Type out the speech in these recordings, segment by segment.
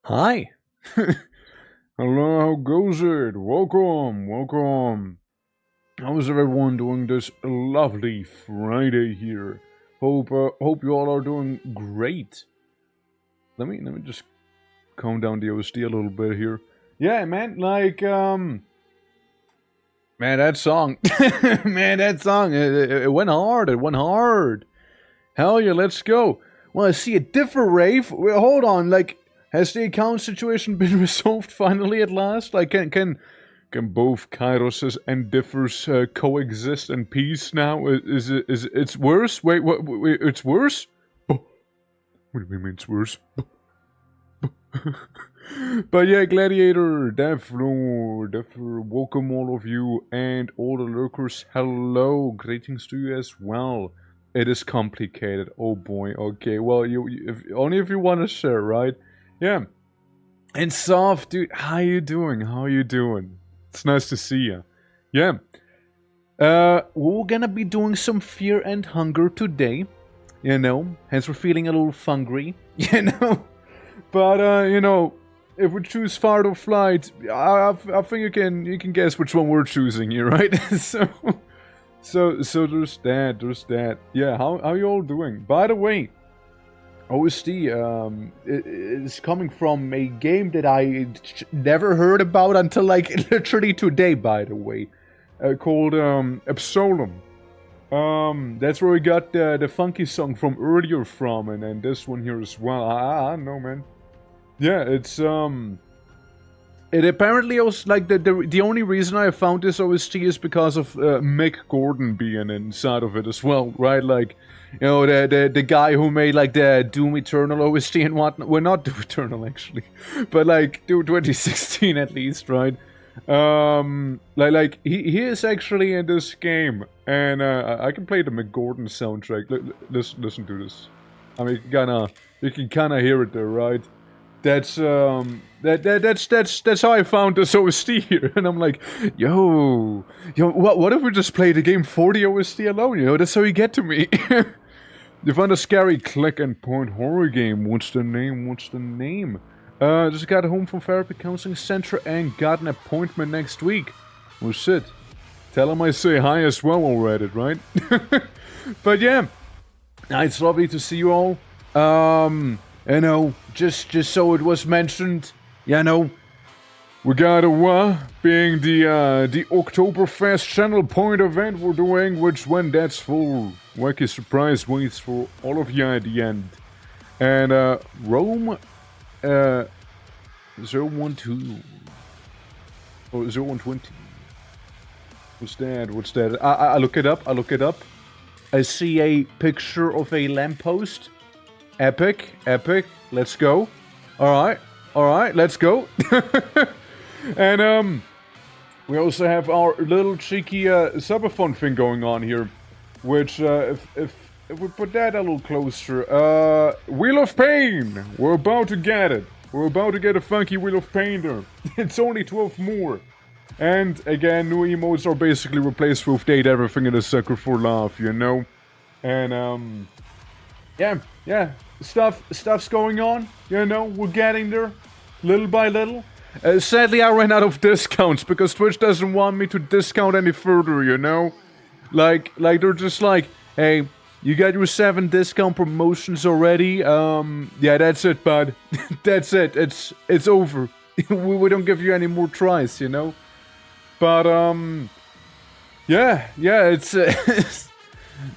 Hi. Hello, how goes it? Welcome, welcome. How's everyone doing this lovely Friday here? Hope you all are doing great. Let me just calm down the OSD a little bit here. Yeah, man, man, that song, man, that song, it went hard, it went hard. Hell yeah, let's go. Want to see a different rave? Wait, hold on, has the account situation been resolved finally at last? Can both Kairoses and Differs coexist in peace now? It's worse? Wait, it's worse? Oh, what do you mean it's worse? But yeah, Gladiator, Devlord, welcome all of you, and all the lurkers, hello, greetings to you as well. It is complicated, oh boy, okay, well, only if you want to share, right? Yeah. And Soft, dude, how you doing? How you doing? It's nice to see you. Yeah. We're gonna be doing some Fear and Hunger today. You know, hence we're feeling a little fungry. You know? But, you know, if we choose Fight or Flight, I think you can guess which one we're choosing here, right? so there's that. Yeah, how you all doing? By the way, OSD is coming from a game that I never heard about until like literally today, by the way, called Absolem. That's where we got the funky song from earlier from, and this one here as well. I don't know, man. Yeah, it's it apparently was like the only reason I found this OST is because of Mick Gordon being inside of it as well, right? Like, you know, the guy who made like the Doom Eternal OST and whatnot. Well, not Doom Eternal actually, but like Doom 2016 at least, right? Like he is actually in this game, and I can play the Mick Gordon soundtrack. Listen to this. I mean, you can kinda hear it there, right? That's that's how I found this OST here, and I'm like, yo, what if we just play the game for the OST alone? You know, that's how you get to me. You found a scary click and point horror game. What's the name? Just got home from therapy counseling center and got an appointment next week. Well, shit. Tell him I say hi as well already, right? But yeah, it's lovely to see you all. You know, just so it was mentioned, you know, we got being the ORKTOBERFEST channel point event we're doing, which when that's full, wacky surprise waits for all of you at the end. And Rome 012 or 0120. What's that? I look it up. I see a picture of a lamppost. Epic. Let's go. Alright, let's go. And, we also have our little cheeky subathon thing going on here. Which, if we put that a little closer, Wheel of Pain! We're about to get it. We're about to get a funky Wheel of Pain there. It's only 12 more. And, again, new emotes are basically replaced with Date Everything and a Sucker for Love, you know? And, yeah, stuff's going on, you know, we're getting there, little by little. Sadly, I ran out of discounts, because Twitch doesn't want me to discount any further, you know? Like, they're just like, hey, you got your 7 discount promotions already, yeah, that's it, bud. That's it, it's over. we don't give you any more tries, you know? But, yeah, it's...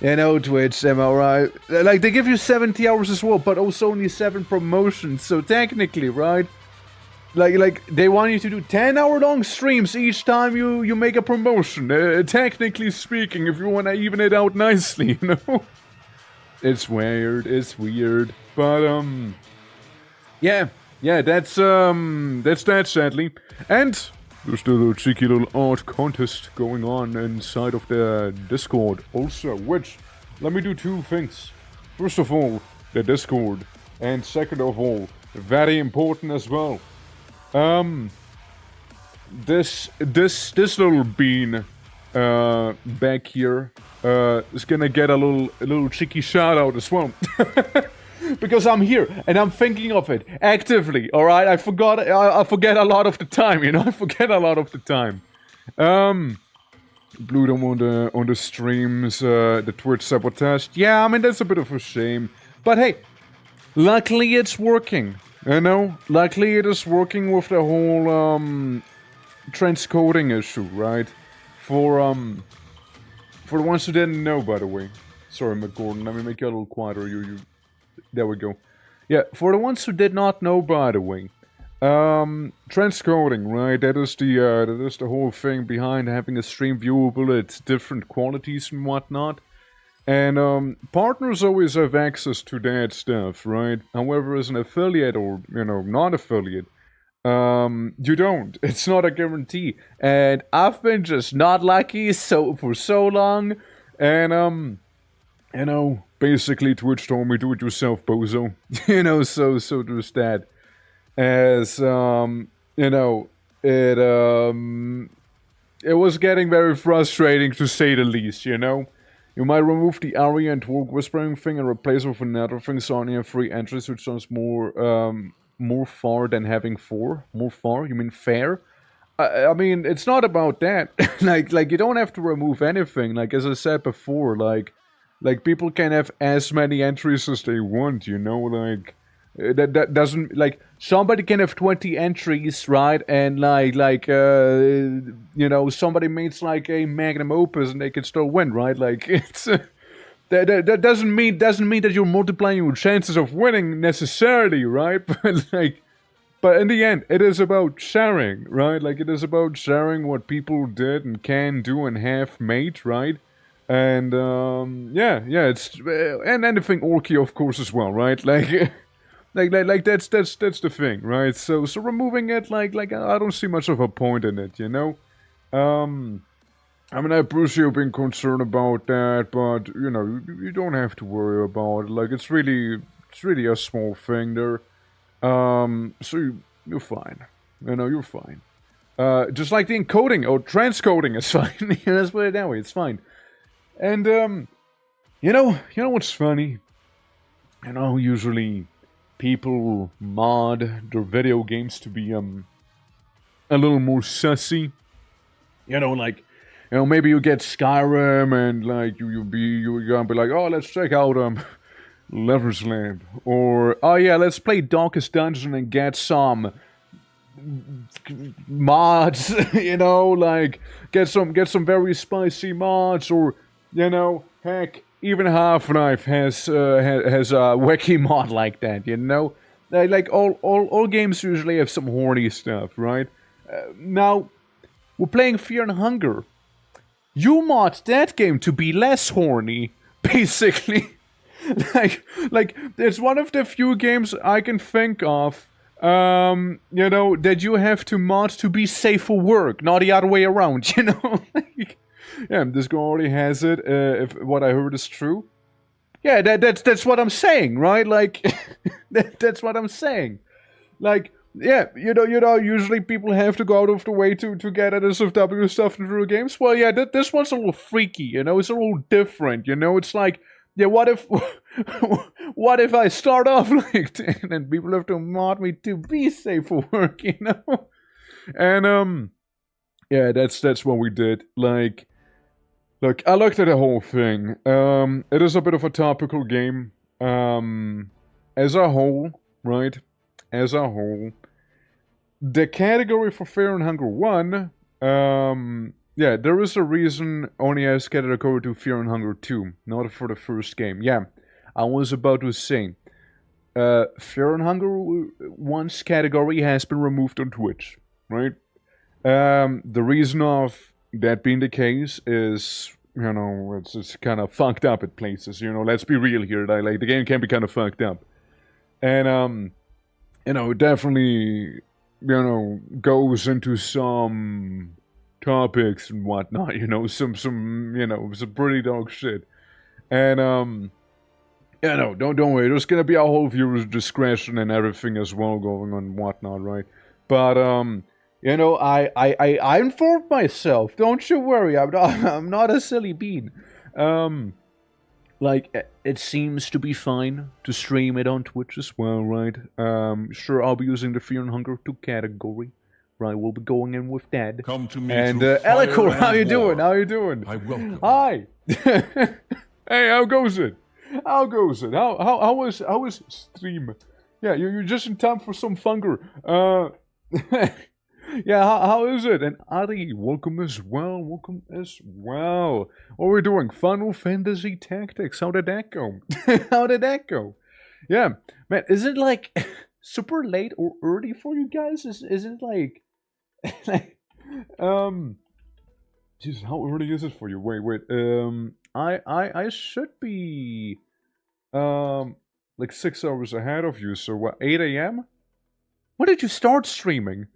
You know, Twitch, am I right? Like, they give you 70 hours as well, but also only 7 promotions, so technically, right? Like they want you to do 10-hour-long streams each time you make a promotion, technically speaking, if you want to even it out nicely, you know? It's weird, but, yeah, that's that, sadly. And... there's the little cheeky little art contest going on inside of the Discord also, which, let me do 2 things. First of all, the Discord, and second of all, very important as well. This little bean, back here, is gonna get a little cheeky shout out as well. because I'm here and I'm thinking of it actively. All right, I forget a lot of the time. You know, I forget a lot of the time. Bloodom on the streams, the Twitch sabotage. Yeah, I mean that's a bit of a shame, but hey, luckily it's working. You know, luckily it is working with the whole transcoding issue, right? For the ones who didn't know, by the way. Sorry, McGordon. Let me make you a little quieter. There we go. Yeah, for the ones who did not know, by the way, transcoding, right? That is the whole thing behind having a stream viewable at different qualities and whatnot. And partners always have access to that stuff, right? However, as an affiliate or non-affiliate, you don't. It's not a guarantee. And I've been just not lucky for so long, and basically Twitch told me do it yourself, bozo. So there's that. As it was getting very frustrating to say the least, you know. You might remove the ARIA and Twerk whispering thing and replace it with another thing, so only have 3 entries, which sounds more far than having 4. More far? You mean fair? I mean, it's not about that. like you don't have to remove anything. Like as I said before, like people can have as many entries as they want. You know, like that doesn't like somebody can have 20 entries, right? And somebody makes like a magnum opus and they can still win, right? Like it's. That doesn't mean that you're multiplying your chances of winning necessarily, right? But in the end, it is about sharing, right? Like it is about sharing what people did and can do and have made, right? And it's and anything orky, of course, as well, right? Like that's the thing, right? So removing it, like I don't see much of a point in it, you know. I mean, I appreciate you being concerned about that, but, you don't have to worry about it. Like, it's really a small thing there. So you're fine. You're fine. Just like the encoding or transcoding is fine. Let's put it that way, it's fine. And, you know what's funny? Usually people mod their video games to be, a little more sussy. Maybe you get Skyrim and like you're gonna be like, oh, let's check out Lover's Land, or oh yeah, let's play Darkest Dungeon and get some mods, like get some very spicy mods, or heck, even Half-Life has a wiki mod like that, like all games usually have some horny stuff, right? Now we're playing Fear and Hunger. You mod that game to be less horny, basically. like it's one of the few games I can think of, that you have to mod to be safe for work, not the other way around, Yeah, this guy already has it, if what I heard is true. Yeah, that's what I'm saying, right? Like, that's what I'm saying. Like, yeah, usually people have to go out of the way to get at SFW stuff into the games. Well, yeah, this one's a little freaky, it's a little different, it's like, yeah, what if I start off like that and people have to mod me to be safe for work, And, yeah, that's what we did. Like, look, I looked at the whole thing. It is a bit of a topical game. As a whole, right? As a whole, the category for Fear and Hunger 1, yeah, there is a reason only has category to Fear and Hunger 2, not for the first game. Yeah, I was about to say, Fear and Hunger 1's category has been removed on Twitch, right? The reason of that being the case is, it's kind of fucked up at places, let's be real here, like the game can be kind of fucked up. And, it definitely, goes into some topics and whatnot, some pretty dog shit. And, don't worry, there's gonna be a whole viewer's discretion and everything as well going on and whatnot, right? But, I informed myself, don't you worry, I'm not a silly bean. like, it seems to be fine to stream it on Twitch as well, right? Sure, I'll be using the Fear and Hunger 2 category. Right, we'll be going in with that. Come to me and through fire Elikor, how and you doing? war. How you doing? I welcome. Hi. Hey, how goes it? How goes it? How was stream? Yeah, you're just in time for some FUNGRY. Yeah, how is it? And Ari, welcome as well. Welcome as well. What are we doing? Final Fantasy Tactics. How did that go? How did that go? Yeah, man. Is it like super late or early for you guys? Is it like, Jesus, how early is it for you? Wait. I should be like 6 hours ahead of you. So what? 8 a.m. When did you start streaming?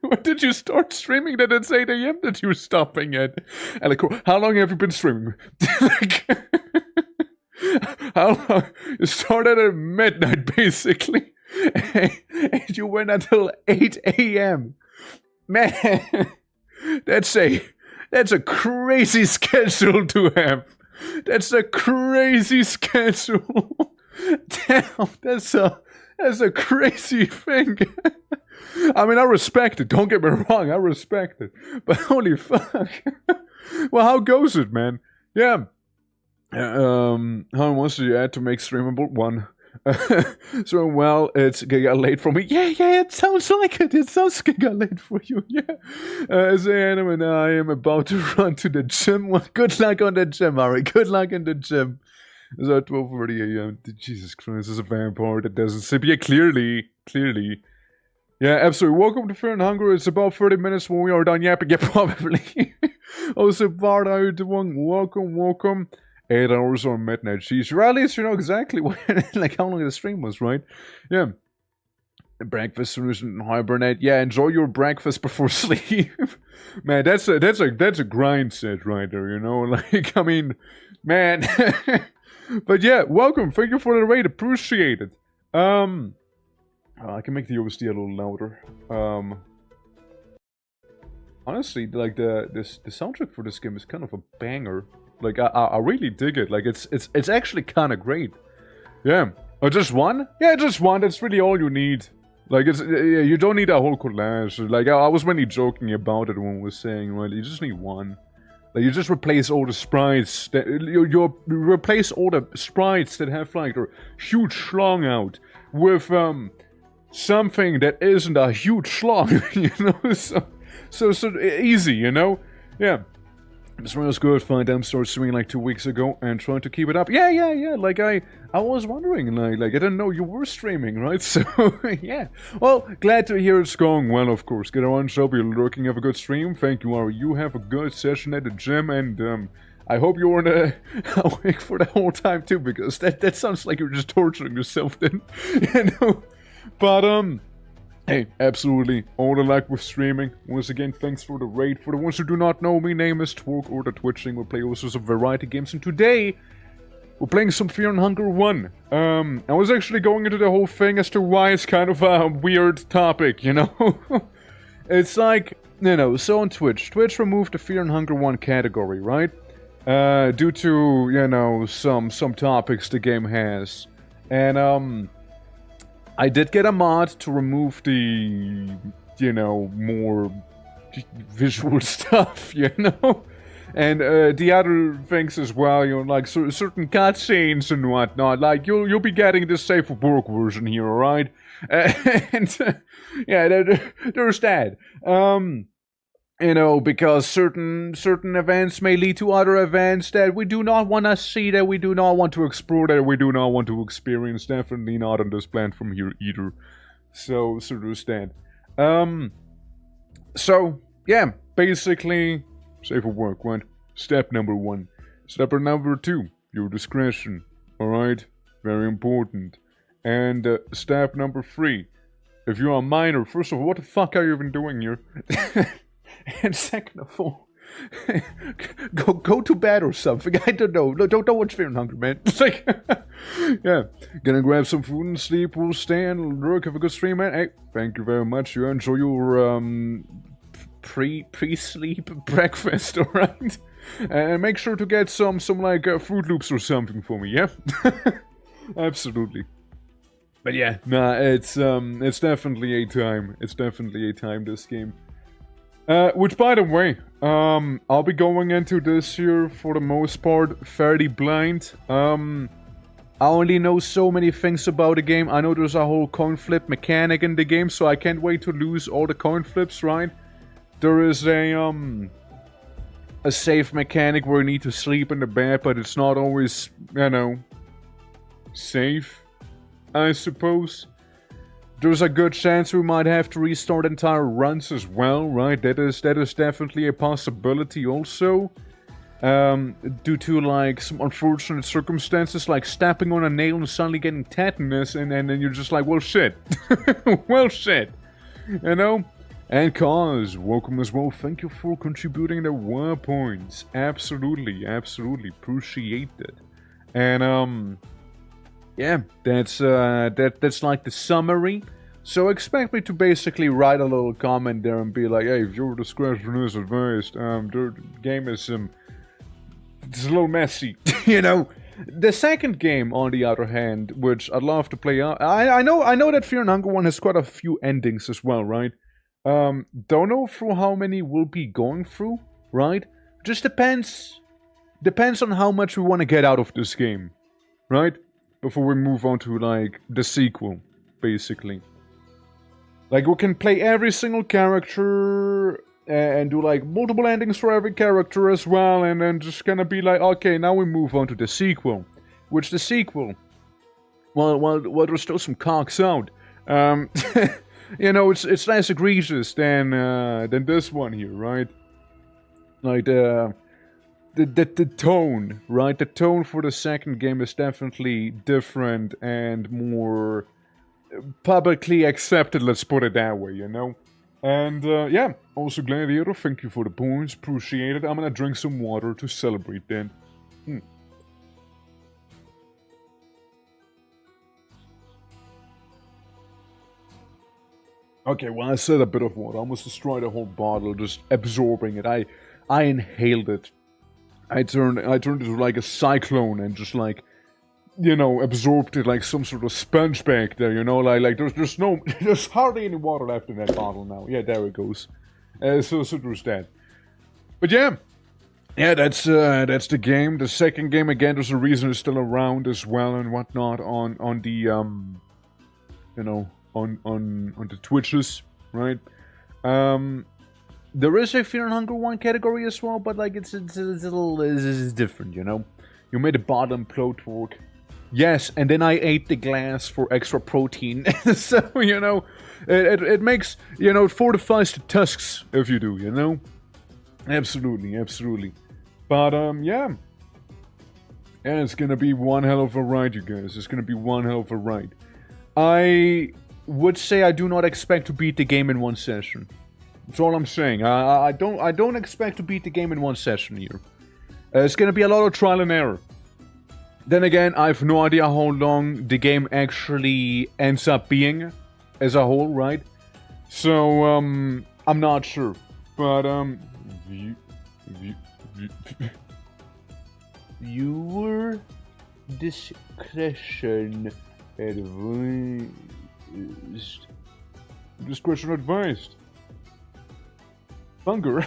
When did you start streaming that it's 8 a.m. that you're stopping at? And like, how long have you been streaming? Like, how long? You started at midnight, basically. And you went until 8 a.m. Man, that's a crazy schedule to have. That's a crazy schedule. Damn, that's a crazy thing. I mean, I respect it. Don't get me wrong, I respect it. But holy fuck. Well, how goes it, man? Yeah. How much did you add to make streamable? 1. So, well, it's giga late for me. Yeah, it sounds like it. It sounds giga late for you, yeah. As Adam and I am about to run to the gym. Well, good luck on the gym, Ari. Good luck in the gym. It's at 12:30 a.m. Jesus Christ, there's a vampire that doesn't sleep. Yeah, clearly. Yeah, absolutely. Welcome to Fear and Hunger. It's about 30 minutes when we are done yapping. Yeah, probably. Also, Bart, how you doing? Welcome. 8 hours or midnight. Jeez, well, at least you know exactly what, like how long the stream was, right? Yeah. Breakfast solution, hibernate. Yeah, enjoy your breakfast before sleep. Man, that's a grind set right there, you know? Like, I mean, man. But yeah, welcome. Thank you for the raid. Appreciate it. I can make the OST a little louder. Honestly, like the soundtrack for this game is kind of a banger. Like I really dig it. Like it's actually kind of great. Yeah. Oh, just one? Yeah, just one. That's really all you need. Like you don't need a whole collage. Like I was really joking about it when we were saying, right? You just need one. Like you just replace all the sprites. That you replace all the sprites that have like a huge schlong out with something that isn't a huge schlong. You know, so easy. You know, yeah. This one was good. Fine, Damn started streaming like 2 weeks ago and trying to keep it up. Yeah. Like I was wondering, like I didn't know you were streaming, right? So yeah. Well, glad to hear it's going well. Of course, get on, show, be lurking, have a good stream. Thank you, Ari. You have a good session at the gym, and I hope you weren't awake for the whole time too, because that sounds like you're just torturing yourself then, you know. But hey, absolutely, all the luck with streaming. Once again, thanks for the raid. For the ones who do not know me, name is Twerk or the Twitching. We play all sorts of variety games, and today we're playing some Fear and Hunger 1. I was actually going into the whole thing as to why it's kind of a weird topic, you know? It's like, you know, so on Twitch removed the Fear and Hunger 1 category, right? Due to, you know, some topics the game has. And, I did get a mod to remove the, you know, more visual stuff, you know? And the other things as well, you know, like certain cutscenes and whatnot. Like, you'll be getting the safe for work version here, alright? And, yeah, there's that. You know, because certain events may lead to other events that we do not want to see, that we do not want to explore, that we do not want to experience. Definitely not on this plan from here either. So there's that. So, yeah, basically, safe for work, right? Step number 1. Step number 2, your discretion. Alright? Very important. And step number 3, if you're a minor, first of all, what the fuck are you even doing here? And second of all, go to bed or something. I don't know. No, don't watch Fear and Hunger, man. It's like, yeah, gonna grab some food and sleep. We'll stay and lurk. Have a good stream, man. Hey, thank you very much. You enjoy your pre-sleep breakfast, alright? And make sure to get some like Fruit Loops or something for me, yeah? Absolutely. But yeah, nah, it's definitely a time. It's definitely a time, this game. Which, by the way, I'll be going into this year, for the most part, fairly blind. I only know so many things about the game. I know there's a whole coin flip mechanic in the game, so I can't wait to lose all the coin flips, right? There is a safe mechanic where you need to sleep in the bed, but it's not always, you know, safe, I suppose. There's a good chance we might have to restart entire runs as well, right? That is definitely a possibility also. Due to like some unfortunate circumstances, like stepping on a nail and suddenly getting tetanus, and then you're just like, well, shit. Well, shit. You know? And Cause, welcome as well. Thank you for contributing the 1 points. Absolutely, absolutely appreciate it. And yeah, that's like the summary. So expect me to basically write a little comment there and be like, hey, viewer discretion is advised. The game is it's a little messy, you know. The second game, on the other hand, which I'd love to play out. I know that Fear and Hunger one has quite a few endings as well, right? Don't know through how many we'll be going through, right? Just depends on how much we want to get out of this game, right? Before we move on to like the sequel, basically. Like, we can play every single character and do like multiple endings for every character as well, and then just gonna be like, okay, now we move on to the sequel. Which the sequel, well, there's still some cocks out. You know, it's less egregious than this one here, right? Like the tone, right? The tone for the second game is definitely different and more publicly accepted, let's put it that way, you know? And yeah, also Gladiator, thank you for the points, appreciate it. I'm gonna drink some water to celebrate then. Okay, well, I said a bit of water. I almost destroyed a whole bottle, just absorbing it. I inhaled it. I turned into like a cyclone and just like, you know, absorbed it like some sort of sponge back there, you know, like there's hardly any water left in that bottle now. Yeah, there it goes. So there's that. But yeah, that's the game. The second game, again, there's a reason it's still around as well and whatnot on the you know, on the Twitches, right? There is a Fear and Hunger 1 category as well, but like it's different, you know. You made a bottom blowtorch. Yes, and then I ate the glass for extra protein. So, you know, it makes, you know, it fortifies the tusks if you do, you know? Absolutely, absolutely. But, yeah. Yeah, it's gonna be one hell of a ride, you guys. It's gonna be one hell of a ride. I would say I do not expect to beat the game in one session. That's all I'm saying. I don't expect to beat the game in one session here. It's gonna be a lot of trial and error. Then again, I have no idea how long the game actually ends up being as a whole, right? So, I'm not sure. But, viewer discretion advised. Discretion advised. Funger.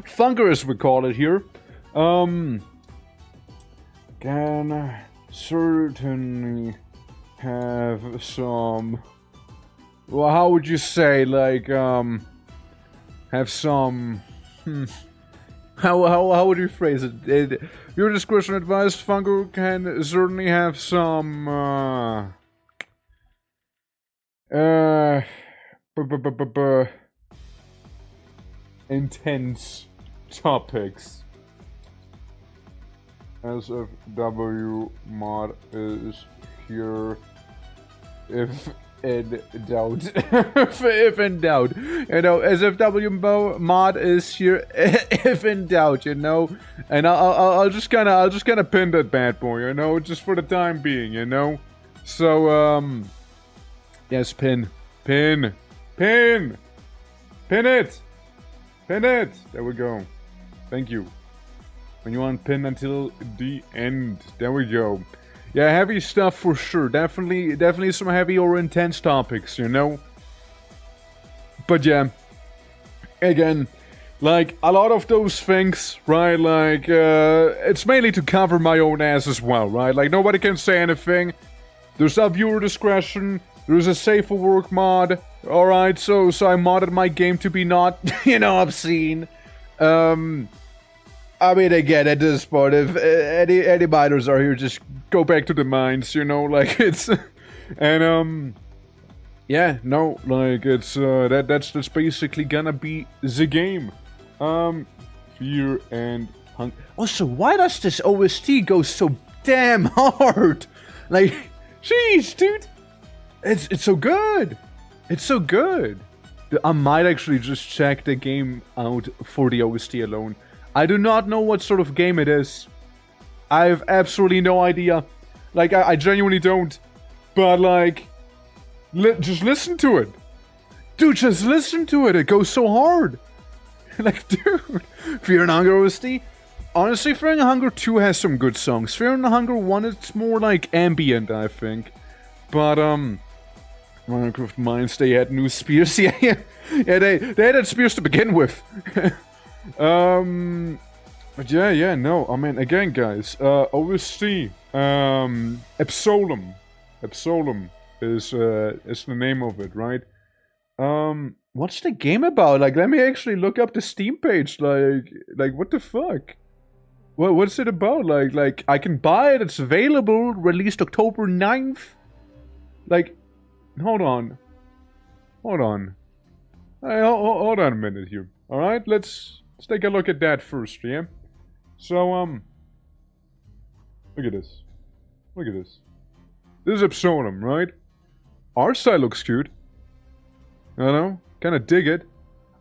Funger, as we call it here. Can certainly have some... Well, how would you say, like, have some... How would you phrase it? Your discretion advised, Funger can certainly have some, intense topics. SFW mod is here if in doubt. if in doubt. You know, SFW mod is here if in doubt, you know. And I'll just kinda pin that bad boy, you know, just for the time being, you know. So yes, pin it. Pin it! There we go. Thank you. When you want pin until the end. There we go. Yeah, heavy stuff for sure. Definitely some heavy or intense topics, you know? But yeah, again, like, a lot of those things, right, like, it's mainly to cover my own ass as well, right? Like, nobody can say anything. There's a viewer discretion. There's a safe for work mod. Alright, so I modded my game to be not, you know, obscene. I mean, again, at this point, if any minors are here, just go back to the mines, you know, like, it's... And, yeah, no, like, it's, that's basically gonna be the game. Fear and hunger. Also, why does this OST go so damn hard? Like, jeez, dude. It's so good. It's so good. I might actually just check the game out for the OST alone. I do not know what sort of game it is. I have absolutely no idea. Like, I genuinely don't. But, like, just listen to it. Dude, just listen to it. It goes so hard. Like, dude. Fear and Hunger OST? Honestly, Fear and Hunger 2 has some good songs. Fear and Hunger 1, it's more like ambient, I think. But, Minecraft Mines, they had new spears. Yeah, they had spears to begin with. But yeah, no, I mean, again, guys, OST, Absolem is the name of it, right? What's the game about? Like, let me actually look up the Steam page, like, what the fuck? What's it about? Like, I can buy it, it's available, released October 9th? Like, hold on. Hey, hold on a minute here, alright? Let's take a look at that first, yeah? So, look at this. Look at this. This is Absolem, right? Art style looks cute. I don't know, kinda dig it.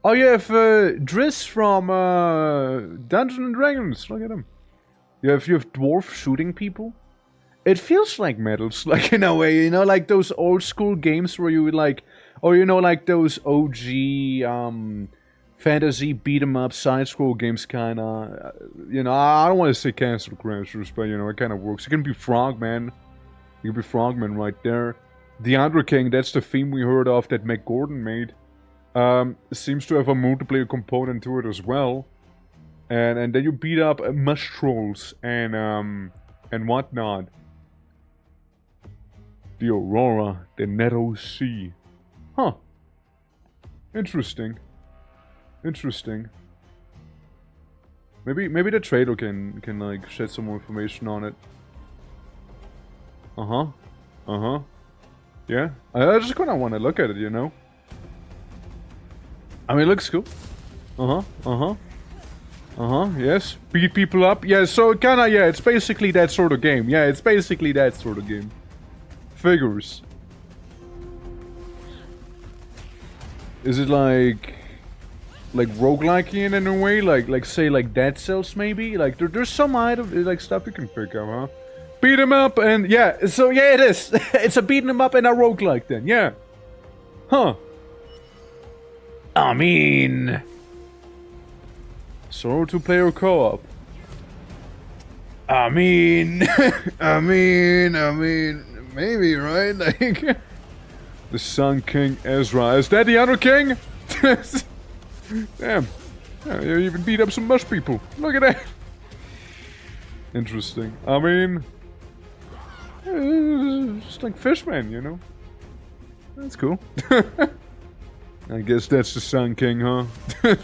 Oh, you have Driss from Dungeons and Dragons. Look at him. You have dwarf shooting people. It feels like Metals, like, in a way, you know, like those old school games where you would like, or you know, like those OG fantasy beat 'em up side scroll games, kinda. You know, I don't want to say Castle Crashers, but you know, it kind of works. You can be Frogman. You can be Frogman right there. The Under King, that's the theme we heard of that Mac Gordon made. Seems to have a multiplayer component to it as well. And then you beat up mush trolls and whatnot. The Aurora, the Netto Sea. Huh. Interesting. Interesting. Maybe the trader can like shed some more information on it. Yeah. I just kinda wanna look at it, you know? I mean, it looks cool. Yes. Beat people up. Yeah, so kinda, yeah, it's basically that sort of game. Yeah, it's basically that sort of game. Figures. Is it like roguelike in a way? Like say like Dead Cells maybe? Like there's some item like stuff you can pick up, huh? Beat 'em up and yeah, so yeah it is. It's a beating 'em up and a roguelike then, yeah. Huh. I mean, solo 2-player co-op. I mean, maybe, right? Like, the Sun King Ezra. Is that the other king? Damn. Yeah, you even beat up some mush people. Look at that. Interesting. I mean, just like Fishman, you know? That's cool. I guess that's the Sun King, huh?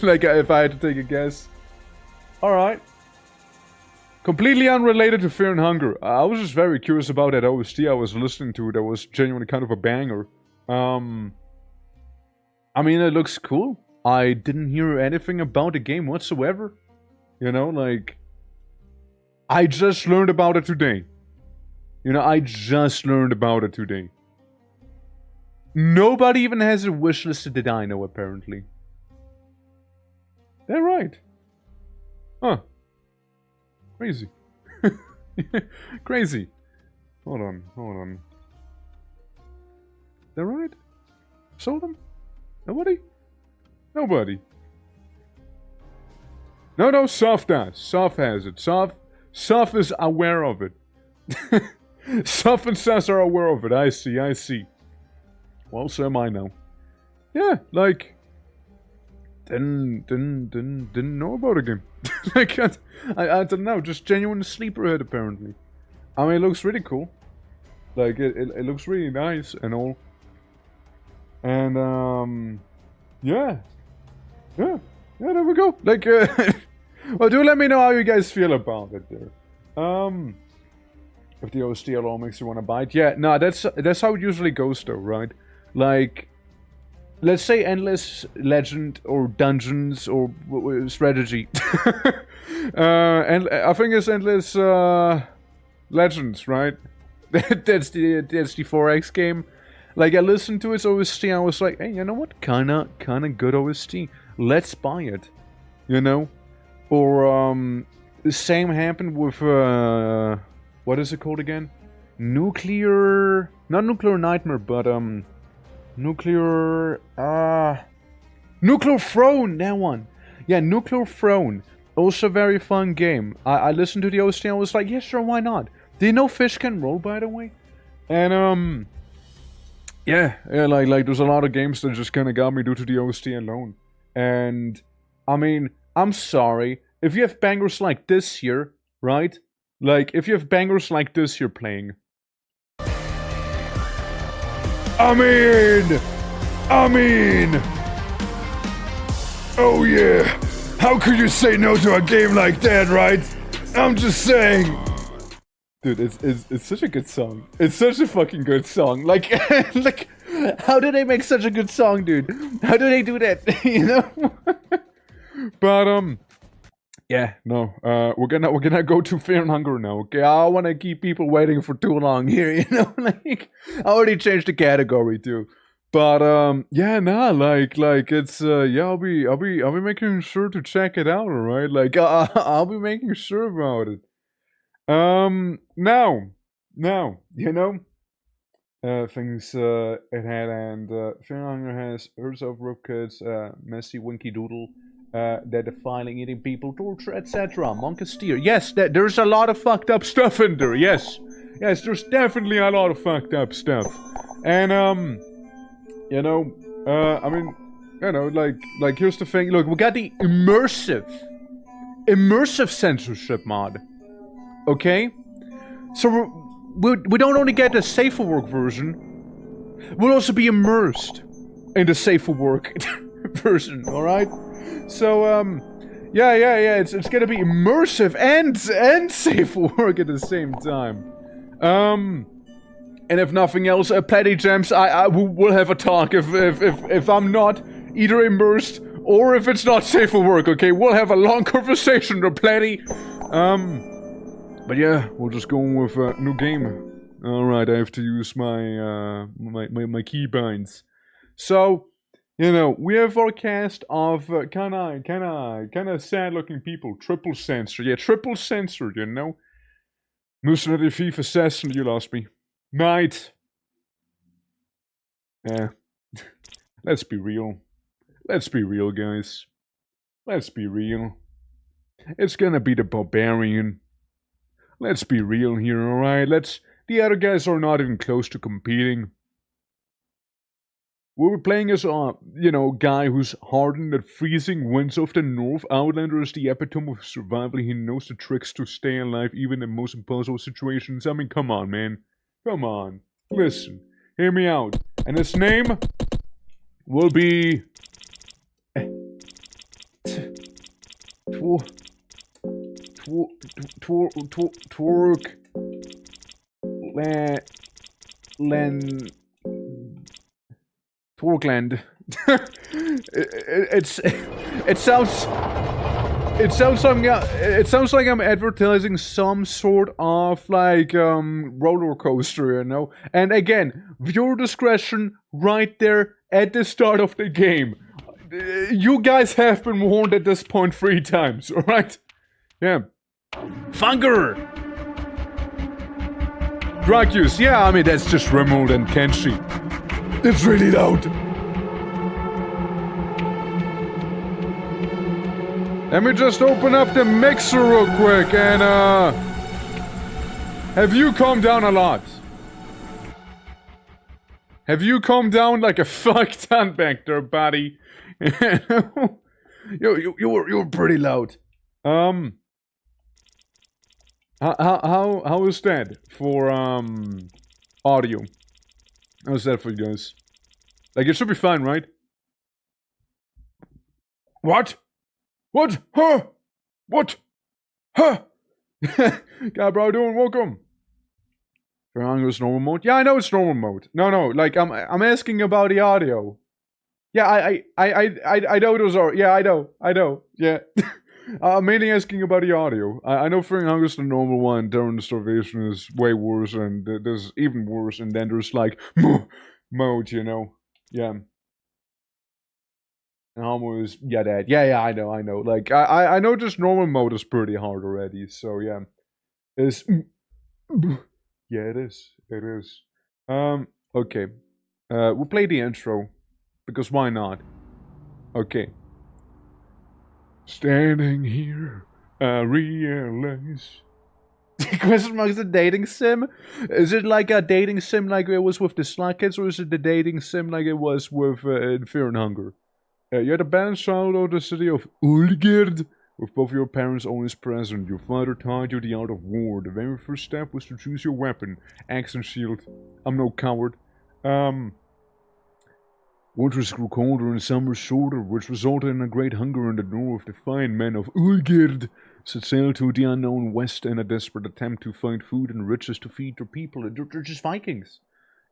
Like, if I had to take a guess. Alright. Completely unrelated to Fear and Hunger. I was just very curious about that OST I was listening to. That was genuinely kind of a banger. I mean, it looks cool. I didn't hear anything about the game whatsoever. You know, like, I just learned about it today. You know, I just learned about it today. Nobody even has it wishlisted that I know, apparently. They're right. Huh. Crazy. Crazy. Hold on. They're right? Sold them? Nobody? Nobody. No, Soft does. Soft has it. Soft is aware of it. Soft and Sass are aware of it. I see. Well, so am I now. Yeah, like... Didn't know about it again. Like, I don't know, just genuine sleeperhead apparently. I mean, it looks really cool. Like, it looks really nice and all. And, yeah, there we go. Like, well, do let me know how you guys feel about it there. If the OST makes you want to buy it. Yeah, no, that's how it usually goes though, right? Like, let's say Endless Legend or Dungeons or Strategy. And I think it's Endless Legends, right? that's the 4X game. Like, I listened to its OST, I was like, hey, you know what? Kinda good OST. Let's buy it. You know? Or, the same happened with, what is it called again? Not Nuclear Nightmare, but, Nuclear Throne, that one. Yeah, Nuclear Throne. Also a very fun game. I listened to the OST and I was like, yeah, sure, why not? Do you know Fish Can Roll, by the way? And, yeah, like there's a lot of games that just kind of got me due to the OST alone. And, I mean, I'm sorry. If you have bangers like this here, right? Like, if you have bangers like this you're playing. I mean... Oh yeah! How could you say no to a game like that, right? I'm just saying! Dude, it's such a good song. It's such a fucking good song. Like, like, how do they make such a good song, dude? How do they do that? You know? But, yeah, no, we're gonna go to Fear and Hunger now, okay? I don't wanna keep people waiting for too long here, you know? Like, I already changed the category too. But, yeah, nah, like, it's, yeah, I'll be making sure to check it out, alright? Like, I'll be making sure about it. Now, you know, things, ahead, and, Fear and Hunger has Herds of Ripkids, Messy Winky Doodle, they're defiling, eating people, torture, etc. Monk Steer. Yes, there's a lot of fucked up stuff in there, yes. Yes, there's definitely a lot of fucked up stuff. And, you know, I mean, you know, like, here's the thing. Look, we got the immersive censorship mod. Okay? So, we don't only get the safe for work version, we'll also be immersed in the safe for work version, alright? So, yeah, it's gonna be immersive and safe for work at the same time. And if nothing else, Petty Gems, we'll have a talk if I'm not either immersed or if it's not safe for work, okay? We'll have a long conversation with Petty. But yeah, we'll just go with a new game. Alright, I have to use my, my keybinds. So, you know, we have our cast of kinda sad-looking people. Triple censor. Yeah, triple censor, you know? Mercenary Thief Assassin, you lost me. Knight. Yeah. Let's be real. Let's be real, guys. Let's be real. It's gonna be the Barbarian. Let's be real here, alright? The other guys are not even close to competing. We were playing as a, you know, guy who's hardened at freezing winds of the north. Outlander is the epitome of survival. He knows the tricks to stay alive even in most impossible situations. I mean, come on, man. Come on. Listen. Hear me out. And his name will be... Twerk... Torkland. It sounds like I'm advertising some sort of like roller coaster, you know. And again, viewer discretion right there at the start of the game. You guys have been warned at this point 3 times, all right? Yeah. Funger. Drug use. Yeah, I mean that's just Remold and Kenshi. It's really loud. Let me just open up the mixer real quick and, have you calmed down a lot? Have you calmed down like a fuck ton back there, buddy? you were pretty loud. How is that for, audio? How's that for you guys? Like, it should be fine, right? What? What? Huh? What? Huh? God, bro, doing welcome. It's normal mode. Yeah, I know it's normal mode. No, like I'm asking about the audio. Yeah, I know those are. Yeah, I know. Yeah, I'm mainly asking about the audio. I know Fearing Hunger is the normal one. During the Starvation is way worse, and there's even worse, and then there's like mode, you know. Yeah. And almost, yeah, that. Yeah, I know. Like, I know just normal mode is pretty hard already, so yeah. It's... Yeah, it is. Okay. We'll play the intro, because why not? Okay. Standing here, I realize... Question mark, is it a dating sim? Is it like a dating sim like it was with the Slack Kids, or is it the dating sim like it was with Fear and Hunger? You're the balanced child of the city of Ulgird, with both your parents always present. Your father taught you the art of war. The very first step was to choose your weapon, axe and shield. I'm no coward. Winters grew colder and summers shorter, which resulted in a great hunger in the north. The fine men of Ulgird set sail to the unknown west in a desperate attempt to find food and riches to feed their people. They're just Vikings.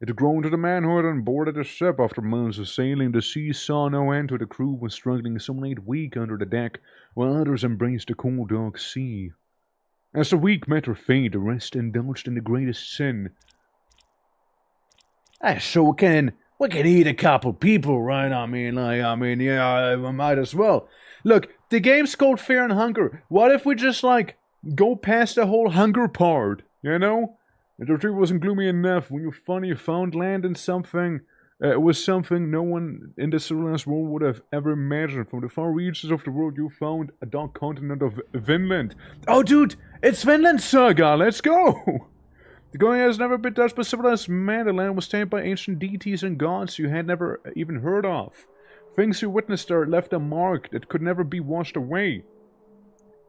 It had grown to the manhood and boarded a ship. After months of sailing, the sea saw no end to the crew was struggling. Some laid weak under the deck, while others embraced the cold dark sea. As the weak met their fate, the rest indulged in the greatest sin. So we can eat a couple people, right? I mean, yeah, I might as well. Look, the game's called Fear and Hunger. What if we just, like, go past the whole hunger part, you know? The trip wasn't gloomy enough. When you finally found land in something, it was something no one in the civilized world would have ever imagined. From the far reaches of the world, you found a dark continent of Vinland. Oh, dude, it's Vinland Saga. Let's go. The going has never been touched by civilized man. The land was tamed by ancient deities and gods you had never even heard of. Things you witnessed there left a mark that could never be washed away.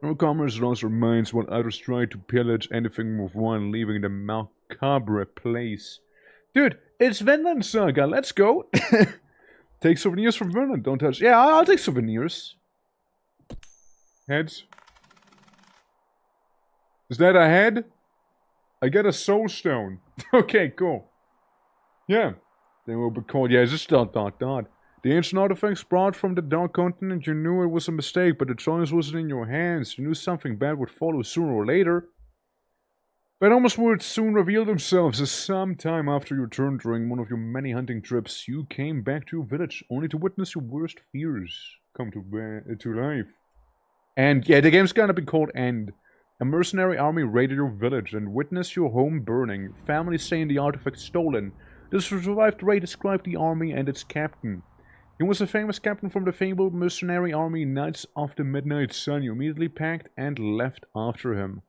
Newcomers lost their minds while others tried to pillage anything worthwhile, leaving the macabre place. Dude, it's Vinland Saga, let's go! Take souvenirs from Vinland, don't touch... Yeah, I'll take souvenirs. Heads. Is that a head? I get a soul stone. Okay, cool. Yeah. They will be called... Yeah, it's just ... The ancient artifacts brought from the Dark Continent, you knew it was a mistake, but the choice wasn't in your hands. You knew something bad would follow sooner or later. But almost would soon reveal themselves, as some time after your turn during one of your many hunting trips, you came back to your village, only to witness your worst fears come to life. And yeah, the game's gonna be called End. A mercenary army raided your village and witnessed your home burning, families saying the artifact stolen. This survived raid described the army and its captain. He was a famous captain from the fabled mercenary army Knights of the Midnight Sun. You immediately packed and left after him.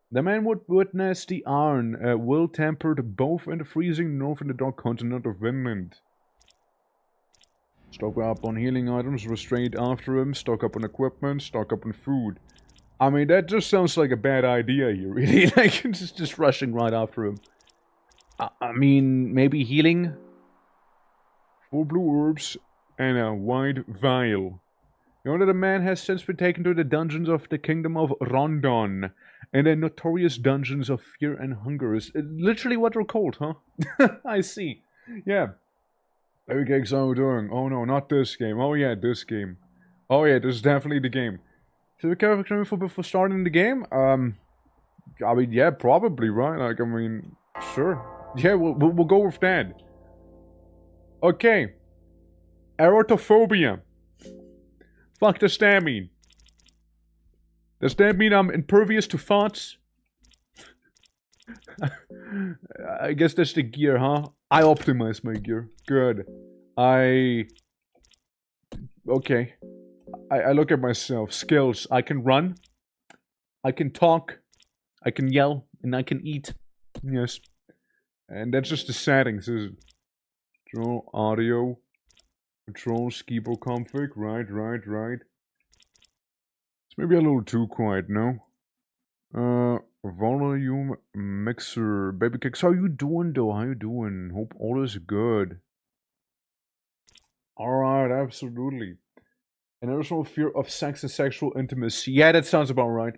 The man would witness the iron, will tempered both in the freezing north and the dark continent of Vinland. Stock up on healing items, was straight after him, stock up on equipment, stock up on food. I mean, that just sounds like a bad idea here, really. Like, just rushing right after him. I mean, maybe healing? 4 blue herbs and a wide vial. You know that a man has since been taken to the dungeons of the kingdom of Rondon, and the notorious dungeons of Fear and Hunger. Is literally what they're called, huh? I see. Yeah. Hey, Gigs, how are we doing? Oh no, not this game. Oh yeah, this game. Oh yeah, this is definitely the game. So we character info before starting the game? I mean, yeah, probably, right? Like, I mean, sure. Yeah, we'll go with that. Okay. Erotophobia. Fuck does that mean? Does that mean I'm impervious to thoughts? I guess that's the gear, huh? I optimize my gear. Good. Okay. I look at myself. Skills. I can run. I can talk. I can yell. And I can eat. Yes. And that's just the settings, is it? Draw audio. Controls, keyboard config. Right. It's maybe a little too quiet, no? Volume mixer. Baby Kicks, how you doing though? How you doing? Hope all is good. Alright, absolutely. And there's no fear of sex and sexual intimacy. Yeah, that sounds about right.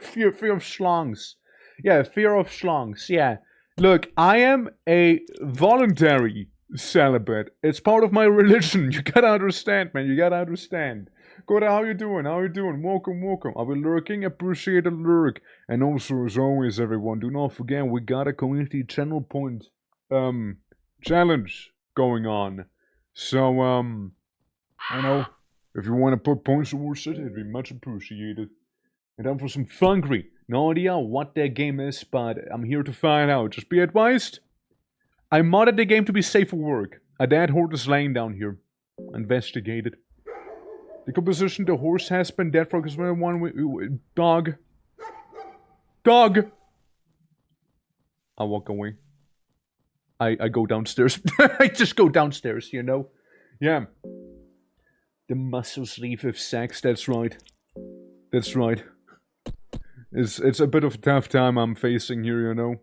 fear of schlongs. Yeah, fear of schlongs. Yeah. Look, I am a voluntary celibate. It's part of my religion. You gotta understand, man. You gotta understand. Koda, how you doing? How you doing? Welcome. I'll be lurking. Appreciate the lurk. And also, as always, everyone, do not forget we got a community channel point challenge going on. So, I know if you want to put points towards it, it'd be much appreciated. And then for some FUNGRY. No idea what that game is, but I'm here to find out. Just be advised. I modded the game to be safe for work. A dead horse is laying down here. Investigate it. Decomposition, the horse has been dead for one dog. Dog! I walk away. I go downstairs. I just go downstairs, you know? Yeah. The muscles leave with sex, that's right. That's right. It's a bit of a tough time I'm facing here, you know?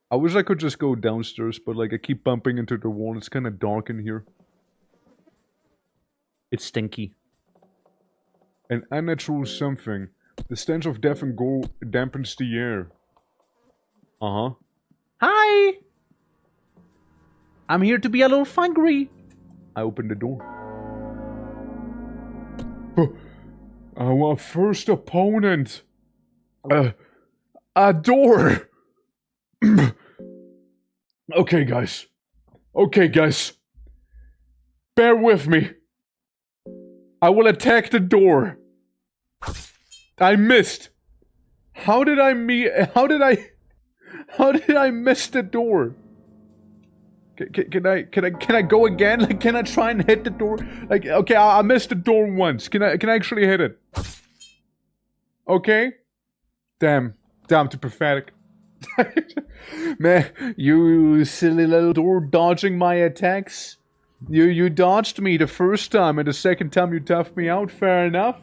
I wish I could just go downstairs, but like I keep bumping into the wall. It's kind of dark in here. It's stinky. An unnatural something. The stench of death and gore dampens the air. Uh-huh. Hi! I'm here to be a little FUNGRY. I open the door. Our first opponent. A door. Okay, guys. Bear with me. I will attack the door. I missed. How did I miss the door? Can I go again? Like, can I try and hit the door? Like, okay, I missed the door once. Can I actually hit it? Okay. Damn, too pathetic. Man, you silly little door dodging my attacks. You dodged me the first time, and the second time you toughed me out. Fair enough.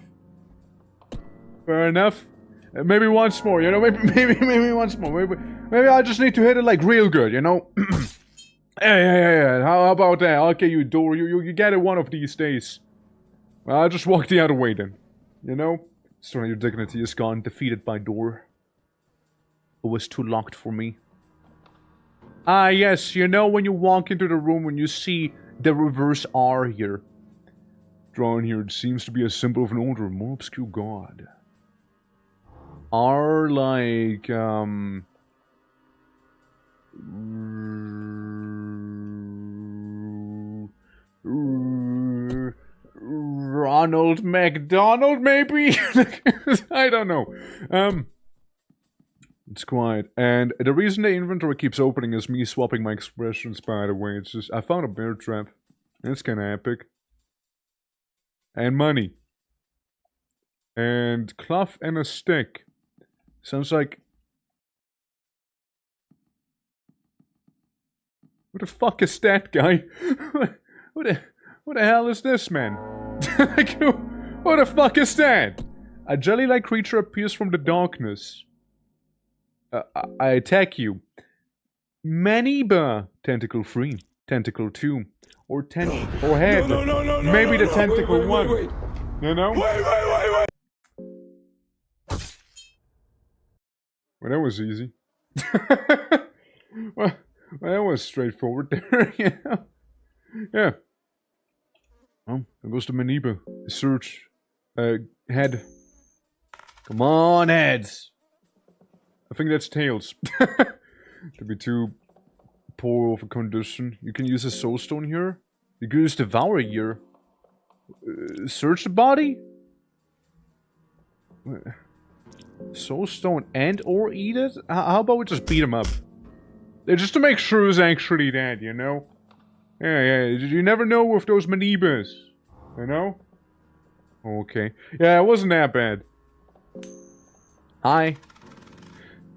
Maybe once more, you know. Maybe once more. Maybe I just need to hit it like real good, you know. Yeah. How about that? Okay, you door. You get it one of these days. Well, I'll just walk the other way then. You know. So your dignity is gone, defeated by door. It was too locked for me. Ah, yes, you know when you walk into the room when you see the reverse R here. Drawn here, it seems to be a symbol of an older, more obscure god. R like, Ronald McDonald, maybe? I don't know. It's quiet. And the reason the inventory keeps opening is me swapping my expressions, by the way. It's just, I found a bear trap. It's kinda epic. And money. And cloth and a stick. Sounds like... What the fuck is that, guy? What the hell is this, man? Like, what the fuck is that? A jelly-like creature appears from the darkness. I attack you. Maniba. Tentacle 3. Tentacle 2. Or head. No, maybe the tentacle wait. 1. You know? Wait. Well, that was easy. well, that was straightforward there, you know? Yeah. Oh, there goes the Maniba. Search. Head. Come on, heads. I think that's tails. To be too poor of a condition. You can use a soul stone here. You can use devour here. Search the body? Soul stone and or eat it? How about we just beat him up? Just to make sure he's actually dead, you know? Yeah. You never know with those Manibas. You know? Okay. Yeah, it wasn't that bad. Hi.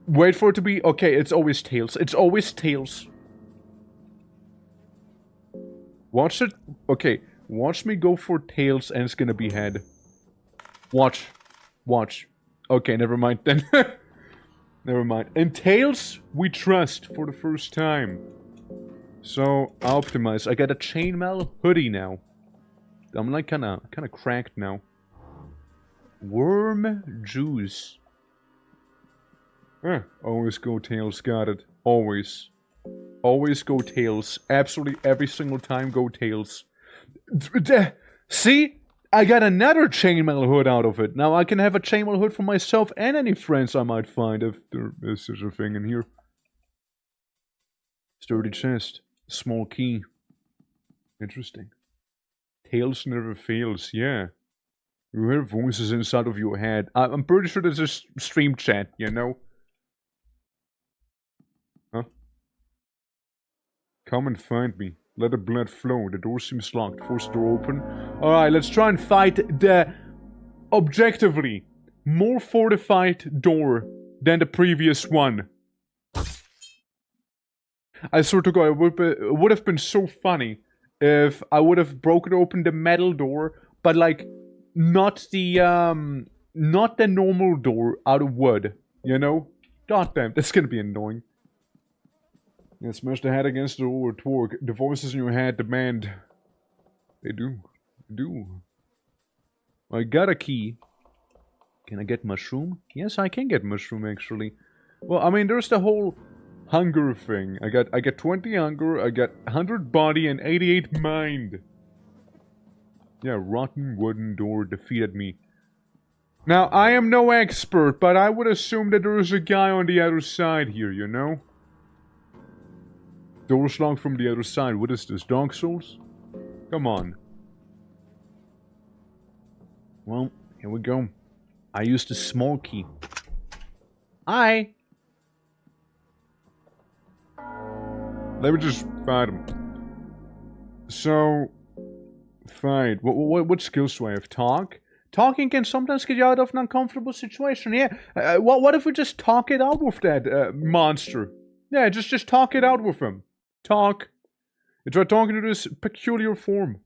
Wait for it to be... Okay, it's always tails. It's always tails. Watch it... Okay, watch me go for tails and it's gonna be head. Watch. Watch. Okay, never mind then. Never mind. And tails, we trust for the first time. So, I optimize. I got a chainmail hoodie now. I'm like kinda cracked now. Worm juice. Always go tails, got it. Always. Always go tails. Absolutely every single time go tails. See? I got another chainmail hood out of it. Now I can have a chainmail hood for myself and any friends I might find if there is such a thing in here. Sturdy chest. Small key. Interesting. Tails never fails, yeah. You hear voices inside of your head. I'm pretty sure there's a stream chat, you know? Huh? Come and find me. Let the blood flow. The door seems locked. Force the door open. Alright, let's try and fight the... objectively more fortified door than the previous one. I swear to God, it would have been so funny if I would have broken open the metal door, but like, not the normal door out of wood, you know? God damn, that's gonna be annoying. Yeah, smash the head against the door, twerk. The voices in your head demand. They do. They do. I got a key. Can I get mushroom? Yes, I can get mushroom, actually. Well, I mean, there's the whole hunger thing. I got 20 hunger, I got 100 body, and 88 mind. Yeah, rotten wooden door defeated me. Now, I am no expert, but I would assume that there is a guy on the other side here, you know? Door's locked from the other side. What is this, Dark Souls? Come on. Well, here we go. I used the small key. Hi! Let me just fight him. So... Fight. What skills do I have? Talk? Talking can sometimes get you out of an uncomfortable situation, yeah. What if we just talk it out with that monster? Yeah, just talk it out with him. Talk. You try talking to this peculiar form.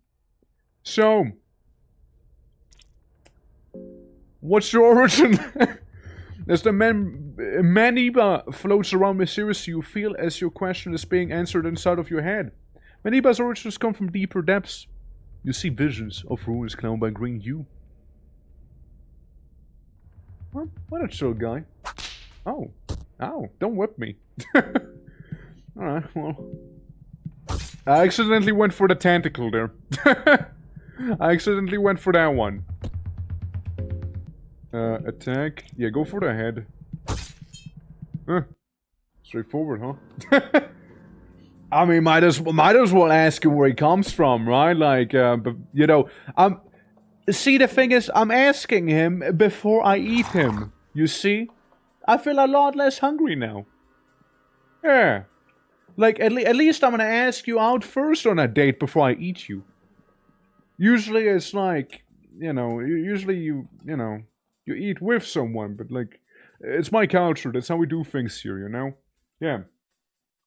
So... What's your origin? As the Maniba floats around mysteriously, you feel as your question is being answered inside of your head. Maniba's origins come from deeper depths. You see visions of ruins clouded by green hue. Well, what a chill guy. Oh. Ow. Don't whip me. Alright, well. I accidentally went for the tentacle there. I accidentally went for that one. Attack. Yeah, go for the head. Straightforward, huh? I mean, might as well ask him where he comes from, right? Like, but, you know, see, the thing is, I'm asking him before I eat him. You see? I feel a lot less hungry now. Yeah. Like, at least I'm gonna ask you out first on a date before I eat you. Usually it's like, you know, usually you know, you eat with someone, but like, it's my culture, that's how we do things here, you know? Yeah.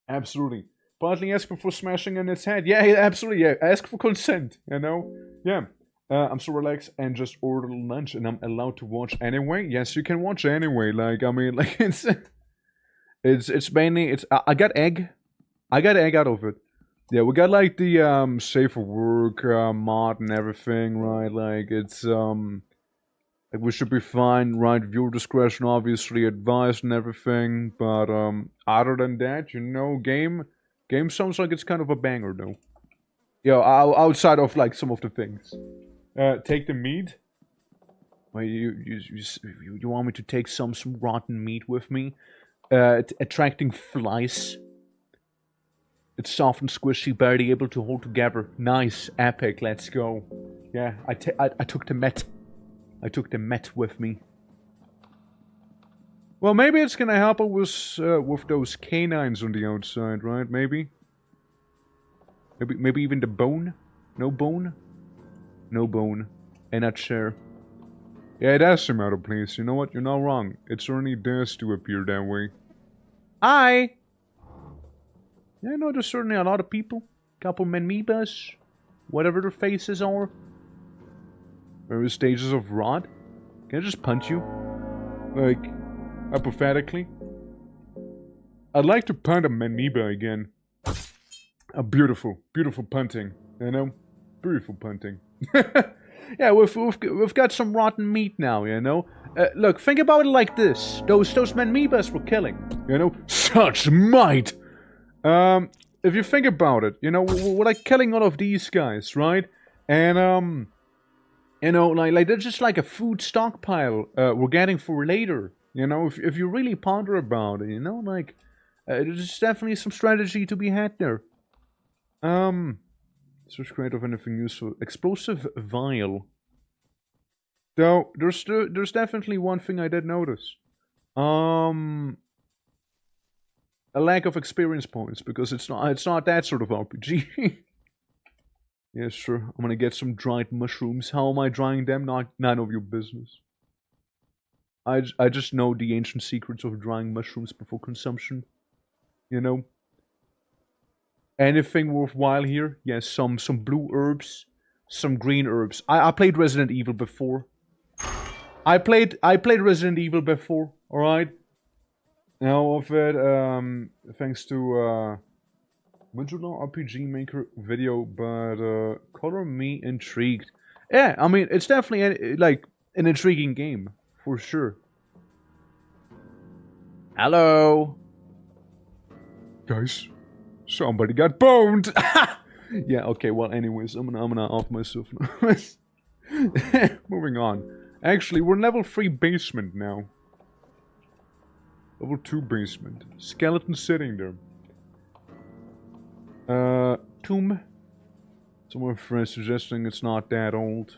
Absolutely. Partly asking for smashing in its head. Yeah, absolutely, yeah. Ask for consent, you know? Yeah. I'm so relaxed and just ordered lunch and I'm allowed to watch anyway. Yes, you can watch anyway. Like, I mean, like, it's mainly, I got egg. I got egg out of it. Yeah, we got like the, safe for work, mod and everything, right? Like, it's, like, we should be fine, right? Viewer discretion, obviously advised and everything. But, other than that, you know, game sounds like it's kind of a banger, though. Yo, outside of, like, some of the things. Take the meat? Wait, you want me to take some rotten meat with me? Attracting flies. It's soft and squishy, barely able to hold together. Nice, epic, let's go. Yeah, I took the met. I took the met with me. Well, maybe it's gonna help us with those canines on the outside, right? Maybe? Maybe even the bone? No bone? No bone. in a chair. Yeah, it does seem out of place. You know what? You're not wrong. It certainly does to appear that way. Hi! Yeah, no, there's certainly a lot of people. Couple amoebas. Whatever their faces are. Various stages of rot. Can I just punch you? Like, hypothetically? I'd like to punt a amoeba again. A beautiful, beautiful punting. You know? Beautiful punting. Yeah, we've got some rotten meat now, you know? Look, think about it like this. Those amoebas we're killing. You know? Such might! If you think about it, you know, we're like killing all of these guys, right? And, you know, like they're just like a food stockpile we're getting for later. You know, if you really ponder about it, you know, like, there's definitely some strategy to be had there. Search create of anything useful. Explosive vial. Though, there's definitely one thing I did notice. A lack of experience points, because it's not that sort of RPG. Yeah, sure. I'm gonna get some dried mushrooms. How am I drying them? None of your business. I just know the ancient secrets of drying mushrooms before consumption. You know? Anything worthwhile here? Yes, some blue herbs, some green herbs. I played Resident Evil before. I played Resident Evil before, alright? Now of it, thanks to Modular RPG Maker video, but color me intrigued. Yeah, I mean, it's definitely like an intriguing game, for sure. Hello? Guys, somebody got boned! Yeah, okay, well anyways, I'm gonna off myself now. Moving on. Actually, we're in level 3 basement now. Level 2 basement. Skeleton sitting there. Tomb. Someone friend suggesting it's not that old.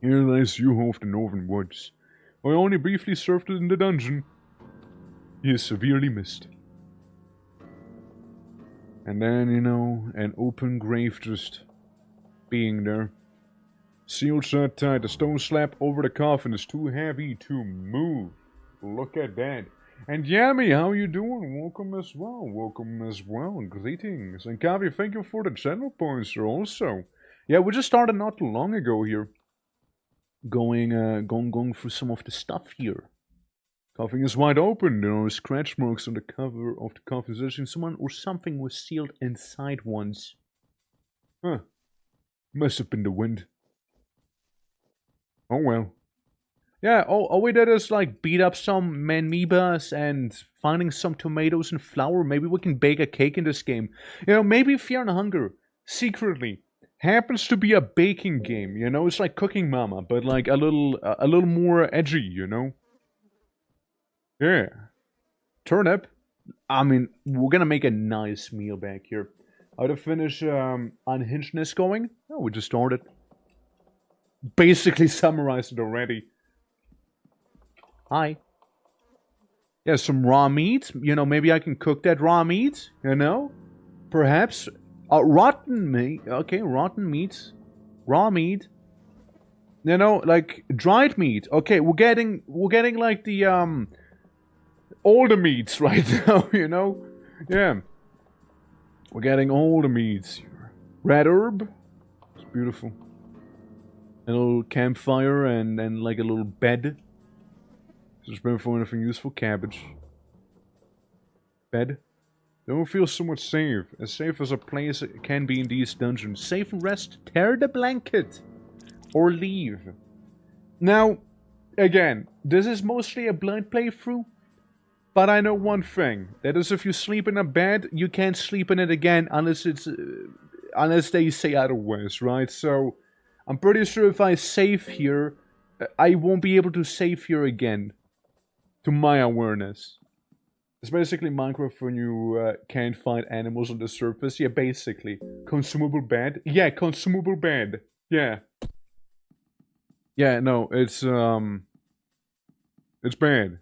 Here lies you of the Northern Woods. I only briefly served it in the dungeon. He is severely missed. And then, you know, an open grave just being there. Sealed shut tight. The stone slab over the coffin is too heavy to move. Look at that. And Yami, how you doing? Welcome as well. Welcome as well. Greetings. And Kavi, thank you for the channel points also. Yeah, we just started not too long ago here. Going through some of the stuff here. Coffin is wide open. There are scratch marks on the cover of the coffin, suggesting someone or something was sealed inside once. Huh. Must have been the wind. Oh well. Yeah, all we did is like beat up some amoebas and finding some tomatoes and flour. Maybe we can bake a cake in this game. You know, maybe Fear and Hunger, secretly, happens to be a baking game, you know? It's like Cooking Mama, but like a little more edgy, you know? Yeah. Turnip. I mean, we're gonna make a nice meal back here. How to finish Unhingedness going? Oh, we just started. Basically summarized it already. Hi. Yeah, some raw meat. You know, maybe I can cook that raw meat, you know? Perhaps. Rotten meat. Okay, rotten meat. Raw meat. You know, like dried meat. Okay, we're getting like the all the meats right now, you know? Yeah. We're getting all the meats here. Red herb. It's beautiful. A little campfire and like a little bed. Just been for anything useful. Cabbage. Bed. Don't feel so much safe. As safe as a place can be in these dungeons. Safe and rest. Tear the blanket. Or leave. Now, again, this is mostly a blind playthrough. But I know one thing. That is, if you sleep in a bed, you can't sleep in it again unless it's... unless they say otherwise, right? So, I'm pretty sure if I save here, I won't be able to save here again. To my awareness. It's basically Minecraft when you can't find animals on the surface. Yeah, basically. Consumable bed. Yeah, consumable bed. Yeah. Yeah, no, it's bad.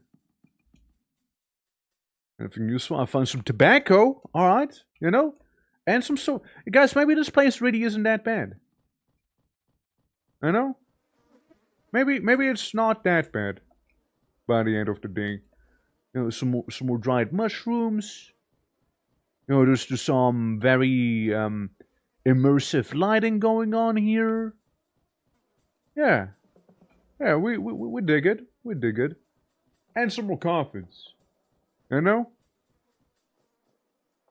Anything useful? I found some tobacco. Alright, you know? And some so... Guys, maybe this place really isn't that bad. You know? Maybe it's not that bad by the end of the day. You know, some more dried mushrooms. You know, there's just some very immersive lighting going on here. Yeah. Yeah, we dig it. We dig it. And some more coffins. You know?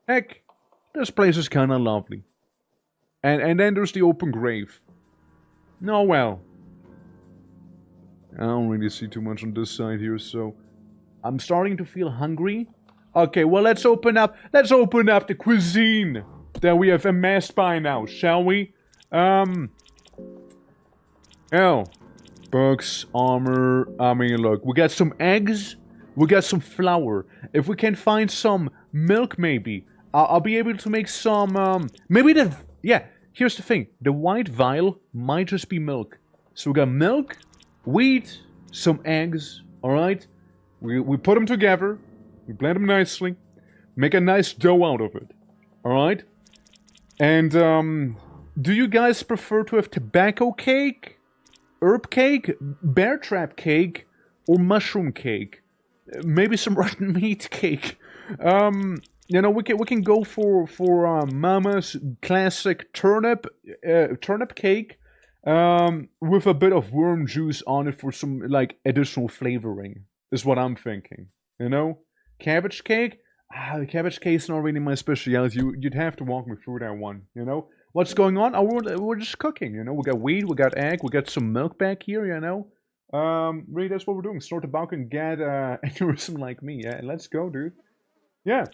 Heck, this place is kinda lovely. And then there's the open grave. No, well. I don't really see too much on this side here, so I'm starting to feel hungry. Okay, well let's open up the cuisine that we have amassed by now, shall we? Books, armor, I mean look, we got some eggs, we got some flour. If we can find some milk maybe, I'll be able to make some, yeah, here's the thing, the white vial might just be milk. So we got milk, wheat, some eggs, alright? We put them together, we blend them nicely, make a nice dough out of it, alright? And, do you guys prefer to have tobacco cake, herb cake, bear trap cake, or mushroom cake? Maybe some rotten meat cake. You know, we can go for Mama's classic turnip cake, with a bit of worm juice on it for some, like, additional flavoring, is what I'm thinking, you know? Cabbage cake? Cabbage cake's not really my specialty, you'd have to walk me through that one, you know? What's going on? Oh, we're just cooking, you know? We got wheat, we got egg, we got some milk back here, you know? Really, that's what we're doing, snort tobacco and get, aneurysm like me, yeah? Let's go, dude. Yeah.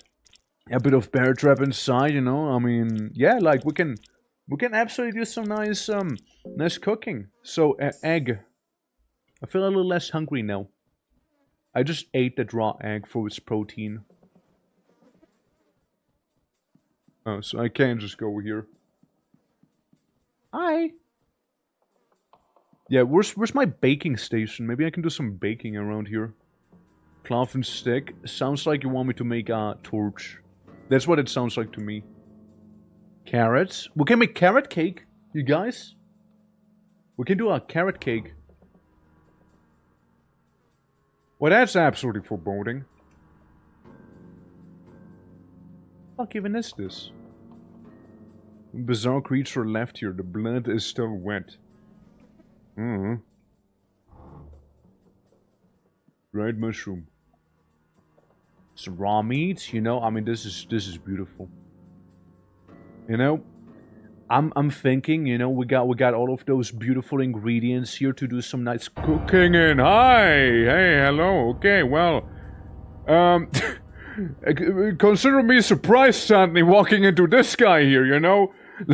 A bit of bear trap inside, you know? I mean, yeah, like, we can absolutely do some nice, nice cooking. So, egg. I feel a little less hungry now. I just ate the raw egg for its protein. Oh, so I can't just go here. Hi! Yeah, where's my baking station? Maybe I can do some baking around here. Cloth and stick. Sounds like you want me to make a torch. That's what it sounds like to me. Carrots. We can make carrot cake, you guys. We can do a carrot cake. Well, that's absolutely foreboding. Fuck even is this? Bizarre creature left here. The blood is still wet. Dried mushroom. Some raw meat, you know. I mean, this is beautiful. You know, I'm thinking, you know, we got all of those beautiful ingredients here to do some nice cooking. And hi, hey, hello. Okay, well, consider me surprised suddenly walking into this guy here. You know,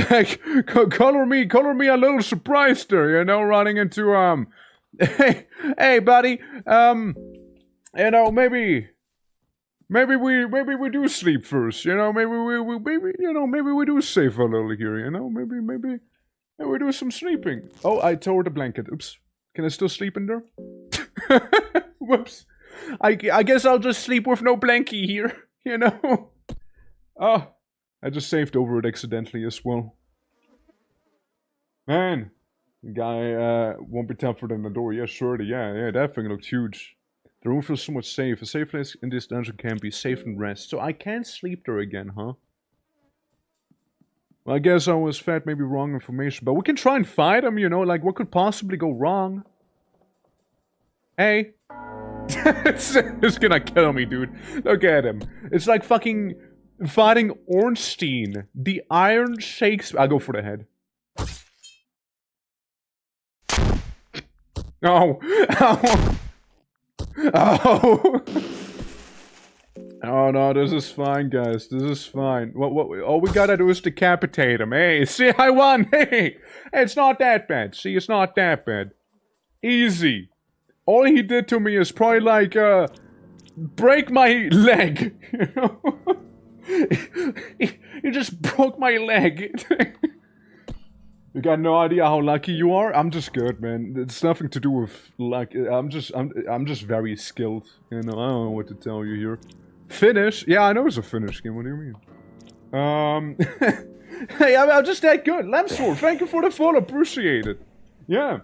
like color me a little surprised there. You know, running into hey, buddy. You know, maybe we do sleep first, you know, maybe we do save a little here, you know, maybe we do some sleeping. Oh, I tore the blanket, oops. Can I still sleep in there? Whoops. I guess I'll just sleep with no blankie here, you know. Oh, I just saved over it accidentally as well. Man, the guy won't be tougher than the door, yeah, surely, yeah, that thing looked huge. The room feels somewhat safe. A safe place in this dungeon can be safe and rest. So I can't sleep there again, huh? Well, I guess I was fed maybe wrong information. But we can try and fight him, you know? Like, what could possibly go wrong? Hey. It's gonna kill me, dude. Look at him. It's like fucking fighting Ornstein. The Iron Shakespeare. I'll go for the head. Oh. Oh. Oh! Oh no, this is fine, guys. This is fine. What all we gotta do is decapitate him. Hey, see, I won! Hey! It's not that bad. See, it's not that bad. Easy. All he did to me is probably like, break my leg. You know? He just broke my leg. You got no idea how lucky you are? I'm just good, man. It's nothing to do with luck. I'm just very skilled. You know, I don't know what to tell you here. Finish? Yeah, I know it's a finish game. What do you mean? Hey, I'm just that good. Lamsword, thank you for the follow. Appreciate it. Yeah.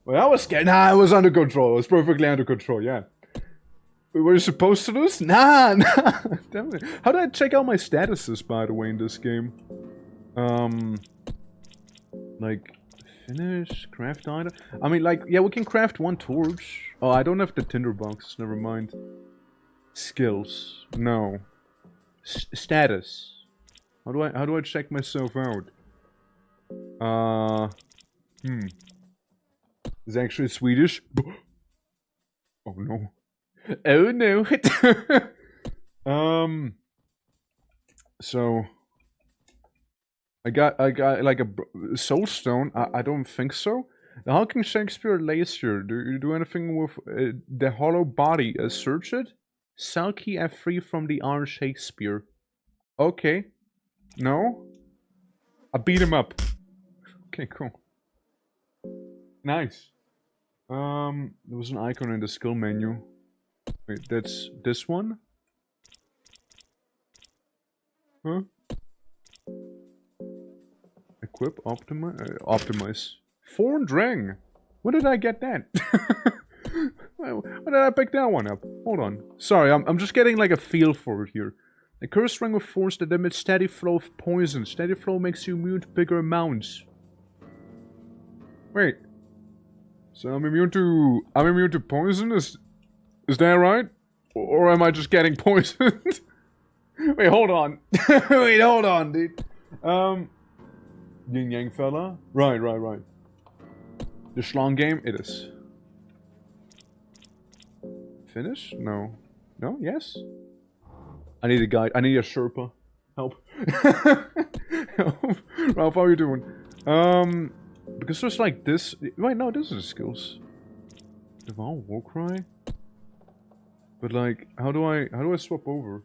Well, I was scared. Nah, it was under control. It was perfectly under control, yeah. Were you supposed to lose? Nah, nah. Damn it. How do I check out my statuses, by the way, in this game? Like, finish, craft item. I mean, like, yeah, we can craft one torch. Oh, I don't have the tinderbox. Never mind. Skills. No. Status. How do I check myself out? It's actually Swedish. Oh no. Oh no. So I got like a soul stone. I don't think so. How can Shakespeare lace here? Do you do anything with the hollow body? Search it. Selkie F3 from the Iron Shakespeare. Okay. No. I beat him up. Okay, cool. Nice. There was an icon in the skill menu. Wait, that's this one? Huh? Equip, optimize. Forndring! When did I get that? When did I pick that one up? Hold on. Sorry, I'm just getting like a feel for it here. A cursed ring of force that emits steady flow of poison. Steady flow makes you immune to bigger amounts. Wait. So I'm immune to poison? Is that right? Or am I just getting poisoned? Wait, hold on. Wait, hold on, dude. Yin Yang fella? Right. The Schlong game? It is. Finish? No. No? Yes? I need a guide. I need a Sherpa. Help. Help. Ralph, how are you doing? Because there's like this... Wait, no, this is skills. Devour Warcry? But like, how do I swap over?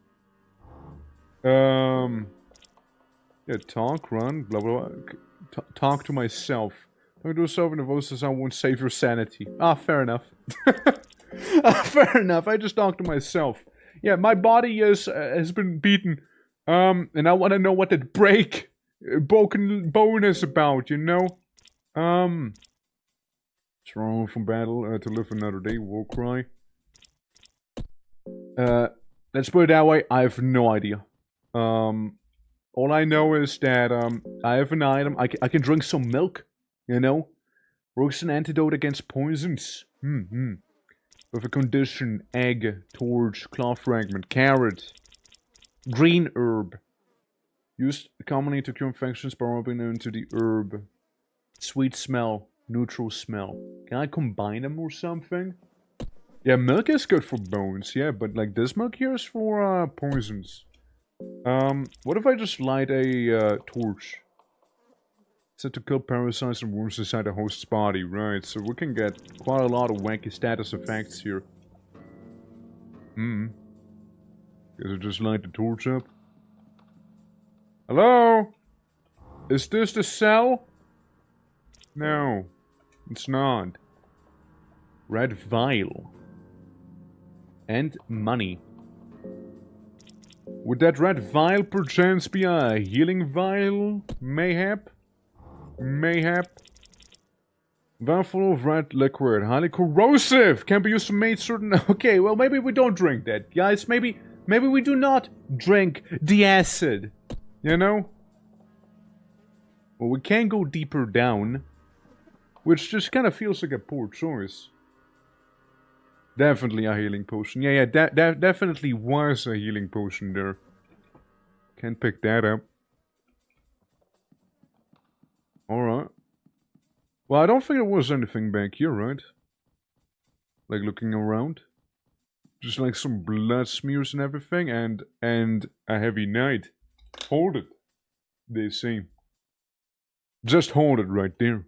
Yeah, talk, run, blah blah blah. Talk to myself. Talk to yourself in a voice that won't save your sanity. Ah, fair enough. Fair enough. I just talk to myself. Yeah, my body has been beaten. And I want to know what that broken bone is about. You know. Strong from battle to live another day. Warcry. Let's put it that way. I have no idea. All I know is that I have an item. I can drink some milk. You know, works an antidote against poisons. With a condition: egg, torch, claw fragment, carrot, green herb. Used commonly to cure infections by rubbing into the herb. Sweet smell, neutral smell. Can I combine them or something? Yeah, milk is good for bones, yeah, but like this milk here is for poisons. What if I just light a torch? Set to kill parasites and wounds inside the host's body, right? So we can get quite a lot of wacky status effects here. Guess I just light the torch up. Hello? Is this the cell? No, it's not. Red vial. And money. Would that red vial perchance be a healing vial? Mayhap? Mayhap? Vial full of red liquid. Highly corrosive! Can be used to make certain... Okay, well maybe we don't drink that. Guys, maybe we do not drink the acid. You know? Well, we can go deeper down. Which just kind of feels like a poor choice. Definitely a healing potion. Yeah, definitely was a healing potion there. Can't pick that up. Alright. Well, I don't think there was anything back here, right? Like looking around. Just like some blood smears and everything, and a heavy knight. Hold it, they say. Just hold it right there.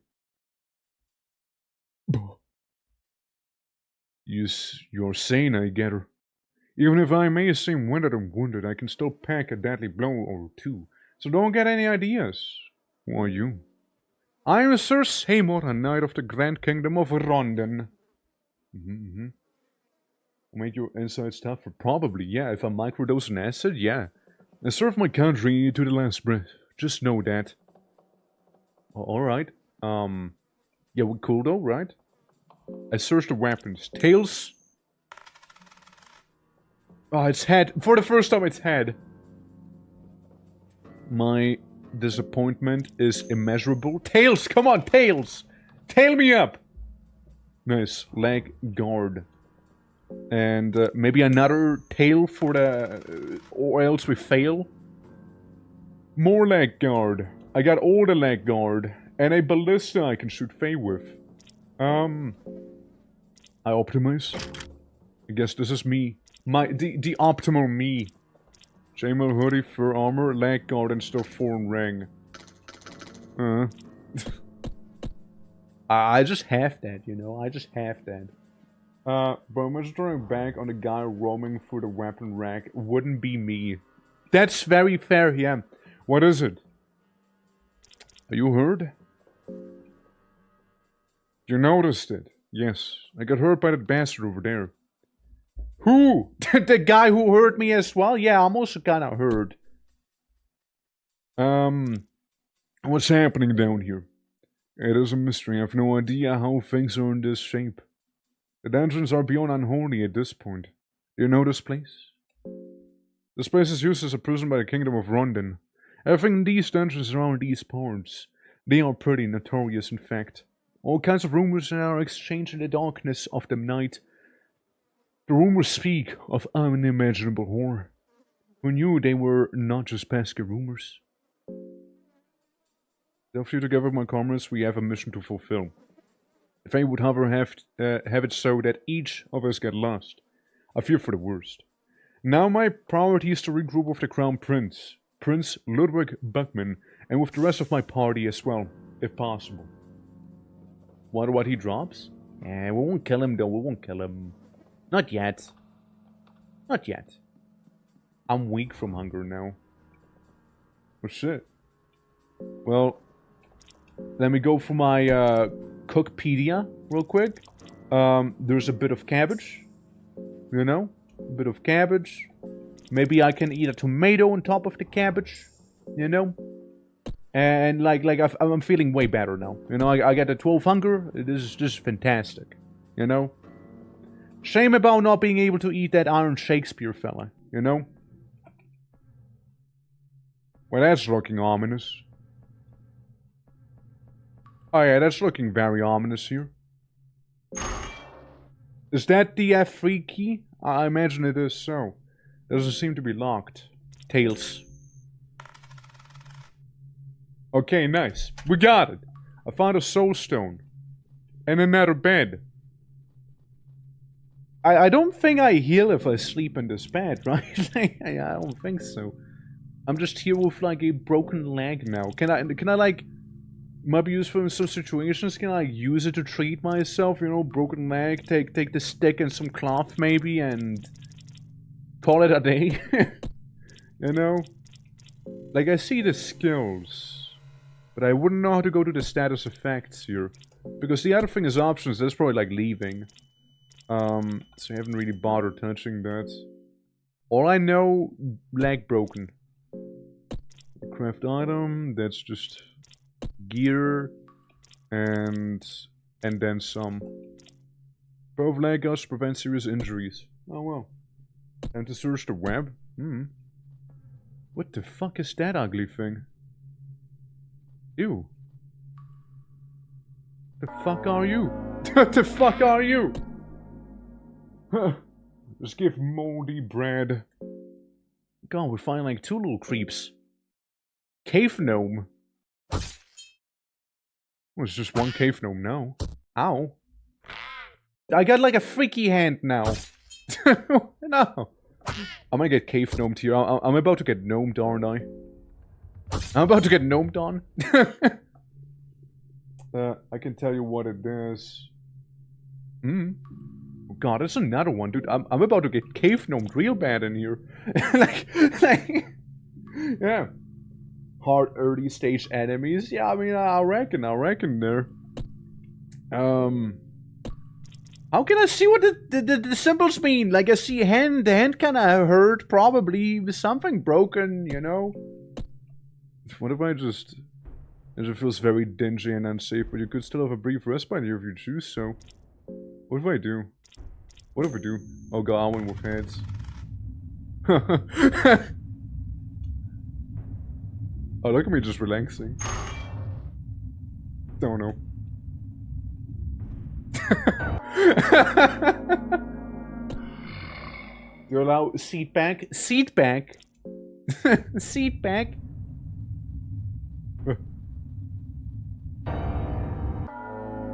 You're sane, I get her. Even if I may seem winded and wounded, I can still pack a deadly blow or two. So don't get any ideas. Who are you? I am Sir Seymour, a knight of the Grand Kingdom of Rondon. Will make your insides tougher? Probably, yeah. If I microdose an acid, yeah. I serve my country to the last breath. Just know that. Alright. Yeah, we're cool though, right? I searched the weapons. Tails. Oh, it's head. For the first time, it's head. My disappointment is immeasurable. Tails, come on, tails! Tail me up! Nice. Leg guard. And maybe another tail for the... or else we fail. More leg guard. I got all the leg guard. And a ballista I can shoot Faye with. I optimize. I guess this is me. The optimal me. Chainmail hoodie, fur armor, leg guard, and still foreign ring. I just have that, you know. I just have that. But I'm just drawing back on the guy roaming through the weapon rack. Wouldn't be me. That's very fair, yeah. What is it? Are you hurt? You noticed it. Yes. I got hurt by that bastard over there. Who? The guy who hurt me as well? Yeah, I'm also kinda hurt. What's happening down here? It is a mystery. I have no idea how things are in this shape. The dungeons are beyond unholy at this point. Do you know this place? This place is used as a prison by the Kingdom of Rondon. Everything in these dungeons around these parts. They are pretty notorious, in fact. All kinds of rumors are exchanged in the darkness of the night. The rumors speak of unimaginable horror. Who knew they were not just pesky rumors? After you together with my comrades, we have a mission to fulfill. If I would however have it so that each of us get lost, I fear for the worst. Now my priority is to regroup with the Crown Prince, Prince Ludwig Buckman, and with the rest of my party as well, if possible. Wonder what he drops? We won't kill him though, we won't kill him. Not yet. Not yet. I'm weak from hunger now. Oh shit. Well, let me go for my Cookpedia real quick. There's a bit of cabbage. You know? A bit of cabbage. Maybe I can eat a tomato on top of the cabbage. You know? And I'm feeling way better now. You know, I got a 12 hunger. This is just fantastic. You know? Shame about not being able to eat that Iron Shakespeare fella. You know? Well, that's looking ominous. Oh yeah, that's looking very ominous here. Is that the F3 key? I imagine it is so. Doesn't seem to be locked. Tails. Okay, nice. We got it. I found a soul stone. And another bed. I don't think I heal if I sleep in this bed, right? I don't think so. I'm just here with like a broken leg now. Can I like... might be useful in some situations. Can I use it to treat myself? You know, broken leg, take the stick and some cloth maybe and call it a day. You know? Like I see the skills, but I wouldn't know how to go to the status effects here. Because the other thing is options, that's probably like leaving. So I haven't really bothered touching that. All I know, leg broken. Craft item, that's just gear, and then some. Both leg guards prevent serious injuries. Oh well. And to search the web? What the fuck is that ugly thing? Ew. The fuck are you? What the fuck are you? Just give moldy bread. God, we find like 2 little creeps. Cave gnome. Well, it's just 1 cave gnome now. Ow. I got like a freaky hand now. No. I'm gonna get cave gnomed here. I'm about to get gnomed, aren't I? I'm about to get gnomed on. I can tell you what it is. Oh god, it's another one, dude. I'm about to get cave gnomed real bad in here. like, yeah. Hard early stage enemies. Yeah, I mean, I reckon there. How can I see what the symbols mean? Like, I see a hand, the hand kinda hurt, probably, with something broken, you know? What if I just It feels very dingy and unsafe, but you could still have a brief respite here if you choose so. What if I do? What if we do? Oh god, I went with heads. Oh, look at me just relaxing. Don't know. You allow seat back? Seat back? Seat back?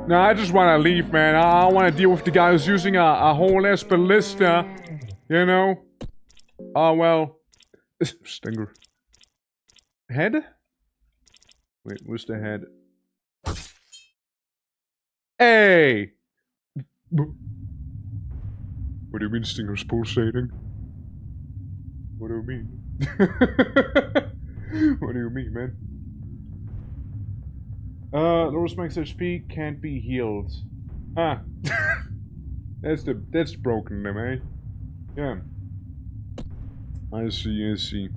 No, I just want to leave, man. I don't want to deal with the guy who's using a whole ass ballista. You know? Oh, well. Stinger. Head? Wait, where's the head? Hey! What do you mean Stinger's pulsating? What do you mean? What do you mean, man? Lowers max HP can't be healed. Ah. That's broken them, eh? Yeah. I see.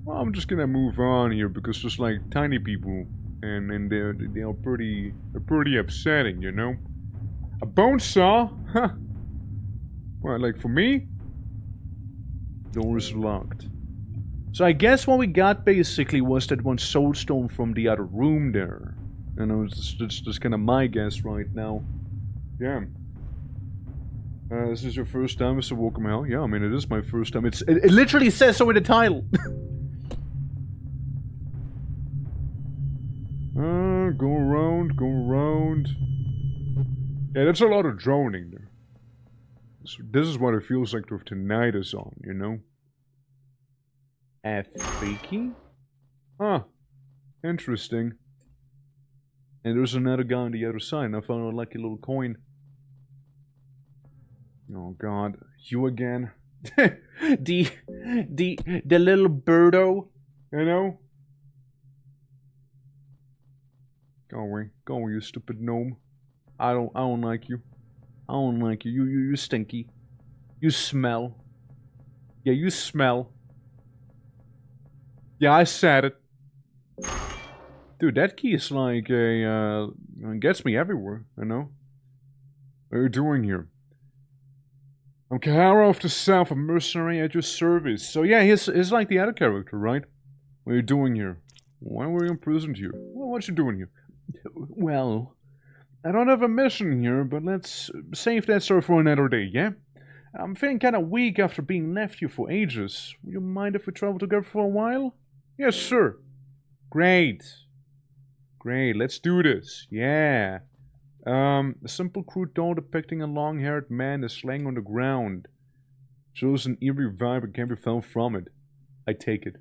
Well, I'm just gonna move on here because there's like tiny people and they're pretty upsetting, you know? A bone saw? Huh. Well, like for me? Door is locked. So I guess what we got basically was that one soulstone from the other room there. You know, it's just kind of my guess right now. Yeah. This is your first time, Mr. Welcome Hell? Yeah, I mean, it is my first time. It literally says so in the title. Go around. Yeah, that's a lot of droning there. So this is what it feels like to have tinnitus on, you know? Freaky? Huh. Interesting. And there's another guy on the other side, and I found a lucky little coin. Oh god. You again? the little birdo, you know? Go away, you stupid gnome. I don't like you. I don't like you. You stinky. You smell. Yeah, you smell. Yeah, I said it. Dude, that key is like a, gets me everywhere, you know? What are you doing here? I'm Kahara of the South, a mercenary at your service. So yeah, he's like the other character, right? What are you doing here? Why were you imprisoned here? Well, what you doing here? Well, I don't have a mission here, but let's save that story for another day, yeah? I'm feeling kind of weak after being left here for ages. Would you mind if we travel together for a while? Yes, sir. Great. Let's do this. Yeah. A simple crude doll depicting a long-haired man is laying on the ground. Shows an eerie vibe and can be felt from it. I take it.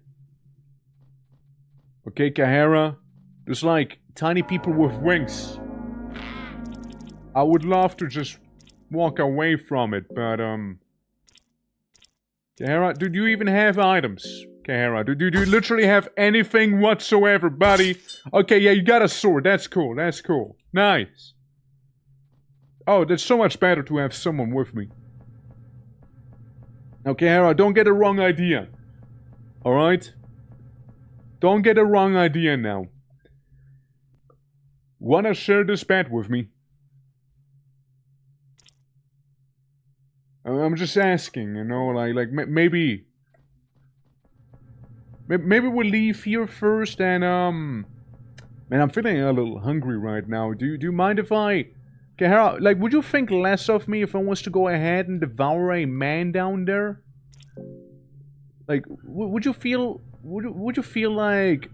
Okay, Kahara. There's like tiny people with wings. I would love to just walk away from it, but Kahara, do you even have items? Kahara, do you literally have anything whatsoever, buddy? Okay, yeah, you got a sword. That's cool. Nice. Oh, that's so much better to have someone with me. Now, Kahara, don't get the wrong idea. Alright? Don't get the wrong idea now. Wanna share this bed with me? I'm just asking, you know, like maybe we'll leave here first and, man, I'm feeling a little hungry right now. Do you mind if I... Kahara, like, would you think less of me if I was to go ahead and devour a man down there? Like, would you feel... Would you feel like...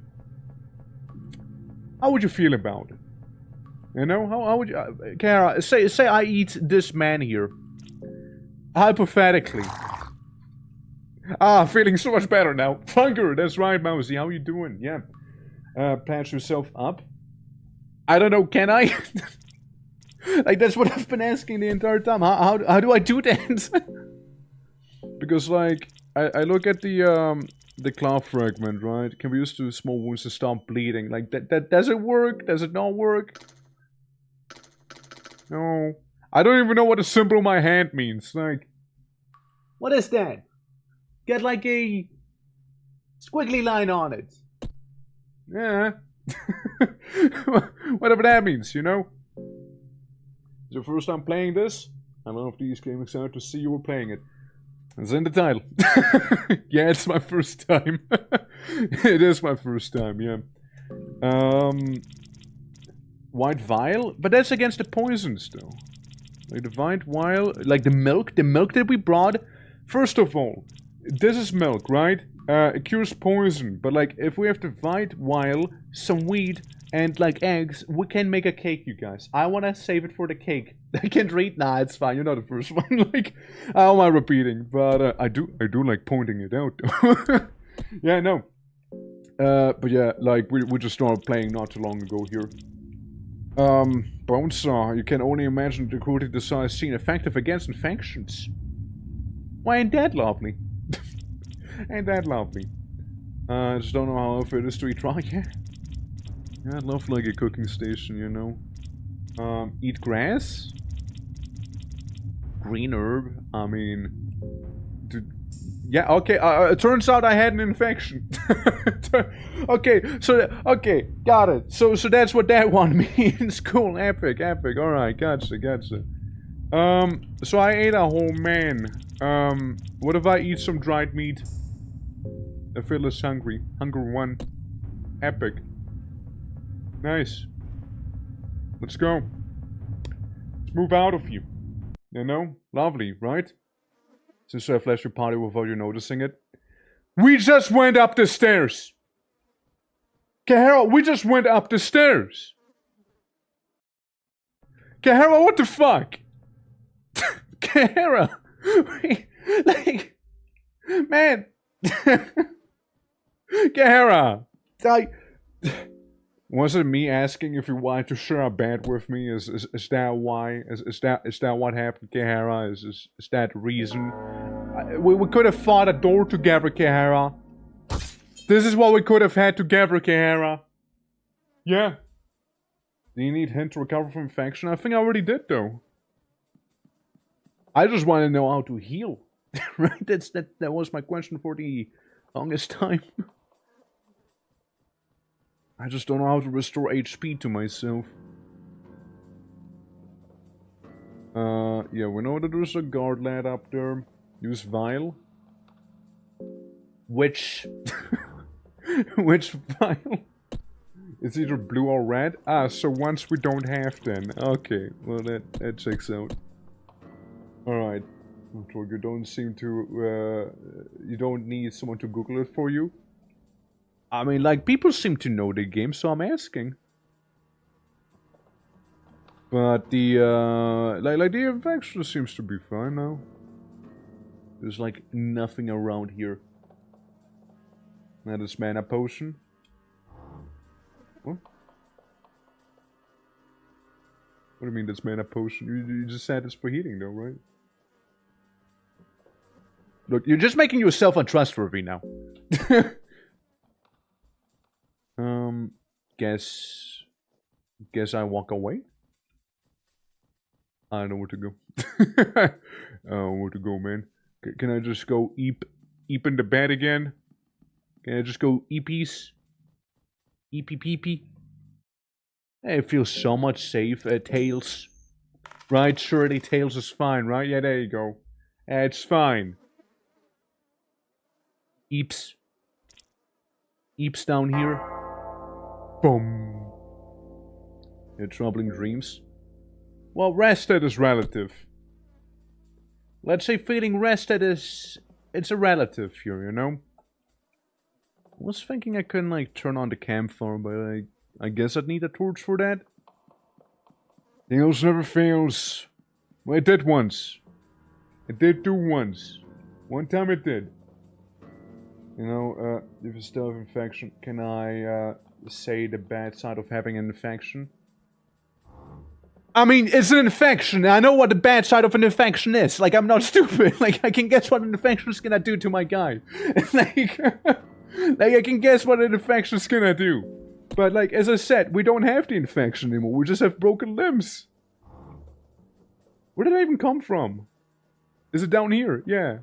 How would you feel about it? You know, how would you... Kahara, say I eat this man here. Hypothetically. Ah, feeling so much better now. Funger, that's right, Mousy. How you doing? Yeah. Patch yourself up. I don't know, can I? Like, that's what I've been asking the entire time. How do I do that? Because, like, I look at the claw fragment, right? Can be used to small wounds to stop bleeding. Like, that does it work? Does it not work? No. I don't even know what the symbol on my hand means. Like, what is that? Get like a squiggly line on it. Yeah. Whatever that means, you know? It's your first time playing this? I love these games, excited to see you were playing it. It's in the title. Yeah, it's my first time. It is my first time, yeah. White vial? But that's against the poisons, though. Like the white vial, like the milk that we brought. First of all, this is milk, right? It cures poison, but like if we have the white vial, some wheat, and like eggs, we can make a cake, you guys. I wanna save it for the cake. I can't read. Nah, it's fine. You're not the first one. Like, how am I repeating? But I do like pointing it out. Yeah, no. But yeah, like we just started playing not too long ago here. Bonesaw, you can only imagine the cruelty the saw is seen effective against infections. Why, ain't that lovely? Ain't that lovely? I just don't know how often it is to eat raw. Yeah, I'd love like a cooking station, you know. Eat grass? Green herb? I mean... Dude, yeah, okay, it turns out I had an infection. Okay, got it. So that's what that one means. Cool, epic. Alright, gotcha. So I ate a whole man. What if I eat some dried meat? I feel less hungry. Hunger 1. Epic. Nice. Let's go. Let's move out of you. You know? Lovely, right? Since I flashed your party without you noticing it. We just went up the stairs! Kahara, we just went up the stairs! Kahara, what the fuck? Kahara! Like... Man! Kahara! Was it me asking if you wanted to share a bed with me? Is that why? Is that what happened, Kahara? Is that the reason? We could have fought a door together, Kahara. This is what we could have had together, Kahara. Yeah. Do you need hint to recover from infection? I think I already did, though. I just want to know how to heal. Right? That was my question for the longest time. I just don't know how to restore HP to myself. Yeah, we know that there's a guard lad up there. Use vial. Which... Which vial? It's either blue or red. Ah, so once we don't have then. Okay, well that checks out. Alright. You don't seem to... you don't need someone to Google it for you. I mean, like, people seem to know the game, so I'm asking. But the, like the infection seems to be fine now. There's, like, nothing around here. That is mana potion. What? What do you mean that's mana potion? You just said it's for healing, though, right? Look, you're just making yourself untrustworthy now. Guess I walk away? I don't know where to go. I don't know where to go, man. Can I just go eep in the bed again? Can I just go eepies? Eepy. It feels so much safe. Tails. Right, surely Tails is fine, right? Yeah, there you go. It's fine. Eeps. Eeps down here. Boom. Your troubling dreams. Well, rested is relative. Let's say feeling rested is... It's a relative here, you know? I was thinking I couldn't, like, turn on the campfire, but I guess I'd need a torch for that. Tails never fails. Well, it did once. It did do once. One time it did. You know, if you still have infection, can I, say the bad side of having an infection? I mean, it's an infection. I know what the bad side of an infection is. Like, I'm not stupid. Like, I can guess what an infection is gonna do to my guy. Like, I can guess what an infection is gonna do. But, like, as I said, we don't have the infection anymore. We just have broken limbs. Where did I even come from? Is it down here? Yeah.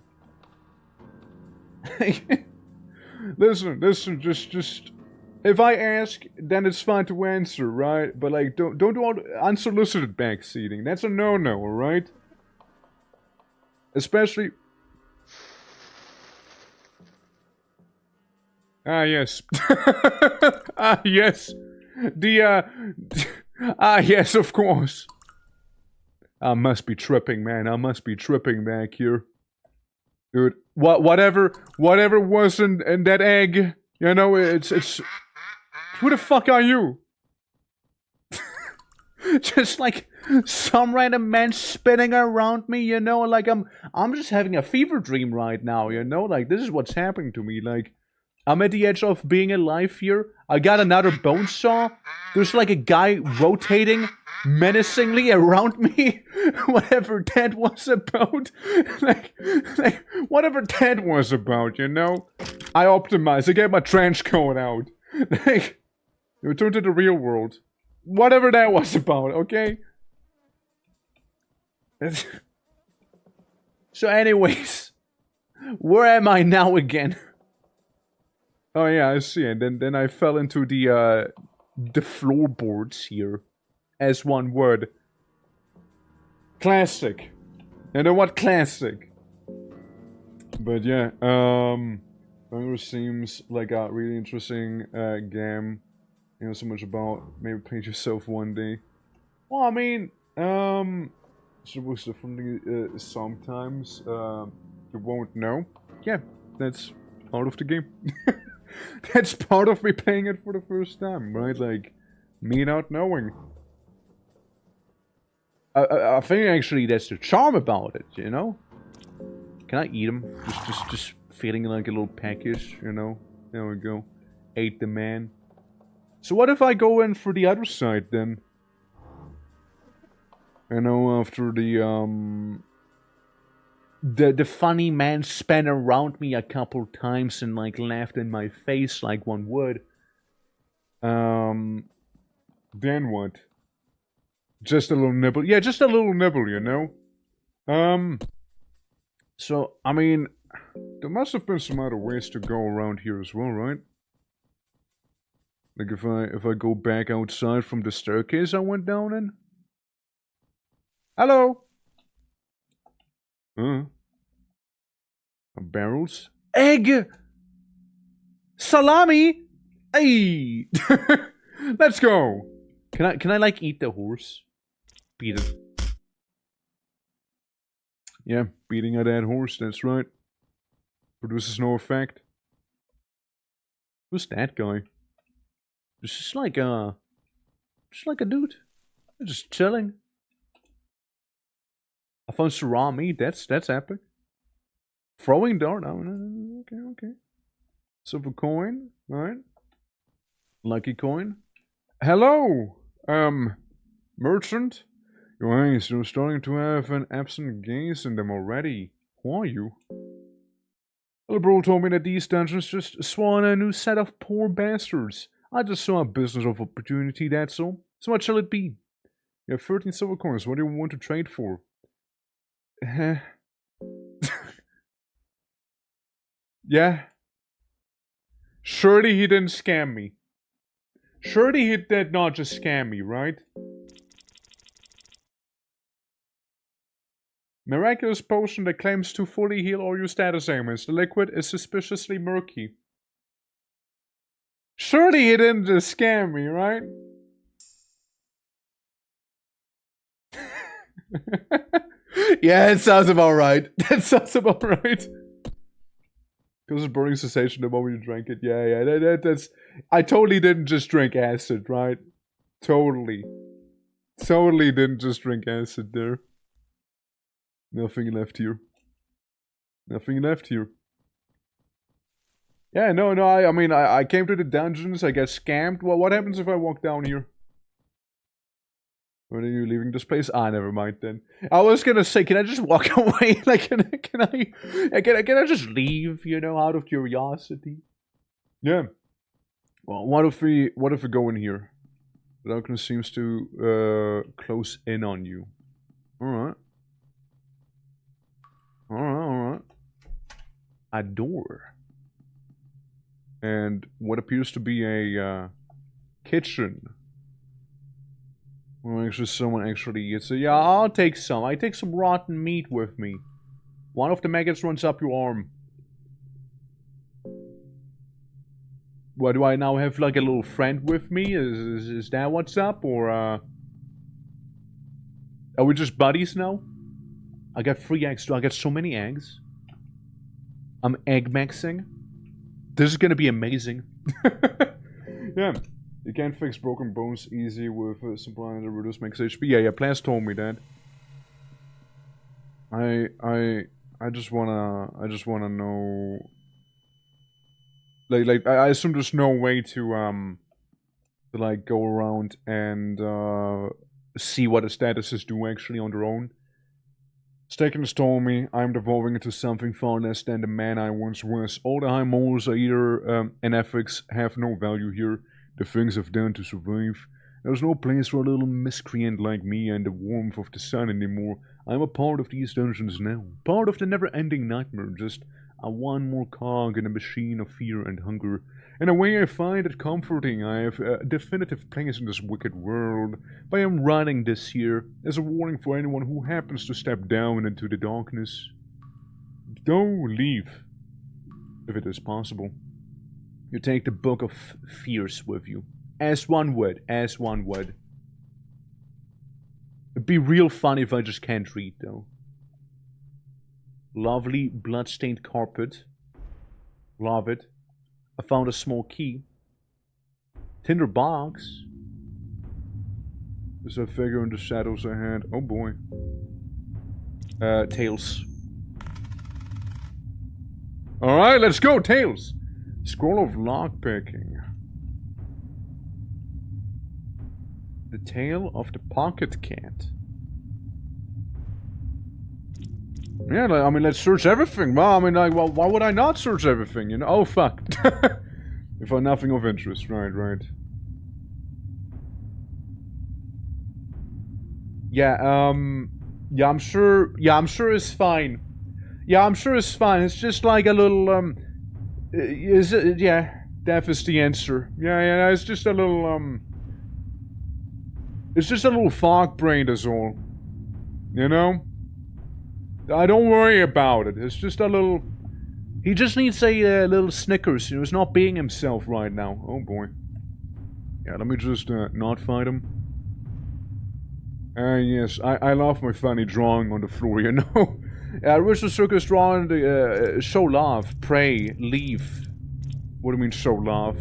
Listen, just... If I ask, then it's fine to answer, right? But like, don't do unsolicited backseating. That's a no-no, alright? Especially... Ah, yes. Ah, yes. Ah, yes, of course. I must be tripping, man. I must be tripping back here. Dude, whatever was in that egg, you know, it's... Who the fuck are you? Just like some random man spinning around me, you know, like I'm just having a fever dream right now, you know, like this is what's happening to me, like I'm at the edge of being alive here. I got another bone saw. There's like a guy rotating menacingly around me. Whatever that was about. like whatever that was about, you know? I optimized. I get my trench coat out. Like, return to the real world. Whatever that was about, okay? So anyways, where am I now again? Oh yeah, I see. And then I fell into the floorboards here. As one word. Classic. You know what? Classic. But yeah, FUNGRY seems like a really interesting game. You know, so much about maybe play it yourself one day. Well, I mean, supposed to differently sometimes you won't know. Yeah, that's part of the game. That's part of me playing it for the first time, right? Like, me not knowing. I think actually that's the charm about it, you know? Can I eat them? Just feeling like a little package, you know? There we go. Ate the man. So what if I go in for the other side then? You know, after the funny man span around me a couple times and like laughed in my face like one would. Then what? Just a little nibble. Yeah, just a little nibble, you know? So, I mean, there must have been some other ways to go around here as well, right? Like if I go back outside from the staircase I went down in? Hello? Barrels? Egg! Salami! Hey! Let's go! Can I like eat the horse? Beat it. Yeah, beating a dead horse, that's right. Produces no effect. Who's that guy? It's just like a dude. Just chilling. I found surami, that's epic. Throwing dart, oh, okay. Silver coin, alright. Lucky coin. Hello! Merchant? Your eyes, you're starting to have an absent gaze in them already. Who are you? The bro told me that these dungeons just spawn a new set of poor bastards. I just saw a business of opportunity, that's all. So what shall it be? You have 13 silver coins, what do you want to trade for? Yeah? Surely he didn't scam me. Surely he did not just scam me, right? Miraculous potion that claims to fully heal all your status ailments. The liquid is suspiciously murky. Surely he didn't just scam me, right? Yeah, it sounds about right. That sounds about right. Because it's burning sensation the moment you drank it. Yeah, that's... I totally didn't just drink acid, right? Totally. Totally didn't just drink acid there. Nothing left here. Nothing left here. Yeah, no, I mean, I came to the dungeons, I got scammed. Well, what happens if I walk down here? When are you leaving this place? Ah, never mind then. I was gonna say, can I just walk away? Like, can I just leave, you know, out of curiosity? Yeah. Well, what if we go in here? The darkness seems to, close in on you. Alright. Alright. A door. And what appears to be a kitchen. Well, actually, someone actually eats it. Yeah, I'll take some. I take some rotten meat with me. One of the maggots runs up your arm. What, do I now have like a little friend with me? Is that what's up? Or, are we just buddies now? I got 3 eggs. Do I get so many eggs? I'm egg maxing. This is gonna be amazing. Yeah. You can't fix broken bones easy with supplying the reduce max HP. Yeah, Plants told me that. I just wanna know. Like I assume there's no way to like go around and see what the statuses do actually on their own. Stakens told me I'm devolving into something far less than the man I once was. All the high morals are either and ethics have no value here. The things I've done to survive. There's no place for a little miscreant like me and the warmth of the sun anymore. I'm a part of these dungeons now. Part of the never-ending nightmare. Just one more cog in a machine of fear and hunger. In a way I find it comforting. I have a definitive place in this wicked world. But I am writing this here as a warning for anyone who happens to step down into the darkness. Don't leave, if it is possible. You take the Book of Fears with you. As one would. It'd be real funny if I just can't read, though. Lovely blood-stained carpet. Love it. I found a small key. Tinder box. There's a figure in the shadows ahead. Oh boy. Tails. Alright, let's go, Tails! Scroll of lockpicking. The tale of the pocket cat. Yeah, I mean, let's search everything. Well, I mean, like, well, why would I not search everything, you know? Oh, fuck. If I nothing of interest. Right. Yeah, yeah, I'm sure it's fine. Yeah, I'm sure it's fine. It's just like a little, is it? Yeah, that is the answer. Yeah, it's just a little, it's just a little fog brain is all. You know? I don't worry about it. It's just a little... He just needs a little Snickers. You know, he's not being himself right now. Oh boy. Yeah, let me just not fight him. Yes, I love my funny drawing on the floor, you know? Ritual Circus drawing the show love, pray, leave. What do you mean show love?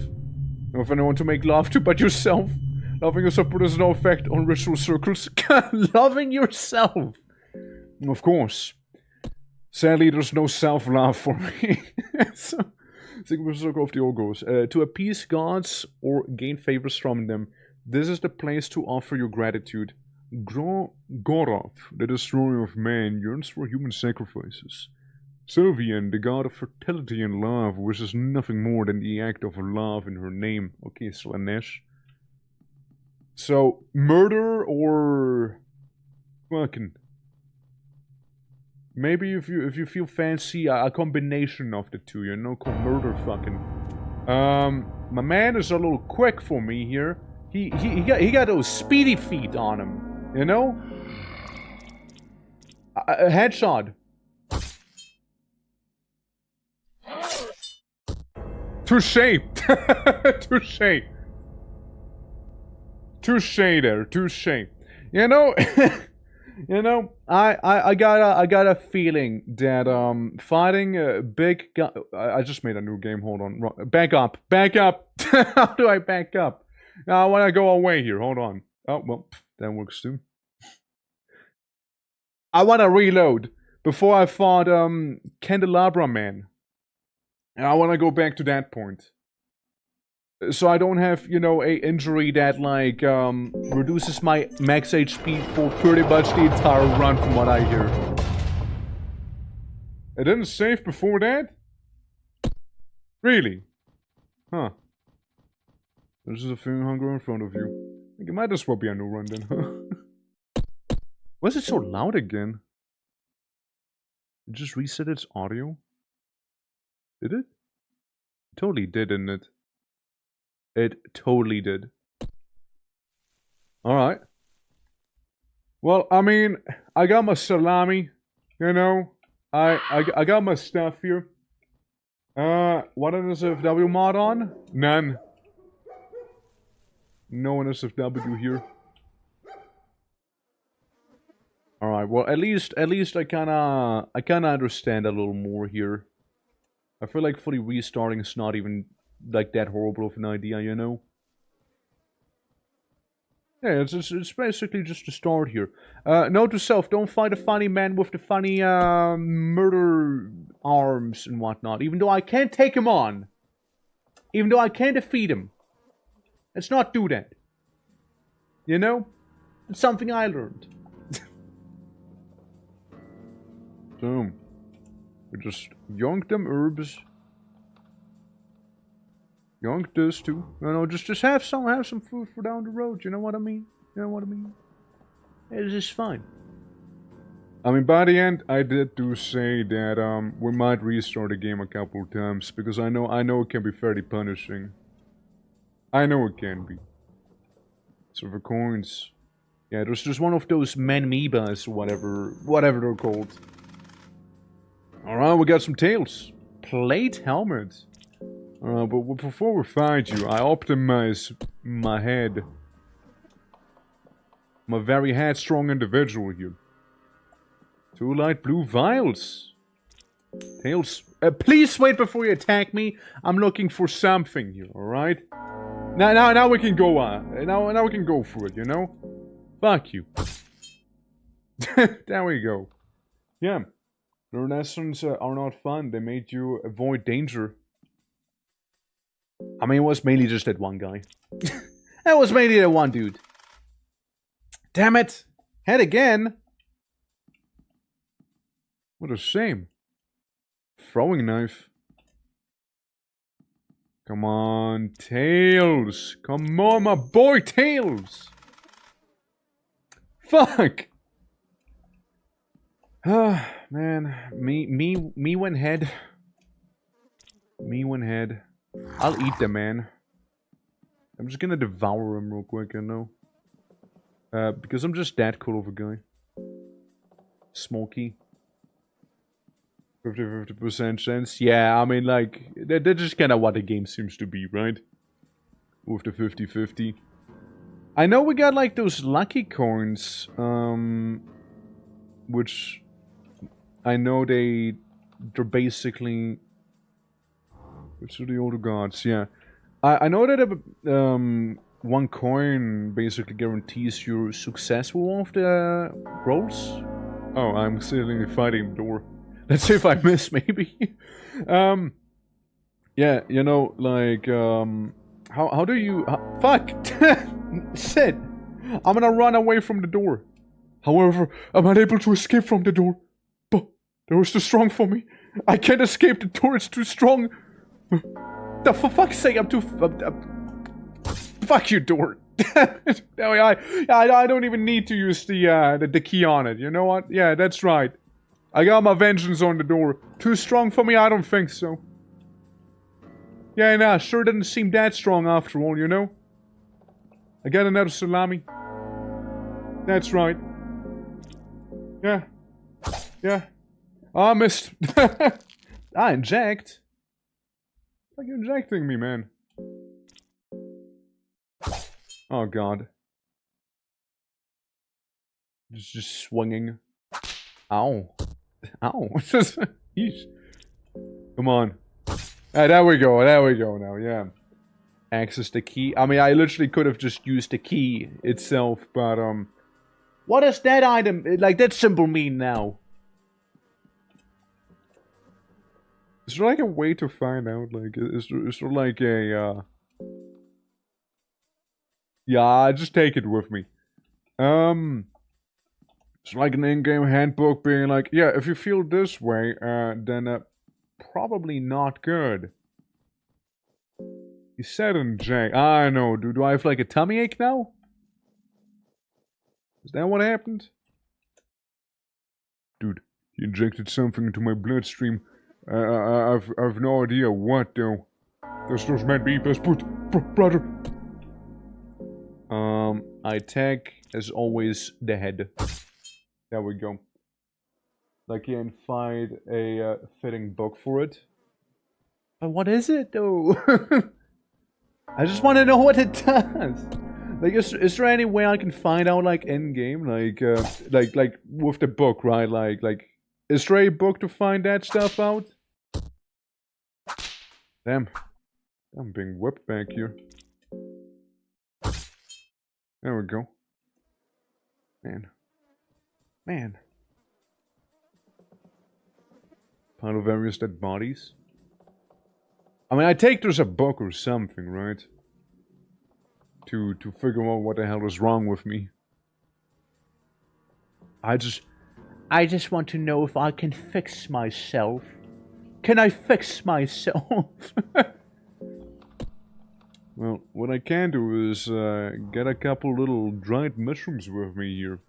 If anyone to make love to but yourself. Loving yourself produces no effect on ritual circles. Loving yourself! Of course. Sadly, there's no self-love for me. So, Sigma Circle of the Ogres. To appease gods or gain favors from them, this is the place to offer your gratitude. Gorov, the destroyer of man, yearns for human sacrifices. Sylvian, the god of fertility and love, wishes nothing more than the act of love in her name. Okay, Slanesh. So, murder or... fucking... Maybe if you feel fancy, a combination of the two, you know, called murder fucking. My man is a little quick for me here. He got those speedy feet on him, you know? A headshot. Touché. Touché. Touché there, touché. You know... You know, I got a feeling that fighting a big guy. I just made a new game. Hold on, back up. How do I back up? I want to go away here. Hold on. Oh well, that works too. I want to reload before I fought Candelabra Man, and I want to go back to that point. So I don't have, you know, a injury that, like, reduces my max HP for pretty much the entire run from what I hear. It didn't save before that? Really? Huh. There's a thing hunger in front of you. I think it might as well be a new run then, huh? Why is it so loud again? It just reset its audio? Did it? totally did, didn't it? It totally did. Alright. Well, I mean, I got my salami, you know? I got my stuff here. What NSFW mod on? None. No NSFW here. Alright, well at least I kinda understand a little more here. I feel like fully restarting is not even like that horrible of an idea, you know? Yeah, it's basically just a start here. Note to self, don't fight a funny man with the funny murder arms and whatnot. Even though I can't take him on. Even though I can't defeat him. Let's not do that. You know? It's something I learned. So, we just yoink them herbs. Yoink this too. You know, just have some food for down the road. You know what I mean? You know what I mean? It's just fine. I mean, by the end, I did do say that we might restart the game a couple of times because I know it can be fairly punishing. I know it can be. So for coins, yeah, there's just one of those manmebas or whatever they're called. All right, we got some tails, plate helmets. But before we find you, I optimize my head. I'm a very headstrong individual here. 2 light blue vials. Tails. Please wait before you attack me. I'm looking for something here, alright? Now we can go on. Now we can go for it, you know? Fuck you. There we go. Yeah. Luminescents are not fun. They made you avoid danger. I mean, it was mainly just that one guy. It was mainly that one dude. Damn it! Head again! What a shame. Throwing knife. Come on, Tails! Come on, my boy, Tails! Fuck! Ah, man. Me went head. Me went head. I'll eat them, man. I'm just gonna devour them real quick, you know? Because I'm just that cool of a guy. Smoky. 50% chance. Yeah, I mean, like, they're just kind of what the game seems to be, right? With the 50-50. I know we got, like, those lucky coins, which I know they're basically... Which are the older gods, yeah. I know that one coin basically guarantees you're successful of the rolls. Oh, I'm sitting fighting the door. Let's see if I miss, maybe. Yeah, you know, like, how do you... fuck! Shit! I'm gonna run away from the door. However, I'm unable to escape from the door. But the door is too strong for me. I can't escape the door, it's too strong. For fuck's sake, I'm too... fuck you, door. No, I don't even need to use the key on it, you know what? Yeah, that's right. I got my vengeance on the door. Too strong for me? I don't think so. Yeah, nah, sure didn't seem that strong after all, you know? I got another salami. That's right. Yeah. Yeah. Oh, I missed. I inject. Like you're injecting me, man. Oh god. Just swinging. Ow. Ow. Yeesh. Come on. Ah, there we go now, yeah. Access the key. I mean, I literally could have just used the key itself, but, what does that item, like, that symbol mean now? Is there, like, a way to find out, like, is there like, a, yeah, just take it with me. It's like an in-game handbook being like, yeah, if you feel this way, then, probably not good. He said inject. I know. Do I have like a tummy ache now? Is that what happened? Dude, he injected something into my bloodstream. I've no idea what though. This might be best put, brother. I attack, as always, the head. There we go. Lucky and find a fitting book for it. But what is it, though? I just want to know what it does. Like, is there any way I can find out, like, in game, like with the book, right? Like, is there a book to find that stuff out? Damn, I'm being whipped back here. There we go. Man. Pile of various dead bodies. I mean, I take there's a book or something, right? To figure out what the hell is wrong with me. I just want to know if I can fix myself. Can I fix myself? Well, what I can do is get a couple little dried mushrooms with me here.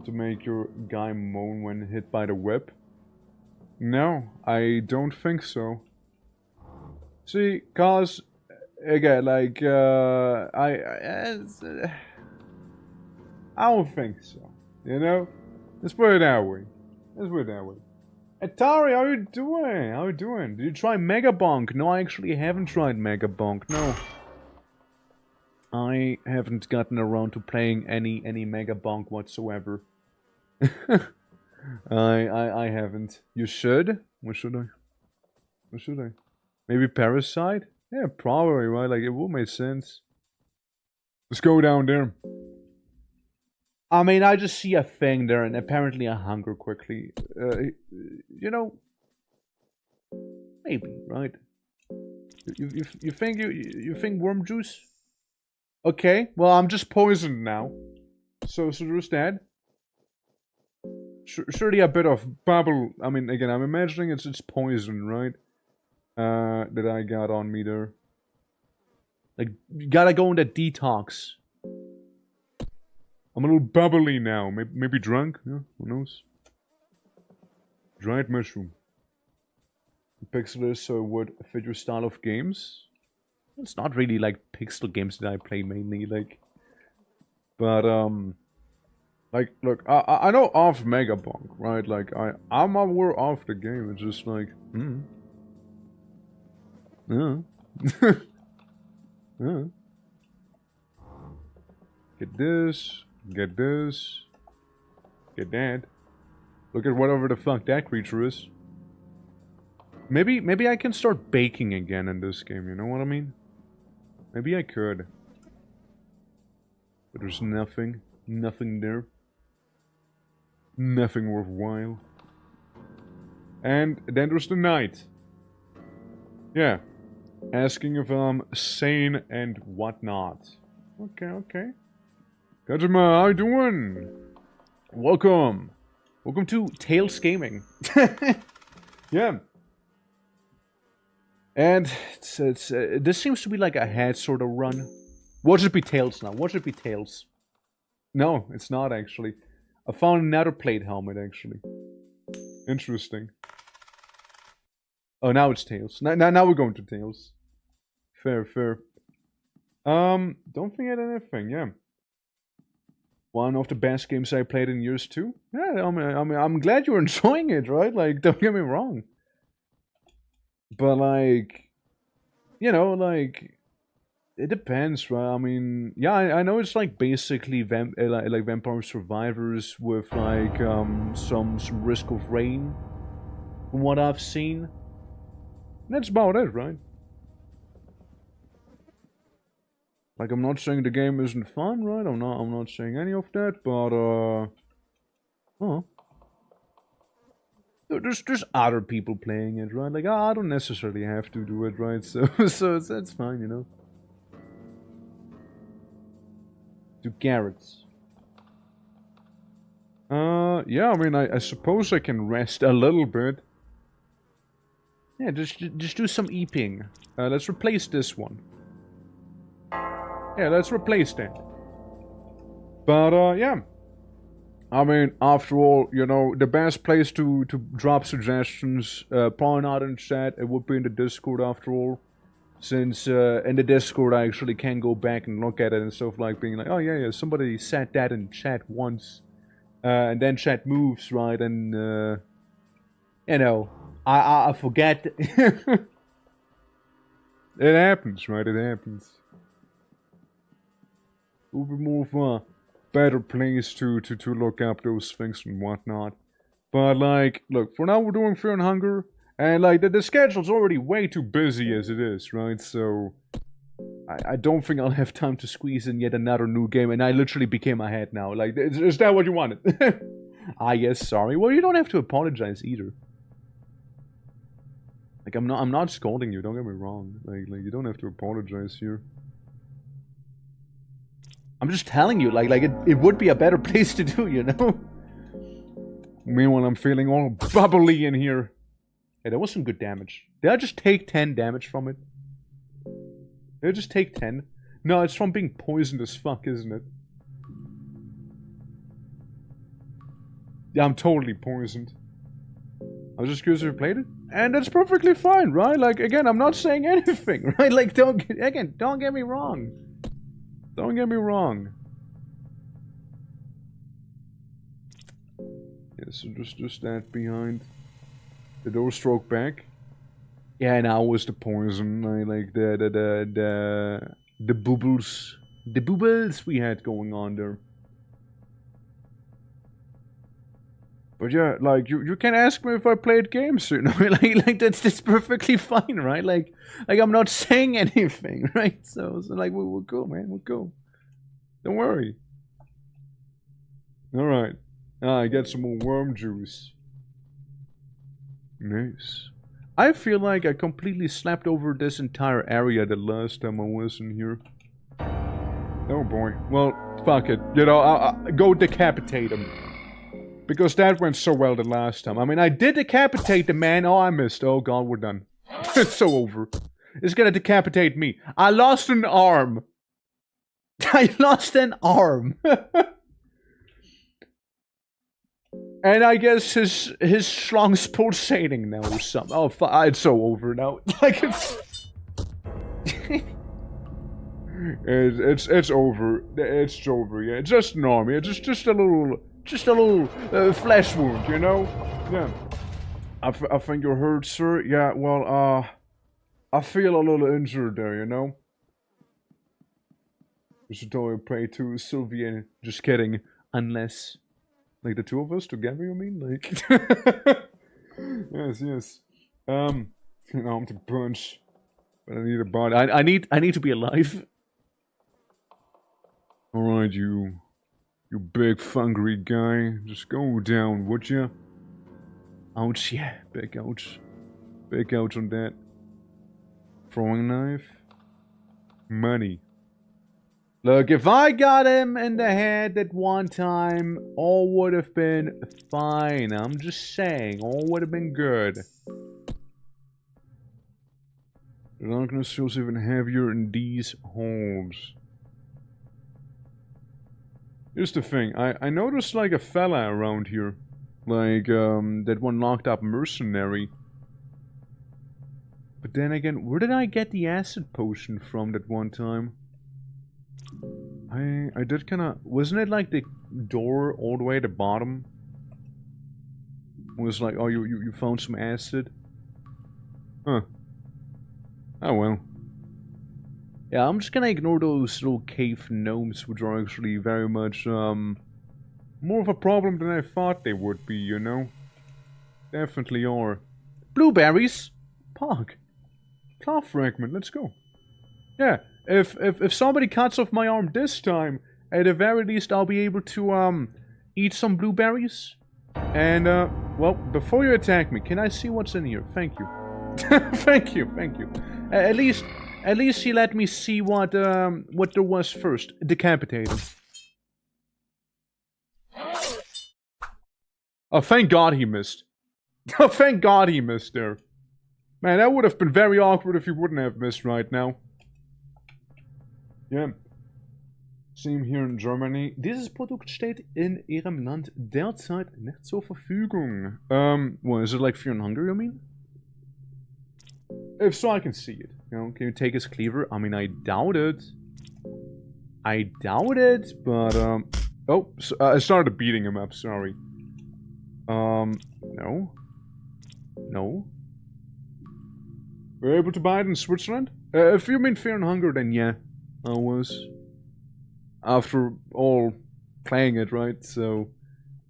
To make your guy moan when hit by the whip? No, I don't think so. See, cause again, like I don't think so. You know, let's put it that way. Atari, how you doing? How you doing? Did you try Mega Bonk? No, I actually haven't tried Mega Bonk. No. I haven't gotten around to playing any Mega Bonk whatsoever. I haven't. You should? What should I? Maybe Parasite? Yeah, probably, right? Like, it would make sense. Let's go down there. I mean, I just see a thing there, and apparently I hunger quickly. You know, maybe, right? You think worm juice? Okay, well, I'm just poisoned now. So there's that. Surely a bit of bubble. I mean, again, I'm imagining it's poison, right? That I got on me there. Like, you gotta go in that detox. I'm a little bubbly now. Maybe drunk? Yeah, who knows? Dried mushroom. Pixel is so it would fit your style of games. It's not really like pixel games that I play mainly, like. But like, look, I know of Mega Bonk, right? Like, I'm aware of the game. It's just like, yeah. Get this, get that. Look at whatever the fuck that creature is. Maybe I can start baking again in this game, you know what I mean? Maybe I could. But there's nothing there. Nothing worthwhile. And then there's the night. Yeah. Asking if I'm sane and whatnot. Okay. Kajima, how you doing? Welcome to Tails Gaming. Yeah. And this seems to be like a head sort of run. What should be Tails now? What should be Tails? No, it's not actually. I found another plate helmet actually. Interesting. Oh, now it's Tails. Now we're going to Tails. Fair. Don't forget anything, yeah. One of the best games I played in years too. Yeah, I mean, I'm glad you're enjoying it, right? Like, don't get me wrong. But like, you know, like, it depends, right? I mean, yeah, I know it's like basically like Vampire Survivors with like some Risk of Rain, from what I've seen. And that's about it, right? Like, I'm not saying the game isn't fun, right? I'm not saying any of that, but there's other people playing it, right? Like, I don't necessarily have to do it, right? So that's fine, you know. Do carrots. Yeah, I mean, I suppose I can rest a little bit. Yeah, just do some eeping. Let's replace this one. Yeah, let's replace that. But, yeah. I mean, after all, you know, the best place to drop suggestions, probably not in chat, it would be in the Discord after all. Since in the Discord I actually can go back and look at it and stuff like being like, oh yeah, somebody said that in chat once. And then chat moves, right, and you know, I forget. It happens, right, it happens. It would be more of a better place to look up those things and whatnot. But like, look, for now we're doing Fear and Hunger. And like, the schedule's already way too busy as it is, right? So, I don't think I'll have time to squeeze in yet another new game. And I literally became ahead now. Like, is that what you wanted? Ah, yes, sorry. Well, you don't have to apologize either. Like, I'm not scolding you, don't get me wrong. Like you don't have to apologize here. I'm just telling you, like it would be a better place to do, you know? Meanwhile, I'm feeling all bubbly in here. Hey, that was some good damage. Did I just take 10 damage from it? Did I just take 10? No, it's from being poisoned as fuck, isn't it? Yeah, I'm totally poisoned. I was just curious if you played it. And that's perfectly fine, right? Like, again, I'm not saying anything, right? Like, don't get me wrong. Don't get me wrong. Yeah, so just that behind. The door stroke back. Yeah, now was the poison. I like the bubbles. The bubbles we had going on there. But yeah, like you can ask me if I played games, you know, like that's perfectly fine, right? Like I'm not saying anything, right? So like we're cool, man, we're cool. Don't worry. All right. I get some more worm juice. Nice. I feel like I completely slapped over this entire area the last time I was in here. Oh boy. Well, fuck it. You know, I'll go decapitate him. Because that went so well the last time. I mean, I did decapitate the man. Oh, I missed. Oh god, we're done. It's so over. It's gonna decapitate me. I lost an arm. I lost an arm. And I guess his schlong's pulsating now or something. Oh, it's so over now. Like it's it's over. It's over. Yeah, it's just an arm. Yeah, just a little flesh wound, you know. Yeah. I think you're hurt, sir. Yeah. Well, I feel a little injured there, you know. You should totally pray to Sylvia. Just kidding. Unless. Like the two of us together, you mean? Like, yes. You know, I'm to punch, but I need a body. I need to be alive. All right, you big FUNGRY guy, just go down, would ya? Ouch, yeah, big ouch on that. Throwing knife, money. Look, if I got him in the head at one time, all would have been fine. I'm just saying, all would have been good. The darkness feels even heavier in these holes. Here's the thing, I noticed like a fella around here. Like, that one locked up mercenary. But then again, where did I get the acid potion from that one time? I did kinda... Wasn't it like the door all the way at the bottom? It was like, oh, you found some acid? Huh. Oh well. Yeah, I'm just gonna ignore those little cave gnomes, which are actually very much, more of a problem than I thought they would be, you know? Definitely are. Blueberries! Pog. Claw fragment, let's go. Yeah. If somebody cuts off my arm this time, at the very least I'll be able to, eat some blueberries. And, well, before you attack me, can I see what's in here? Thank you. thank you. At least he let me see what there was first. Decapitated. Oh, thank God he missed. Oh, thank God he missed there. Man, that would have been very awkward if he wouldn't have missed right now. Yeah. Same here in Germany. Dieses Produkt steht in Ihrem Land derzeit nicht zur Verfügung. Well, is it like fear in Hungary, I mean? If so, I can see it. You know, can you take his cleaver? I mean, I doubt it. I doubt it, but, oh, so, I started beating him up, sorry. No. No. We're able to buy it in Switzerland? If you mean fear and hunger, then yeah. I was. After all, playing it, right? So,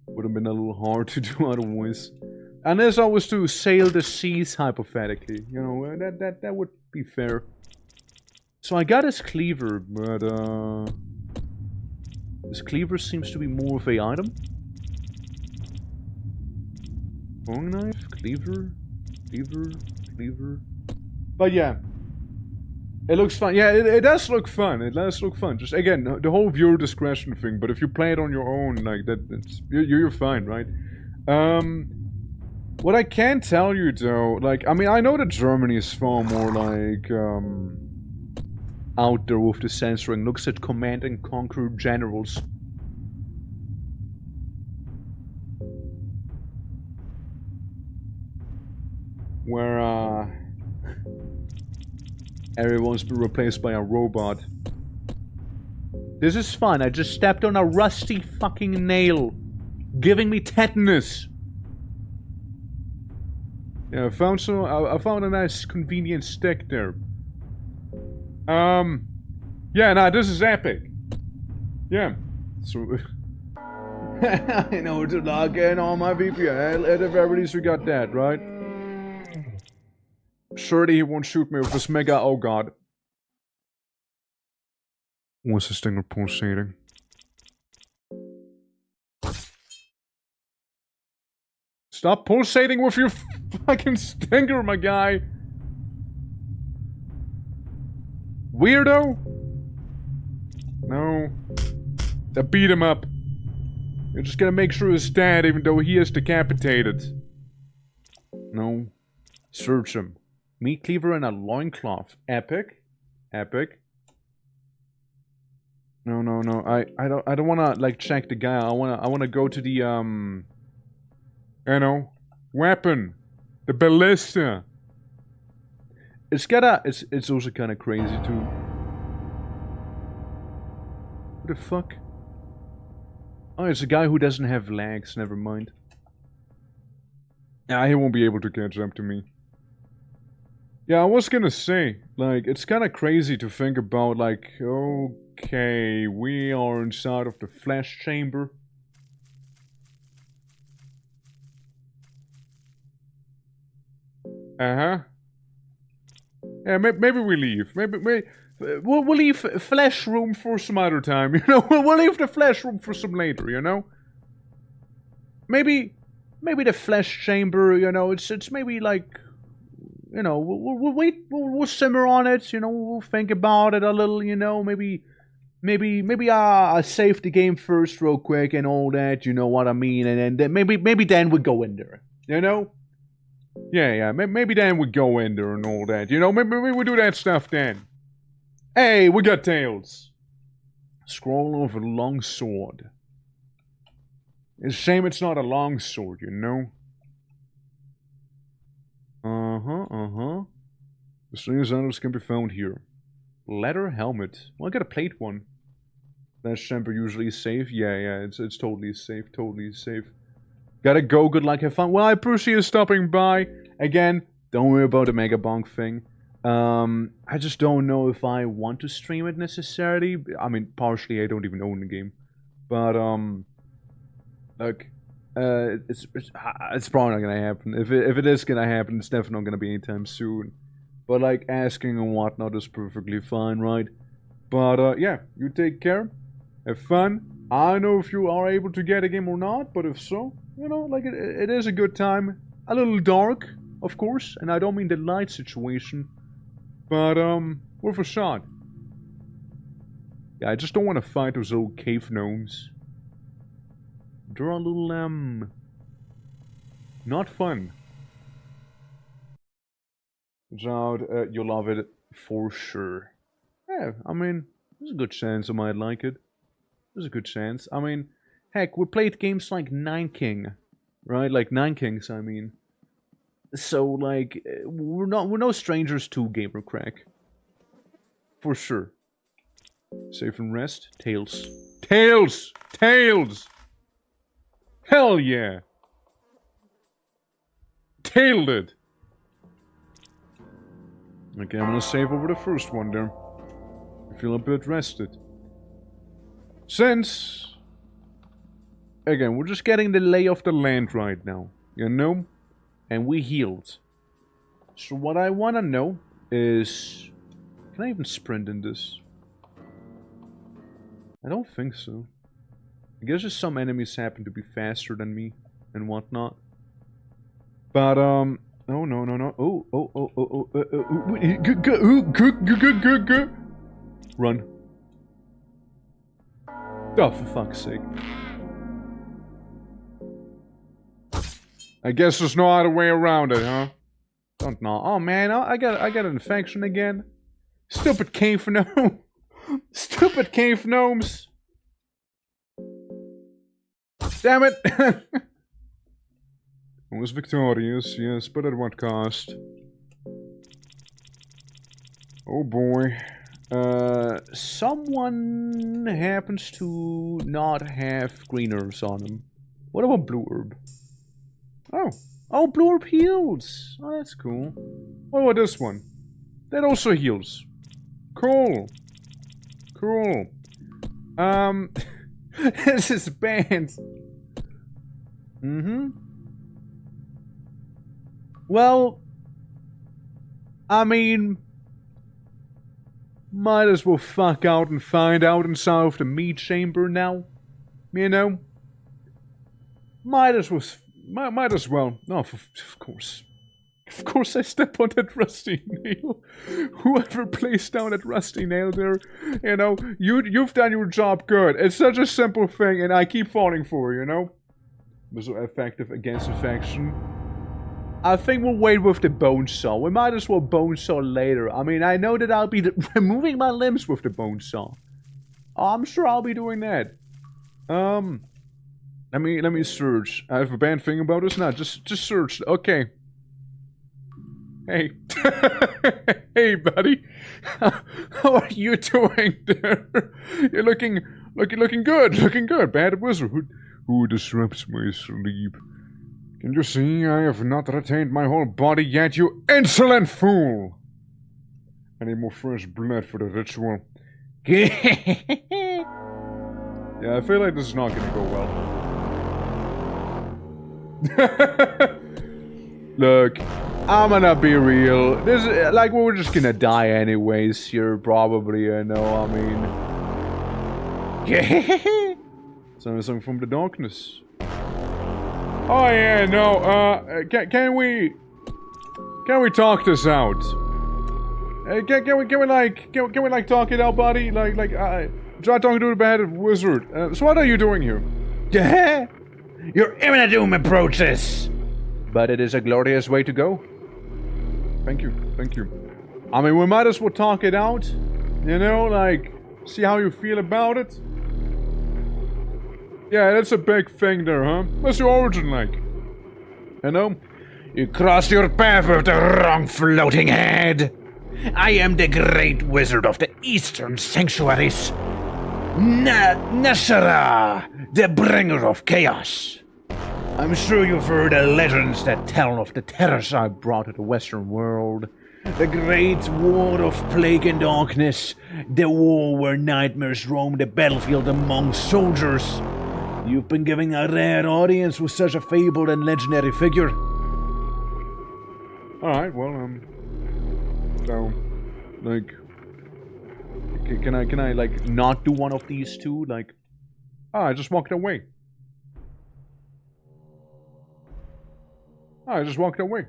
would have been a little hard to do otherwise. Unless I was to sail the seas, hypothetically. You know, that would be fair. So I got his cleaver, but, his cleaver seems to be more of a item. Long knife, cleaver, cleaver. But yeah. It looks fun. Yeah, it does look fun. It does look fun. Just, again, the whole viewer discretion thing. But if you play it on your own, like, you're fine, right? What I can tell you, though, like, I mean, I know that Germany is far more, like, out there with the censoring. Looks at Command and Conquer generals. Where, everyone's been replaced by a robot. This is fun. I just stepped on a rusty fucking nail, giving me tetanus. Yeah, I found a nice convenient stick there. Yeah, nah, this is epic. Yeah. So I know to log in on my VPN. At the very least we got that, right? Surely he won't shoot me with this mega. Oh god. What's this thing pulsating? Stop pulsating with your fucking stinger, my guy. Weirdo? No. I beat him up. You're just gonna make sure he's dead even though he is decapitated. No. Search him. Meat cleaver and a loincloth. Epic. Epic. No. I don't wanna like check the guy. I wanna go to the you know, weapon. The ballista. It's also kinda crazy too. What the fuck? Oh, it's a guy who doesn't have legs, never mind. Yeah, he won't be able to catch up to me. Yeah, I was gonna say, like, it's kinda crazy to think about, like, okay, we are inside of the flesh chamber. Uh-huh. Yeah, maybe we leave. Maybe we'll leave flesh room for some other time, you know? We'll leave the flesh room for some later, you know? Maybe the flesh chamber, you know, it's maybe like, you know, we'll wait, we'll simmer on it, you know, we'll think about it a little, you know, maybe save the game first real quick and all that, you know what I mean, and then maybe then we go in there, you know? Yeah, maybe then we go in there and all that, you know, maybe we do that stuff then. Hey, we got tails. Scroll of a long sword. It's a shame it's not a long sword, you know? The strange items can be found here. Leather helmet. Well, I got a plate one. That chamber usually is safe. Yeah, it's totally safe, Gotta go, good luck, have fun. Well, I appreciate you stopping by. Again, don't worry about the Mega Bonk thing. I just don't know if I want to stream it necessarily. I mean, partially I don't even own the game. But, like, it's probably not gonna happen. If it is gonna happen, it's definitely not gonna be anytime soon. But, like, asking and whatnot is perfectly fine, right? But, yeah, you take care. Have fun. I don't know if you are able to get a game or not, but if so, you know, like, it is a good time. A little dark, of course, and I don't mean the light situation. But, worth a shot. Yeah, I just don't want to fight those old cave gnomes. They're a little, not fun. Out, you'll love it for sure. Yeah, I mean, there's a good chance I might like it. There's a good chance. I mean, heck, we played games like Nine King, right? Like Nine Kings, I mean. So, like, we're no strangers to gamer crack. For sure. Save and rest. Tails. Tails! Tails! Hell yeah! Tailed it! Okay, I'm gonna save over the first one there. I feel a bit rested. Since... Again, we're just getting the lay of the land right now. You know? And we healed. So what I wanna know is... Can I even sprint in this? I don't think so. I guess just some enemies happen to be faster than me and whatnot. But, oh, no, no, no. Run. Oh, for fuck's sake. I guess there's no other way around it, huh? Don't know. Oh, man, I got an infection again. Stupid cave gnome. Stupid cave gnomes. Damn it. I was victorious, yes, but at what cost? Oh boy. Someone happens to not have green herbs on him. What about blue herb? Oh. Oh, blue herb heals. Oh, that's cool. What about this one? That also heals. Cool. Cool. This is banned. Mm-hmm. Well, I mean, might as well fuck out and find out inside of the meat chamber now. You know? Might as well. No, of course. Of course I step on that rusty nail. Whoever placed down that rusty nail there, you know, you've done your job good. It's such a simple thing and I keep falling for it, you know? Was so effective against infection. I think we'll wait with the bone saw. We might as well bone saw later. I mean, I know that I'll be removing my limbs with the bone saw. I'm sure I'll be doing that. Let me search. I have a bad thing about this now. Just search. Okay. Hey. Hey, buddy. How are you doing there? You're looking good. Looking good. Bad wizard. Who disrupts my sleep? Can you see I have not retained my whole body yet, you insolent fool? I need more fresh blood for the ritual. Yeah, I feel like this is not gonna go well. Look, I'm gonna be real. This is, like, we're just gonna die anyways here, probably, you know, I mean... Something from the darkness. Oh yeah, no, can we talk this out? Can we like talk it out, buddy? Try talking to the bad wizard. So what are you doing here? Yeah, your imminent doom approaches. But it is a glorious way to go. Thank you, thank you. I mean, we might as well talk it out. You know, like, see how you feel about it. Yeah, that's a big thing there, huh? What's your origin like? You know? You crossed your path with the wrong floating head. I am the great wizard of the Eastern Sanctuaries. Nashara, the bringer of chaos. I'm sure you've heard the legends that tell of the terrors I brought to the Western world. The great war of plague and darkness. The war where nightmares roam the battlefield among soldiers. You've been giving a rare audience with such a fabled and legendary figure. Alright, well, so, like, can I, like, not do one of these two? Like, I just walked away. I just walked away.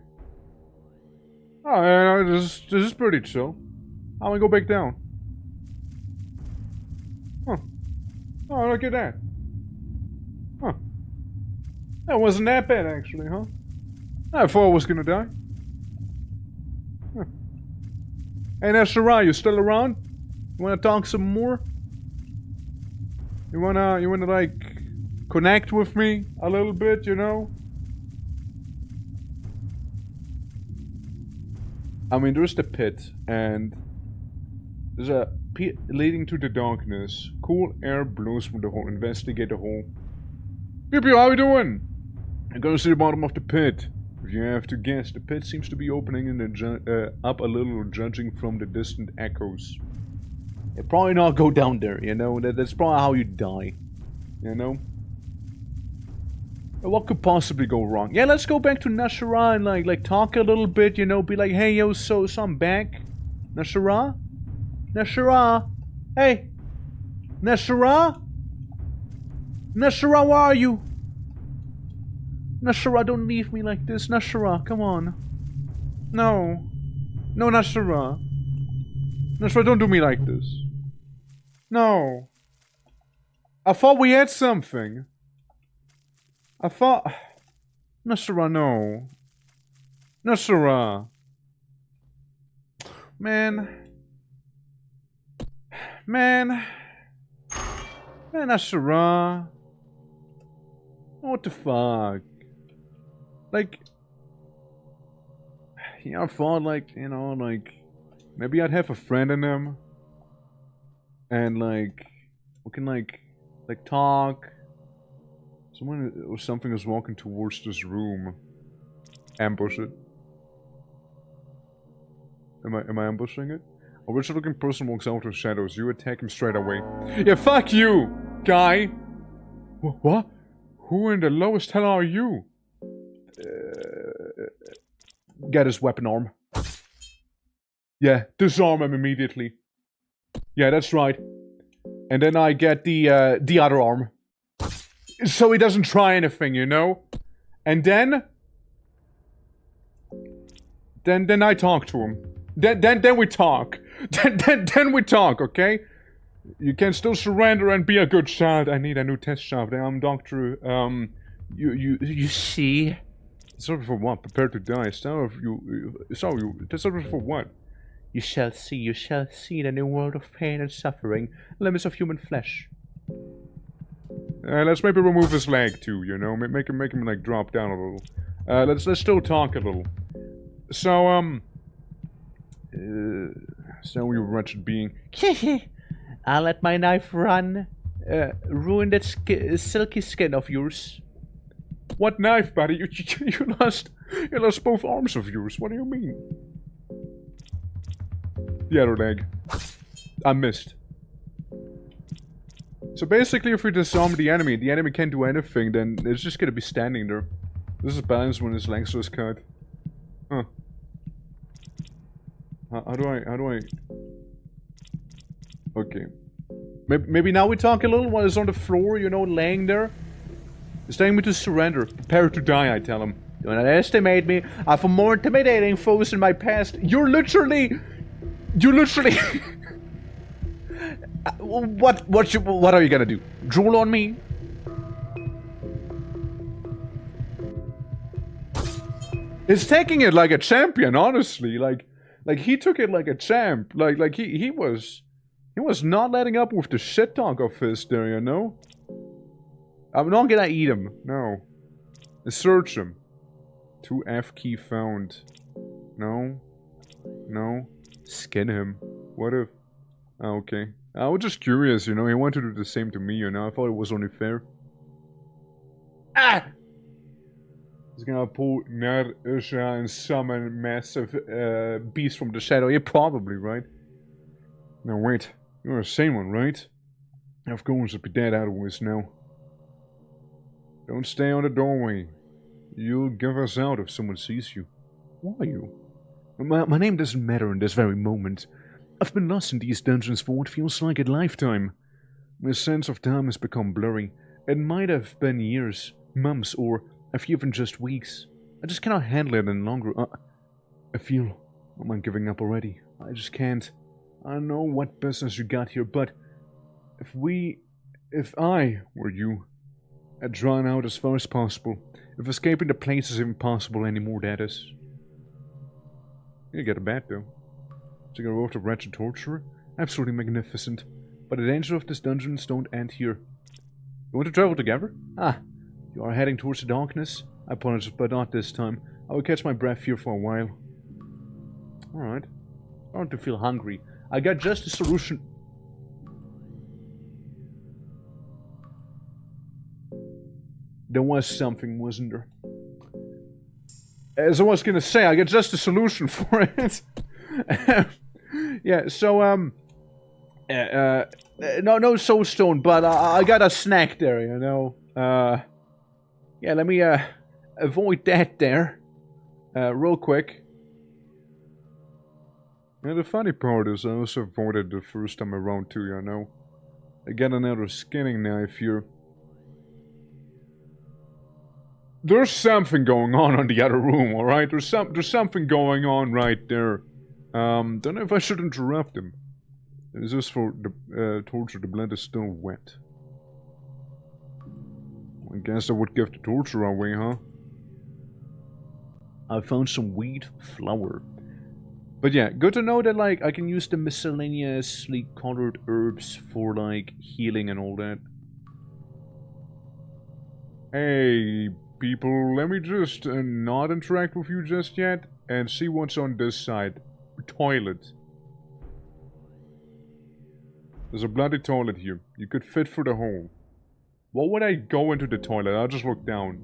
Oh, this is pretty chill. I'm gonna go back down. Huh. Oh, look at that. Huh. That wasn't that bad, actually, huh? I thought I was gonna die. Huh. Hey, Nashara, you still around? You wanna talk some more? You wanna like connect with me a little bit, you know? I mean, there's the pit, and there's a pit leading to the darkness. Cool air blows from the hole. Investigate the hole. Pew pew, how you doing? I'm gonna see the bottom of the pit. If you have to guess, the pit seems to be opening in the up a little, judging from the distant echoes. You probably not go down there, you know? That's probably how you die, you know? What could possibly go wrong? Yeah, let's go back to Nashara and like talk a little bit, you know, be like, hey yo, so I'm back. Nashara? Nashara? Hey! Nashara? Nashara, where are you? Nashara, don't leave me like this. Nashara, come on. No. No, Nashara. Nashara, don't do me like this. No. I thought we had something. I thought... Nashara, no. Nashara. Man. Man. Man, Nashara. What the fuck? Like... Yeah, I thought, like, you know, like... Maybe I'd have a friend in them. And, like... We can, like talk... Someone or something is walking towards this room. Ambush it. Am I ambushing it? A rich looking person walks out of the shadows. You attack him straight away. Yeah, fuck you, guy! What? Who in the lowest hell are you? Get his weapon arm. Yeah, disarm him immediately. Yeah, that's right. And then I get the other arm. So he doesn't try anything, you know? And then I talk to him. Then we talk. Then we talk, okay? You can still surrender and be a good child. I need a new test shaft. I'm Doctor, you see? Sorry for what? Prepare to die. Sorry for what? You shall see the new world of pain and suffering. Limits of human flesh. Let's maybe remove his leg too, you know? Make him like drop down a little. Let's still talk a little. So, so you wretched being. I'll let my knife run. Ruin that silky skin of yours. What knife, buddy? You lost both arms of yours. What do you mean? The other leg. I missed. So basically, if we disarm the enemy can't do anything, then it's just gonna be standing there. This is balanced when his legs was cut. Huh. How do I... Okay. Maybe now we talk a little while he's on the floor, you know, laying there. He's telling me to surrender. Prepare to die, I tell him. Don't underestimate me. I've had more intimidating foes in my past. You're literally... What are you gonna do? Drool on me? He's taking it like a champion, honestly. Like he took it like a champ. Like he was not letting up with the shit talk of his there, you know? I'm not gonna eat him. No. Search him. 2F key found. No. No. Skin him. What if... Oh, okay. I was just curious, you know, he wanted to do the same to me, you know, I thought it was only fair. Ah! He's gonna pull Ner Usha and summon massive beast from the shadow. Yeah, probably, right? No, wait. You're the same one, right? Of course, it'll be dead otherwise now. Don't stay on the doorway. You'll give us out if someone sees you. Who are you? My name doesn't matter in this very moment. I've been lost in these dungeons for what feels like a lifetime. My sense of time has become blurry. It might have been years, months, or even just weeks. I just cannot handle it any longer. I feel... I'm giving up already. I just can't. I know what business you got here, but... If I were you, I'd drawn out as far as possible. If escaping the place is even possible anymore, that is. You get a bat, though. To go off the wretched torturer? Absolutely magnificent. But the danger of this dungeons don't end here. You want to travel together? Ah, you are heading towards the darkness? I apologize, but not this time. I will catch my breath here for a while. Alright. I want to feel hungry. I got just a solution. There was something, wasn't there? As I was gonna say, I got just a solution for it. Yeah, so, no soul stone, but I got a snack there, you know. Yeah, let me, avoid that there. Real quick. Yeah, the funny part is I also avoided the first time around too, you know. I got another skinning knife here. There's something going on in the other room, alright? There's something going on right there. Don't know if I should interrupt him. Is this for the torture? The blend is still wet. I guess I would give the torture away, huh? I found some wheat flour. But yeah, good to know that, like, I can use the miscellaneously colored herbs for, like, healing and all that. Hey, people, let me just not interact with you just yet and see what's on this side. Toilet. There's a bloody toilet here. You could fit through the hole. What would I go into the toilet? I'll just look down.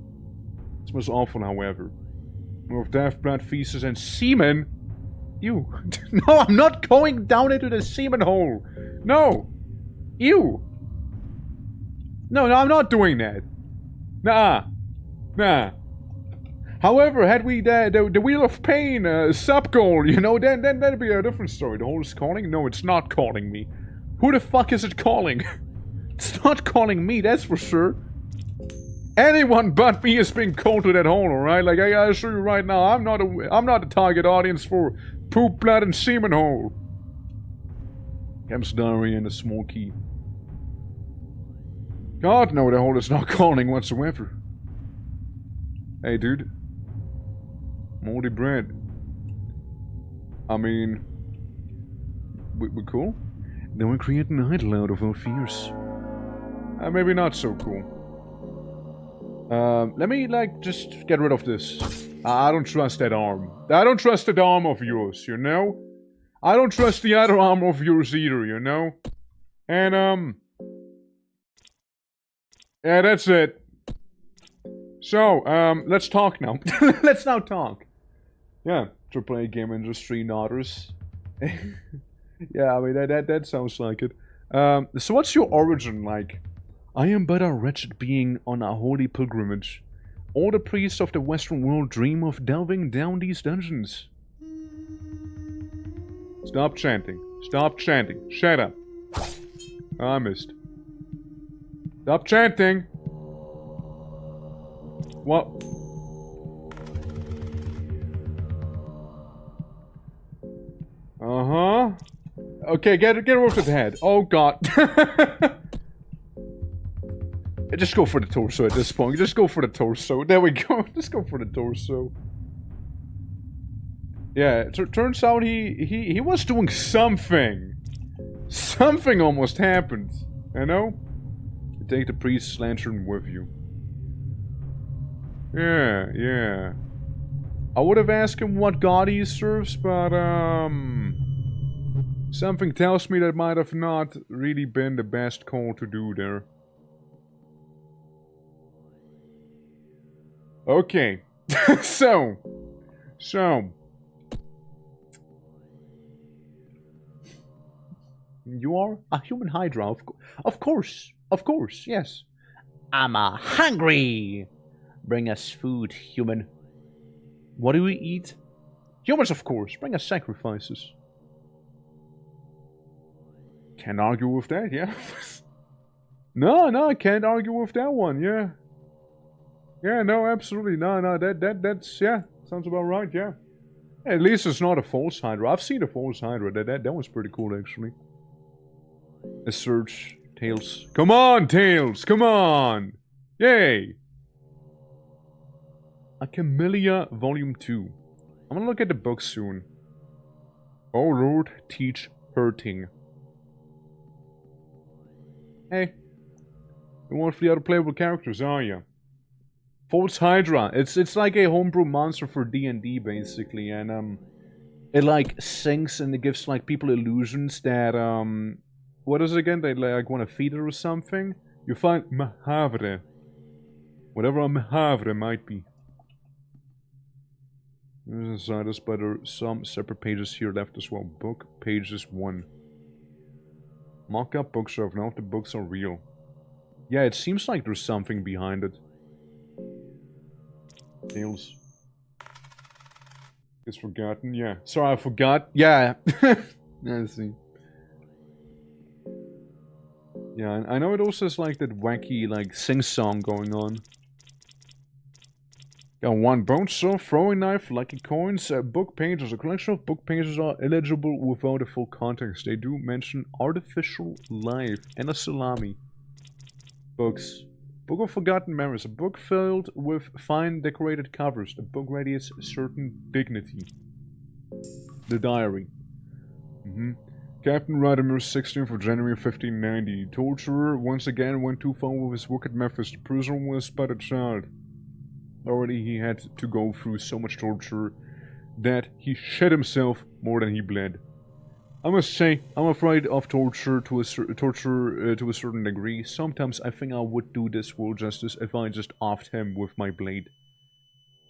It smells awful, however. Of death, blood, feces, and semen? Ew. No, I'm not going down into the semen hole. No. Ew. No, I'm not doing that. Nah. However, had we the Wheel of Pain sub-goal, you know, then that'd be a different story. The hole is calling? No, it's not calling me. Who the fuck is it calling? It's not calling me, that's for sure. Anyone but me is being called to that hole, alright? Like, I assure you right now, I'm not a target audience for poop, blood, and semen hole. Cam's diary and a small key. God, no, the hole is not calling whatsoever. Hey, dude. Moldy bread. I mean... We're cool? Then we create an idol out of our fears. Maybe not so cool. Let me, like, just get rid of this. I don't trust that arm. I don't trust that arm of yours, you know? I don't trust the other arm of yours either, you know? And, yeah, that's it. So, let's talk now. Let's now talk. Yeah, AAA game industry nodders. Yeah, I mean, that sounds like it. So what's your origin like? I am but a wretched being on a holy pilgrimage. All the priests of the Western world dream of delving down these dungeons. Stop chanting. Stop chanting. Shut up. I missed. Stop chanting! What? Uh-huh. Okay, get her off the head. Oh god. Just go for the torso at this point. Just go for the torso. There we go. Just go for the torso. Yeah, it turns out he was doing something. Something almost happened. You know? You take the priest's lantern with you. Yeah. I would have asked him what god he serves, but, something tells me that might have not really been the best call to do there. Okay. So. You are a human hydra, of course, yes. I'm hungry. Bring us food, human. What do we eat? Humans, of course. Bring us sacrifices. Can't argue with that, yeah. No, I can't argue with that one, yeah. Yeah, no, absolutely. No, that's, yeah, sounds about right, yeah. At least it's not a false hydra. I've seen a false hydra. That was pretty cool, actually. A search. Tails. Come on, Tails! Come on! Yay! A Camellia Volume 2. I'm gonna look at the book soon. Oh Lord, teach hurting. Hey. You're one of the other playable characters, are you? False Hydra. It's like a homebrew monster for D&D, basically, and, it, like, sinks and it gives, like, people illusions that, what is it again? They, like, want to feed it or something? You find Mahavre. Whatever a Mahavre might be. There's inside us, but there are some separate pages here left as well. Book, pages 1. Mock-up bookshelf. Now if the books are real. Yeah, it seems like there's something behind it. Tales. It's forgotten, yeah. Sorry, I forgot. Yeah. I see. Yeah, I know it also has like that wacky, like, sing-song going on. Got one bone saw, throwing knife, lucky coins, book pages. A collection of book pages are illegible without a full context. They do mention artificial life and a salami. Books. Book of Forgotten Memories. A book filled with fine decorated covers. A book radiates a certain dignity. The diary. Captain Radimer, 16th of January 1590. Torturer once again went too far with his wicked methods. The prisoner was but a child. Already he had to go through so much torture that he shed himself more than he bled. I must say, I'm afraid of torture to a certain degree. Sometimes I think I would do this world justice if I just offed him with my blade.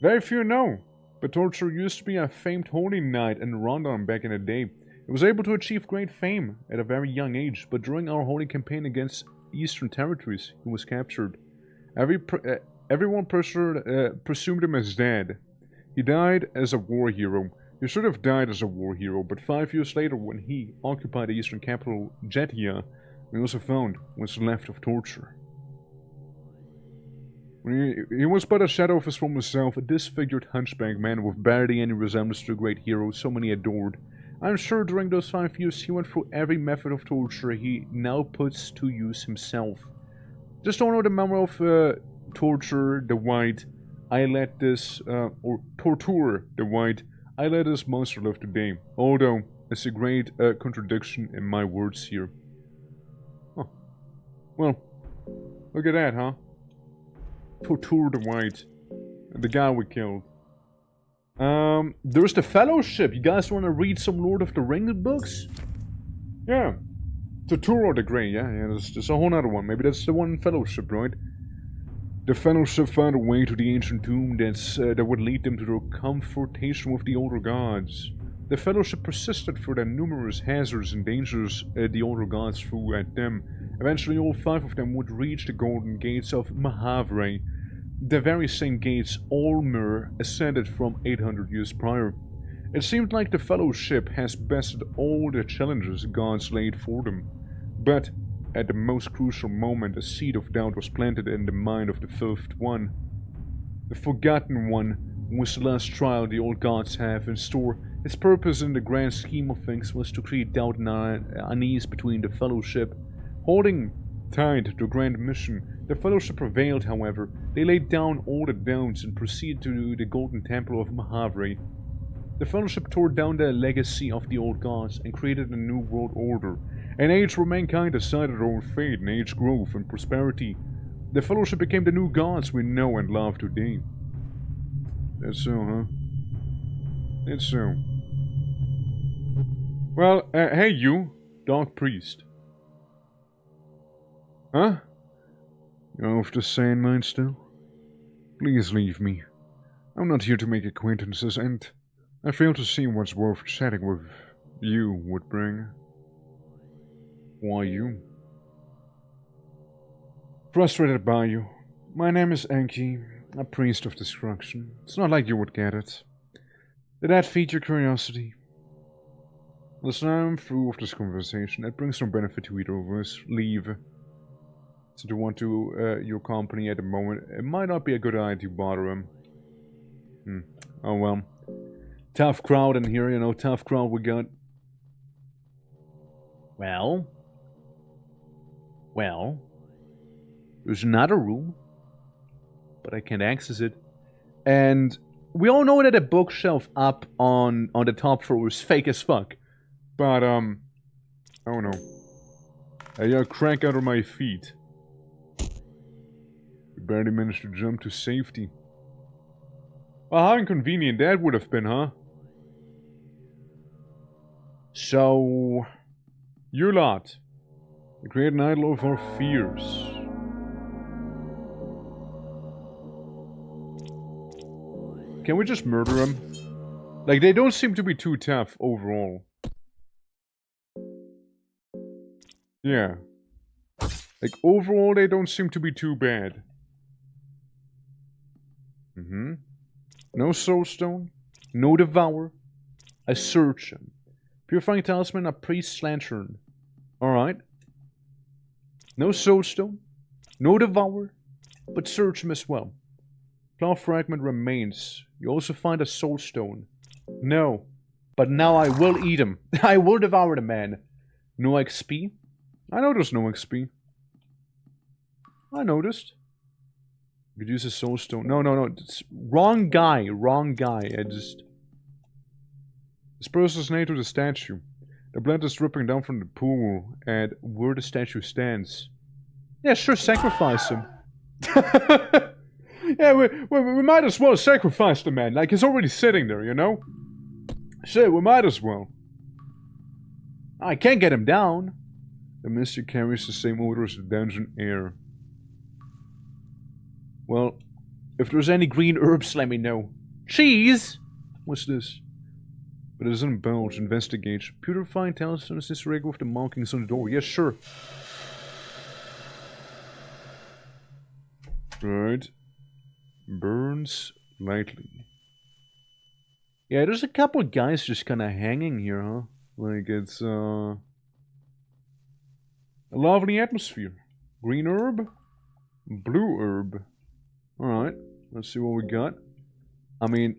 Very few know, but torture used to be a famed holy knight in Rondon back in the day. It was able to achieve great fame at a very young age, but during our holy campaign against Eastern territories, he was captured. Everyone presumed him as dead. He died as a war hero. He should have died as a war hero, but 5 years later, when he occupied the eastern capital, Jetia, we also found what's left of torture. He was but a shadow of his former self, a disfigured hunchback man with barely any resemblance to the great hero so many adored. I'm sure during those 5 years he went through every method of torture he now puts to use himself. Just don't know the memory of torture the white. I let this, or torture the white. I let this monster live today. Although, it's a great contradiction in my words here. Huh. Well, look at that, huh? Torture the white. The guy we killed. There's the Fellowship. You guys want to read some Lord of the Rings books? Yeah. Torture the Grey, yeah, there's a whole other one. Maybe that's the one Fellowship, right? The Fellowship found a way to the ancient tomb that would lead them to their confrontation with the older gods. The Fellowship persisted through the numerous hazards and dangers the older gods threw at them. Eventually, all 5 of them would reach the golden gates of Mahavre, the very same gates Olmer ascended from 800 years prior. It seemed like the Fellowship has bested all the challenges gods laid for them, but at the most crucial moment, a seed of doubt was planted in the mind of the 5th one. The Forgotten One was the last trial the old gods have in store. Its purpose in the grand scheme of things was to create doubt and unease between the Fellowship. Holding tight to the grand mission, the Fellowship prevailed, however. They laid down all the doubts and proceeded to the Golden Temple of Mahavre. The Fellowship tore down the legacy of the old gods and created a new world order. An age where mankind decided their own fate in age growth and prosperity. The Fellowship became the new gods we know and love today. That's so, huh? That's so. Well, hey you, Dark Priest. Huh? You're off the sane mind still? Please leave me. I'm not here to make acquaintances, and I fail to see what's worth chatting with you would bring. Why you? Frustrated by you. My name is ENG, a priest of destruction. It's not like you would get it. Did that feed your curiosity? Listen, I'm through with this conversation. It brings no benefit to either of us. Leave. So to want to your company at the moment, it might not be a good idea to bother him. Oh well. Tough crowd in here, you know, tough crowd we got. Well, there's another room, but I can't access it. And we all know that a bookshelf up on the top floor is fake as fuck. But, oh no. I got crank under my feet. barely managed to jump to safety. Well, how inconvenient that would have been, huh? So... You lot. You create an idol of our fears. Can we just murder them? Like, they don't seem to be too tough overall. Yeah. Like, overall, they don't seem to be too bad. No soulstone. No devour. I search him. Purifying talisman, a priest's lantern. Alright. No soulstone. No devour. But search him as well. Claw fragment remains. You also find a soulstone. No. But now I will eat him. I will devour the man. No XP? I know there's no XP. I noticed. You could use a soulstone. No. It's wrong guy. Wrong guy. This person's named to the statue. The blood is dripping down from the pool and where the statue stands. Yeah, sure, sacrifice him. Yeah, we might as well sacrifice the man. Like, he's already sitting there, you know? Shit, we might as well. I can't get him down. The mystery carries the same odor as the dungeon air. Well, if there's any green herbs, let me know. Cheese? What's this? But it doesn't bulge. Investigate. Purifying talisman is this rig with the markings on the door. Yes, sure. Right. Burns lightly. Yeah, there's a couple of guys just kind of hanging here, huh? Like, it's, a lovely atmosphere. Green herb. Blue herb. Alright. Let's see what we got. I mean,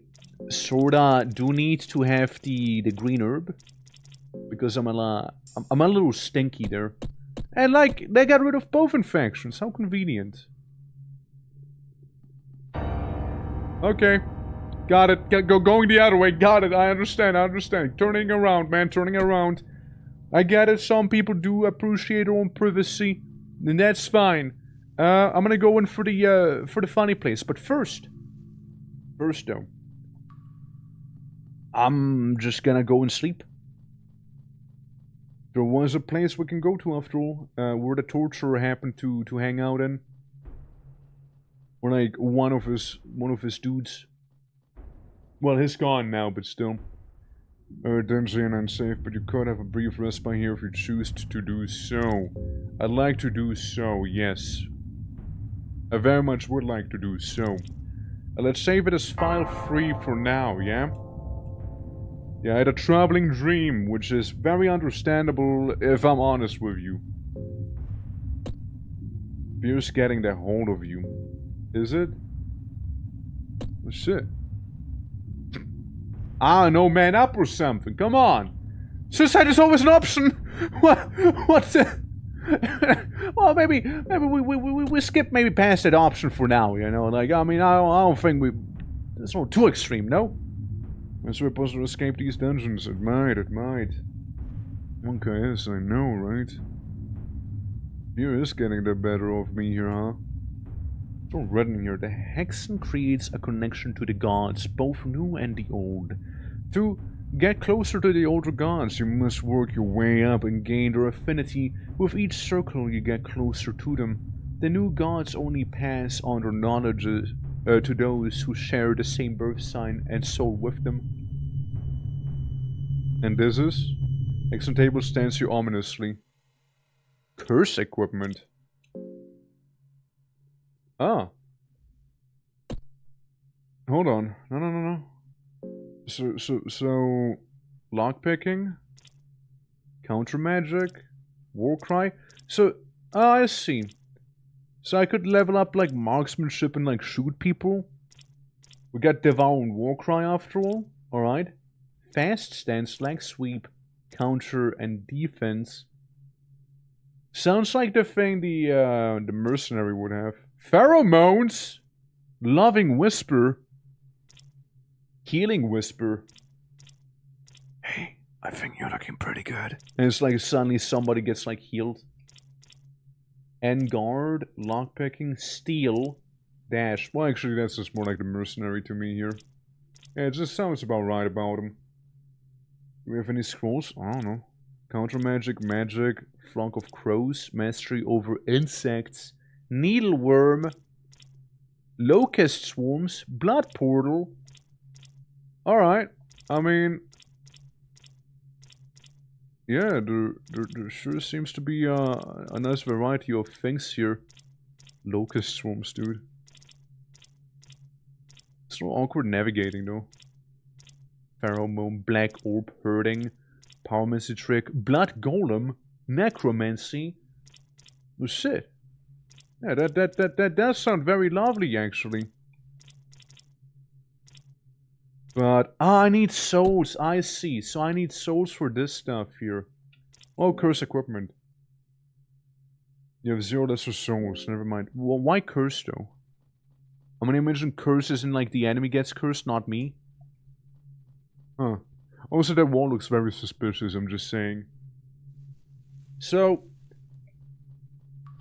sorta do need to have the green herb. Because I'm a little stinky there. And, like, they got rid of both infections. How convenient. Okay. Got it. Going the other way. Got it. I understand. Turning around, man. Turning around. I get it. Some people do appreciate their own privacy. And that's fine. I'm gonna go in for the funny place. But first though, I'm just gonna go and sleep. There was a place we can go to after all, where the torturer happened to hang out in. Or like one of his dudes. Well, he's gone now, but still. Dingy and unsafe, but you could have a brief respite here if you choose to do so. I'd like to do so, yes. I very much would like to do so. Let's save it as file free for now, yeah? Yeah, I had a troubling dream, which is very understandable if I'm honest with you. Fear's getting the hold of you. Is it? Oh, shit. I don't know, man up or something. Come on. Suicide is always an option. What's it? Well, maybe we skip maybe past that option for now. You know, like I mean, I don't think we. It's not too extreme, no. As we're supposed to escape these dungeons, it might. Okay, yes, I know, right? Fear is getting the better of me here, huh? It's all written here. The Hexen creates a connection to the gods, both new and the old. To get closer to the older gods, you must work your way up and gain their affinity. With each circle, you get closer to them. The new gods only pass on their knowledge to those who share the same birth sign and soul with them. And this is? Hexen table stands here ominously. Curse equipment. Ah. Hold on. No. So... Lockpicking? Counter magic? War cry? So... I see. So I could level up, like, marksmanship and, like, shoot people? We got Devour and War cry after all? Alright. Fast stance, like sweep, counter, and defense. Sounds like the thing the mercenary would have. Pheromones! Loving whisper. Healing whisper. Hey, I think you're looking pretty good. And it's like suddenly somebody gets like healed. End guard, lockpicking, steal. Dash. Well, actually, that's just more like the mercenary to me here. Yeah, it just sounds about right about him. Do we have any scrolls? I don't know. Counter magic, magic, flock of crows, mastery over insects, needleworm, locust swarms, blood portal. Alright. I mean, yeah, there sure seems to be a nice variety of things here. Locust swarms, dude. It's a little awkward navigating, though. Pheromone, black orb herding, pyromancy trick, blood golem, necromancy. Oh shit. Yeah, that does sound very lovely, actually. But, I need souls, I see. So I need souls for this stuff here. Oh, curse equipment. You have 0 lesser souls, never mind. Well, why curse, though? I'm gonna imagine curse is in, like, the enemy gets cursed, not me. Huh. Also, that wall looks very suspicious, I'm just saying. So,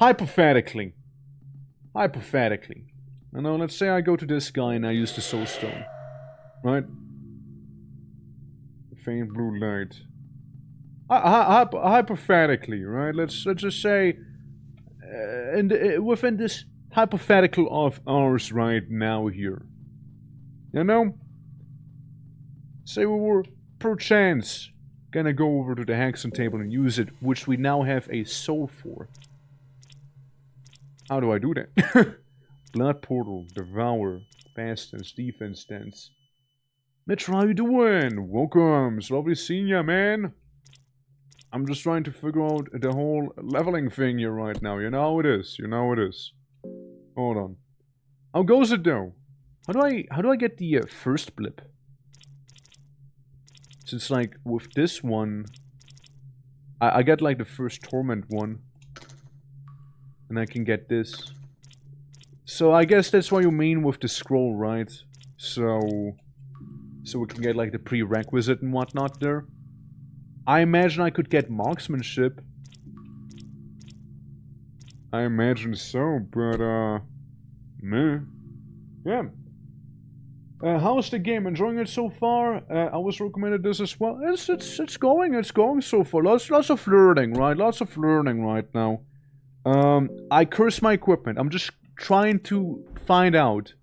hypothetically. You know, let's say I go to this guy and I use the soul stone. Right? Faint blue light. Hypothetically, right? Let's just say, within this hypothetical of ours right now here, you know, say we were perchance gonna go over to the hexen table and use it, which we now have a soul for. How do I do that? Blood portal, devour, fast stance, defense stance. Mitch, how you doing? Welcome. It's lovely seeing ya, man. I'm just trying to figure out the whole leveling thing here right now. You know how it is. Hold on. How goes it though? How do I get the first blip? Since like with this one, I get like the first torment one, and I can get this. So I guess that's what you mean with the scroll, right? So we can get like the prerequisite and whatnot there. I imagine I could get marksmanship. I imagine so, but meh. Yeah. How's the game? Enjoying it so far? I was recommended this as well. It's going so far. Lots of learning, right? Lots of learning right now. I curse my equipment. I'm just trying to find out.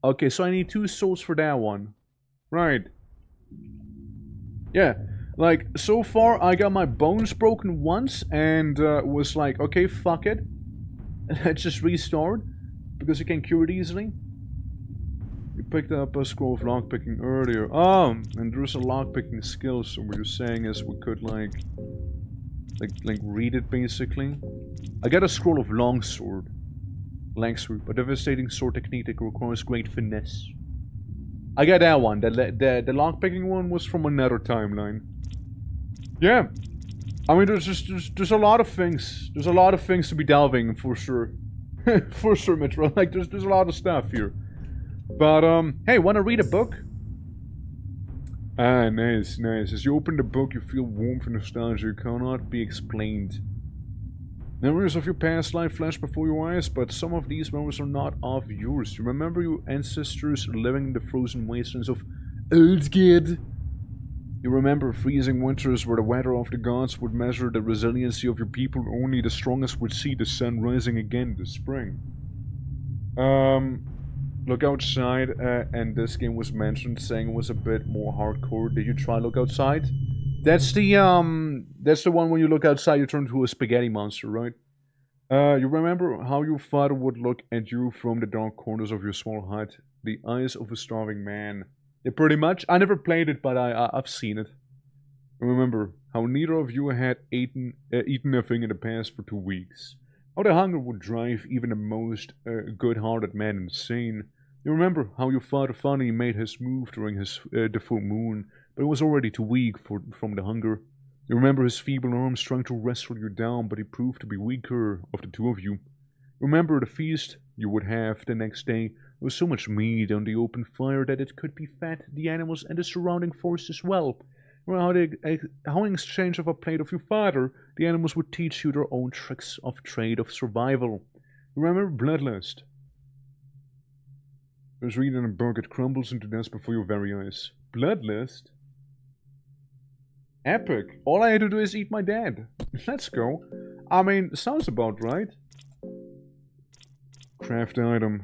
Okay, so I need 2 souls for that one. Right. Yeah. Like, so far I got my bones broken once and was like, okay, fuck it. Let's just restart. Because you can cure it easily. You picked up a scroll of lockpicking earlier. Oh, and there's a lockpicking skill, so what you're saying is we could like read it basically. I got a scroll of longsword. Langsword, a devastating sword technique that requires great finesse. I got that one. The lockpicking one was from another timeline. Yeah. I mean, there's a lot of things. There's a lot of things to be delving for sure. For sure, Metro. Like, there's a lot of stuff here. But, hey, wanna read a book? Ah, nice. As you open the book, you feel warmth and nostalgia. You cannot be explained. Memories of your past life flash before your eyes, but some of these memories are not of yours. You remember your ancestors living in the frozen wastelands of Eldged. You remember freezing winters where the weather of the gods would measure the resiliency of your people. Only the strongest would see the sun rising again this spring. Look outside, and this game was mentioned, saying it was a bit more hardcore. Did you try Look Outside? That's the one when you look outside, you turn into a spaghetti monster, right? You remember how your father would look at you from the dark corners of your small hut? The eyes of a starving man. Yeah, pretty much. I never played it, but I've seen it. Remember how neither of you had eaten a thing in the past for 2 weeks. How the hunger would drive even the most good-hearted man insane. You remember how your father finally made his move during the full moon, but he was already too weak from the hunger. You remember his feeble arms trying to wrestle you down, but he proved to be weaker of the 2 of you. Remember the feast you would have the next day. There was so much meat on the open fire that it could be fed the animals and the surrounding forest as well. How in exchange of a plate of your father, the animals would teach you their own tricks of trade of survival. Remember bloodlust. was reading a book, it crumbles into dust before your very eyes. Bloodlust? Epic. All I had to do is eat my dad. Let's go. I mean, sounds about right. Craft item.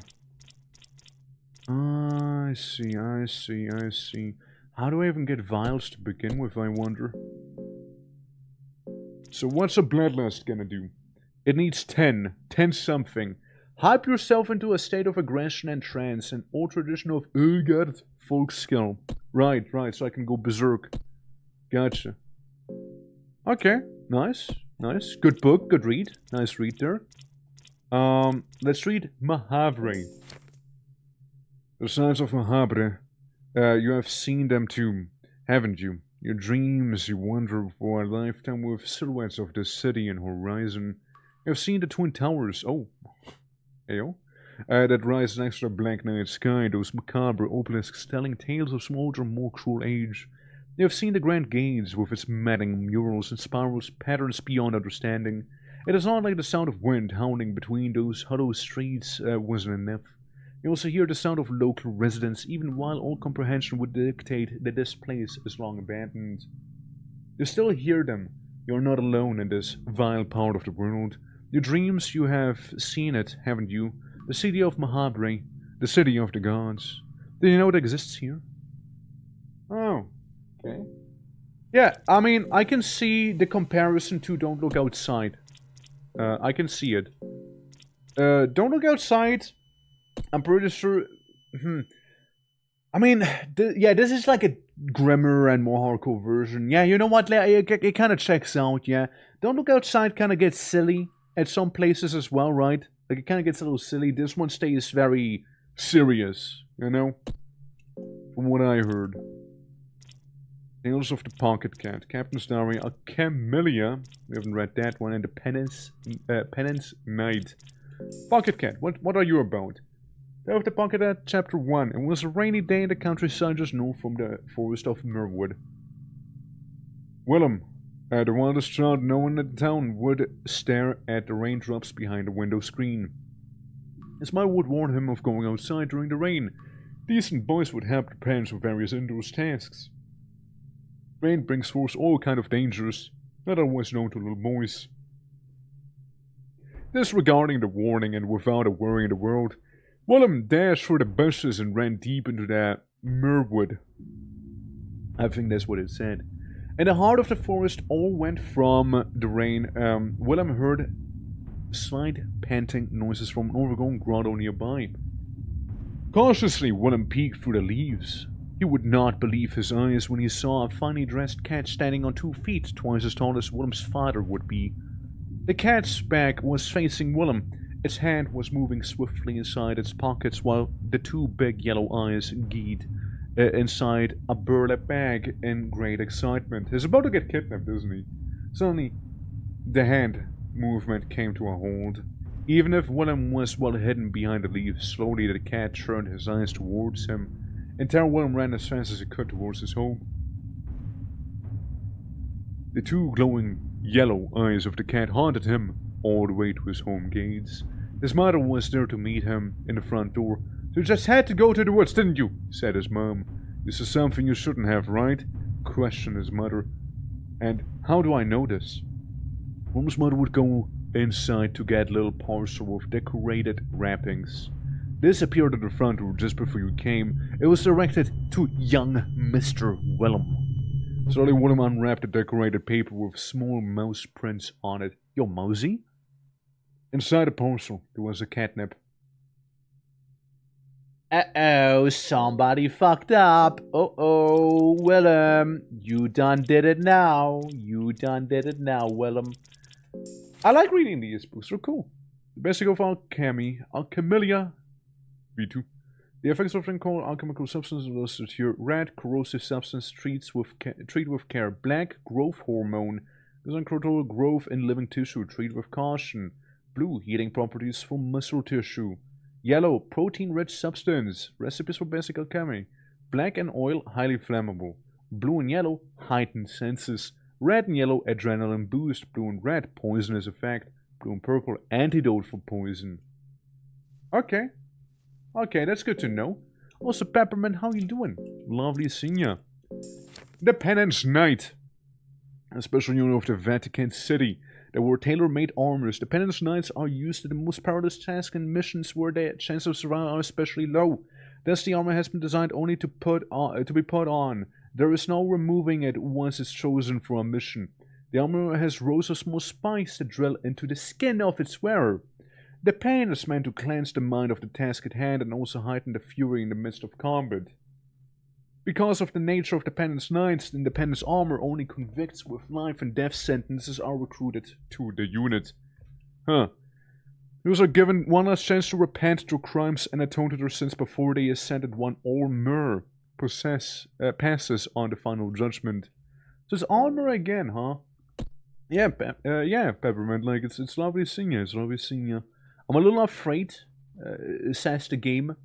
I see, I see, I see. How do I even get vials to begin with, I wonder? So what's a bloodlust gonna do? It needs 10. 10 something. Hype yourself into a state of aggression and trance, an old tradition of, oh, got it, folk skill. Right, so I can go berserk. Gotcha. Okay, nice, nice. Good book, good read. Nice read there. Let's read Mahavre. The signs of Mahavre. You have seen them too, haven't you? Your dreams, you wander for a lifetime with silhouettes of the city and horizon. You have seen the Twin Towers, oh, ayo, that rise next to the black night sky, those macabre obelisks telling tales of some older, more cruel age. You have seen the Grand Gates with its matting murals and spirals, patterns beyond understanding. It is not like the sound of wind howling between those hollow streets wasn't enough. You also hear the sound of local residents, even while all comprehension would dictate that this place is long abandoned. You still hear them. You're not alone in this vile part of the world. Your dreams, you have seen it, haven't you? The city of Mahabri, the city of the gods. Do you know it exists here? Oh, okay. Yeah, I mean, I can see the comparison to Don't Look Outside. I can see it. Don't Look Outside, I'm pretty sure... I mean, yeah, this is like a grimmer and more hardcore version. Yeah, you know what? It kind of checks out, yeah. Don't Look Outside kind of gets silly at some places as well, right? Like, it kind of gets a little silly. This one stays very serious, you know? From what I heard. Tales of the Pocket Cat. Captain's Diary. A Camellia. We haven't read that one. And the Penance Knight. Pocket Cat. What are you about? Tale of the Pocket Cat, Chapter 1. It was a rainy day in the countryside just north from the forest of Merwood. Willem, the wildest child known in the town, would stare at the raindrops behind the window screen. His mother would warn him of going outside during the rain. Decent boys would help their parents with various indoors tasks. Rain brings forth all kind of dangers, not always known to little boys. Disregarding the warning and without a worry in the world, Willem dashed through the bushes and ran deep into the Merwood. I think that's what it said. In the heart of the forest, all went from the rain. Willem heard slight panting noises from an overgrown grotto nearby. Cautiously, Willem peeked through the leaves. He would not believe his eyes when he saw a finely dressed cat standing on 2 feet, twice as tall as Willem's father would be. The cat's back was facing Willem. Its hand was moving swiftly inside its pockets while the 2 big yellow eyes gleamed inside a burlap bag in great excitement. He's about to get kidnapped, isn't he? Suddenly, the hand movement came to a halt. Even if Willem was well hidden behind the leaves, slowly the cat turned his eyes towards him. In terror, Willem ran as fast as he could towards his home. The 2 glowing yellow eyes of the cat haunted him all the way to his home gates. His mother was there to meet him in the front door. "You just had to go to the woods, didn't you?" said his mom. "This is something you shouldn't have, right?" questioned his mother. "And how do I know this?" Willem's mother would go inside to get a little parcel of decorated wrappings. This appeared at the front door just before you came. It was directed to young Mr. Willem. Slowly, Willem unwrapped the decorated paper with small mouse prints on it. Yo, mousy? Inside the parcel, there was a catnip. Uh-oh, somebody fucked up. Uh-oh, Willem. You done did it now. You done did it now, Willem. I like reading these books. They're cool. The basic of Alchemilla V2. The effects of called alchemical substances listed here. Red, corrosive substance, treat with care. Black, growth hormone. Does control growth in living tissue. Treat with caution. Blue, healing properties for muscle tissue. Yellow, protein-rich substance. Recipes for basic alchemy. Black and oil, highly flammable. Blue and yellow, heightened senses. Red and yellow, adrenaline boost. Blue and red, poisonous effect. Blue and purple, antidote for poison. Okay. Okay, that's good to know. Also, Peppermint, how you doing? Lovely seeing ya. The Penance Knight. A special unit of the Vatican City. They were tailor-made armors. The Penance Knights are used to the most perilous tasks and missions where the chance of survival are especially low. Thus, the armor has been designed only to be put on. There is no removing it once it's chosen for a mission. The armor has rows of small spikes that drill into the skin of its wearer. The pain is meant to cleanse the mind of the task at hand and also heighten the fury in the midst of combat. Because of the nature of the Penance Knights, the Penance armor only convicts with life and death sentences are recruited to the unit. Those are given one last chance to repent their crimes and atone to their sins before they ascended one or more passes on the final judgment. So it's armor again, huh? Yeah, Peppermint, like, it's lovely seeing you, it's lovely seeing you. I'm a little afraid, says the game,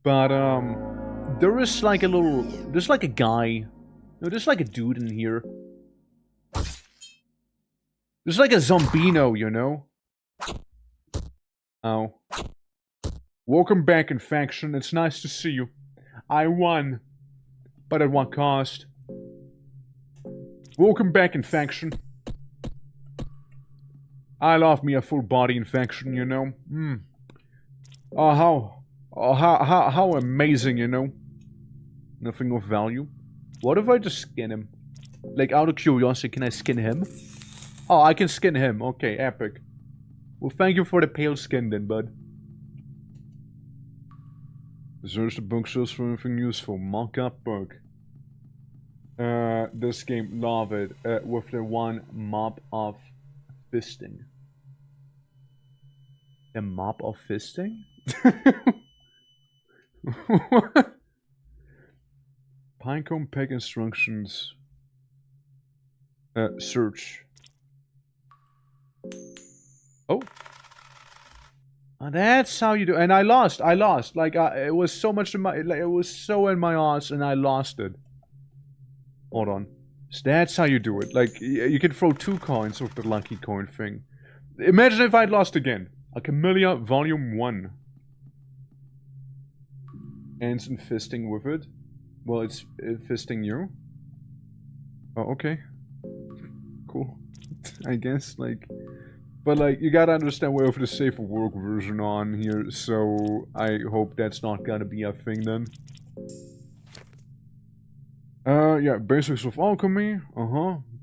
but, there is like a little, there's like a guy, no, there's like a dude in here. There's like a zombino, you know? Oh. Welcome back, Infection, it's nice to see you. I won, but at what cost? Welcome back, Infection. I love me a full body infection, you know? How amazing, you know? Nothing of value. What if I just skin him? Like, out of curiosity, can I skin him? Oh, I can skin him. Okay, epic. Well, thank you for the pale skin then, bud. Search the bookshelves for anything useful. Mock-up book. This game, love it. With the one mob of fisting. A mob of fisting? What? Pinecone peg instructions. Search. Oh. That's how you do. And I lost. Like, it was so much in my, like, it was so in my ass, and I lost it. Hold on. So that's how you do it. Like, you can throw 2 coins with the lucky coin thing. Imagine if I'd lost again. A Camellia Volume 1. Ends in fisting with it. Well, it's fisting you. Oh, okay. Cool. I guess, like... But, like, you gotta understand we have the safe for work version on here, so I hope that's not gonna be a thing then. Yeah, basics of alchemy.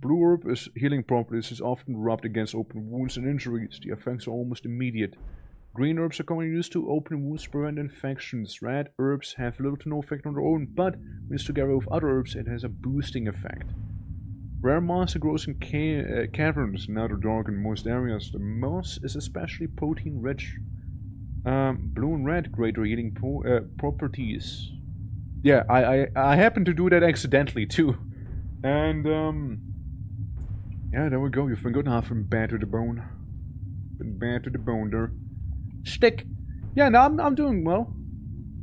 Blue herb is healing properties, is often rubbed against open wounds and injuries. The effects are almost immediate. Green herbs are commonly used to open wounds, prevent infections. Red herbs have little to no effect on their own, but when used together with other herbs, it has a boosting effect. Rare moss grows in caverns and outer dark in most areas. The moss is especially protein rich. Blue and red, greater healing properties. Yeah, I happened to do that accidentally too. And yeah, there we go. You've been good enough from bad to the bone. Been bad to the bone there. Stick. Yeah, no, I'm doing well.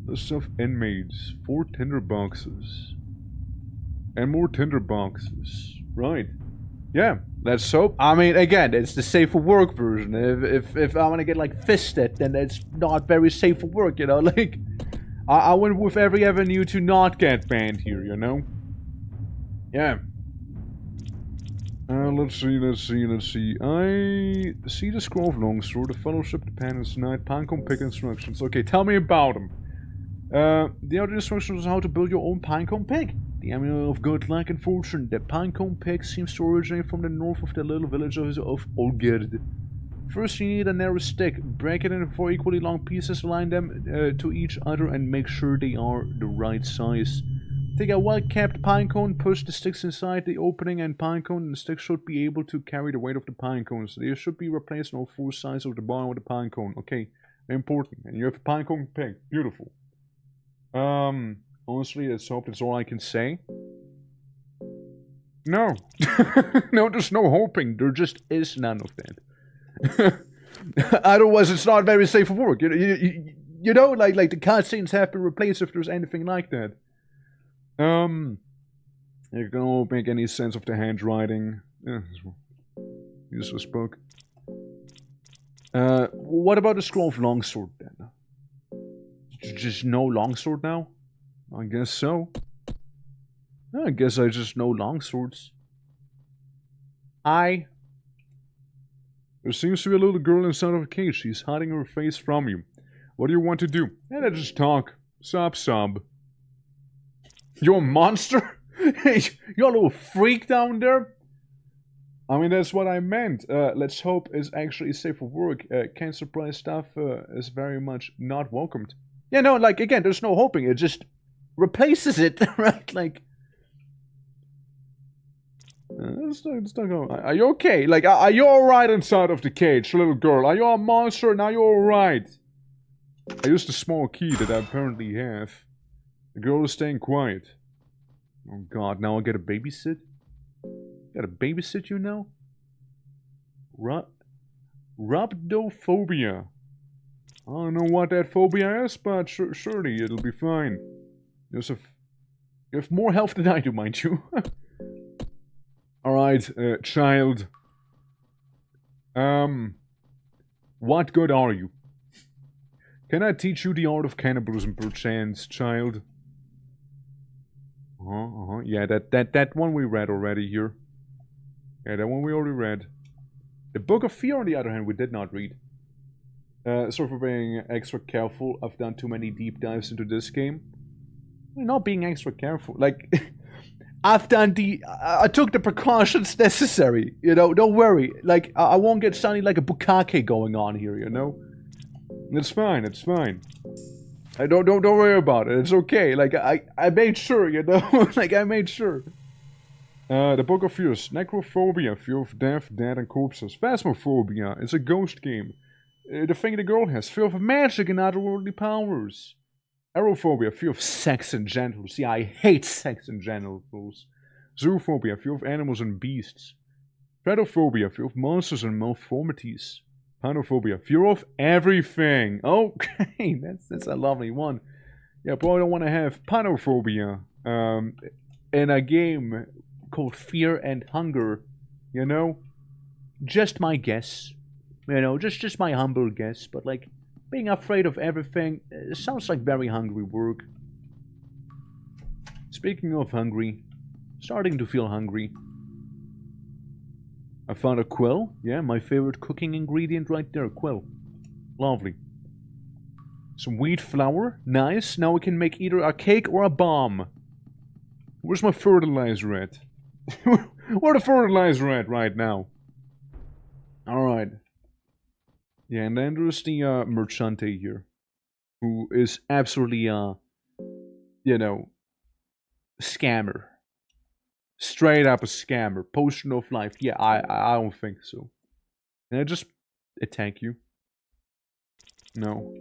List of inmates. 4 tinder boxes. And more tinder boxes. Right. Yeah, let's hope. I mean, again, it's the safe for work version. If I want to get, like, fisted, then it's not very safe for work, you know? Like, I went with every avenue to not get banned here, you know? Yeah. Let's see. I see the scroll of Longsword, the Fellowship, the Penance Knight, Pinecone Pick instructions. Okay, tell me about them. The other instructions on how to build your own Pinecone Pick. The amulet of good luck and fortune. The Pinecone Pick seems to originate from the north of the little village of Olgerd. First, you need a narrow stick. Break it into 4 equally long pieces, align them to each other, and make sure they are the right size. Take a well-kept pinecone, push the sticks inside the opening and pinecone, and the stick should be able to carry the weight of the pinecone. So they should be replaced on all 4 sides of the bottom of the pinecone. Okay, important. And you have a pinecone pick. Beautiful. Honestly, let's hope that's all I can say. No. No, there's no hoping. There just is none of that. Otherwise, it's not very safe for work. You know, like the cutscenes have been replaced if there's anything like that. You can't make any sense of the handwriting. Yeah, useless book. What about the Scroll of Longsword then? Just no longsword now? I guess so. I guess I just know longswords. There seems to be a little girl inside of a cage. She's hiding her face from you. What do you want to do? Yeah, let's just talk. Sub. You're a monster? You're a little freak down there? I mean, that's what I meant. Let's hope it's actually safe for work. Cancer price stuff is very much not welcomed. Yeah, no, like, again, there's no hoping. It just replaces it, right? Like... Let's not go. Are you okay? Like, are you alright inside of the cage, little girl? Are you a monster? Now you're alright. I used a small key that I apparently have. The girl is staying quiet. Oh god, now I gotta babysit? Gotta babysit you now? Rhabdophobia. I don't know what that phobia is, but surely it'll be fine. You have more health than I do, mind you. Alright, child. What good are you? Can I teach you the art of cannibalism, perchance, child? Yeah, that one we read already here. Yeah, that one we already read. The Book of Fear, on the other hand, we did not read. Sorry for being extra careful. I've done too many deep dives into this game. I'm not being extra careful. Like, I took the precautions necessary. You know, don't worry. Like, I won't get something like a bukkake going on here, you know? It's fine, it's fine. Don't worry about it. It's okay. Like, I made sure, you know? Like, I made sure. The Book of Fears. Necrophobia. Fear of death, dead, and corpses. Phasmophobia. It's a ghost game. The thing the girl has. Fear of magic and otherworldly powers. Aerophobia. Fear of sex and genitals. Yeah, I hate sex and genitals. Zoophobia. Fear of animals and beasts. Stratophobia. Fear of monsters and malformities. Panophobia. Fear of everything. Okay, that's a lovely one. Yeah, probably don't want to have panophobia in a game called Fear and Hunger, you know? Just my guess. You know, just my humble guess. But, like, being afraid of everything sounds like very hungry work. Speaking of hungry, starting to feel hungry. I found a quill. Yeah, my favorite cooking ingredient right there, quill. Lovely. Some wheat flour. Nice. Now we can make either a cake or a bomb. Where's my fertilizer at? Where the fertilizer at right now? Alright. Yeah, and then there's the merchante here. Who is absolutely, you know, scammer. Straight up a scammer. Potion of life. Yeah, I don't think so. Can I just attack you? No.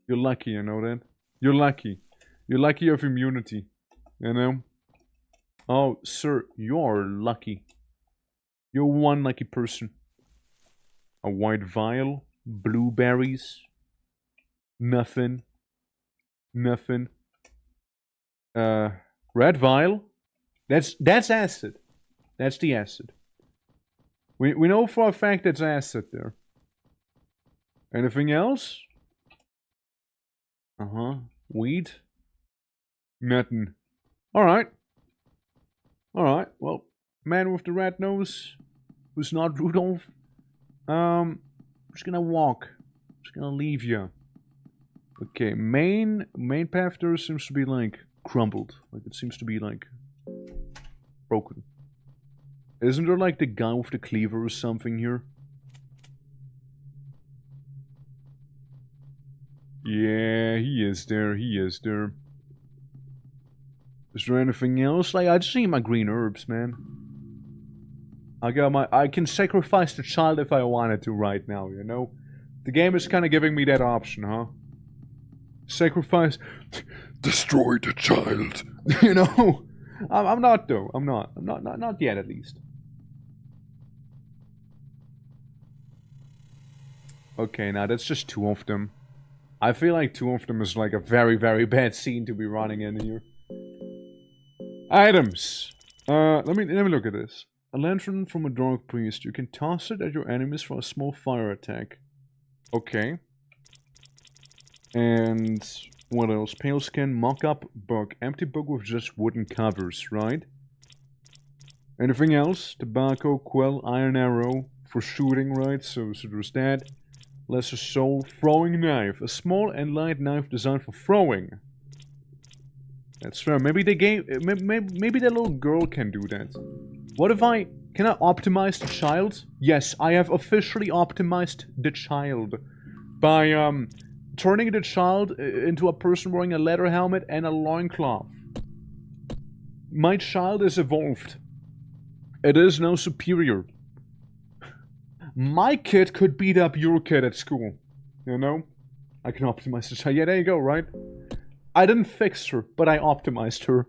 You're lucky, you know that? You're lucky. You're lucky you have immunity. You know? Oh, sir, you're lucky. You're one lucky person. A white vial. Blueberries. Nothing. Nothing. Red vial. That's acid. That's the acid. We know for a fact that's acid there. Anything else? Weed? Nothing. Alright. Alright, well, man with the red nose, who's not Rudolph. I'm just gonna walk. Just gonna leave you. Okay, main path there seems to be like crumbled. Like it seems to be like broken. Isn't there like the guy with the cleaver or something here? Yeah, he is there. He is there. Is there anything else? Like, I just need my green herbs, man. I can sacrifice the child if I wanted to right now, you know? The game is kind of giving me that option, huh? Sacrifice... Destroy the child. You know? I'm not, though. I'm not yet, at least. Okay, now that's just two of them. I feel like two of them is like a very, very bad scene to be running in here. Items. Let me look at this. A lantern from a dark priest. You can toss it at your enemies for a small fire attack. Okay. And What else? Pale skin, mock-up book. Empty book with just wooden covers, right? Anything else? Tobacco, quill, iron arrow for shooting, right? So there's that. Lesser soul, throwing knife. A small and light knife designed for throwing. That's fair. Maybe they gave... Maybe that little girl can do that. What if I... Can I optimize the child? Yes, I have officially optimized the child. By, turning the child into a person wearing a leather helmet and a loincloth. My child is evolved. It is now superior. My kid could beat up your kid at school. You know? I can optimize the child. Yeah, there you go, right? I didn't fix her, but I optimized her.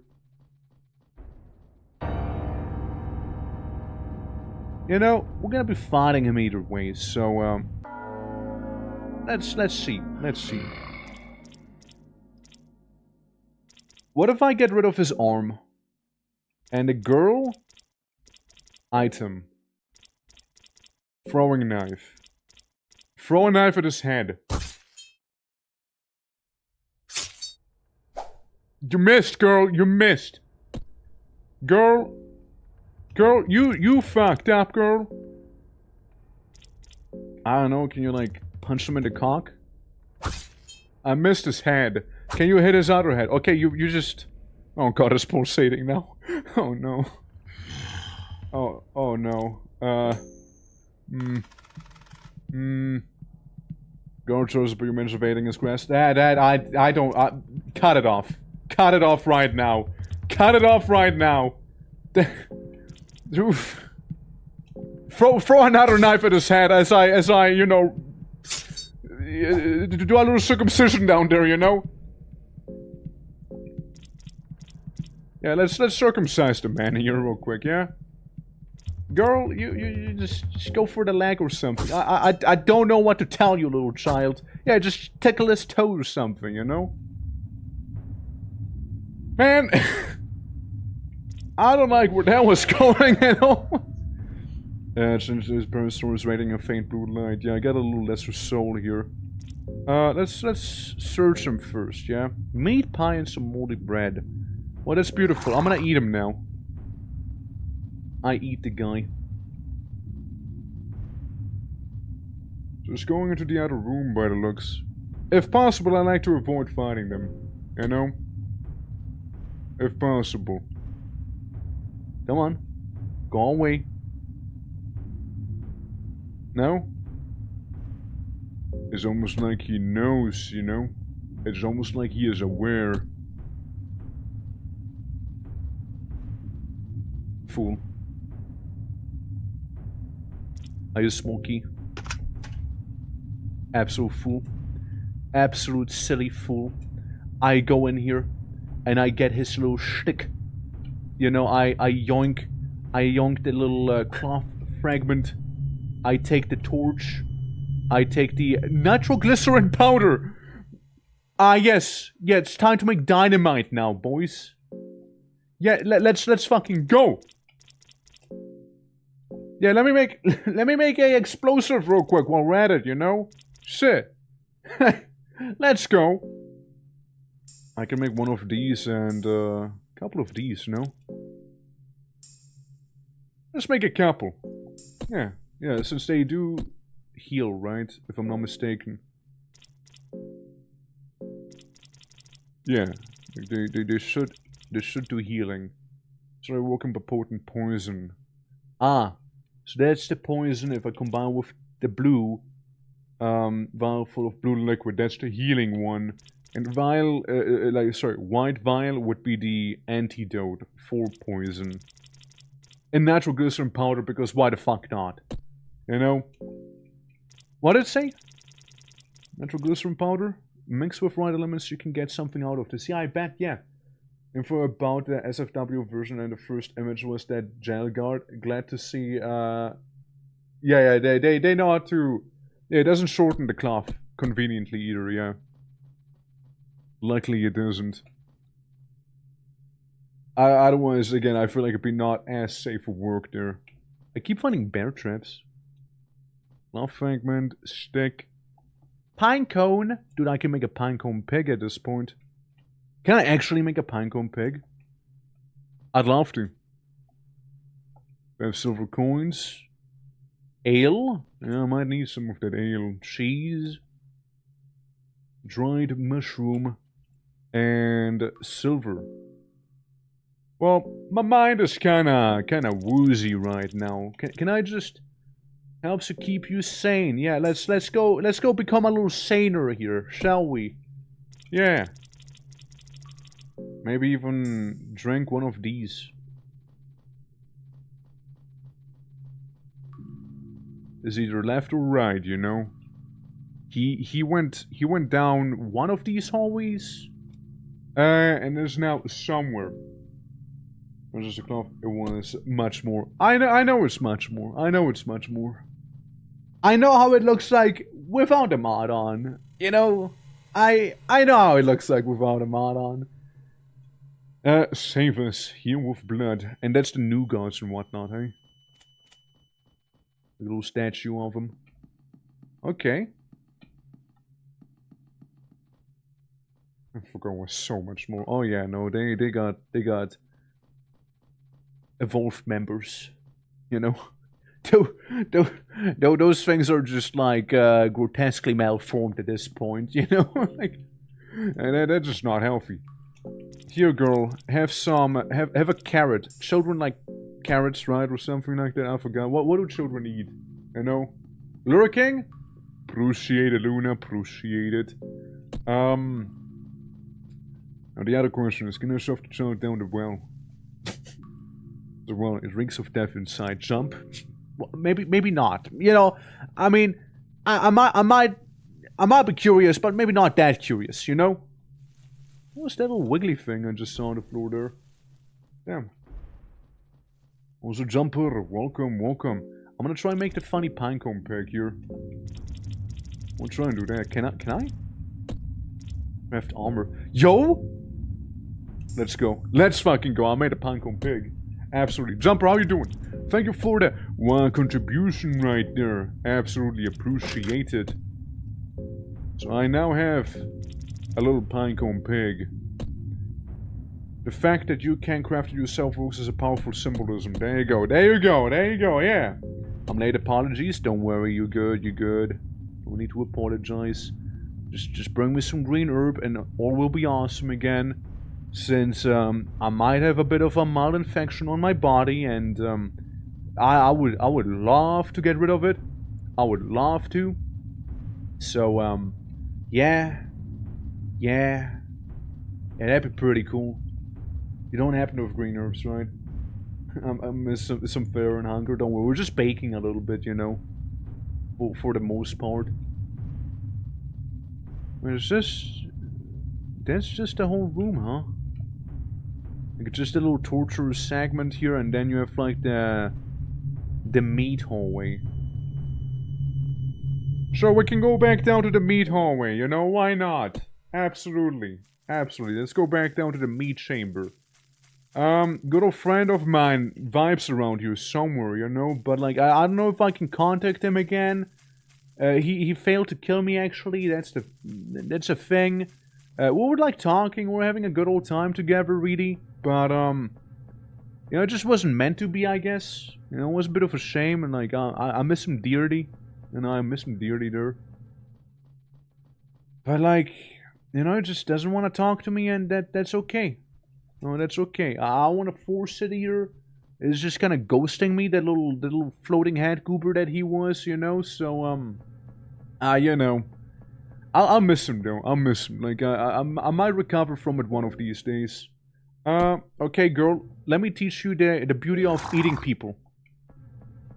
You know, we're gonna be fighting him either way, so, let's see. Let's see. What if I get rid of his arm? And the girl? Item. Throwing knife. Throw a knife at his head. You missed, girl. You missed. Girl. Girl, you fucked up, girl. I don't know, can you, like, punch him in the cock? I missed his head. Can you hit his other head? Okay, you just... Oh god, it's pulsating now. Oh no. Oh no. Girl chose to be evading his quest. I don't... cut it off. Cut it off right now. Cut it off right now. Oof. Throw another knife at his head as I, you know, do a little circumcision down there, you know? Yeah, let's circumcise the man here real quick, yeah? Girl, you just go for the leg or something. I don't know what to tell you, little child. Yeah, just tickle his toe or something, you know? Man... I don't like where that was going at all. Since this person was rating a faint blue light. Yeah, I got a little lesser soul here. Let's search him first, yeah? Meat pie and some moldy bread. Well, that's beautiful. I'm gonna eat him now. I eat the guy. Just going into the other room by the looks. If possible, I like to avoid fighting them. You know? If possible. Come on. Go away. No? It's almost like he knows, you know? It's almost like he is aware. Fool. Are you smoky? Absolute fool. Absolute silly fool. I go in here and I get his little shtick. You know, I yoink the little cloth fragment. I take the torch. I take the nitroglycerin powder. Yes. Yeah, it's time to make dynamite now, boys. Yeah, let's fucking go. Yeah, let me make a explosive real quick while we're at it, you know? Shit. Let's go. I can make one of these and a couple of these, you know? Let's make a couple. Yeah, since they do heal, right? If I'm not mistaken. Yeah, they should do healing. So I woke up a potent poison. Ah, so that's the poison if I combine with the blue vial full of blue liquid. That's the healing one. And vial, white vial would be the antidote for poison. And nitroglycerin powder, because why the fuck not? You know? What did it say? Nitroglycerin powder? Mixed with right elements, you can get something out of this. Yeah, I bet, yeah. Info about the SFW version and the first image was that jail guard. Glad to see, yeah, they know how to... Yeah, it doesn't shorten the cloth conveniently either, yeah. Luckily it doesn't. Otherwise, again, I feel like it'd be not as safe for work there. I keep finding bear traps. Love fragment, stick. Pinecone. Dude, I can make a pinecone pig at this point. Can I actually make a pinecone pig? I'd love to. We have silver coins. Ale? Yeah, I might need some of that ale. Cheese? Dried mushroom. And silver. Well, my mind is kinda woozy right now. Can I just... Helps to keep you sane. Yeah, let's go become a little saner here, shall we? Yeah. Maybe even drink one of these. Is either left or right, you know. He went down one of these hallways. And is now somewhere. There's just a cloth. It was much more. I know it's much more. I know it's much more. I know how it looks like without a mod on. You know, I know how it looks like without a mod on. Save us, heal with blood. And that's the new gods and whatnot, eh? A little statue of him. Okay. I forgot there was so much more. Oh yeah, no, they got evolved members. You know? Those things are just like grotesquely malformed at this point, you know? Like, and that's just not healthy. Here, girl, have a carrot. Children like carrots, right, or something like that. I forgot. What do children eat? You know, lurking. Appreciate it, Luna. Appreciate it. Now the other question is: can I shove the child down the well? The well, it reeks of death inside. Jump. Well, maybe not. You know, I mean, I might be curious, but maybe not that curious. You know. What's that little wiggly thing I just saw on the floor there? Damn. Also, jumper, welcome. I'm gonna try and make the funny pinecone pig here. I'll try and do that. Can I? Craft armor. Yo! Let's go. Let's fucking go. I made a pinecone pig. Absolutely. Jumper, how you doing? Thank you for the contribution right there. Absolutely appreciated. So I now have a little pinecone pig. The fact that you can craft it yourself works as a powerful symbolism. There you go, yeah. I'm late, apologies. Don't worry, you're good. No need to apologize. Just bring me some green herb and all will be awesome again. Since I might have a bit of a mild infection on my body, and I would love to get rid of it. I would love to. So yeah, that'd be pretty cool. You don't happen to have green herbs, right? I miss some fare and hunger. Don't worry, we're just baking a little bit, you know, for the most part. Where's this? That's just the whole room, huh? Like just a little torture segment here, and then you have like the meat hallway. Sure, we can go back down to the meat hallway, you know, why not? Absolutely. Let's go back down to the meat chamber. Good old friend of mine vibes around here somewhere, you know, but like, I don't know if I can contact him again. He failed to kill me, actually, that's a thing. We were like talking, we're having a good old time together, really, but, you know, it just wasn't meant to be, I guess. You know, it was a bit of a shame, and like, I miss him dearly. And I miss him dearly there. But like, you know, he just doesn't want to talk to me, and that's okay. No, that's okay. I want to force it here. It's just kind of ghosting me, that little floating head goober that he was, you know. So you know, I'll miss him though. I'll miss him. Like I might recover from it one of these days. Okay, girl. Let me teach you the beauty of eating people.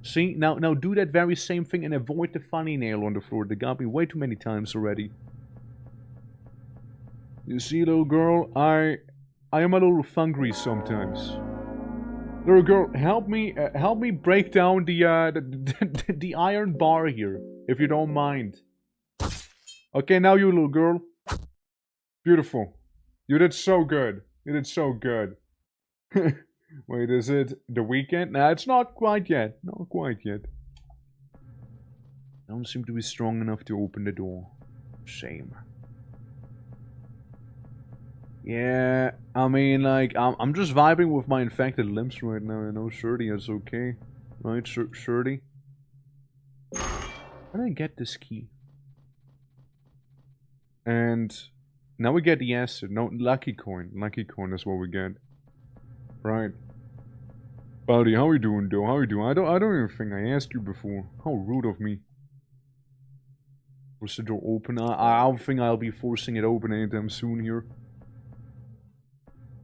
See, now do that very same thing and avoid the funny nail on the floor. They got me way too many times already. You see, little girl, I am a little FUNGRY sometimes. Little girl, help me break down the iron bar here, if you don't mind. Okay, now you, little girl. Beautiful. You did so good. You did so good. Wait, is it the weekend? Nah, it's not quite yet. Not quite yet. I don't seem to be strong enough to open the door. Shame. Yeah, I mean, like, I'm just vibing with my infected limbs right now, you know, Shirty is okay. Right, Shirty? How did I get this key? And now we get the acid. No, lucky coin. Lucky coin is what we get. Right. Buddy, how you doing, though? How you doing? I don't even think I asked you before. How rude of me. Was the door open? I don't think I'll be forcing it open anytime soon here.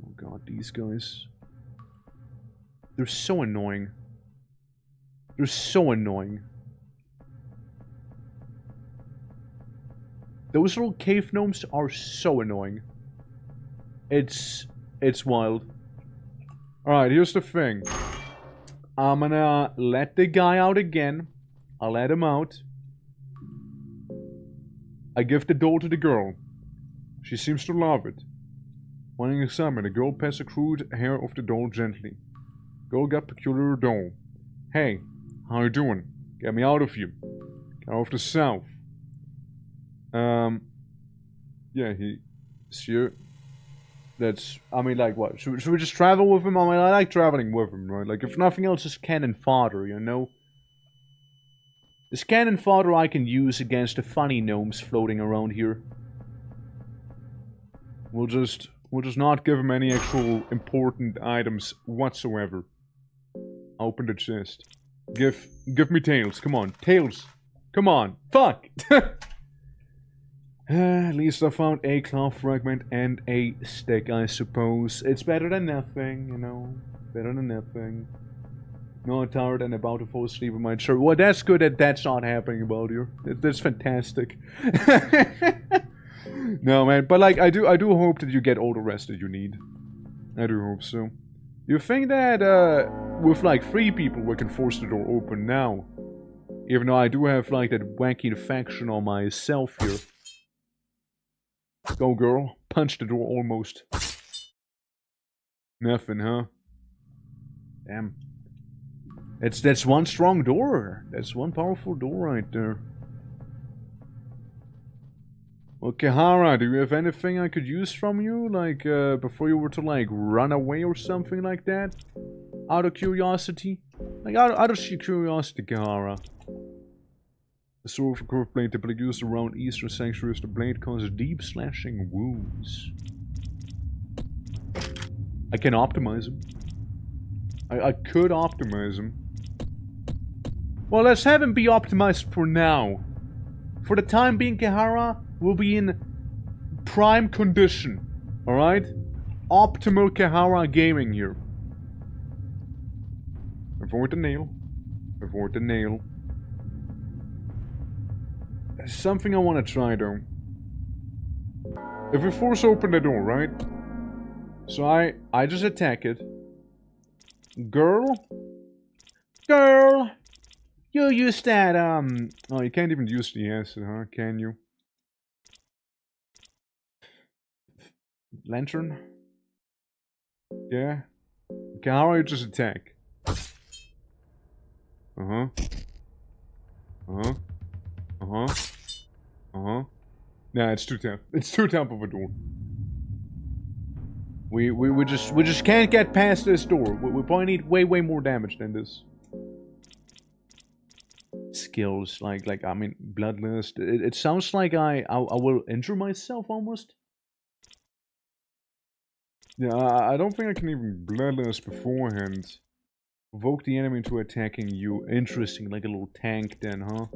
Oh god, these guys. They're so annoying. They're so annoying. Those little cave gnomes are so annoying. It's wild. Alright, here's the thing. I'm gonna let the guy out again. I'll let him out. I give the doll to the girl. She seems to love it. When I examine, the girl pats the crude hair of the doll gently. Girl got peculiar doll. Hey, how you doing? Get me out of here. Get out of the south. Yeah, he's here. That's, I mean, like, what? Should we just travel with him? I mean, I like traveling with him, right? Like, if nothing else, it's cannon fodder, you know? This cannon fodder I can use against the funny gnomes floating around here. We'll just not give him any actual important items whatsoever. Open the chest. Give me tails, come on. Tails! Come on! Fuck! At least I found a claw fragment and a stick, I suppose. It's better than nothing, you know. Better than nothing. No, I'm tired and about to fall asleep in my chair. Well, that's good that that's not happening about you. That's fantastic. No, man, but like, I do hope that you get all the rest that you need. I do hope so. You think that, with like 3 people we can force the door open now? Even though I do have like that wacky infection on myself here. Go, girl. Punch the door almost. Nothing, huh? Damn. That's one strong door. That's one powerful door right there. Okay, Hara, do you have anything I could use from you? Like, before you were to, like, run away or something like that? Out of curiosity? Like, out of sheer curiosity, Kahara. The sword of a curved blade typically used around Eastern sanctuaries. The blade causes deep slashing wounds. I can optimize him. I could optimize him. Well, let's have him be optimized for now. For the time being, Kahara will be in prime condition. Alright? Optimal Kahara gaming here. Avoid the nail. Avoid the nail. There's something I want to try though. If we force open the door, right? So I just attack it. Girl? Girl! You use that, oh, you can't even use the acid, huh? Can you? Lantern? Yeah? Okay, how are you just attack? Uh-huh. Uh-huh. Uh-huh. Uh-huh. Nah, it's too tough. It's too tough of a door. We just can't get past this door. We probably need way more damage than this. Skills, like I mean, bloodlust. It sounds like I will injure myself almost. Yeah, I don't think I can even bloodlust beforehand. Provoke the enemy into attacking you. Interesting, like a little tank then, huh?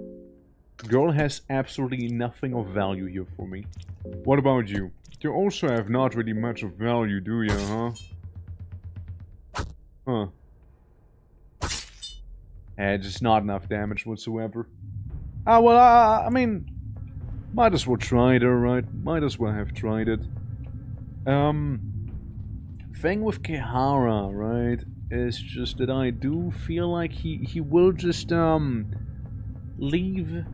Girl has absolutely nothing of value here for me. What about you? You also have not really much of value, do you, huh? Huh. Just not enough damage whatsoever. Ah, well, I mean, might as well try it, alright? Might as well have tried it. Thing with Kihara, right, is just that I do feel like he will just, leave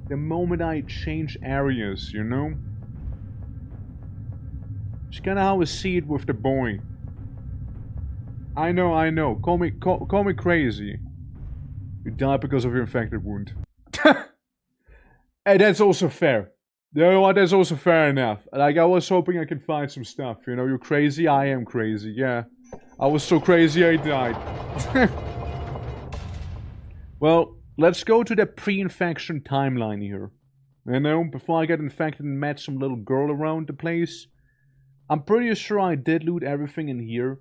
the moment I change areas, you know? It's kinda how I see it with the boy. I know. Call me crazy. You died because of your infected wound. Hey, that's also fair. You know what, that's also fair enough. Like, I was hoping I could find some stuff, you know, you're crazy, I am crazy, yeah. I was so crazy I died. Well, let's go to the pre-infection timeline here. You know, before I get infected and met some little girl around the place. I'm pretty sure I did loot everything in here.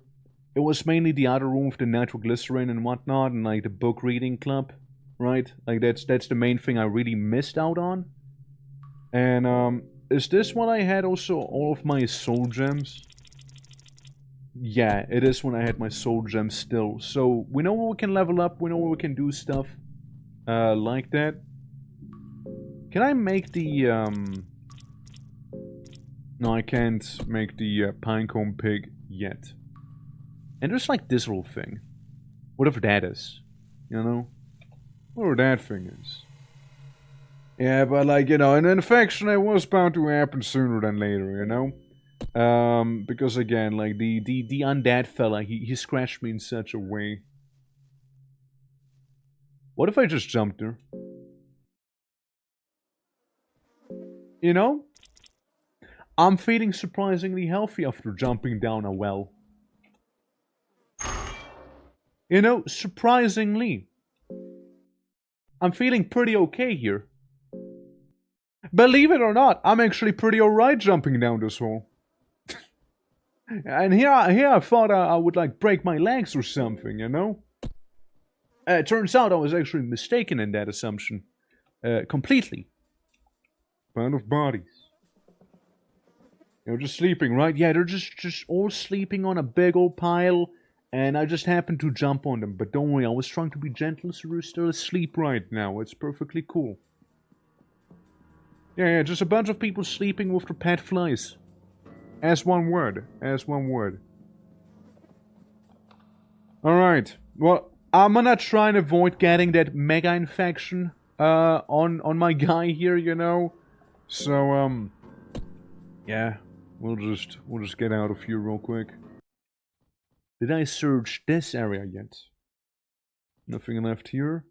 It was mainly the other room with the nitroglycerin and whatnot, and like the book reading club, right? Like that's the main thing I really missed out on. And is this when I had also all of my soul gems? Yeah, it is when I had my soul gems still. So we know where we can level up, we know where we can do stuff like that. Can I make the no, I can't make the pinecone pig yet. And there's like this little thing. Whatever that is. You know? Whatever that thing is. Yeah, but like, you know, an infection it was bound to happen sooner than later, you know? Because again, like the undead fella, he scratched me in such a way. What if I just jumped there? You know? I'm feeling surprisingly healthy after jumping down a well. You know, surprisingly. I'm feeling pretty okay here. Believe it or not, I'm actually pretty alright jumping down this hole. And here I thought I would like break my legs or something, you know? It turns out I was actually mistaken in that assumption. Completely. Pile of bodies. They're just sleeping, right? Yeah, they're just all sleeping on a big old pile. And I just happened to jump on them. But don't worry, I was trying to be gentle, so they're still asleep right now. It's perfectly cool. Yeah, just a bunch of people sleeping with their pet flies. As one word. As one word. Alright. Well, I'm gonna try and avoid getting that mega infection on my guy here, you know? So, yeah. We'll just get out of here real quick. Did I search this area yet? Nothing left here.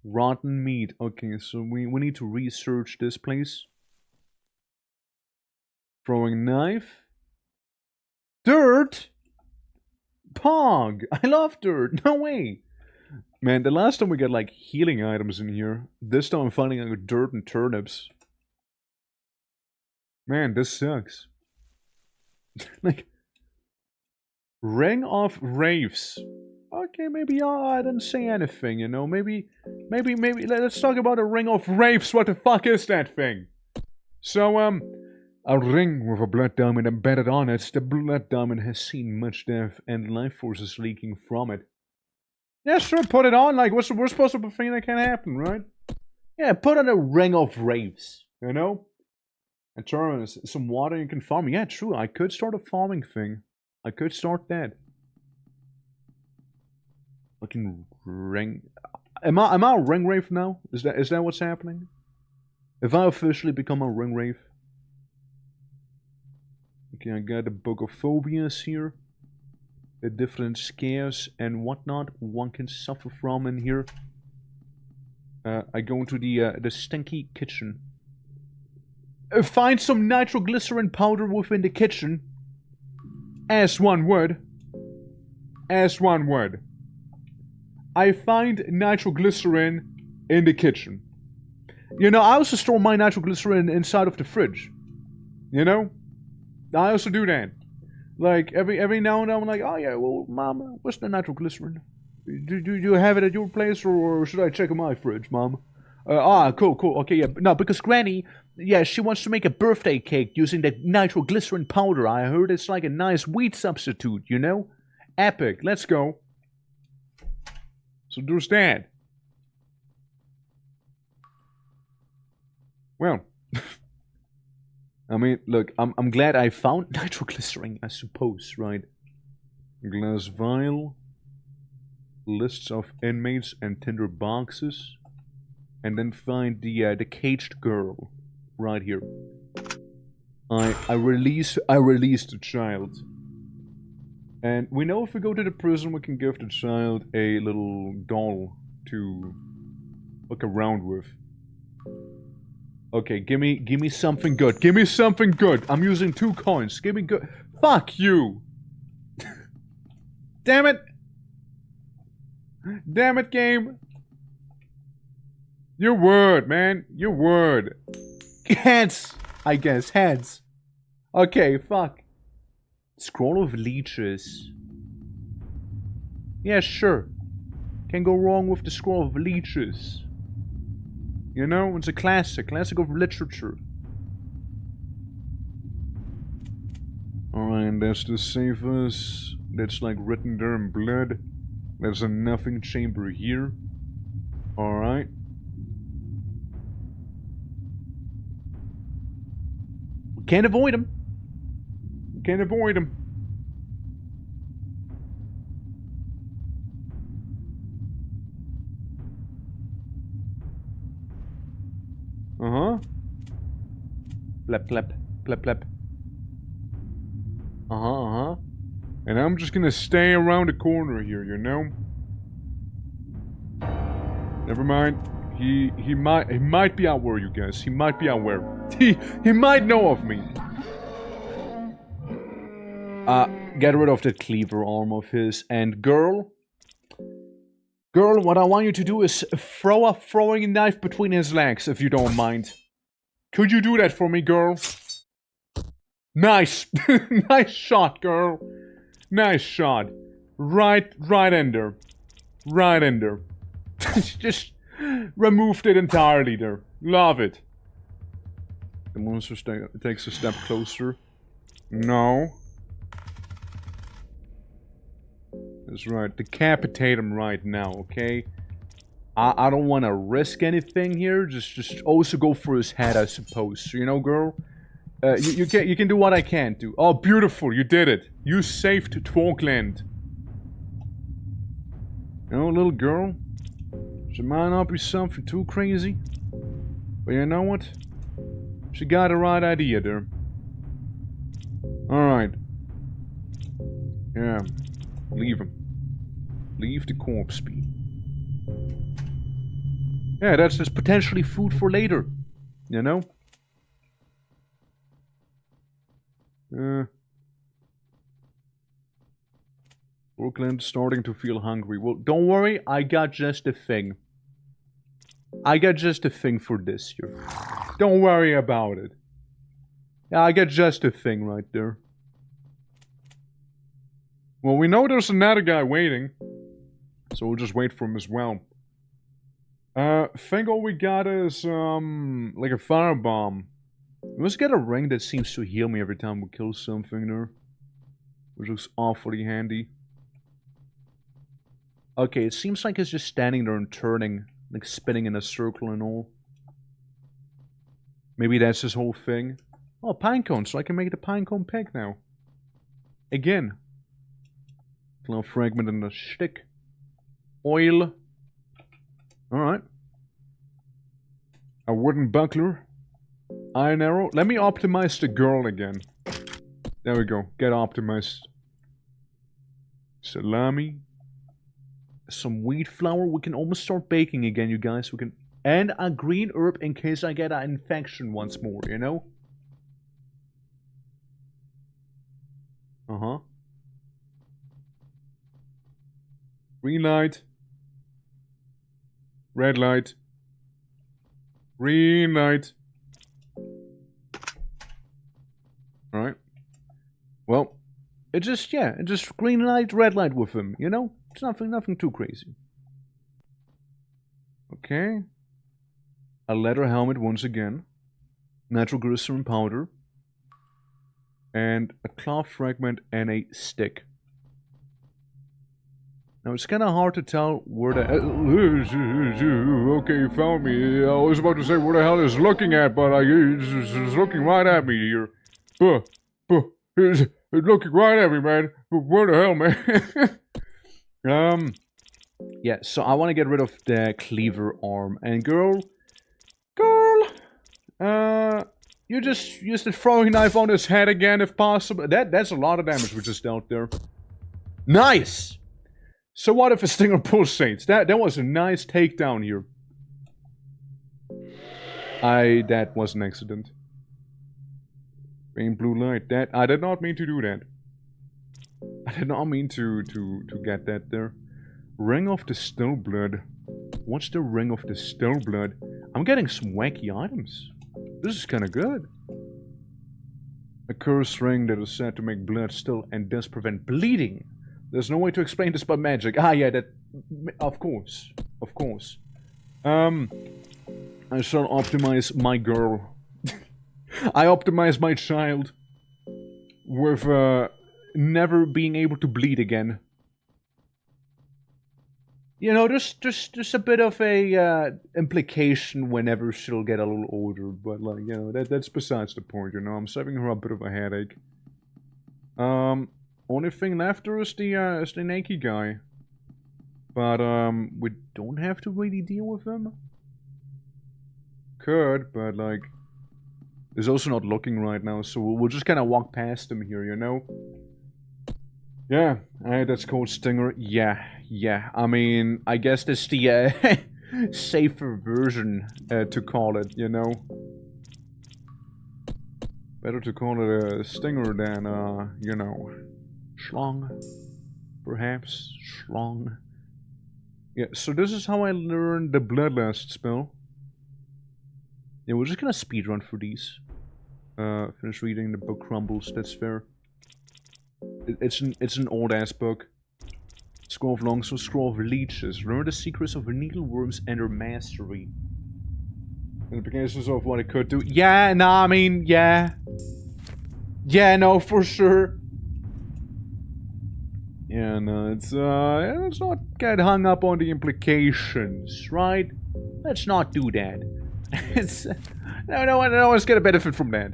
Rotten meat. Okay, so we need to research this place. Throwing knife. Dirt! Pog! I love dirt! No way! Man, the last time we got like healing items in here. This time I'm finding like dirt and turnips. Man, this sucks. Like, Ring of Wraiths. Okay, maybe I didn't say anything, you know. Maybe, let's talk about a Ring of Wraiths. What the fuck is that thing? So, a ring with a blood diamond embedded on it. The blood diamond has seen much death and life forces leaking from it. Yeah, sure, put it on. Like, what's the worst possible thing that can happen, right? Yeah, put on a Ring of Wraiths, you know? And turn some water you can farm. Yeah, true, I could start a farming thing. I could start that. Fucking ring. Am I a ring wraith now? Is that what's happening? Have I officially become a ring wraith? Okay, I got the book of phobias here. The different scares and whatnot one can suffer from in here. I go into the stinky kitchen. Find some nitroglycerin powder within the kitchen. As one word. As one word. I find nitroglycerin in the kitchen. You know, I also store my nitroglycerin inside of the fridge. You know? I also do that. Like, every now and then I'm like, oh yeah, well, Mom, what's the nitroglycerin? Do you have it at your place, or should I check in my fridge, Mom? Cool, okay, yeah. No, because Granny, yeah, she wants to make a birthday cake using the nitroglycerin powder. I heard it's like a nice wheat substitute, you know? Epic, let's go. So there's that. Well, I mean, look, I'm glad I found nitroglycerin, I suppose, right? Glass vial, lists of inmates and tinder boxes, and then find the caged girl right here. I released the child. And we know if we go to the prison, we can give the child a little doll to look around with. Okay, give me something good. Give me something good. I'm using 2 coins. Give me good. Fuck you. Damn it. Damn it, game. Your word, man. Your word. Heads. I guess. Heads. Okay, fuck. Scroll of Leeches. Yeah, sure. Can't go wrong with the Scroll of Leeches. You know, it's a classic. Classic of literature. Alright, that's the safest. That's like written there in blood. There's a nothing chamber here. Alright. We can't avoid him. We can't avoid him. Uh-huh. Plep, plep, plep, plep. Uh-huh, uh-huh. And I'm just gonna stay around the corner here, you know? Never mind. He might be out where, you guys. He might be out where. He might know of me. Get rid of that cleaver arm of his. And girl, what I want you to do is throw a throwing knife between his legs, if you don't mind. Could you do that for me, girl? Nice. Nice shot, girl. Nice shot. Right in there. Right in there. Just removed it entirely there. Love it. The monster takes a step closer. No. That's right. Decapitate him right now, okay? I don't want to risk anything here. Just also go for his head, I suppose. You know, girl? You can do what I can't do. Oh, beautiful. You did it. You saved Twarkland. You know, little girl? She might not be something too crazy. But you know what? She got the right idea there. Alright. Yeah. Leave him. Leave the corpse be. Yeah, that's just potentially food for later. You know? Brooklyn's starting to feel hungry. Well, don't worry, I got just a thing. I got just a thing for this year. Don't worry about it. Yeah, I got just a thing right there. Well, we know there's another guy waiting. So we'll just wait for him as well. Think all we got is, like a firebomb. Let's get a ring that seems to heal me every time we kill something there. Which looks awfully handy. Okay, it seems like it's just standing there and turning. Like spinning in a circle and all. Maybe that's his whole thing. Oh, pinecone, so I can make the pinecone pick now. Again. Little fragment in the stick. Oil. Alright. A wooden buckler. Iron arrow. Let me optimize the girl again. There we go. Get optimized. Salami. Some wheat flour. We can almost start baking again, you guys. We can... And a green herb in case I get an infection once more, you know? Uh-huh. Green light. Red light. Green light. Alright. Well, it just green light, red light with him, you know? It's nothing too crazy. Okay. A leather helmet once again. Natural glycerin powder. And a cloth fragment and a stick. Now it's kind of hard to tell where the... Okay, you found me. I was about to say where the hell is looking at, but he's looking right at me here. He's looking right at me, man. Where the hell, man? Yeah, so I want to get rid of the cleaver arm. And girl, you just use the throwing knife on his head again if possible. That's a lot of damage we just dealt there. Nice! So what if a stinger pulsates? That was a nice takedown here. That was an accident. Faint blue light. I did not mean to do that. I did not mean to get that there. Ring of the Still Blood. What's the Ring of the Still Blood? I'm getting some wacky items. This is kinda good. A cursed ring that is said to make blood still and thus prevent bleeding. There's no way to explain this but magic. Ah, yeah, that... Of course. Of course. I shall optimize my girl. I optimize my child. With, never being able to bleed again. You know, there's a bit of a, implication whenever she'll get a little older, but, like, you know, that's besides the point, you know, I'm saving her a bit of a headache. Only thing left there is the naked guy. But, we don't have to really deal with him. Could, but, like, he's also not looking right now, so we'll just kind of walk past him here, you know? Yeah, that's called Stinger. Yeah, I mean, I guess that's the, safer version, to call it, you know? Better to call it a Stinger than, you know, Schlong. Perhaps. Schlong. Yeah, so this is how I learned the Bloodlust spell. Yeah, we're just gonna speedrun for these. Finish reading, the book crumbles, that's fair. It's an old-ass book. Scroll of Longsword, Scroll of Leeches. Learn the secrets of needleworms and their mastery. Implications of what it could do. Yeah, nah, I mean, yeah. Yeah, no, for sure. Yeah, no, let's not get hung up on the implications, right? Let's not do that. It's... No one's gonna benefit from that.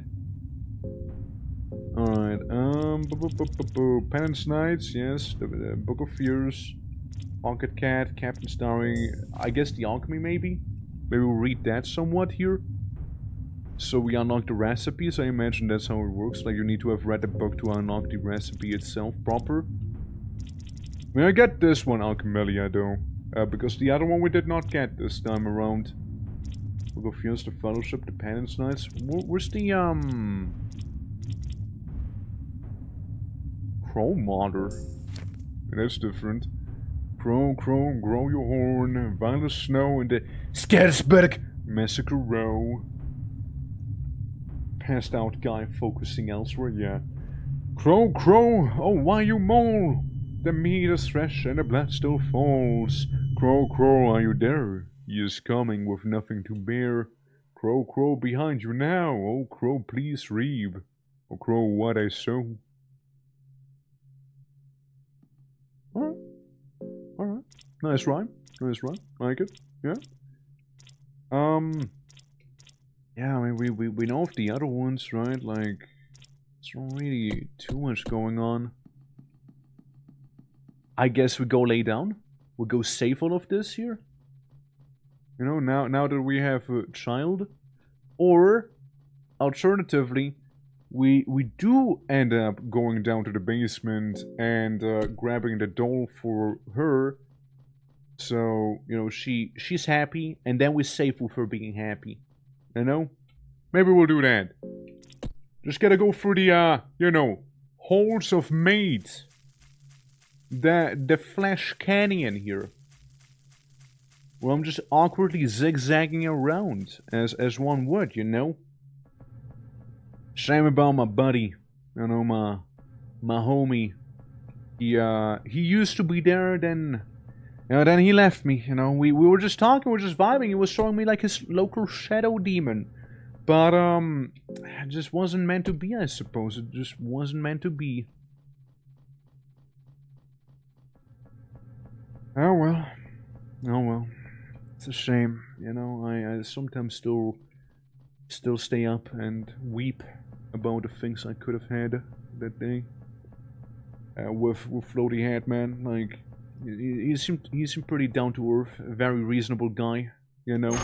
Alright, Penance Knights, yes, the Book of Fears, Pocket Cat, Captain Starring, I guess the Alchemy maybe? Maybe we'll read that somewhat here. So we unlock the recipes, I imagine that's how it works, like you need to have read the book to unlock the recipe itself proper. I mean, I get this one, Alchemelia, though, because the other one we did not get this time around. Book of Fears, the Fellowship, the Penance Knights, where's the, Crow Mother. That's different. Crow, grow your horn. Violet snow in the Scarsburg Massacre Row. Passed out guy focusing elsewhere, yeah. Crow, oh why you mole? The meat is fresh and the blood still falls. Crow, are you there? He is coming with nothing to bear. Crow, behind you now. Oh, crow, please reap. Oh, crow, what I sow. Alright. Nice rhyme. Like it. Yeah. Yeah, I mean, we know of the other ones, right? Like, there's not really too much going on. I guess we go lay down. We'll go save all of this here. You know, now that we have a child. Or, alternatively, we do end up going down to the basement and grabbing the doll for her. So, you know, she's happy, and then we save with her being happy. You know? Maybe we'll do that. Just gotta go through the, you know, holes of meat. The Flesh Canyon here. Well, I'm just awkwardly zigzagging around, as one would, you know? Shame about my buddy. You know, my homie. He used to be there, then... You know, then he left me, you know? We were just talking, we were just vibing. He was showing me, like, his local shadow demon. But, it just wasn't meant to be, I suppose. It just wasn't meant to be. Oh, well. Oh, well. It's a shame, you know? I sometimes still stay up and weep about the things I could have had that day. With Floaty Hat, man. Like, he seemed pretty down to earth, a very reasonable guy, you know?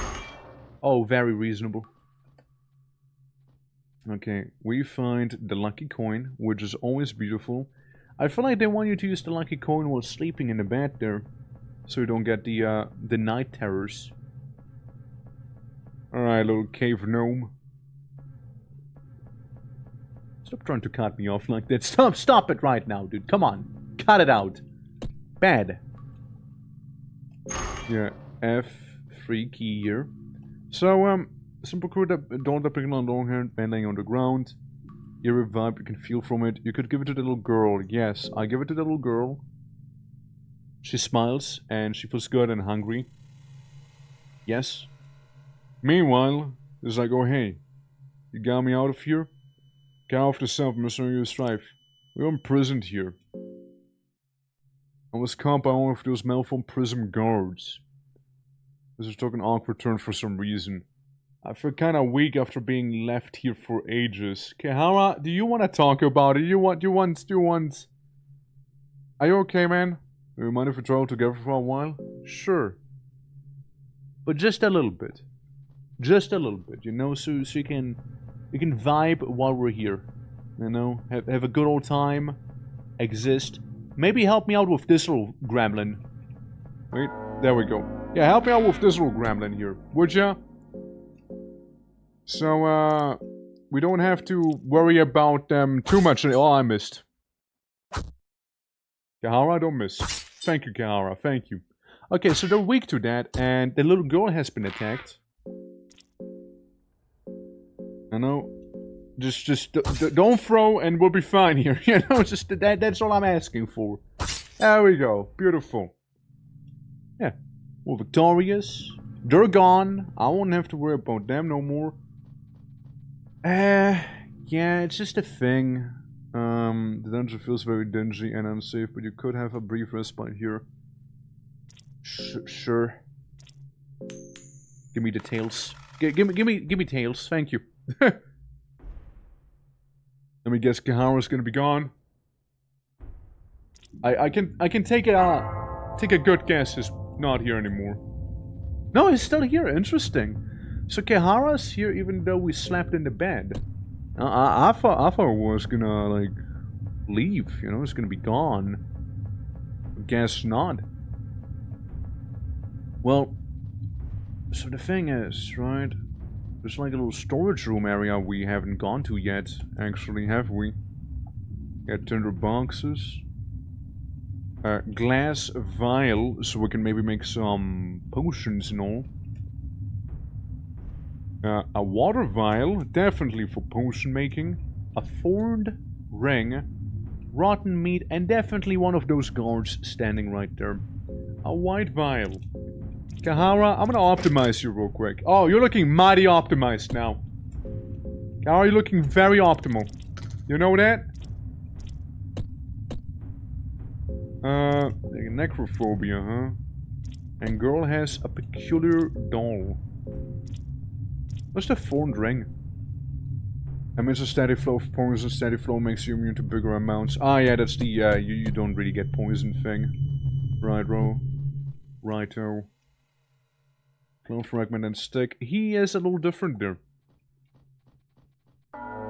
Oh, very reasonable. Okay, we find the lucky coin, which is always beautiful. I feel like they want you to use the lucky coin while sleeping in the bed there, so you don't get the night terrors. Alright, little cave gnome. Stop trying to cut me off like that. Stop it right now, dude. Come on. Cut it out. Bad. Yeah, F3 key here. So, simple crew that don't picking on long hair, bending on the ground. Eerie vibe you can feel from it. You could give it to the little girl. Yes, I give it to the little girl. She smiles and she feels good and hungry. Yes. Meanwhile, it's like, oh hey, you got me out of here? Get off the self, Mr. You strife. We're imprisoned here. I was caught by one of those malformed prison guards. This took an awkward turn for some reason. I feel kinda weak after being left here for ages. Kehara, do you want to talk about it? Do you want... Are you okay, man? Do you mind if we travel together for a while? Sure. But just a little bit. Just a little bit, you know, so you can vibe while we're here. You know, have a good old time. Exist. Maybe help me out with this little gremlin. Wait, there we go. Yeah, help me out with this little gremlin here, would ya? So, we don't have to worry about them too much. Oh, I missed. Kahara, don't miss. Thank you, Kahara, thank you. Okay, so they're weak to that, and the little girl has been attacked. I know. Just don't throw and we'll be fine here. You know, just that's all I'm asking for. There we go. Beautiful. Yeah. We're victorious. They're gone. I won't have to worry about them no more. Yeah, it's just a thing. The dungeon feels very dingy and unsafe, but you could have a brief respite here. Sure. Give me the tails. Give me tails. Thank you. Let me guess, Kahara's gonna be gone. I can take a good guess. He's not here anymore. No, he's still here. Interesting. So Kahara's here even though we slept in the bed. I thought it was gonna like leave. You know, it's gonna be gone. Guess not. Well, so the thing is, right? There's like a little storage room area we haven't gone to yet, actually, have we? Got tinder boxes. Glass vial, so we can maybe make some potions and all. A water vial, definitely for potion making. A thorned ring. Rotten meat, and definitely one of those guards standing right there. A white vial. Kahara, I'm gonna optimize you real quick. Oh, you're looking mighty optimized now. Kahara, you're looking very optimal. You know that? Necrophobia, huh? And girl has a peculiar doll. What's the thorned ring? Emits a steady flow of poison. Steady flow makes you immune to bigger amounts. Ah, yeah, that's the, you don't really get poison thing. Right-ro. Righto. Clone fragment and stick. He is a little different there.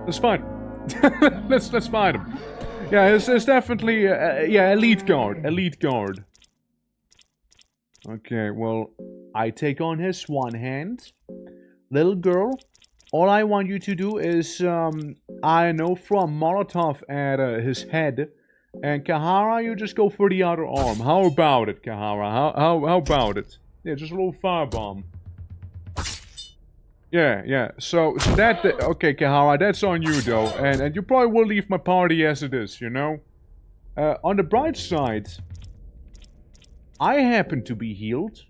That's fine. let's fight him. Yeah, it's definitely, yeah, elite guard. Elite guard. Okay, well, I take on his one hand. Little girl, all I want you to do is, I know, throw a Molotov at his head. And Kahara, you just go for the other arm. How about it, Kahara? How about it? Yeah, just a little firebomb. Yeah. So that... Okay, Kahara, that's on you, though. And you probably will leave my party as it is, you know? On the bright side, I happen to be healed.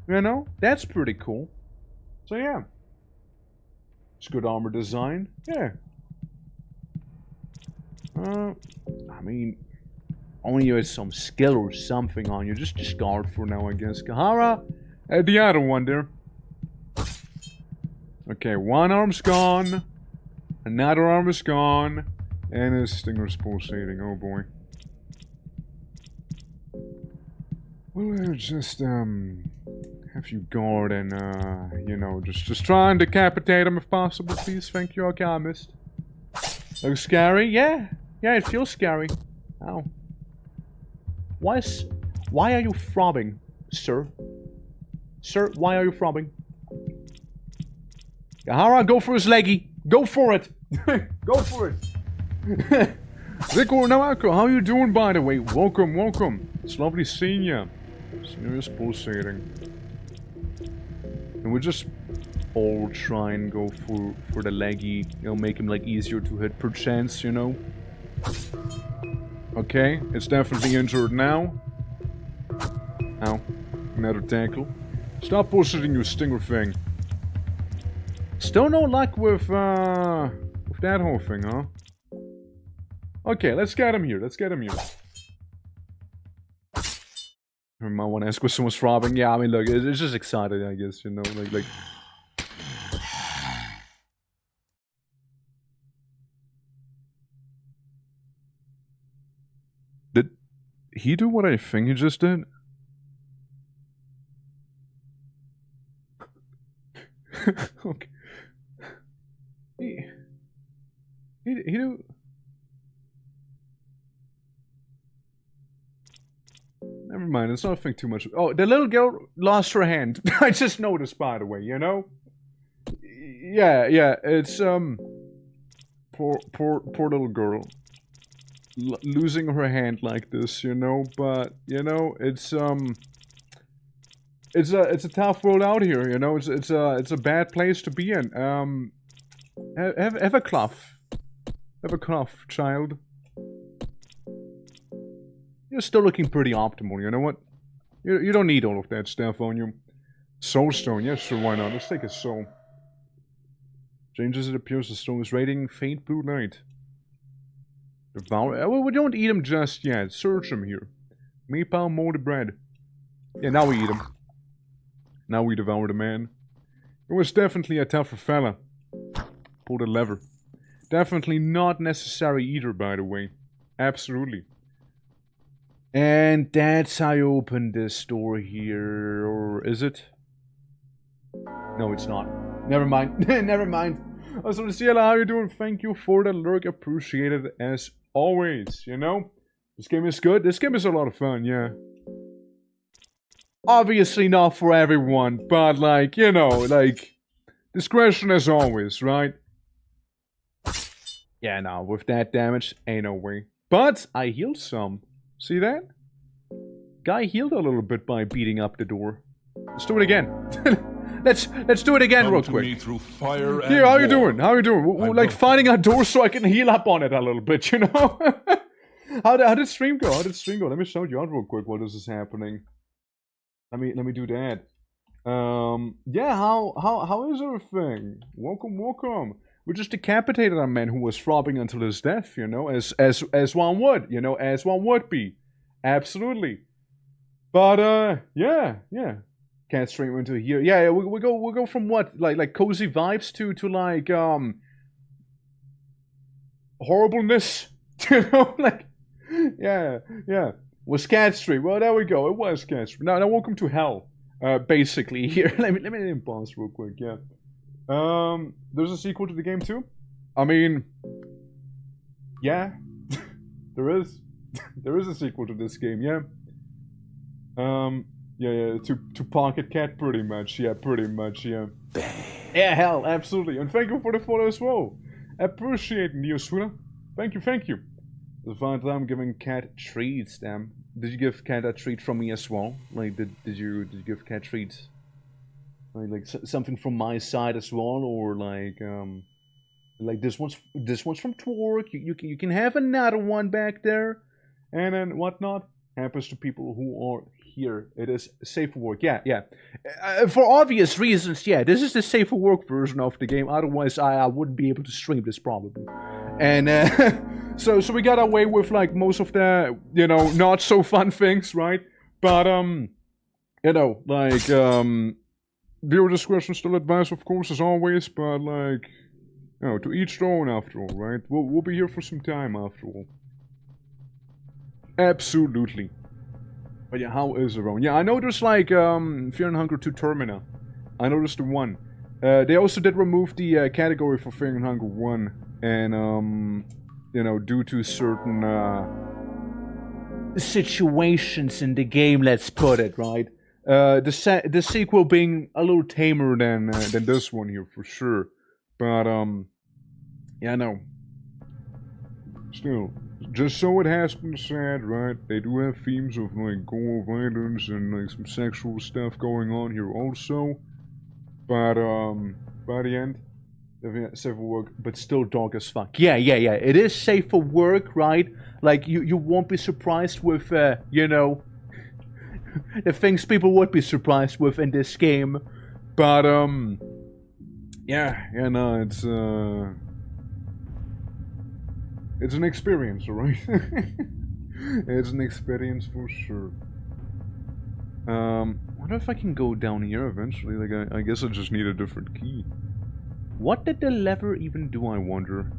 You know? That's pretty cool. So, yeah. It's good armor design. Yeah. I mean... Only you had some skill or something on you. Just discard for now, I guess. Kahara, the other one there. Okay, one arm's gone. Another arm is gone. And his stinger's pulsating. Oh boy. Well, just, have you guard and, you know, just try and decapitate him if possible, please. Thank you, okay, I missed. Looks scary? Yeah. Yeah, it feels scary. Ow. Why are you throbbing, sir? Sir, why are you throbbing? Yahara, go for his leggy. Go for it. Go for it. Rico Nawako, how you doing, by the way? Welcome, welcome. It's lovely seeing you. Scenery is pulsating. And we'll just all try and go for the leggy. You know, make him like easier to hit per chance, you know. Okay, it's definitely injured now. Ow. Another tackle. Stop bullshitting, you stinger thing. Still no luck with that whole thing, huh? Okay, let's get him here. Let's get him here. I might want to ask what someone's throbbing. Yeah, I mean, look, it's just excited, I guess, you know, like... Did he do what I think he just did? Okay. He do... Never mind, let's not think too much. Oh, the little girl lost her hand. I just noticed, by the way, you know? Yeah, it's, poor little girl. Losing her hand like this, you know? But, you know, it's a tough world out here, you know? It's a bad place to be in. Have a cloth. Have a cloth, child. You're still looking pretty optimal, you know what? You don't need all of that stuff on you. Soulstone, yeah, sure, why not? Let's take a soul. Changes, it appears the stone is radiating faint blue light. Devour. Well, we don't eat him just yet. Search him here. Meatball molded bread. Yeah, now we eat him. Now we devour the man. It was definitely a tougher fella. Pull the lever. Definitely not necessary either, by the way. Absolutely. And that's how you open this door here, or is it? No, it's not. Never mind. Never mind. Also, Ciela, how you doing? Thank you for the lurk. Appreciated as always, you know? This game is good. This game is a lot of fun, yeah. Obviously not for everyone, but like, you know, like, discretion as always, right? Yeah, no, with that damage, ain't no way. But I healed some. See that? Guy healed a little bit by beating up the door. Let's do it again. let's do it again real quick. Through fire Here, how you doing? How you doing? We're like finding a door so I can heal up on it a little bit, you know? how did stream go? How did stream go? Let me show you out real quick while this is happening. Let me do that. Yeah, how is everything? Welcome. We just decapitated a man who was throbbing until his death, you know, as one would, you know, as one would be. Absolutely. But yeah. Can't stream into here. Yeah, we go from what? Like cozy vibes to like horribleness. You know, like yeah. Was cat stream. Well, there we go. It was cat stream. Now welcome to hell. Basically here. let me pause real quick, yeah. There's a sequel to the game too? I mean, yeah, there is. There is a sequel to this game, yeah. Yeah, to Pocket Cat, pretty much, yeah. Yeah, hell, absolutely. And thank you for the follow as well. Appreciate you, Suna. Thank you. The fine time giving Cat treats, damn. Did you give Cat a treat from me as well? Like, did you give Cat treats? Like something from my side as well, or like this one's from Twerk. You can have another one back there, and then whatnot happens to people who are here. It is safe for work. Yeah. For obvious reasons, yeah. This is the safe for work version of the game. Otherwise, I wouldn't be able to stream this probably. And so we got away with like most of the not so fun things, right? But viewer discretion still advised, of course, as always, but like, to each their own after all, right? We'll be here for some time after all. Absolutely. But yeah, how is everyone? Yeah, I know there's like, Fear and Hunger 2 Termina. I noticed the one. They also did remove the category for Fear and Hunger 1, and due to certain situations in the game, let's put it, right? The sequel being a little tamer than this one here for sure. But yeah, no. Still, just so it has been said, right? They do have themes of like gore, violence, and like some sexual stuff going on here also. But by the end, safe for work, but still dark as fuck. Yeah. It is safe for work, right? Like you won't be surprised with you know the things people would be surprised with in this game. But yeah, no, it's an experience, alright? It's an experience for sure. Wonder if I can go down here eventually. Like, I guess I just need a different key. What did the lever even do, I wonder?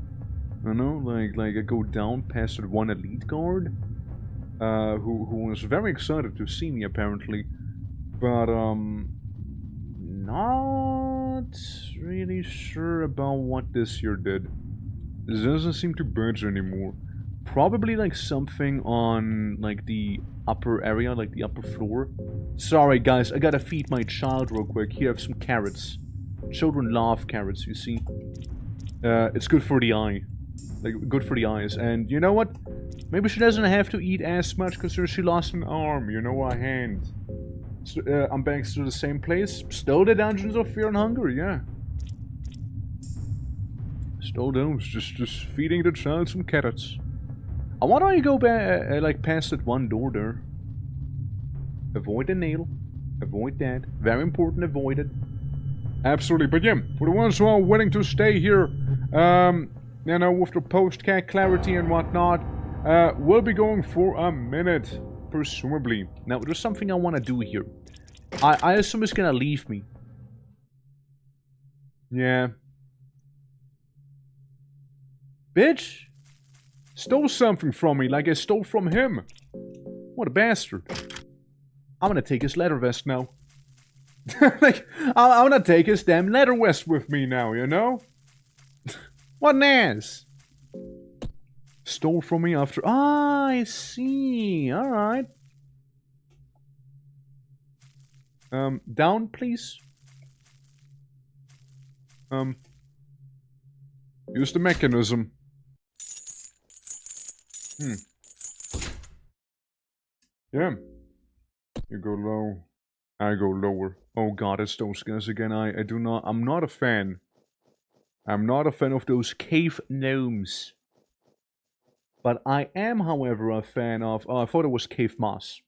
I don't know, like I go down past that one elite guard, who was very excited to see me apparently, but not really sure about what this here did. This doesn't seem to budge anymore. Probably like something on like the upper area, like the upper floor. Sorry guys, I gotta feed my child real quick. Here I have some carrots. Children love carrots, you see. It's good for the eye. Like, good for the eyes. And you know what? Maybe she doesn't have to eat as much because she lost an arm, you know, a hand. So, I'm back to the same place. Still the Dungeons of Fear and Hunger, yeah. Still those, just feeding the child some carrots. Why don't you go back, like, past that one door there? Avoid the nail. Avoid that. Very important, avoid it. Absolutely, but yeah, for the ones who are willing to stay here, you know, with the post-cat clarity and whatnot, we'll be going for a minute, presumably. Now, there's something I want to do here. I assume it's gonna leave me. Yeah. Bitch! Stole something from me like I stole from him. What a bastard. I'm gonna take his leather vest now. Like, I'm gonna take his damn leather vest with me now, you know? What an ass! Stole from me after... Ah, I see. Alright. Down, please. Use the mechanism. Yeah. You go low. I go lower. Oh god, it's those guys again. I'm not a fan. I'm not a fan of those cave gnomes. But I am, however, a fan of... Oh, I thought it was cave moss.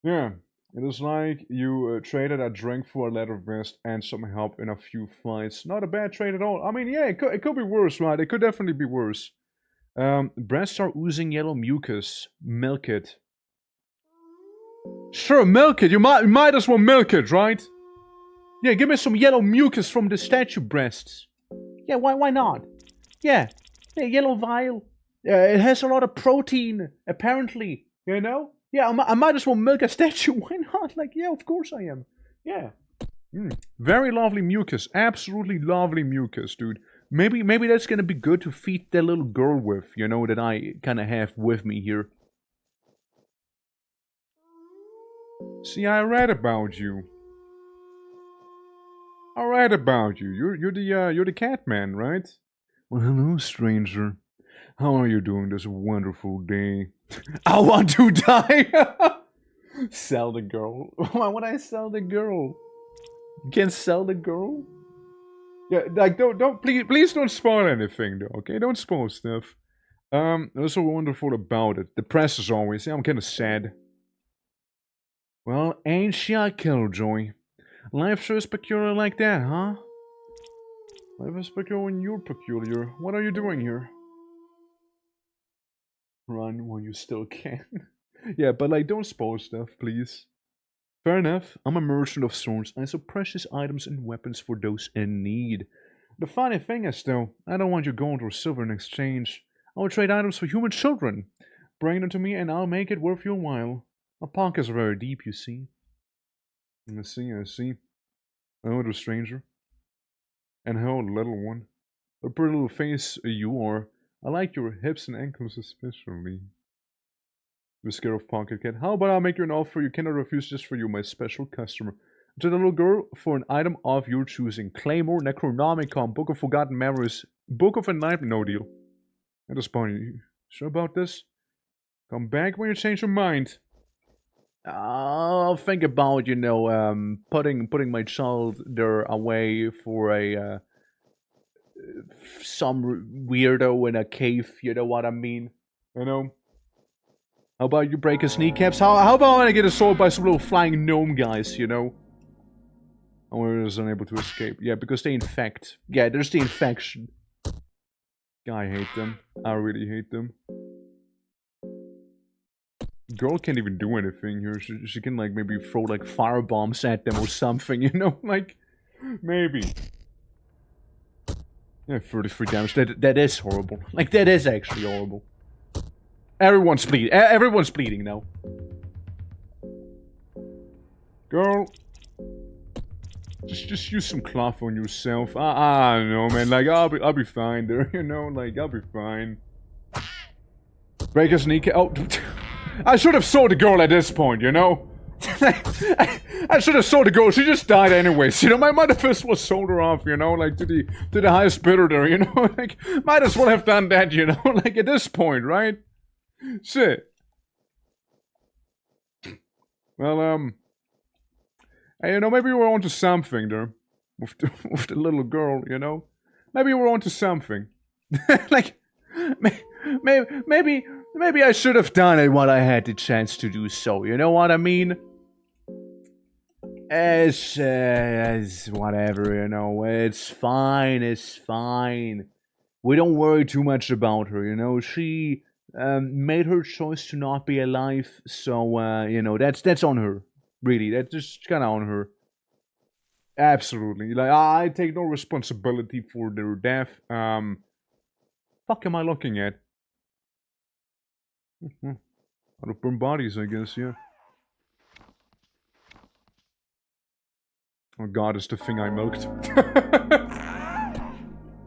Yeah. It is like you traded a drink for a leather vest and some help in a few fights. Not a bad trade at all. I mean, yeah, it could be worse, right? It could definitely be worse. Breasts are oozing yellow mucus. Milk it. Sure, milk it. You might as well milk it, right? Yeah, give me some yellow mucus from the statue breasts. Yeah, why not? Yeah, yellow vial. It has a lot of protein, apparently. You know? Yeah, I might as well milk a statue. Why not? Like, yeah, of course I am. Yeah. Very lovely mucus. Absolutely lovely mucus, dude. Maybe that's gonna be good to feed that little girl with, you know, that I kind of have with me here. See, I read about you. I read about you. You're the cat man, right? Well, hello, stranger. How are you doing this wonderful day? I want to die. Sell the girl. Why would I sell the girl? You can't sell the girl. Yeah, like don't please don't spoil anything though. Okay, don't spoil stuff. What's so wonderful about it? The press is always. Yeah, I'm kind of sad. Well, ain't she a killjoy? Life sure is peculiar like that, huh? Life is peculiar when you're peculiar. What are you doing here? Run while you still can. Yeah, but like, don't spoil stuff, please. Fair enough. I'm a merchant of swords. I sell precious items and weapons for those in need. The funny thing is, though, I don't want your gold or silver in exchange. I will trade items for human children. Bring them to me and I'll make it worth your while. My pockets are very deep, you see. I see. Oh, the stranger. And hello, little one. A pretty little face you are. I like your hips and ankles especially. The scare of Pocket Cat. How about I make you an offer you cannot refuse just for you, my special customer. To the little girl for an item of your choosing. Claymore, Necronomicon, Book of Forgotten Memories, Book of Enlightenment. No deal. At this point, you sure about this? Come back when you change your mind. I'll think about, you know, putting my child there away for a, some weirdo in a cave, you know what I mean? You know? How about you break his kneecaps? How about when I get assaulted by some little flying gnome guys, you know? And we're just unable to escape. Yeah, because they infect. Yeah, there's the infection. I hate them. I really hate them. Girl can't even do anything here. She can, like, maybe throw, like, fire bombs at them or something, you know? Like, maybe. Yeah, 33 damage. That is horrible. Like, that is actually horrible. Everyone's bleeding. Everyone's bleeding now. Girl. Just use some cloth on yourself. I don't know, man. Like, I'll be fine there, you know? Like, I'll be fine. Break his kneecap. Oh, I should have saw the girl at this point, you know? I should have saw the girl. She just died anyways, you know? My mother fist was sold her off, you know? Like, to the highest bidder there, you know? Like, might as well have done that, you know? Like, at this point, right? Shit. Well, hey, you know, maybe we're onto something there. With the little girl, you know? Maybe we're onto something. Like, maybe I should have done it when I had the chance to do so, you know what I mean? It's whatever, you know, it's fine. We don't worry too much about her, you know, she made her choice to not be alive, so, you know, that's on her, really, that's just kinda on her. Absolutely, like, I take no responsibility for their death. Fuck am I looking at? Out of burn bodies, I guess, yeah. Oh god, it's the thing I milked.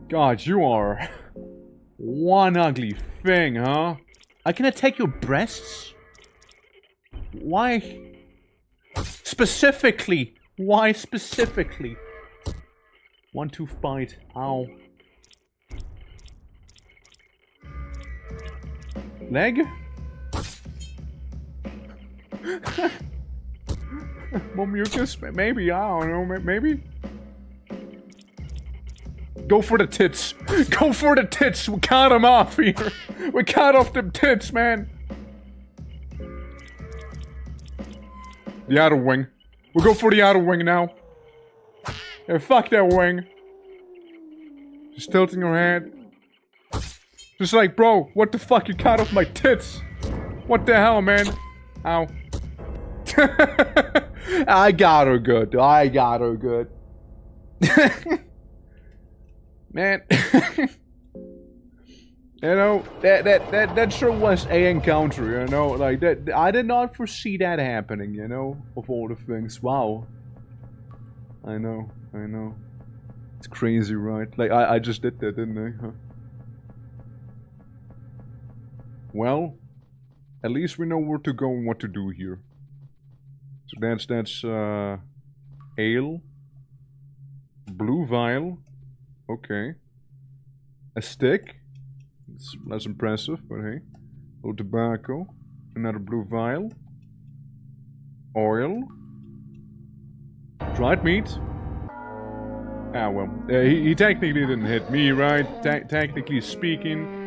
God, you are one ugly thing, huh? I can attack your breasts? Why? Specifically? Why specifically? One tooth bite. Ow. Leg? More mucus? Maybe, I don't know, maybe? Go for the tits! Go for the tits! We cut them off here! We cut off them tits, man! The outer wing. We'll go for the outer wing now. Yeah, fuck that wing. Just tilting her head. Just like, bro, what the fuck, you cut off my tits? What the hell, man? Ow. I got her good. I got her good. Man. You know, that sure was a encounter, you know? Like, that, I did not foresee that happening, you know? Of all the things. Wow. I know. It's crazy, right? Like, I just did that, didn't I? Huh? Well, at least we know where to go and what to do here. So that's ale. Blue vial. Okay. A stick. It's less impressive, but hey. A little tobacco. Another blue vial. Oil. Dried meat. Ah, well. He technically didn't hit me, right? Technically speaking.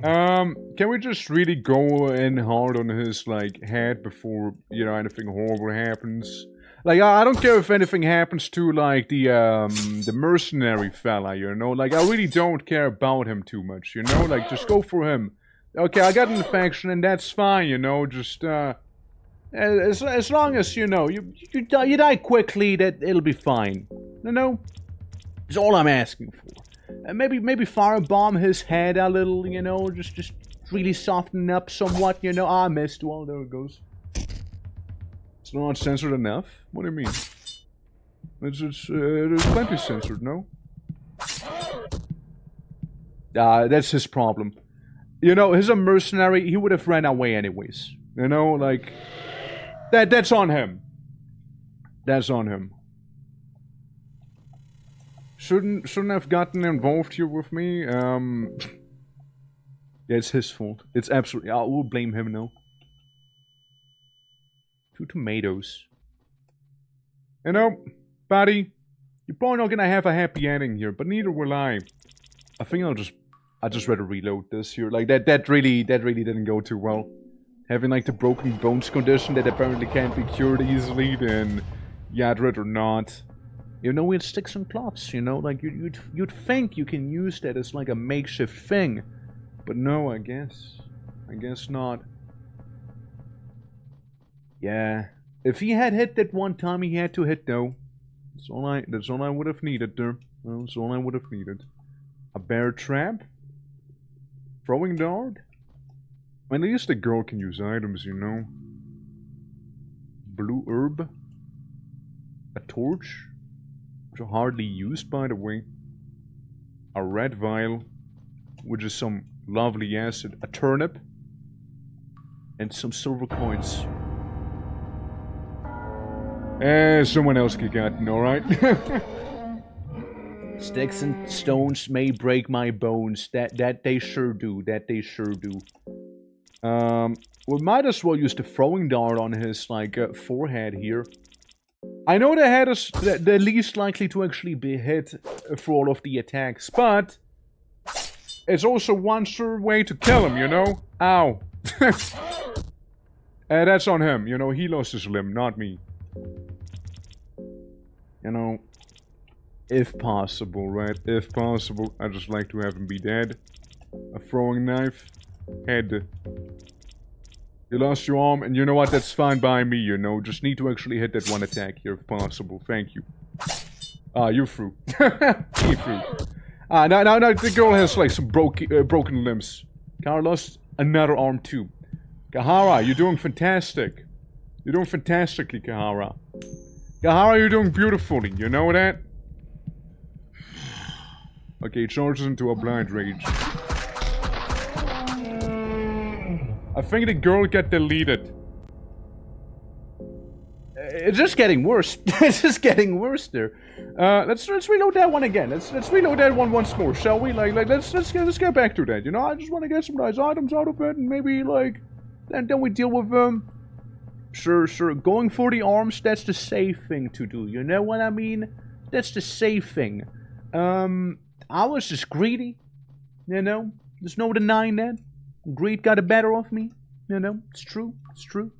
Can we just really go in hard on his, like, head before, you know, anything horrible happens? Like, I don't care if anything happens to, like, the mercenary fella, you know? Like, I really don't care about him too much, you know? Like, just go for him. Okay, I got an infection, and that's fine, you know? Just, as long as, you know, you die quickly, that it'll be fine. You know? That's all I'm asking for. Maybe firebomb his head a little, you know, just really soften up somewhat, you know. I missed. Well, there it goes. It's not censored enough? What do you mean? There's plenty censored, no? That's his problem. You know, he's a mercenary, he would have ran away anyways. You know, like... That's on him. That's on him. Shouldn't have gotten involved here with me. Yeah, it's his fault. It's absolutely... I will blame him now. 2 tomatoes. You know, buddy, you're probably not gonna have a happy ending here, but neither will I. I think I'd just rather reload this here. Like, that really didn't go too well. Having, like, the broken bones condition that apparently can't be cured easily, then... Yeah, I'd rather not. You know, it sticks and cloths, you know? Like, you'd think you can use that as, like, a makeshift thing. But no, I guess not. Yeah. If he had hit that one time he had to hit, though. That's all I would have needed there. That's all I would have needed. A bear trap? Throwing dart? At least the girl can use items, you know. Blue herb? A torch? Which are hardly used, by the way. A red vial, which is some lovely acid. A turnip. And some silver coins. Someone else could get it, alright? Sticks and stones may break my bones. That they sure do. That they sure do. We might as well use the throwing dart on his, like, forehead here. I know the head is the least likely to actually be hit for all of the attacks, but it's also one sure way to kill him, you know? Ow. That's on him, you know, he lost his limb, not me. You know, if possible, right? If possible, I'd just like to have him be dead. A throwing knife. Head. You lost your arm, and you know what? That's fine by me, you know. Just need to actually hit that one attack here, if possible. Thank you. Ah, you're through. You're through. Ah, now the girl has, like, some broken limbs. Kara lost another arm, too. Kahara, you're doing fantastic. You're doing fantastically, Kahara. Kahara, you're doing beautifully. You know that? Okay, charges into a blind rage. I think the girl got deleted. It's just getting worse. It's just getting worse there. Let's reload that one again. Let's reload that one once more, shall we? Like let's get back to that. You know, I just want to get some nice items out of it, and maybe like then we deal with them. Sure. Going for the arms, that's the safe thing to do. You know what I mean? That's the safe thing. I was just greedy. You know, there's no denying that. Greed got the better of me. You know, it's true. It's true.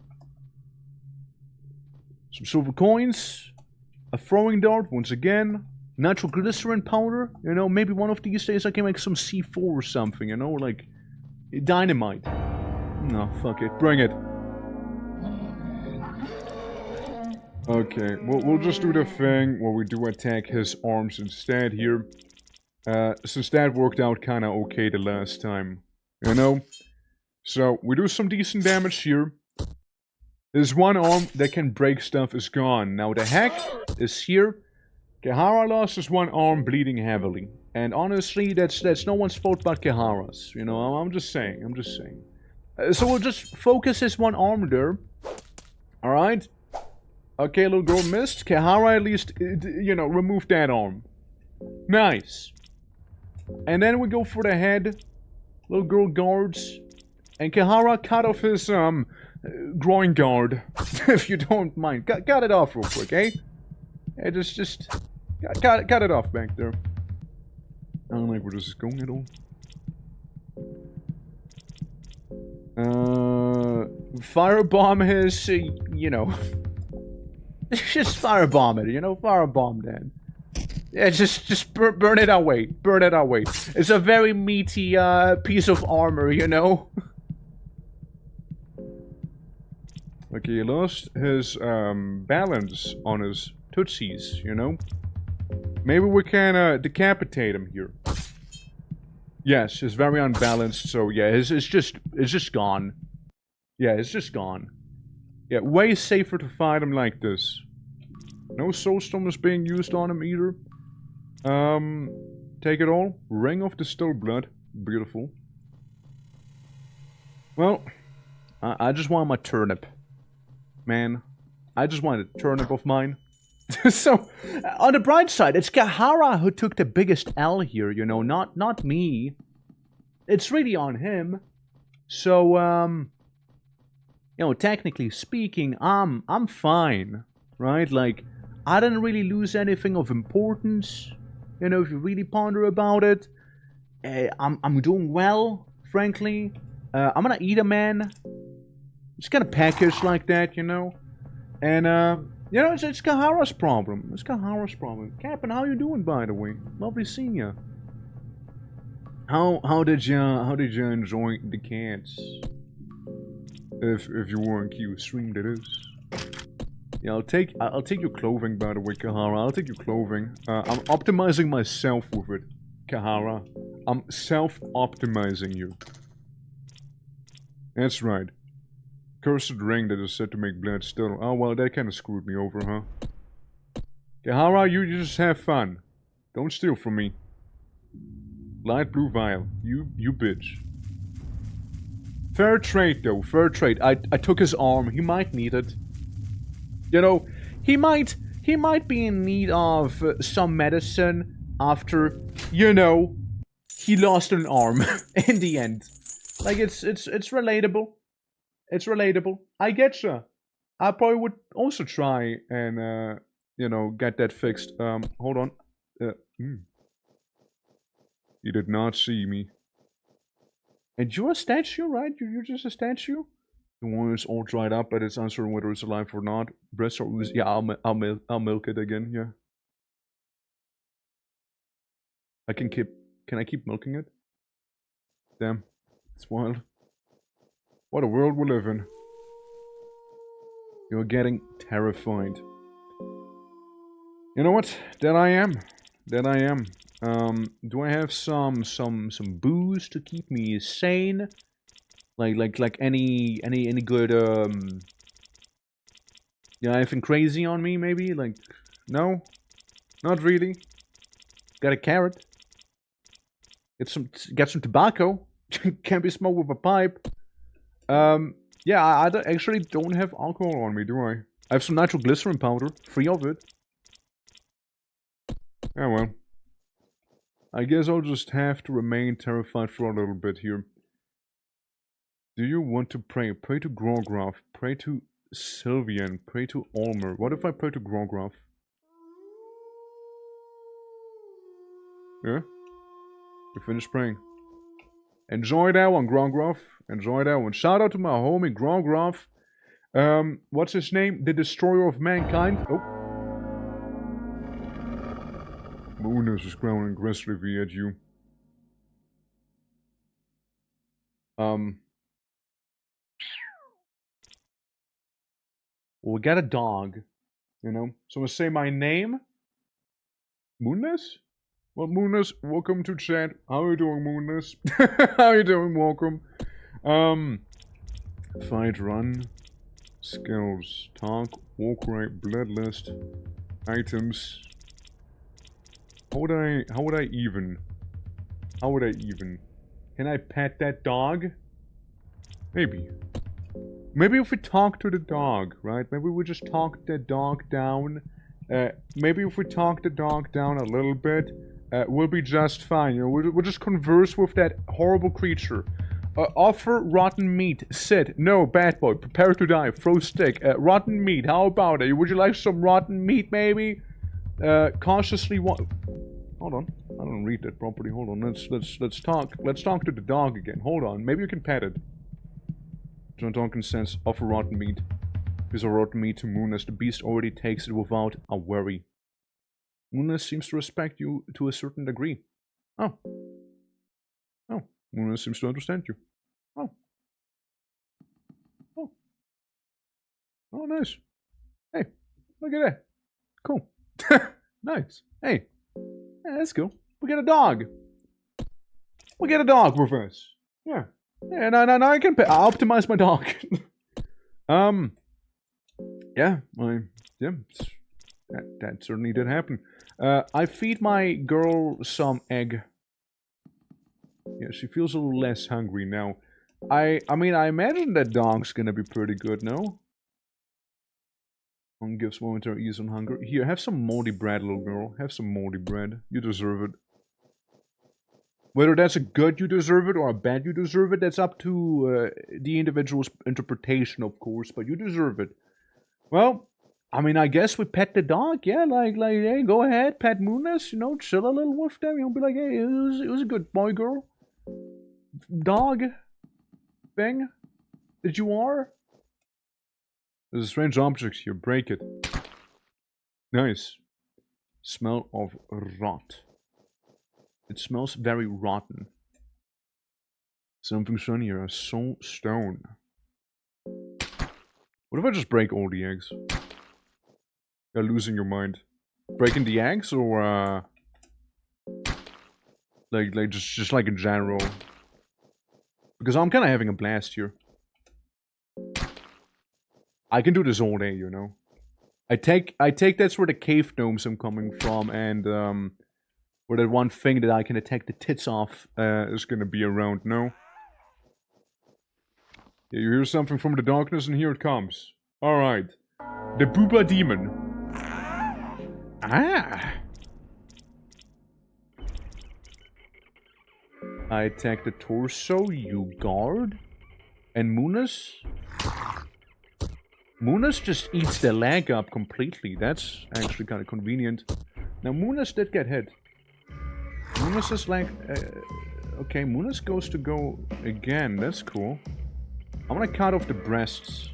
Some silver coins. A throwing dart, once again. Nitroglycerin powder. You know, maybe one of these days I can make some C4 or something, you know, like dynamite. No, fuck it. Bring it. Okay, we'll just do the thing where we do attack his arms instead here. Since that worked out kinda okay the last time. You know? So, we do some decent damage here. This one arm that can break stuff is gone. Now the hack is here. Kehara lost his one arm bleeding heavily. And honestly, that's no one's fault but Kehara's. You know, I'm just saying. So we'll just focus his one arm there. Alright? Okay, little girl missed. Kehara at least, you know, removed that arm. Nice. And then we go for the head. Little girl guards. And Kehara cut off his, groin guard. If you don't mind. Cut it off real quick, eh? Yeah, just cut it off back there. I don't like where this is going at all. Firebomb his, you know. Just firebomb it, you know? Firebomb that. Yeah, just burn it away. Burn it away. It's a very meaty, piece of armor, you know? Okay, he lost his, balance on his tootsies, you know? Maybe we can, decapitate him here. Yes, it's very unbalanced, so yeah, it's just gone. Yeah, it's just gone. Yeah, way safer to fight him like this. No soulstone is being used on him either. Take it all. Ring of the Still Blood. Beautiful. Well, I just want my turnip. Man. I just want a turnip of mine. So, on the bright side, it's Kahara who took the biggest L here, you know, not me. It's really on him. So, you know, technically speaking, I'm fine, right? Like, I didn't really lose anything of importance, you know, if you really ponder about it. I'm doing well, frankly. I'm gonna eat a man. It's kind of packaged like that, you know? And, you know, it's Kahara's problem. It's Kahara's problem. Captain, how you doing, by the way? Lovely seeing you. How did you enjoy the cats? If you were on Q stream, that is. Yeah, I'll take your clothing, by the way, Kahara. I'll take your clothing. I'm optimizing myself with it, Kahara. I'm self-optimizing you. That's right. Cursed ring that is said to make blood still. Oh, well, that kind of screwed me over, huh? Kahara, you just have fun. Don't steal from me. Light blue vial. You bitch. Fair trade, though. Fair trade. I took his arm. He might need it. You know, he might be in need of some medicine after, you know, he lost an arm in the end. Like, it's relatable. It's relatable. I getcha. I probably would also try and, you know, get that fixed. Hold on. He did not see me. And you're a statue, right? You're just a statue? The one is all dried up, but it's uncertain whether it's alive or not. Breast or ooze. Yeah, I'll milk it again, yeah. Can I keep milking it? Damn. It's wild. What a world we live in. You're getting terrified. You know what? That I am. That I am. Do I have some booze to keep me sane? Like any good yeah, anything crazy on me maybe? Like, no? Not really. Got a carrot. Get some tobacco. Can't be smoked with a pipe. Yeah, I actually don't have alcohol on me, do I? I have some nitroglycerin powder. 3 of it. Yeah, well. I guess I'll just have to remain terrified for a little bit here. Do you want to pray? Pray to Grograf. Pray to Sylvian. Pray to Olmer. What if I pray to Grograf? Yeah? You finished praying. Enjoy that one, Grograf. Enjoy that one. Shout out to my homie, Grograf. What's his name? The Destroyer of Mankind. Oh. Moonus is growling aggressively at you. We'll get a dog. You know? So I'm gonna say my name. Moonless? Well, Moonless, welcome to chat. How are you doing, Moonless? How are you doing? Welcome. Fight, run. Skills. Talk. Walk right. Blood list. Items. How would I even? Can I pet that dog? Maybe. Maybe if we talk to the dog, right? Maybe we just talk the dog down. Maybe if we talk the dog down a little bit, we'll be just fine. You know, we'll just converse with that horrible creature. Offer rotten meat. Sit. No, bad boy. Prepare to die. Throw stick. Rotten meat. How about it? Would you like some rotten meat, maybe? Cautiously Hold on. I don't read that properly. Hold on. Let's talk. Let's talk to the dog again. Hold on. Maybe you can pet it. John Don consents. Offer rotten meat. Gives a rotten meat to Moon as the beast already takes it without a worry. Moon seems to respect you to a certain degree. Oh. Oh. Moon seems to understand you. Oh. Oh. Oh, nice. Hey, look at that. Cool. Nice. Hey. Yeah, that's cool. We got a dog. We got a dog with us. Yeah. Yeah, no, I can optimize my dog. Yeah, that certainly did happen. I feed my girl some egg. Yeah, she feels a little less hungry now. I mean, I imagine that dog's gonna be pretty good, no? One gives momentary ease on hunger. Here, have some moldy bread, little girl. Have some moldy bread. You deserve it. Whether that's a good you deserve it or a bad you deserve it, that's up to the individual's interpretation, of course, but you deserve it. Well, I mean, I guess we pet the dog, yeah, like, hey, go ahead, pet Munas, you know, chill a little with them, you know, be like, hey, it was a good boy, girl. Dog thing that you are. There's a strange object here, break it. Nice. Smell of rot. It smells very rotten. Something shiny here, a soul stone. What if I just break all the eggs? You're losing your mind. Breaking the eggs or like just like in general? Because I'm kinda having a blast here. I can do this all day, you know. I take that's where the cave gnomes I'm coming from, and where that one thing that I can attack the tits off is gonna be around, no? Yeah, you hear something from the darkness, and here it comes. Alright. The Booba Demon. Ah! I attack the torso, you guard. And Munas? Munas just eats the leg up completely. That's actually kind of convenient. Now, Munas did get hit. Munas is like... okay, Munas goes to go again. That's cool. I'm gonna cut off the breasts.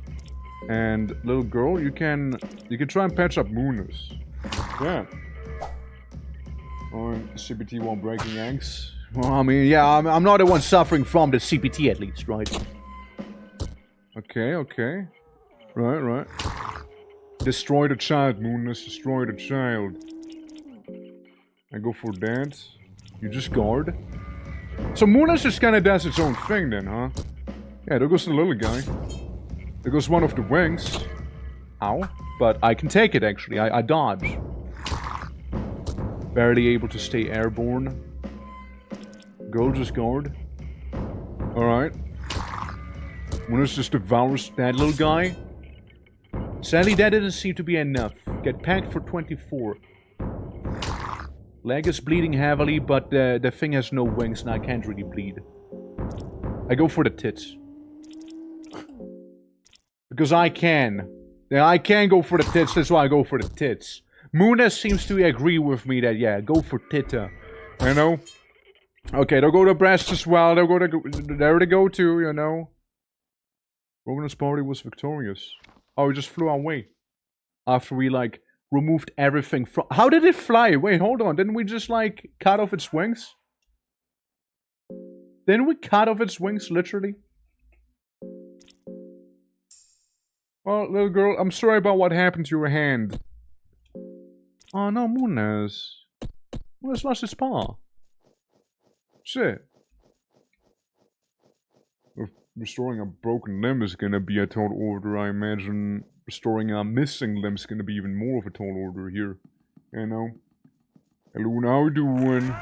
And, little girl, you can try and patch up Munas. Yeah. Or CPT while breaking eggs. Well, I mean, yeah, I'm not the one suffering from the CPT at least, right? Okay, okay. Right. Destroy the child, Munas. Destroy the child. I go for that. You just guard. So Munas just kinda does its own thing then, huh? Yeah, there goes the little guy. There goes one of the wings. Ow. But I can take it, actually. I dodge. Barely able to stay airborne. Girl just guard. Alright. Munas just devours that little guy. Sadly, that didn't seem to be enough. Get packed for 24. Leg is bleeding heavily, but the thing has no wings and I can't really bleed. I go for the tits. Because I can. Yeah, I can go for the tits, that's why I go for the tits. Munas seems to agree with me that, yeah, go for titta. You know? Okay, they'll go to breasts as well. They'll go to... There they go too, you know? Rogan's party was victorious. Oh, we just flew away. After we, like, removed everything from... How did it fly? Wait, hold on. Didn't we just, like, cut off its wings? Didn't we cut off its wings, literally? Well, little girl, I'm sorry about what happened to your hand. Oh, no, Munas. Munas lost his paw. Shit. Restoring a broken limb is gonna be a tall order, I imagine. Restoring a missing limb is gonna be even more of a tall order here. You know? Hello, how you doing?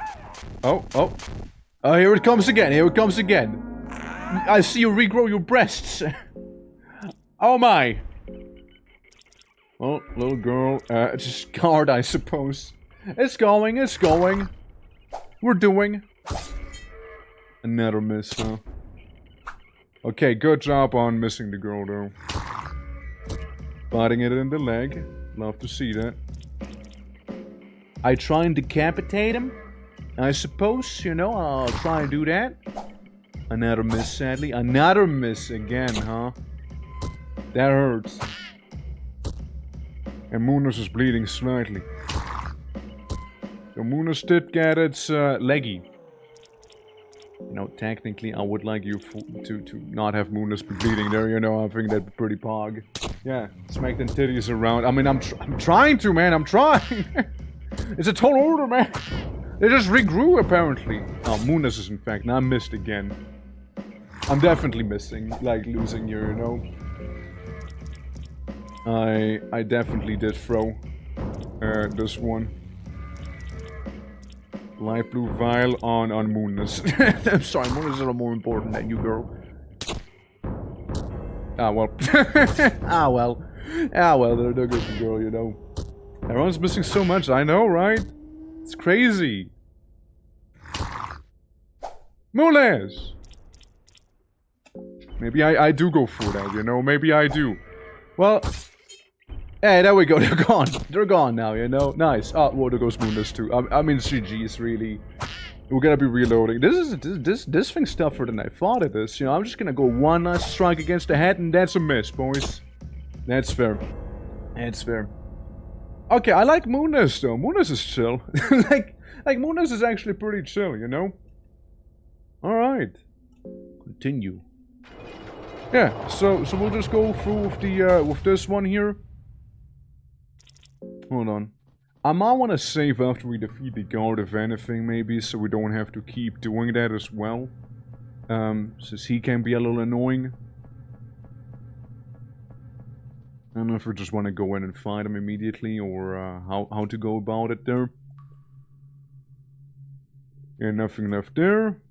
Oh, here it comes again, here it comes again. I see you regrow your breasts. Oh my. Well, little girl, just guard, I suppose. It's going. We're doing. Another miss, huh? Okay, good job on missing the girl, though. Biting it in the leg. Love to see that. I try and decapitate him. I suppose, you know, I'll try and do that. Another miss, sadly. Another miss again, huh? That hurts. And Munas is bleeding slightly. So Munas did get its leggy. You know, technically, I would like you to not have Munas be bleeding there, you know, I think that'd be pretty pog. Yeah, smack them titties around. I mean, I'm trying to, man, I'm trying! It's a tall order, man! They just regrew, apparently. Oh, Munas is in fact, now I missed again. I'm definitely missing, like, losing here, you know? I definitely did throw this one. Light blue vial on Munas. I'm sorry, Munas is a little more important than you, girl. Ah, well. Ah, well. Ah, well, they're good to go, you know. Everyone's missing so much, I know, right? It's crazy. Mules! Maybe I do go for that, you know? Maybe I do. Well... Hey, there we go, they're gone. They're gone now, you know? Nice. Oh, well, there goes Mules too. I mean, GG's, really. We're gonna be reloading. This thing's tougher than I thought it is. You know, I'm just gonna go one last strike against the head, and that's a miss, boys. That's fair. That's fair. Okay, I like Moonness though. Moonness is chill. like Moonness is actually pretty chill, you know? Alright. Continue. Yeah, so we'll just go through with the with this one here. Hold on. I might want to save after we defeat the guard, if anything, maybe, so we don't have to keep doing that as well. Since he can be a little annoying. I don't know if we just want to go in and fight him immediately, or how to go about it there. Yeah, nothing left there.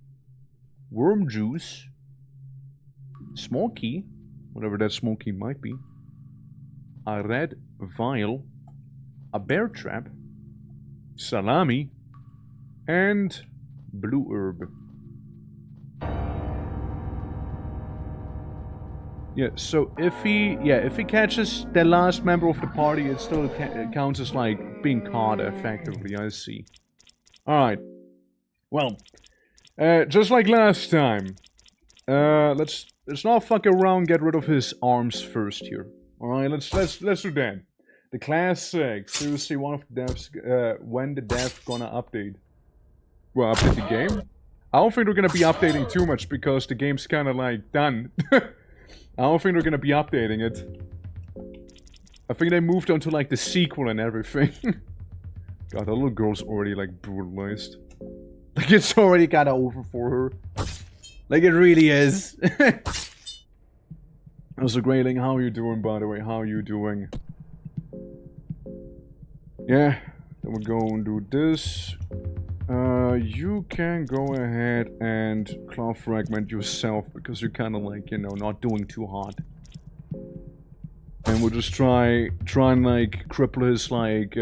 Worm juice. Small key. Whatever that small key might be. A red vial. A bear trap, salami, and blue herb. Yeah, so if he catches the last member of the party, it still counts as like being caught effectively. I see. All right. Well, just like last time, let's not fuck around. Get rid of his arms first here. All right, let's do that. The classic. Seriously, one of the devs. When the dev gonna update? Well, update the game? I don't think they're gonna be updating too much because the game's kind of like done. I don't think they're gonna be updating it. I think they moved on to like the sequel and everything. God, that little girl's already like brutalized. Like it's already kinda over for her. Like it really is. Also, Grayling, how are you doing, by the way? How are you doing? Yeah, then we'll go and do this. You can go ahead and claw fragment yourself because you're kind of like, you know, not doing too hot. And we'll just try and like cripple his like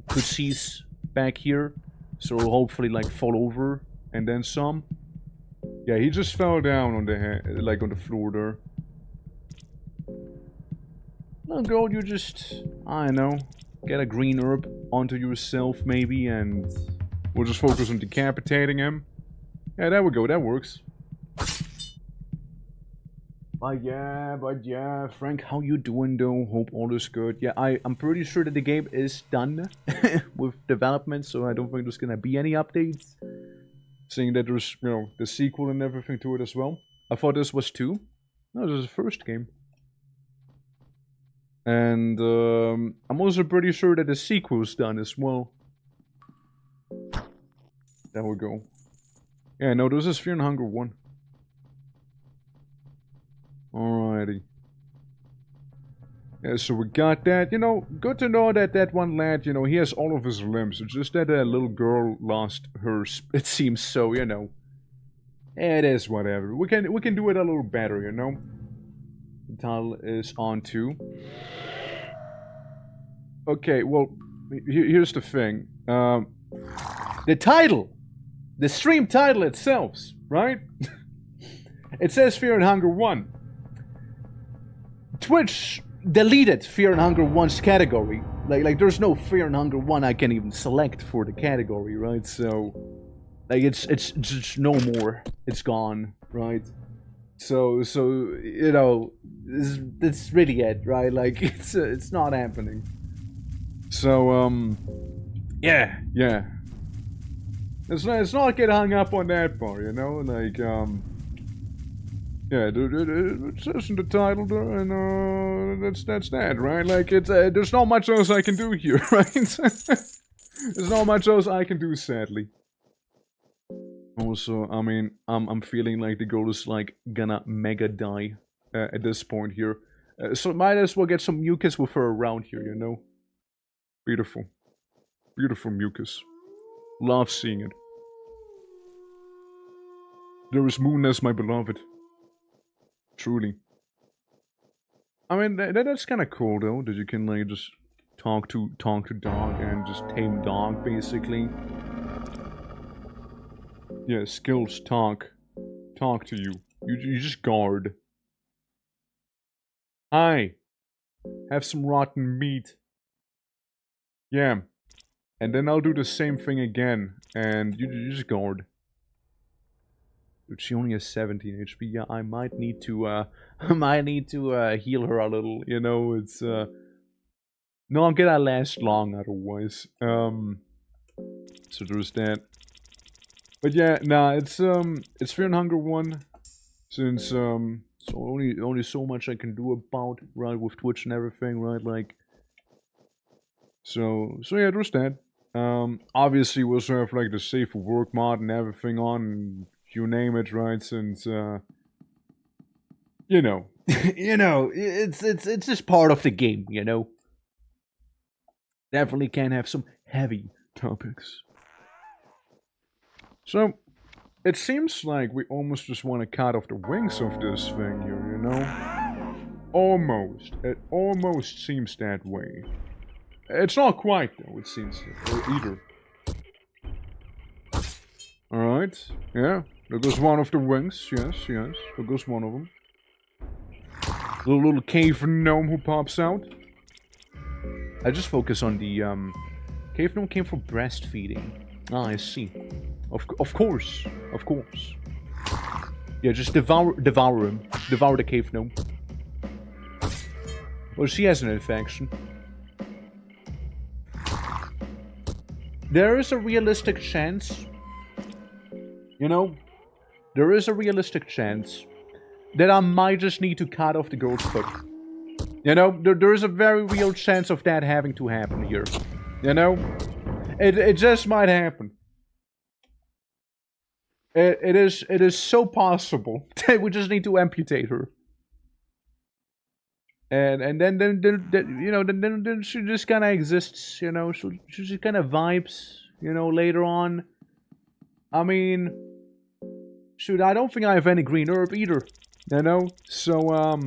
pussies back here, so he'll hopefully like fall over and then some. Yeah, he just fell down on the like on the floor there. Little girl, you just, I don't know, get a green herb onto yourself maybe, and we'll just focus on decapitating him. Yeah, there we go, that works. But yeah, Frank, how you doing though? Hope all is good. Yeah, I'm pretty sure that the game is done with development, so I don't think there's gonna be any updates. Seeing that there's, you know, the sequel and everything to it as well. I thought this was 2. No, this is the first game. And I'm also pretty sure that the sequel's done as well. There we go. Yeah, no, this is Fear and Hunger 1. Alrighty. Yeah, so we got that. You know, good to know that that one lad, you know, he has all of his limbs. It's just that a little girl lost hers. It seems so, you know. It is whatever. We can do it a little better, you know. The title is on too. Okay, well, here's the thing. The title, the stream title itself, right? It says Fear and Hunger 1. Twitch deleted Fear and Hunger 1's category. Like there's no Fear and Hunger 1 I can even select for the category, right? So, like it's just no more. It's gone, right? So you know, that's really it, right? Like it's not happening. So yeah. Let's not get hung up on that part, you know, like yeah, it says in the title there, and that's that, right? Like it's there's not much else I can do here, right? There's not much else I can do, sadly. Also, I mean, I'm feeling like the girl is like gonna mega die at this point here, so might as well get some mucus with her around here, you know. Beautiful, beautiful mucus. Love seeing it. There is Moonness, my beloved. Truly. I mean, that's kind of cool though, that you can like just talk to dog and just tame dog basically. Yeah, skills talk to you. You just guard. Hi, have some rotten meat. Yeah, and then I'll do the same thing again, and you just guard. Dude, she only has 17 HP. Yeah, I might need to heal her a little. You know, it's no, I'm gonna last long otherwise. So there's that. But yeah, nah, it's Fear and Hunger 1, since so only so much I can do about, right, with Twitch and everything, right, like, so yeah, there's that. Obviously we also have like the safe for work mod and everything on, you name it, right, since you know, you know, it's just part of the game, you know. Definitely can have some heavy topics. So, it seems like we almost just want to cut off the wings of this thing here, you know? Almost. It almost seems that way. It's not quite, though, it seems either. Alright, yeah. There goes one of the wings, yes. There goes one of them. Little cave gnome who pops out. I just focus on the, cave gnome came for breastfeeding. Ah, I see. Of course. Yeah, just devour him. Devour the cave gnome. Well, she has an infection. There is a realistic chance, you know, there is a realistic chance that I might just need to cut off the girl's foot. You know, there is a very real chance of that having to happen here. You know? It just might happen. It is so possible that we just need to amputate her. And then you know, then she just kind of exists, you know, she just kind of vibes, you know, later on. I mean, shoot, I don't think I have any green herb either, you know, so,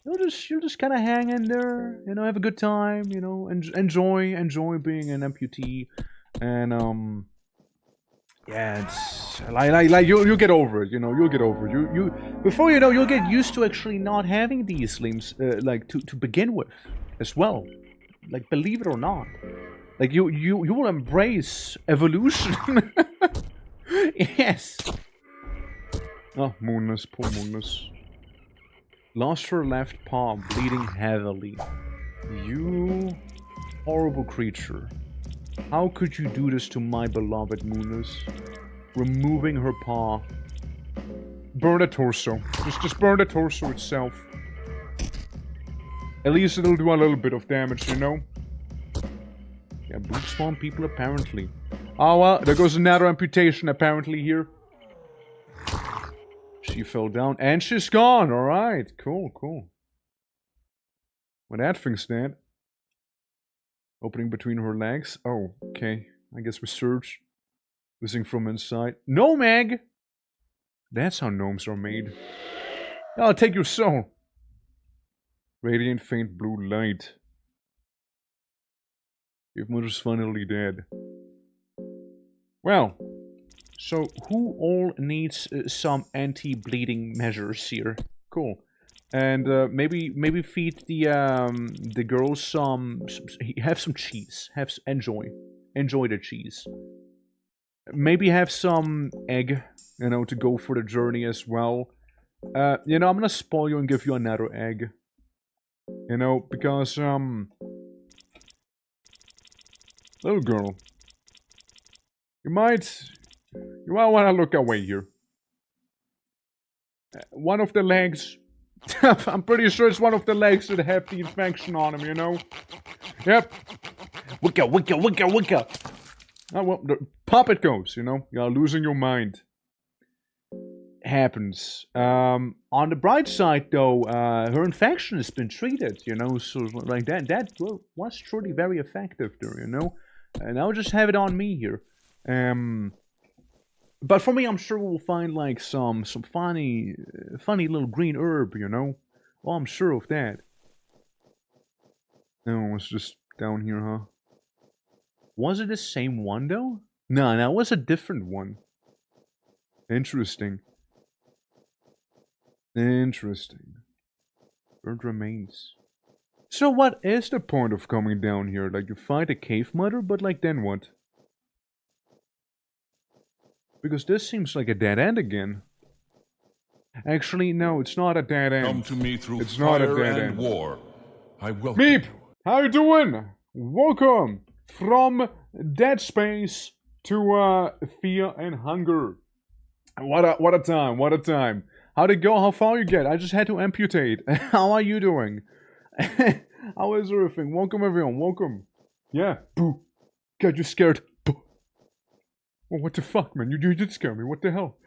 you'll just kind of hang in there, you know, have a good time, you know, enjoy being an amputee, and, yeah, it's like you'll get over it, you know. You'll get over it. You before you know, you'll get used to actually not having these limbs, like to begin with, as well. Like, believe it or not, like you will embrace evolution. Yes. Oh, Moonness, poor Moonness. Lost her left paw, bleeding heavily. You horrible creature. How could you do this to my beloved Moonness? Removing her paw. Burn the torso. Just burn the torso itself. At least it'll do a little bit of damage, you know? Yeah, boob spawn people apparently. Oh well, there goes another amputation apparently here. She fell down and she's gone. Alright, cool. Well, that thing's dead. Opening between her legs. Oh, okay. I guess we search. Losing from inside. No, Meg! That's how gnomes are made. I'll take your soul. Radiant faint blue light. Your mother's finally dead. Well, so who all needs some anti-bleeding measures here? Cool. And maybe feed the girls some have some cheese. Enjoy the cheese. Maybe have some egg, you know, to go for the journey as well. You know, I'm gonna spoil you and give you another egg. You know, because little girl, you might want to look away here. One of the legs. I'm pretty sure it's one of the legs that have the infection on him, you know? Yep. Wicca. Oh, well, pop it goes, you know? You're losing your mind. Happens. On the bright side, though, her infection has been treated, you know? So, like, that was truly very effective there, you know? And I'll just have it on me here. But for me, I'm sure we'll find like some funny little green herb, you know, Oh, I'm sure of that. No, it's just down here, huh? Was it the same one, though? No, it was a different one. Interesting. Interesting. Burned remains. So what is the point of coming down here? Like, you fight a cave mother, but like, then what? Because this seems like a dead end again. Actually, no, it's not a dead end. Come to me through It's not a fire dead and end. war. I welcome Meep! you. How you doing? Welcome from Dead Space to Fear and Hunger. What a time, what a time. How'd it go? How far you get? I just had to amputate. How are you doing? How is everything? Welcome everyone, welcome. Yeah, boo. God, you scared. Boo. Oh, what the fuck, man? You did scare me. What the hell?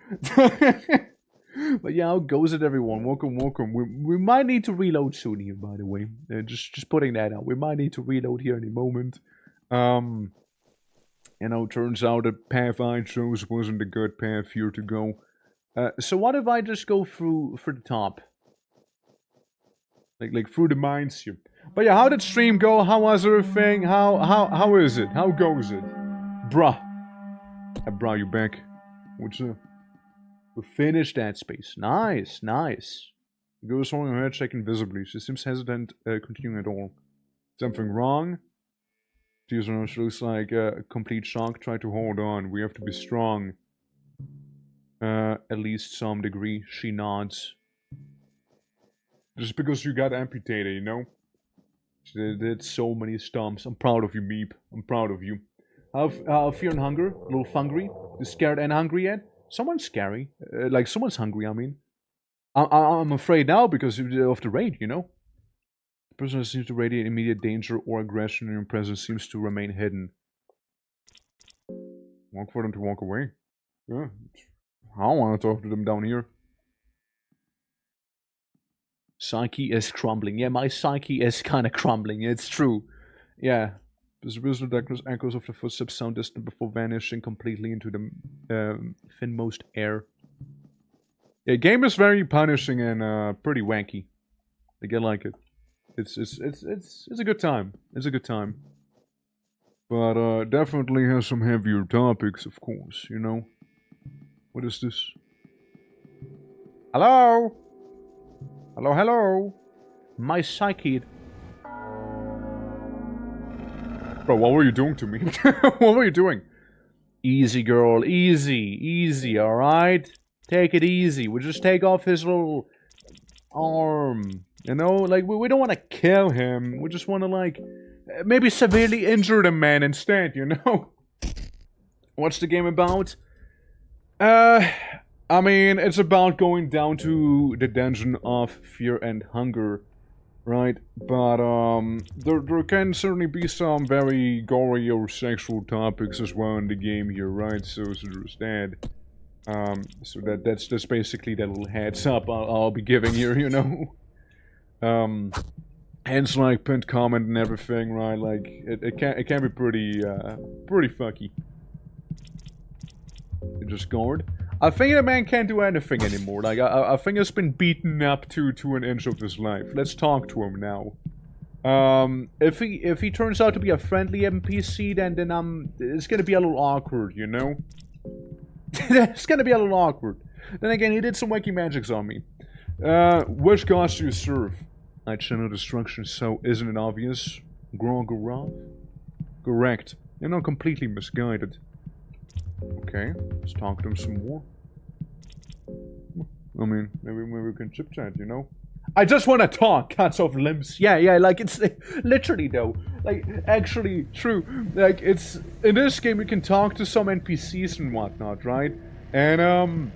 But yeah, how goes it, everyone? Welcome, welcome. We might need to reload soon here, by the way. Just putting that out. We might need to reload here any moment. You know, turns out the path I chose wasn't a good path here to go. So what if I just go through the top? Like through the mines here. But yeah, how did stream go? How was everything? How is it? How goes it? Bruh. Bruh, you back. What's up? We finished that space. Nice, nice. Goes holding her head, shaking visibly. She seems hesitant, continuing at all. Something wrong? She looks like a complete shock. Try to hold on. We have to be strong. At least some degree. She nods. Just because you got amputated, you know? She did so many stomps. I'm proud of you, Meep. I'm proud of you. Fear and hunger? A little fungry? You scared and hungry yet? Someone's scary. Like, someone's hungry, I mean. I'm afraid now because of the raid, you know? The person seems to radiate immediate danger or aggression and your presence seems to remain hidden. Walk for them to walk away. Yeah. I don't want to talk to them down here. Psyche is crumbling. Yeah, my psyche is kind of crumbling. It's true. Yeah. The visible darkness echoes of the footsteps sound distant before vanishing completely into the thinmost air. Yeah, game is very punishing and pretty wanky. Like, I like it. It's a good time. It's a good time. But definitely has some heavier topics, of course, you know? What is this? Hello? Hello, hello? My psyche. Bro, what were you doing to me? What were you doing? Easy, girl. Easy. Easy, alright? Take it easy. We'll just take off his little arm. You know? Like, we don't want to kill him. We just want to, like, maybe severely injure the man instead, you know? What's the game about? I mean, it's about going down to the dungeon of Fear and Hunger. Right, but there can certainly be some very gory or sexual topics as well in the game here, right? So there's that. So that's basically that little heads up I'll be giving here, you know. Hence, like, pinned comment and everything, right? Like, it can be pretty fucky. It just guard. I think the man can't do anything anymore. Like, I think he's been beaten up to an inch of his life. Let's talk to him now. If he turns out to be a friendly NPC, then it's gonna be a little awkward, you know? It's gonna be a little awkward. Then again, he did some wacky magics on me. Which gods do you serve? I channel destruction, so isn't it obvious? Grogarav? Correct. You're not completely misguided. Okay, let's talk to him some more. I mean, maybe we can chip chat, you know? I just want to talk, cuts off limbs. Yeah, like, it's literally, though. Like, actually, true. Like, it's, in this game, you can talk to some NPCs and whatnot, right? And,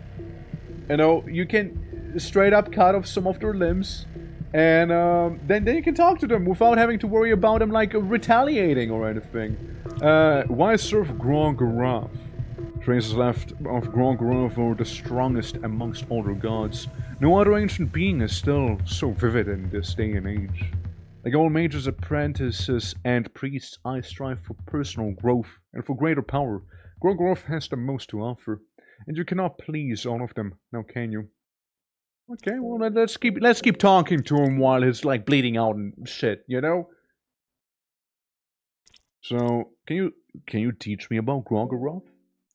you know, you can straight up cut off some of their limbs. And, then you can talk to them without having to worry about them, like, retaliating or anything. Why serve Grogarav? Traces left of Grogarav were the strongest amongst all their gods. No other ancient being is still so vivid in this day and age. Like all mages, apprentices, and priests, I strive for personal growth and for greater power. Grogarav has the most to offer, and you cannot please all of them, now can you? Okay, well let's keep talking to him while he's like bleeding out and shit, you know? So, can you teach me about Grogorov?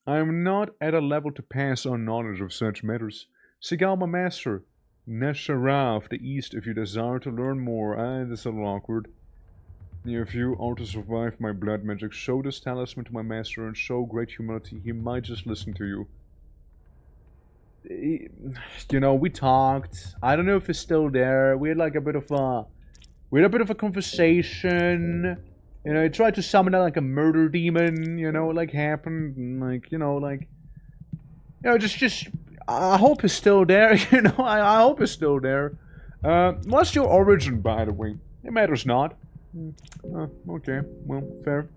I am not at a level to pass on knowledge of such matters. Seek out my master, Neshara of the East, if you desire to learn more. This is a little awkward. If you are to survive my blood magic, show this talisman to my master and show great humility. He might just listen to you. You know, we talked. I don't know if he's still there. We had like a bit of a conversation. You know, he tried to summon like a murder demon, you know, like happened, and like, just, I hope he's still there, you know, I hope he's still there. What's your origin, by the way? It matters not. Okay, well, fair.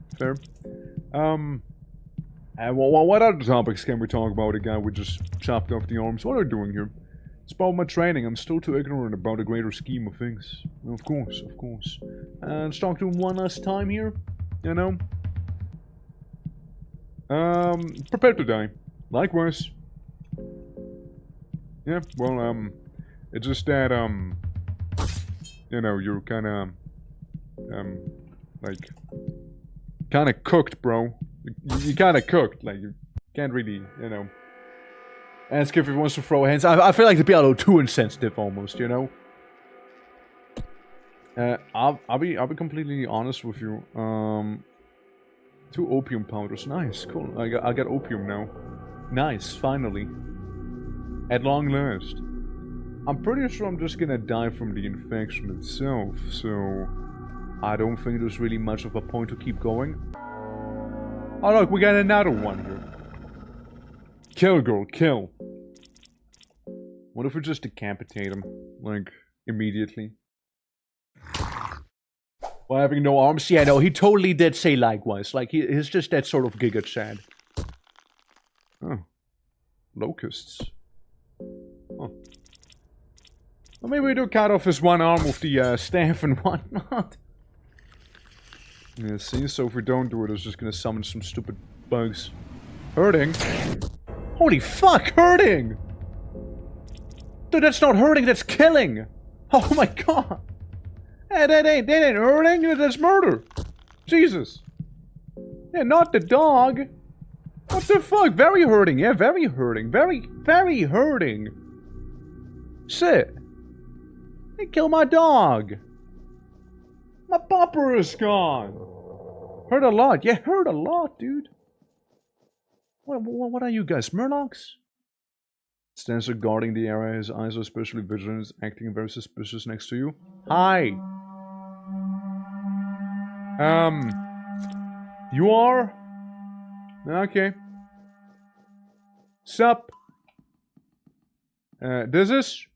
What other topics can we talk about? The guy we just chopped off the arms. What are you doing here? It's about my training. I'm still too ignorant about the greater scheme of things. Of course. Let's talk to him one last time here. You know? Prepare to die. Likewise. Yeah, well, it's just that, you know, you're kinda, like, kinda cooked, bro. You kinda cooked. Like, you can't really, you know, ask if he wants to throw hands. I feel like to be a little too insensitive, almost, you know. I'll be completely honest with you. 2 opium powders, nice, cool. I got opium now. Nice, finally. At long last. I'm pretty sure I'm just gonna die from the infection itself, so I don't think there's really much of a point to keep going. Oh look, we got another one here. Kill, girl, kill. What if we just decapitate him, like, immediately? While having no arms? Yeah, no, he totally did say likewise. Like, he's just that sort of giga Chad. Oh. Locusts. Oh. Well, maybe we do cut off his one arm with the staff and whatnot. Yeah, see, so if we don't do it, it's just gonna summon some stupid bugs. Hurting? Holy fuck, hurting! Dude, that's not hurting, that's killing! Oh my god! Hey, that ain't hurting, that's murder! Jesus! Yeah, not the dog! What the fuck? Very hurting, yeah, very hurting. Very hurting! Shit! They killed my dog! My bumper is gone! Hurt a lot, yeah, hurt a lot, dude. What are you guys, Murlocs? Stands guarding the area, his eyes are especially vigilant, acting very suspicious next to you. Hi! You are? Okay. Sup? This is?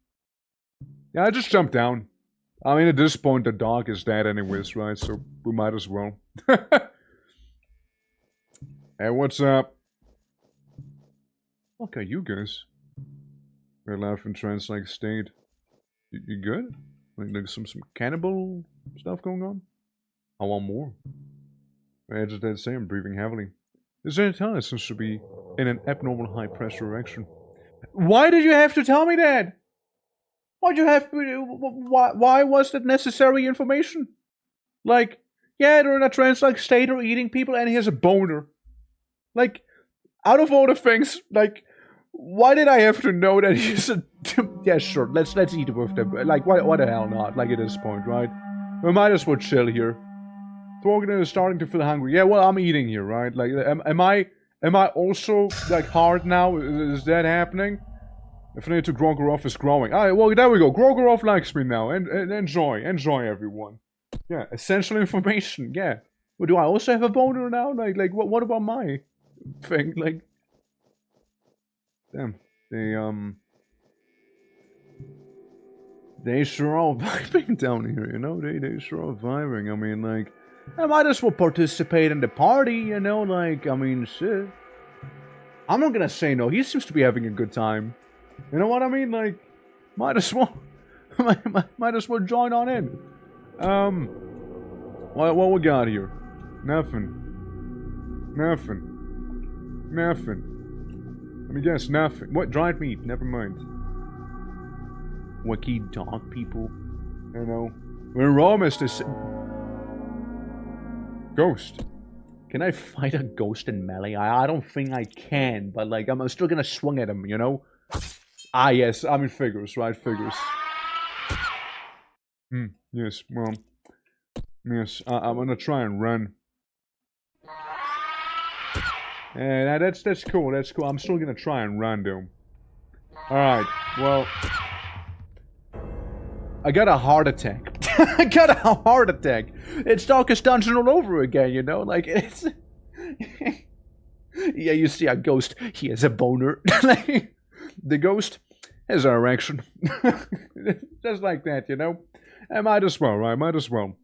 Yeah, I just jumped down. I mean, at this point, the dog is dead anyways, right? So, we might as well. Hey, what's up? Fuck are you guys? We're alive in trance-like state. You good? Like some cannibal stuff going on? I want more. I just did say I'm breathing heavily. This entire seems to be in an abnormal high pressure reaction. Why did you have to tell me that? Why'd you have to, why was that necessary information? Like, yeah, they're in a trance-like state or eating people and he has a boner. Like, out of all the things, like, why did I have to know that he's a... Yeah, sure, let's eat with them. Like, why the hell not? Like, at this point, right? We might as well chill here. Thorgan is starting to feel hungry. Yeah, well, I'm eating here, right? Like, am I also, like, hard now? Is that happening? Affinity to Grogorov is growing. Alright, well, there we go. Grogorov likes me now. And enjoy, everyone. Yeah, essential information, yeah. Well, do I also have a boner now? Like, what about my thing? Like, damn. They sure are vibing down here, you know? They sure are vibing. I mean, like, I might as well participate in the party, you know? Like, I mean, shit. I'm not gonna say no. He seems to be having a good time. You know what I mean? Like, might as well, might as well join on in. What we got here? Nothing. Let me guess, nothing. What? Dried meat, never mind. wacky dog people. You know, we're almost this ghost. Can I fight a ghost in melee? I don't think I can, but like I'm still gonna swing at him, you know? Ah yes, I mean figures, right? Figures. Yes, well, yes, I'm gonna try and run. Yeah, that's cool, that's cool. I'm still gonna try and run, though. Alright, well... I got a heart attack. I got a heart attack. It's Darkest Dungeon all over again, you know? Like, it's... Yeah, you see a ghost, he has a boner. The ghost has an erection. Just like that, you know? I might as well, right? Might as well.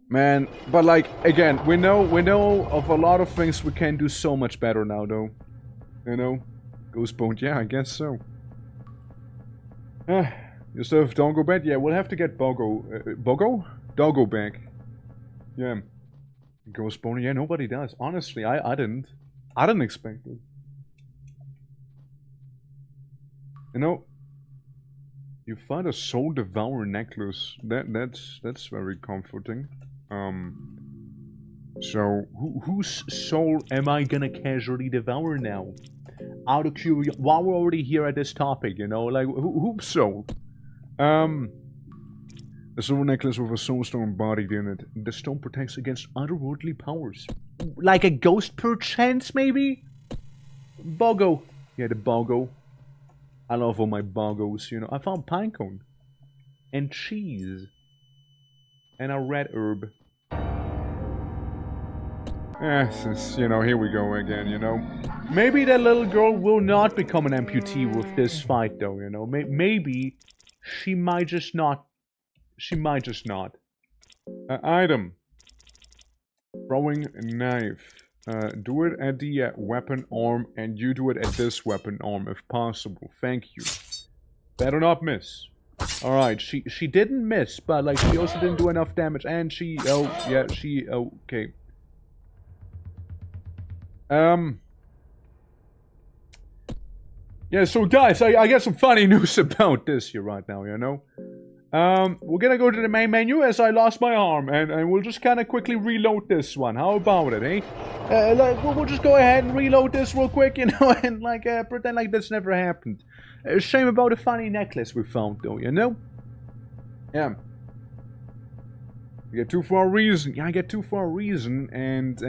Man, but like, again, we know of a lot of things we can do so much better now, though. You know? Ghost bone, yeah, I guess so. You still have Dongo back? Yeah, we'll have to get Bogo? Doggo back. Yeah. Ghost bone, yeah, nobody does. Honestly, I didn't. I didn't expect it. You know, you find a soul devourer necklace. That's very comforting. So whose soul am I gonna casually devour now? Out of curiosity, while we're already here at this topic, you know, like whose soul? A silver necklace with a soulstone embodied in it. The stone protects against otherworldly powers. Like a ghost perchance, maybe? Bogo. Yeah, the Bogo. I love all my Bogos, you know. I found pinecone. And cheese. And a red herb. Since, you know, here we go again, you know. Maybe that little girl will not become an amputee with this fight, though, you know. Maybe she might just not. She might just not. Item. Throwing knife. Do it at the weapon arm, and you do it at this weapon arm, if possible. Thank you. Better not miss. Alright, she didn't miss, but, like, she also didn't do enough damage, and she... Oh, yeah, she... Okay. Yeah, so guys, I got some funny news about this here right now, you know? We're gonna go to the main menu as I lost my arm, and we'll just kind of quickly reload this one. How about it, eh? We'll just go ahead and reload this real quick, you know, and, like, pretend like this never happened. Shame about the funny necklace we found, though, you know? Yeah. You get two for a reason. Yeah, I get two for a reason, and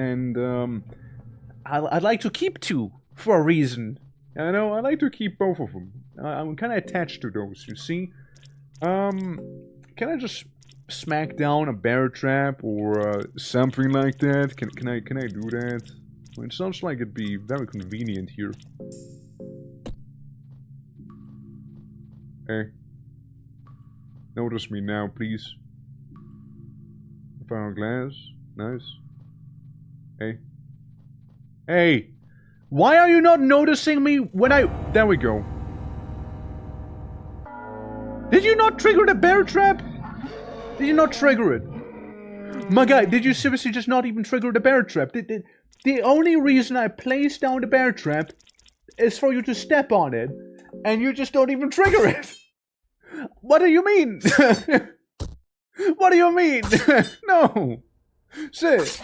I'd like to keep two for a reason. You know, I like to keep both of them. I'm kind of attached to those, you see? Can I just smack down a bear trap or something like that? Can I do that? Well, it sounds like it'd be very convenient here. Hey. Notice me now, please. Found glass. Nice. Hey. Hey! Why are you not noticing me when I... There we go. Did you not trigger the bear trap? Did you not trigger it? My guy, did you seriously just not even trigger the bear trap? The only reason I placed down the bear trap is for you to step on it, and you just don't even trigger it. What do you mean? What do you mean? No. Sit.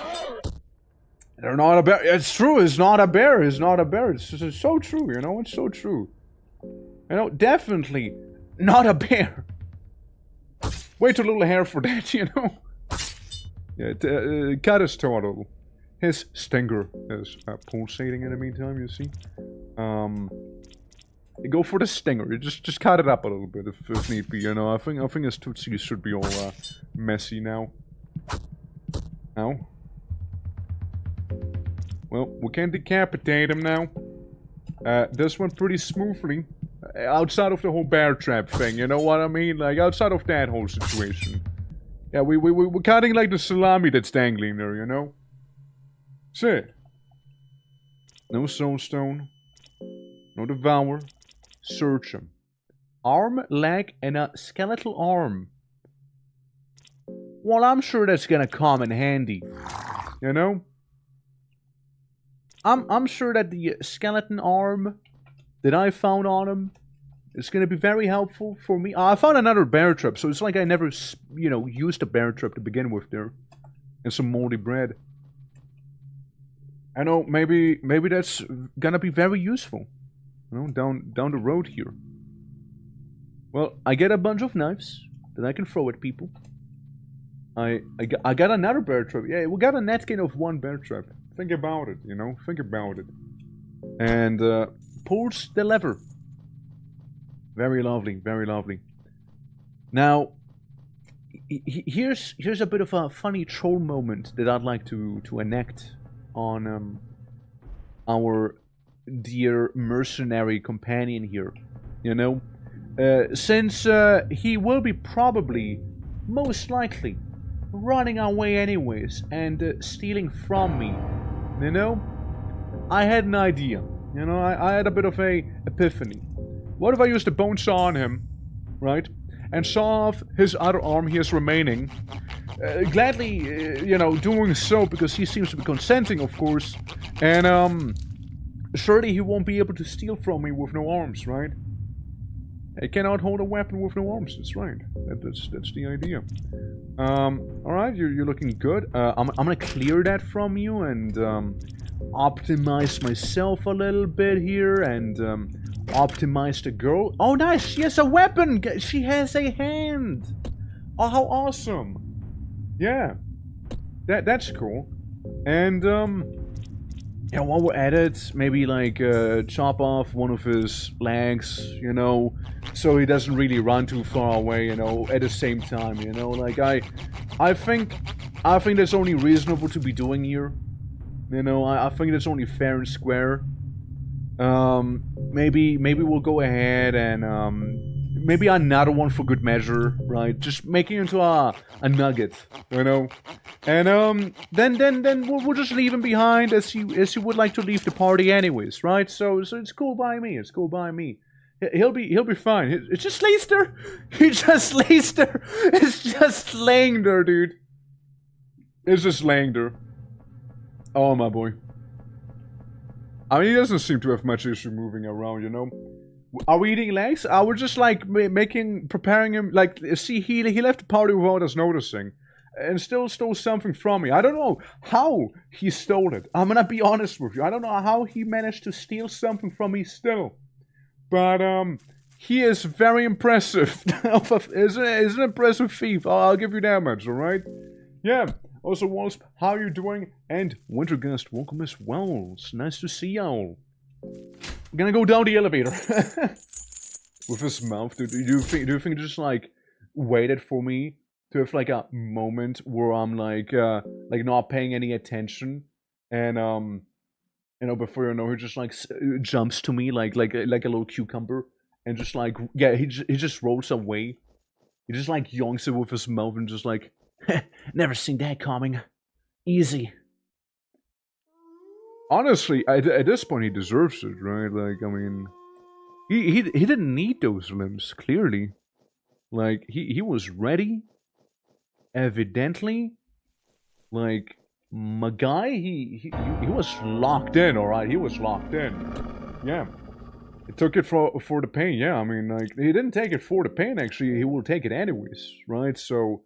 They're not a bear. It's true. It's not a bear. It's not a bear. It's so true. You know, it's so true. You know, definitely not a bear. Way too little hair for that, you know. Yeah, cut his toe a little. His stinger is pulsating in the meantime. You see. Go for the stinger. You just cut it up a little bit if need be. You know, I think his tootsies should be all messy now. Now. Well, we can decapitate him now. This went pretty smoothly. Outside of the whole bear trap thing, you know what I mean? Like, outside of that whole situation. Yeah, we're cutting like the salami that's dangling there, you know? Sit. No soulstone. No devour. Search him. Arm, leg, and a skeletal arm. Well, I'm sure that's gonna come in handy. You know? I'm sure that the skeleton arm that I found on him It's gonna be very helpful for me. I found another bear trap, so it's like I never, you know, used a bear trap to begin with there. And some moldy bread. I know, maybe that's gonna be very useful. You know, down the road here. Well, I get a bunch of knives that I can throw at people. I got another bear trap. Yeah, we got a net gain of 1 bear trap. Think about it, you know? Think about it. And pulls the lever. Very lovely, very lovely. Now, here's a bit of a funny troll moment that I'd like to enact on our dear mercenary companion here. You know? Since he will be probably, most likely, running away anyways and stealing from me, you know? I had an idea, you know, I had a bit of a epiphany. What if I used a bone saw on him, right? And saw off his other arm he has remaining. Gladly, you know, doing so because he seems to be consenting, of course. And, surely he won't be able to steal from me with no arms, right? He cannot hold a weapon with no arms, that's right. That's the idea. Alright, you're looking good. I'm gonna clear that from you and, optimize myself a little bit here and, optimize the girl. Oh, nice! She has a weapon! She has a hand! Oh, how awesome! Yeah. That's cool. And, yeah, while we're at it, maybe, like, chop off one of his legs, you know, so he doesn't really run too far away, you know, at the same time, you know, like, I think that's only reasonable to be doing here, you know, I think that's only fair and square. Maybe we'll go ahead and, maybe another one for good measure, right? Just making it into a nugget, you know? And, then we'll just leave him behind as he would like to leave the party anyways, right? So it's cool by me, it's cool by me. He'll be fine. It's just lays there. He just lays there. It's just laying there, dude. It's just laying there. Oh, my boy. I mean, he doesn't seem to have much issue moving around, you know? Are we eating legs? I was just like preparing him. Like, see, he left the party without us noticing, and still stole something from me. I don't know how he stole it. I'm gonna be honest with you. I don't know how he managed to steal something from me still, but he is very impressive. Is an impressive thief. I'll give you that much. All right? Yeah. Also, Wasp, how are you doing? And Wintergust, welcome as well. It's nice to see y'all. I'm gonna go down the elevator. With his mouth, dude. Do you think just like waited for me to have like a moment where I'm like not paying any attention, and you know, before you know, he just like jumps to me like a little cucumber, and just like, yeah, he just rolls away. He just like yonks it with his mouth and just like, never seen that coming. Easy. Honestly, at this point, he deserves it, right? Like, I mean, he didn't need those limbs, clearly. Like, he was ready, evidently. Like, my guy, he was locked in, alright? He was locked in. Yeah. He took it for the pain, yeah. I mean, like, he didn't take it for the pain, actually. He will take it anyways, right? So,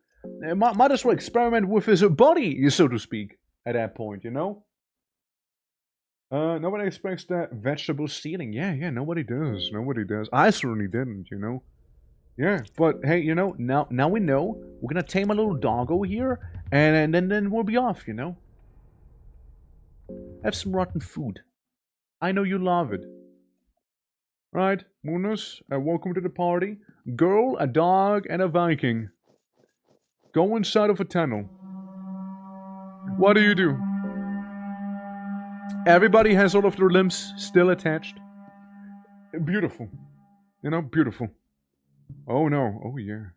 might as well experiment with his body, so to speak, at that point, you know? Nobody expects that vegetable stealing. Yeah, nobody does. Nobody does. I certainly didn't, you know? Yeah, but hey, you know, now we know. We're gonna tame a little doggo here, and then we'll be off, you know? Have some rotten food. I know you love it. Right, Moonus, welcome to the party. Girl, a dog, and a Viking. Go inside of a tunnel. What do you do? Everybody has all of their limbs still attached. Beautiful. You know, beautiful. Oh no, oh yeah.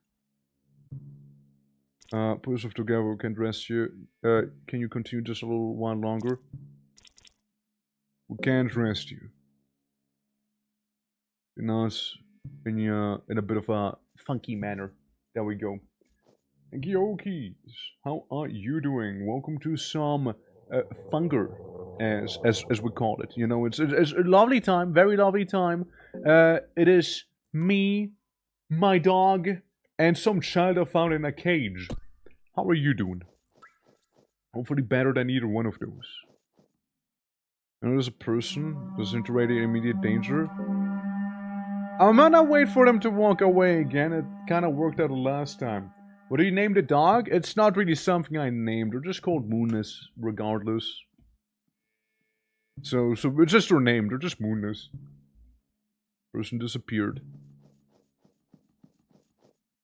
Put yourself together, can rest you. Can you continue just a little while longer? We can't rest you. Nice, in a bit of a funky manner. There we go. Gyokis, how are you doing? Welcome to some FUNGRY, as we call it. You know, it's a lovely time, very lovely time. It is me, my dog, and some child I found in a cage. How are you doing? Hopefully better than either one of those. You know, there's a person that's in immediate danger. I'm gonna wait for them to walk away again. It kind of worked out the last time. What do you name the dog? It's not really something I named. They're just called Moonness, regardless. So it's just their name. They're just Moonness. Person disappeared.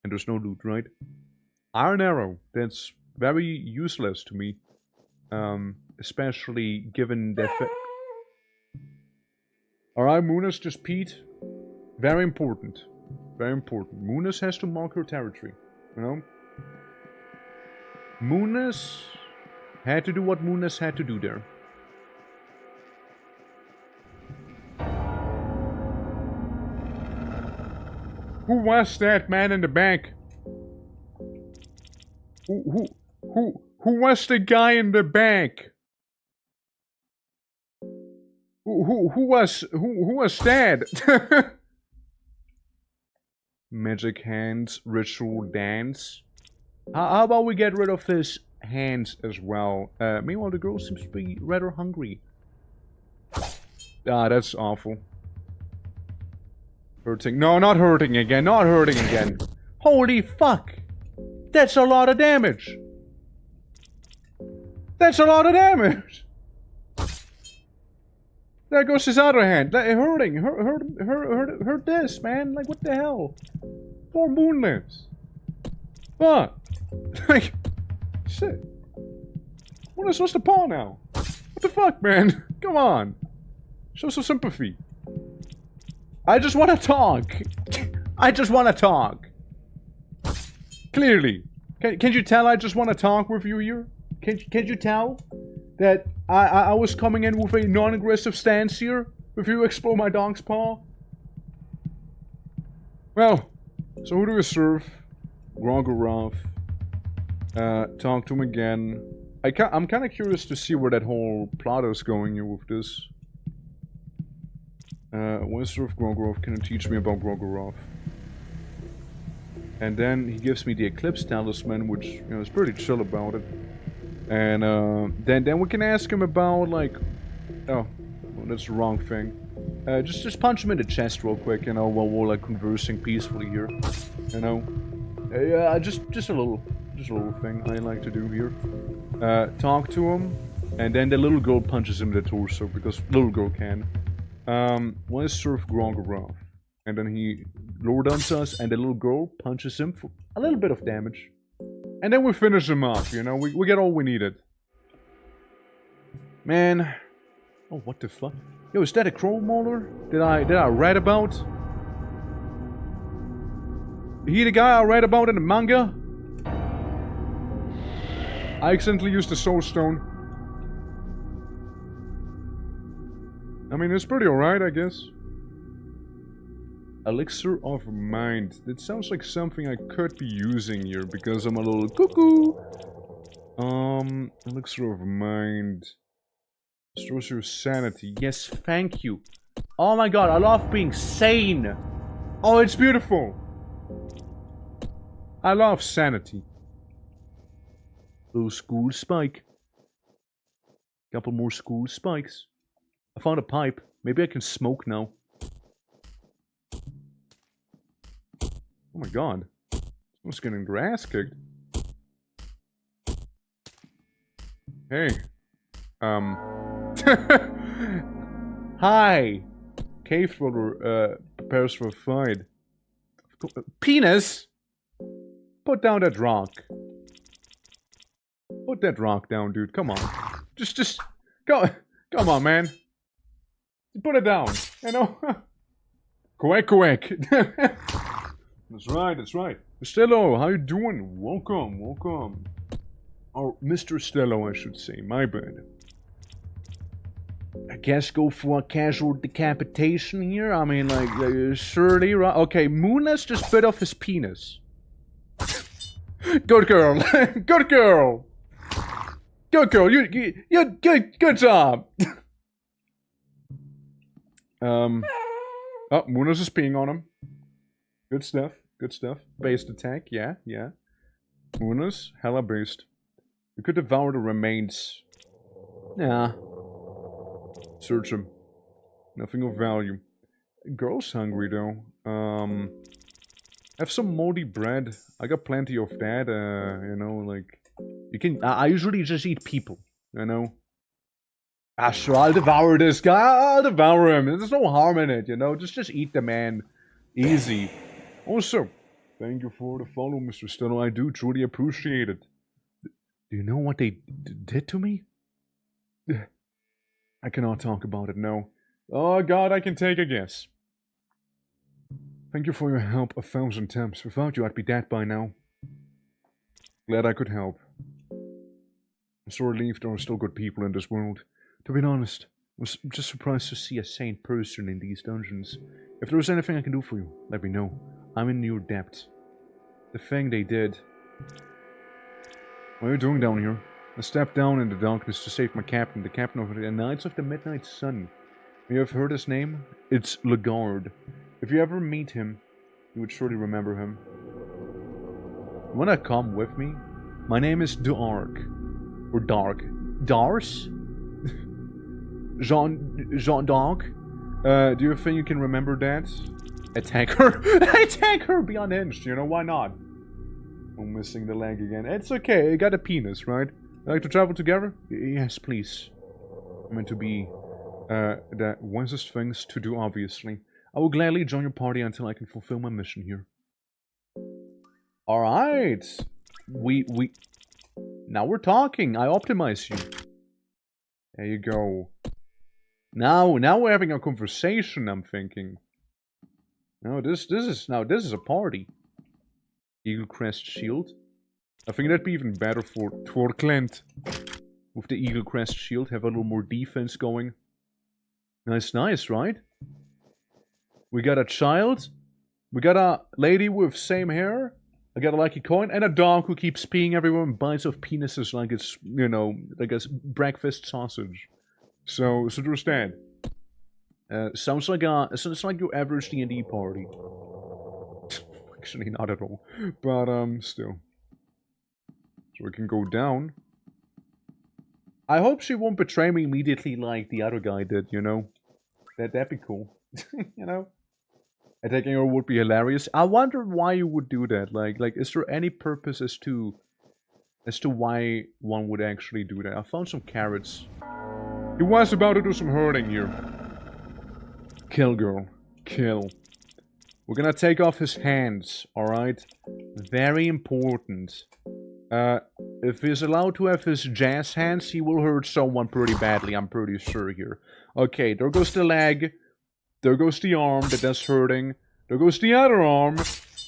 And there's no loot, right? Iron arrow. That's very useless to me. Especially given the Alright, Moonness just peed. Very important. Very important. Moonness has to mark her territory. You know? Moonness had to do what Moonness had to do there. Who was that man in the back? Who was the guy in the back? Who was that? Magic hands, ritual dance. How about we get rid of his hands as well? Meanwhile, the girl seems to be rather hungry. Ah, that's awful. Hurting. No, not hurting again. Not hurting again. Holy fuck! That's a lot of damage. That's a lot of damage. There goes his other hand. Hurting. Hurt this, man. Like, what the hell? Poor Moonness. Fuck. Like, shit. Moonness, what's the paw now? What the fuck, man? Come on. Show some sympathy. I just want to talk. I just want to talk. Clearly. Can you tell I just want to talk with you here? Can you tell that I was coming in with a non-aggressive stance here? If you explore my dog's paw? Well, so who do we serve? Grogorov. Talk to him again. I'm kind of curious to see where that whole plot is going here with this. Wizard of Grogorov, can you teach me about Grogorov? And then he gives me the Eclipse Talisman, which, you know, is pretty chill about it. And, then we can ask him about, like... Oh, well, that's the wrong thing. Just punch him in the chest real quick, you know, while we're, like, conversing peacefully here. You know? Yeah, just a little thing I like to do here. Talk to him, and then the little girl punches him in the torso, because little girl can. Let's serve Grogorov. And then he lower dumps us, and the little girl punches him for a little bit of damage. And then we finish him off, you know? We get all we needed. Man. Oh, what the fuck? Yo, is that a crow mauler? Did I read about? He the guy I read about in the manga? I accidentally used the soul stone. I mean, it's pretty alright, I guess. Elixir of Mind. That sounds like something I could be using here, because I'm a little cuckoo. Elixir of Mind. Restores your sanity. Yes, thank you. Oh my god, I love being sane. Oh, it's beautiful. I love sanity. Little school spike. Couple more school spikes. I found a pipe. Maybe I can smoke now. Oh my god. Someone's getting their ass kicked. Hey. Hi. Cave dweller prepares for a fight. Penis? Put down that rock. Put that rock down, dude. Come on. Just go. Come on, man. Put it down. You know? Quick. That's right, that's right. Stello, how you doing? Welcome. Or Mr. Stello, I should say. My bad. I guess go for a casual decapitation here. I mean, like, surely, right? Okay, Moonness just bit off his penis. Good girl. Good girl. Good girl. You good job. Oh, Moonness is peeing on him. Good stuff. Good stuff. Based attack. Yeah, yeah. Moonus. Hella based. We could devour the remains. Nah. Search them. Nothing of value. Girl's hungry though. Have some moldy bread. I got plenty of that. You know, like you can. I usually just eat people. You know. Ah, sure. I'll devour this guy. I'll devour him. There's no harm in it. You know. Just eat the man. Easy. Also, thank you for the follow, Mr. Steno. I do truly appreciate it. Do you know what they did to me? I cannot talk about it. No. Oh God, I can take a guess. Thank you for your help 1,000 times. Without you, I'd be dead by now. Glad I could help. I'm so relieved there are still good people in this world. To be honest, I was just surprised to see a sane person in these dungeons. If there was anything I can do for you, let me know. I'm in your debt. The thing they did. What are you doing down here? I stepped down in the darkness to save my captain, the captain of the Knights of the Midnight Sun. You have heard his name? It's Lagarde. If you ever meet him, you would surely remember him. You wanna come with me? My name is Dark. Or Dark. Dars? Jean Dark? Do you think you can remember that? Attack her? Attack her! Be unhinged, you know, why not? I'm missing the leg again. It's okay, I got a penis, right? Like to travel together? Yes, please. I meant to be the wisest things to do, obviously. I will gladly join your party until I can fulfill my mission here. Alright. Now we're talking. I optimize you. There you go. Now we're having a conversation, I'm thinking. No, this is a party. Eagle Crest Shield. I think that'd be even better for Torklent. With the Eagle Crest Shield, have a little more defense going. Nice, nice, right? We got a child. We got a lady with same hair. I got a lucky coin. And a dog who keeps peeing everywhere and bites off penises like it's, you know, like a breakfast sausage. So there's that. Sounds like your average D&D party. Actually, not at all. But, still. So we can go down. I hope she won't betray me immediately like the other guy did, you know? That'd be cool. You know? Attacking her would be hilarious. I wonder why you would do that. Like, is there any purpose as to why one would actually do that? I found some carrots. He was about to do some hurting here. Kill, girl. Kill. We're gonna take off his hands, alright? Very important. If he's allowed to have his jazz hands, he will hurt someone pretty badly, I'm pretty sure here. Okay, there goes the leg. There goes the arm that does hurting. There goes the other arm.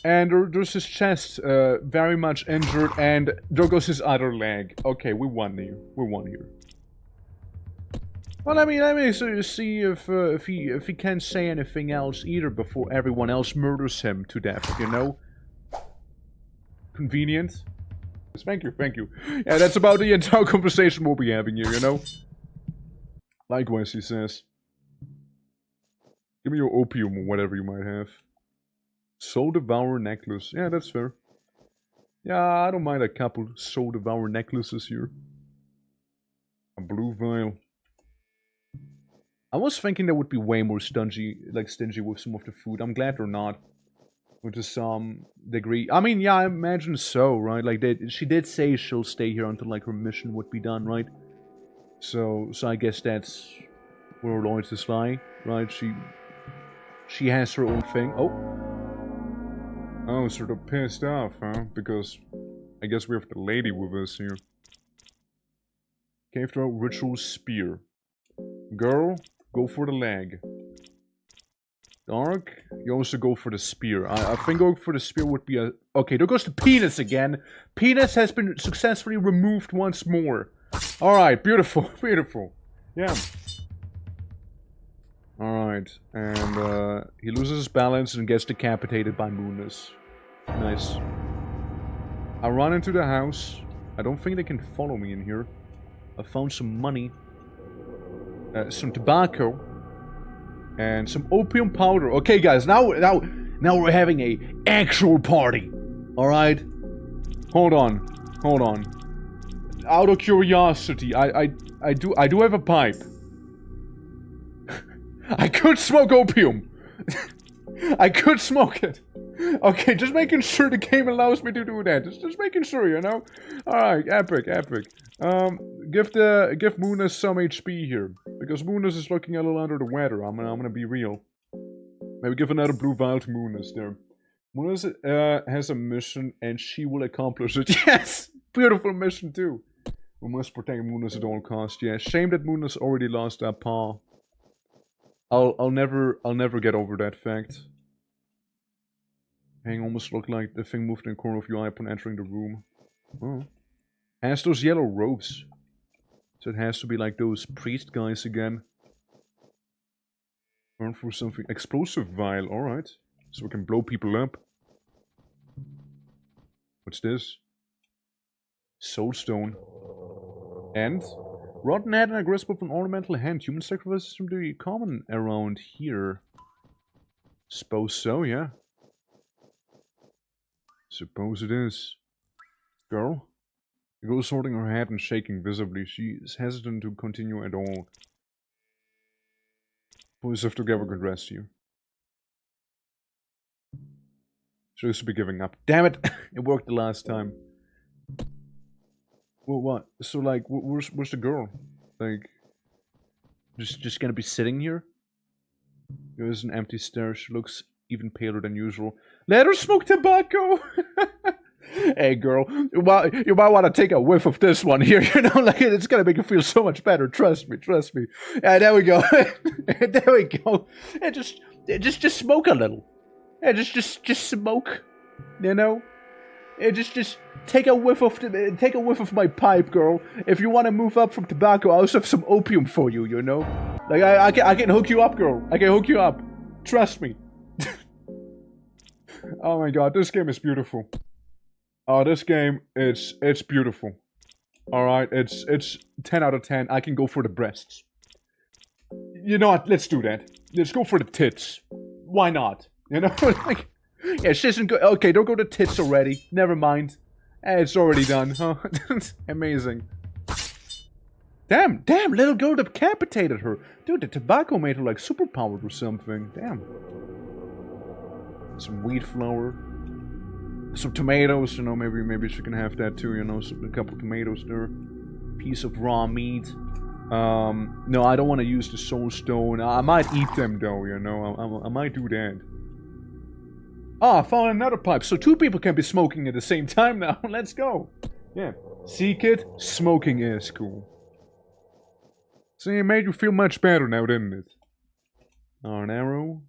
And there's his chest, very much injured. And there goes his other leg. Okay, we won here. We won here. Well, let me see if he can't say anything else either before everyone else murders him to death, you know? Convenient. Thank you, thank you. Yeah, that's about the entire conversation we'll be having here, you know? Likewise, he says. Give me your opium or whatever you might have. Soul Devourer necklace. Yeah, that's fair. Yeah, I don't mind a couple Soul Devourer necklaces here. A blue vial. I was thinking they would be way more stingy with some of the food. I'm glad they're not. To some degree. I mean, yeah, I imagine so, right? Like, she did say she'll stay here until, like, her mission would be done, right? So I guess that's where her loyalties lie, right? She has her own thing. Oh, sort of pissed off, huh? Because I guess we have the lady with us here. Cave throw ritual spear. Girl, go for the leg. Dark, you also go for the spear. I think going for the spear would be a... Okay, there goes the penis again. Penis has been successfully removed once more. Alright, beautiful, beautiful. Yeah. Alright, and he loses his balance and gets decapitated by Moonless. Nice. I run into the house. I don't think they can follow me in here. I found some money. Some tobacco. And some opium powder. Okay, guys, now Now we're having a actual party. Alright? Hold on. Out of curiosity, I do have a pipe. I could smoke opium. I could smoke it. Okay, just making sure the game allows me to do that. Just making sure, you know? Alright, epic. Give Moonus some HP here. Because Moonus is looking a little under the weather. I'm gonna be real. Maybe give another blue vial to Moonus there. Moonus has a mission and she will accomplish it. Yes! Beautiful mission too. We must protect Moonus at all costs. Yeah, shame that Moonus already lost that paw. I'll never get over that fact. Hang almost looked like the thing moved in the corner of your eye upon entering the room. Oh. Has those yellow robes. So it has to be like those priest guys again. Burn through something. Explosive vial, alright. So we can blow people up. What's this? Soulstone. And? Rotten head and a grasp of an ornamental hand. Human sacrifices seem to be common around here. Suppose so, yeah. Suppose it is. Girl? The girl is holding her head and shaking visibly. She is hesitant to continue at all. Boys have together could rescue. She used to be giving up. Damn it! It worked the last time. Well, what? So, like, where's the girl? Like, just gonna be sitting here? There's an empty stare. She looks even paler than usual. Let her smoke tobacco! Hey, girl, you might want to take a whiff of this one here. You know, like, it's gonna make you feel so much better. Trust me. Yeah, there we go. There we go. Yeah, just smoke a little. Yeah, just smoke. You know. Yeah, just take a whiff of my pipe, girl. If you want to move up from tobacco, I also have some opium for you. You know, like I can hook you up, girl. I can hook you up. Trust me. Oh my god, this game is beautiful. Oh, this game it's beautiful. All right, it's 10 out of 10. I can go for the breasts. You know what? Let's do that. Let's go for the tits. Why not? You know, like. Yeah, she isn't good. Okay, don't go to tits already. Never mind. It's already done, huh? Amazing. Damn, little girl decapitated her. Dude, the tobacco made her like superpowered or something. Damn. Some wheat flour. Some tomatoes, you know, maybe she can have that too, you know, a couple tomatoes there. Piece of raw meat. No, I don't want to use the soul stone. I might eat them though, you know, I might do that. Ah, I found another pipe, so 2 people can be smoking at the same time now. Let's go. Yeah. See, kid? Smoking is cool. See, it made you feel much better now, didn't it? Oh, an arrow.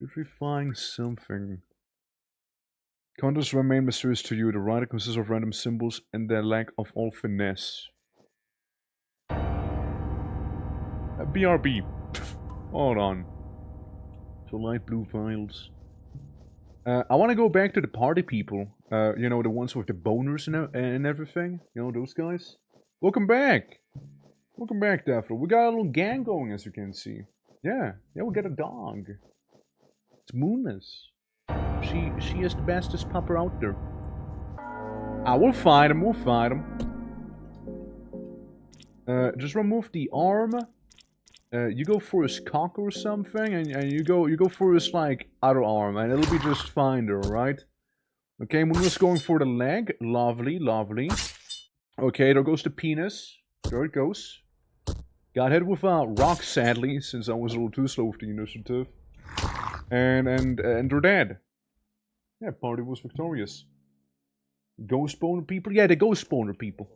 Did we find something? Contours remain mysterious to you. The writing consists of random symbols and their lack of all finesse. BRB. Hold on. So light blue vials. I want to go back to the party people. You know, the ones with the boners and everything. You know, those guys. Welcome back. Welcome back, Daphne. We got a little gang going, as you can see. Yeah, we got a dog. It's Moonus. She is the bestest pupper out there. We'll fight him. Just remove the arm. You go for his cock or something, and you go for his like other arm, and it'll be just fine there, right? Okay, Moonus going for the leg. Lovely. Okay, there goes the penis. There it goes. Got hit with a rock, sadly, since I was a little too slow with the initiative. And they're dead. Yeah, party was victorious. Ghost boner people? Yeah, the ghost boner people.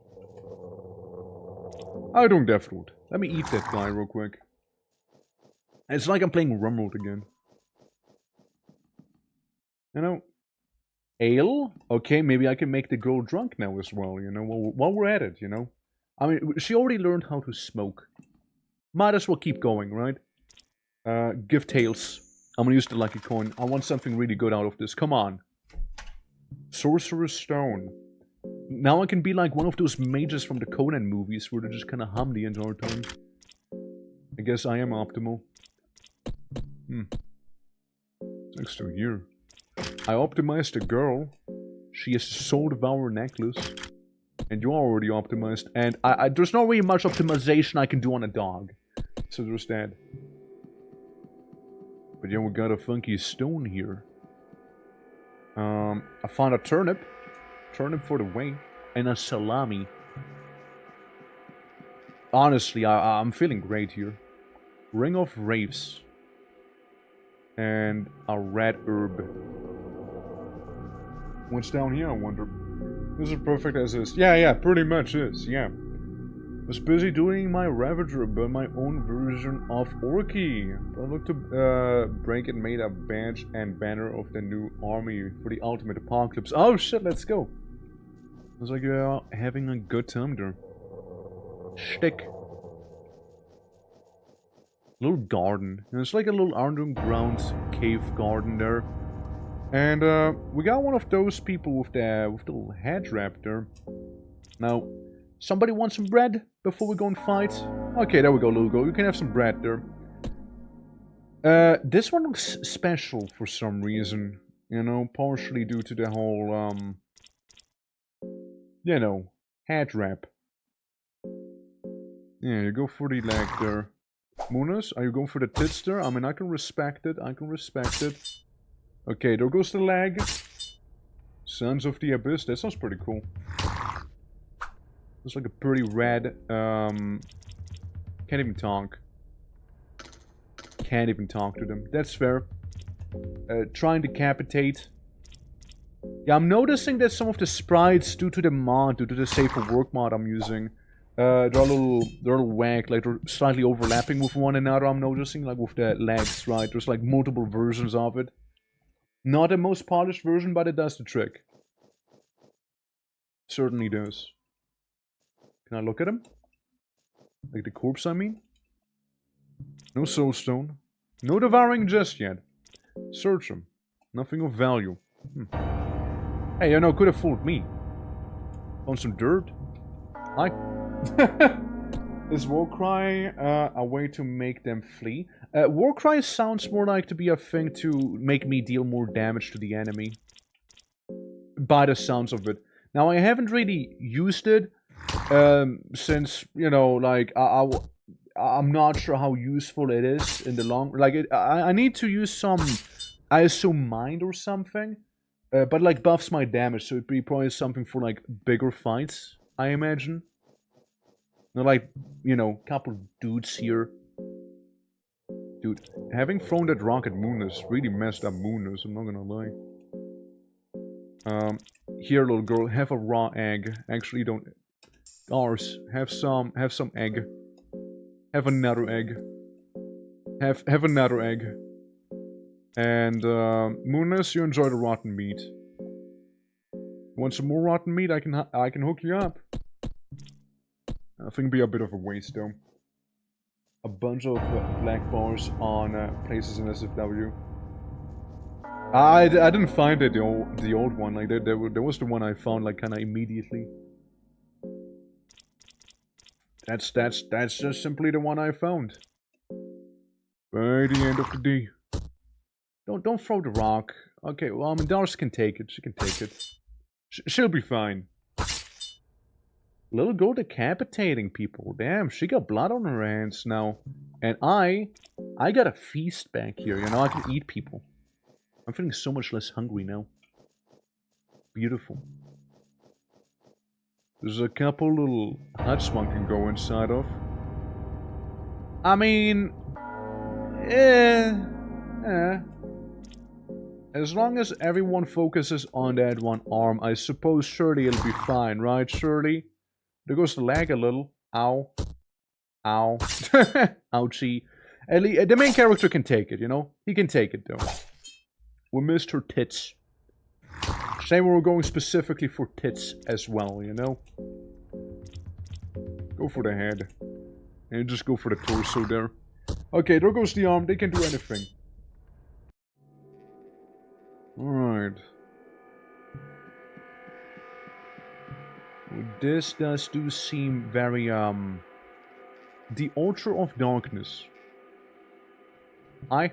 How you doing, Deathroot? Let me eat that guy real quick. It's like I'm playing Rumroad again. You know, ale? Okay, maybe I can make the girl drunk now as well, you know, while we're at it, you know. I mean, she already learned how to smoke. Might as well keep going, right? Give tails. I'm gonna use the lucky coin. I want something really good out of this. Come on. Sorcerer's Stone. Now I can be like one of those mages from the Conan movies where they just kind of hum the entire time. I guess I am optimal. Next to here. I optimized a girl. She has a Soul Devourer necklace. And you're already optimized. And there's not really much optimization I can do on a dog. So there's that. But yeah, we got a funky stone here. I found a turnip. Turnip for the way. And a salami. Honestly, I'm feeling great here. Ring of Wraiths. And a red herb. What's down here, I wonder? This is perfect as is. Yeah, pretty much is, yeah. Was busy doing my Ravager, but my own version of Orky. I looked to break and made a badge and banner of the new army for the ultimate apocalypse. Oh shit, let's go. Looks like you're having a good time there. Shtick. Little garden. And it's like a little underground cave garden there. And we got one of those people with the little head wrap there. Now, somebody want some bread before we go and fight? Okay, there we go, little girl. You can have some bread there. This one looks special for some reason. You know, partially due to the whole, you know, head wrap. Yeah, you go for the leg there. Munas, are you going for the tits there? I mean, I can respect it. I can respect it. Okay, there goes the leg. Sons of the Abyss. That sounds pretty cool. Looks like a pretty red, can't even talk. Can't even talk to them. That's fair. Try and decapitate. Yeah, I'm noticing that some of the sprites, due to the mod, due to the Safe for Work mod I'm using, they're a little whack, like they're slightly overlapping with one another, I'm noticing, like with the legs, right? There's like multiple versions of it. Not the most polished version, but it does the trick. Certainly does. Can I look at him? Like the corpse, I mean? No soulstone. No devouring just yet. Search him. Nothing of value. Hey, you know, could have fooled me. Found some dirt. Hi. Is Warcry a way to make them flee? Warcry sounds more like to be a thing to make me deal more damage to the enemy. By the sounds of it. Now, I haven't really used it since, you know, like, I'm not sure how useful it is in the long... Like, I need to use some, I assume, mind or something. But, like, buffs my damage, so it'd be probably something for, like, bigger fights, I imagine. Like, you know, couple dudes here. Dude, having thrown that rock at Moonus really messed up Moonus, I'm not gonna lie. Here, little girl, have a raw egg. Actually, don't... Ours, have some egg. Have another egg. Have another egg. And, Moonus, you enjoy the rotten meat. Want some more rotten meat? I can hook you up. I think it'd be a bit of a waste, though. A bunch of black bars on places in SFW. I didn't find it, the old one. Like, there was the one I found, like, kind of immediately. That's just simply the one I found. By the end of the day. Don't throw the rock. Okay, well, I mean, Darcy can take it. She can take it. She'll be fine. Little girl decapitating people. Damn, she got blood on her hands now. And I got a feast back here. You know, I can eat people. I'm feeling so much less hungry now. Beautiful. There's a couple little huts one can go inside of. I mean... As long as everyone focuses on that one arm, I suppose surely it'll be fine, right, Shirley? There goes the leg a little. Ow. Ow. Ouchie. The main character can take it, you know? He can take it, though. We missed her tits. Shame we were going specifically for tits as well, you know? Go for the head. And just go for the torso there. Okay, there goes the arm. They can do anything. Alright. This do seem very, The Altar of Darkness. Hi.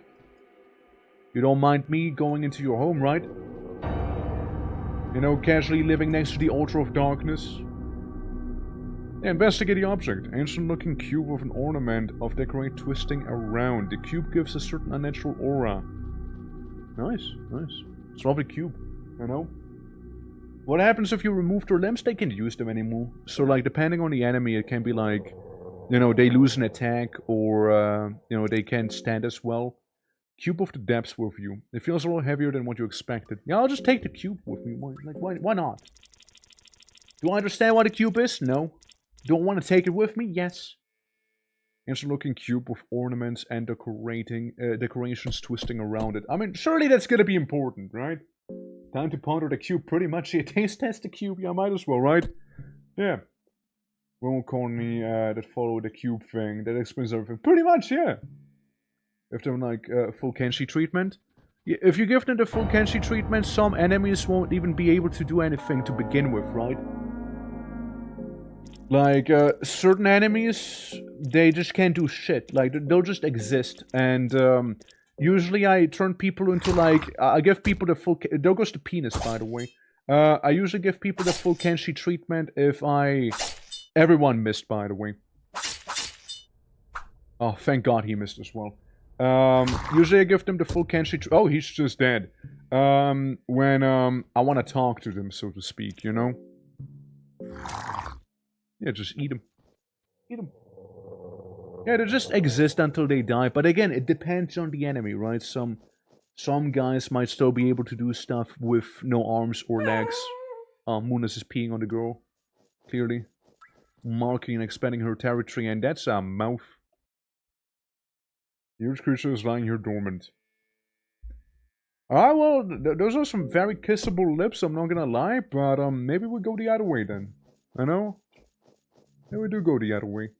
You don't mind me going into your home, right? You know, casually living next to the altar of darkness. Yeah, investigate the object. Ancient-looking cube with an ornament of decorate twisting around. The cube gives a certain unnatural aura. Nice, nice. It's a lovely cube, you know? What happens if you remove their limbs? They can't use them anymore. So, like, depending on the enemy, it can be like, you know, they lose an attack, or, you know, they can't stand as well. Cube of the depths with you. It feels a little heavier than what you expected. Yeah, I'll just take the cube with me. Why not? Do I understand what a cube is? No. Do I want to take it with me? Yes. Ancient-looking cube with ornaments and decorations twisting around it. I mean, surely that's gonna be important, right? Time to ponder the cube pretty much. Yeah, taste test the cube. Yeah, might as well, right? Yeah. Roman colony that follow the cube thing. That explains everything. Pretty much, yeah. If they're like full Kenshi treatment. Yeah, if you give them the full Kenshi treatment, some enemies won't even be able to do anything to begin with, right? Like, certain enemies, they just can't do shit. Like, they'll just exist. And, usually I turn people into, like, I give people the full... There goes the penis, by the way. I usually give people the full Kenshi treatment if I... Everyone missed, by the way. Oh, thank God he missed as well. Usually I give them the full Kenshi... Oh, he's just dead. When, I want to talk to them, so to speak, you know? Yeah, just eat them. Eat them. Yeah, they just exist until they die. But again, it depends on the enemy, right? Some guys might still be able to do stuff with no arms or legs. Munas is peeing on the girl. Clearly. Marking and expanding her territory, and that's a mouth. The huge creature is lying here dormant. Ah, well, those are some very kissable lips, I'm not gonna lie, but maybe we'll go the other way then. I know? Yeah, we do go the other way.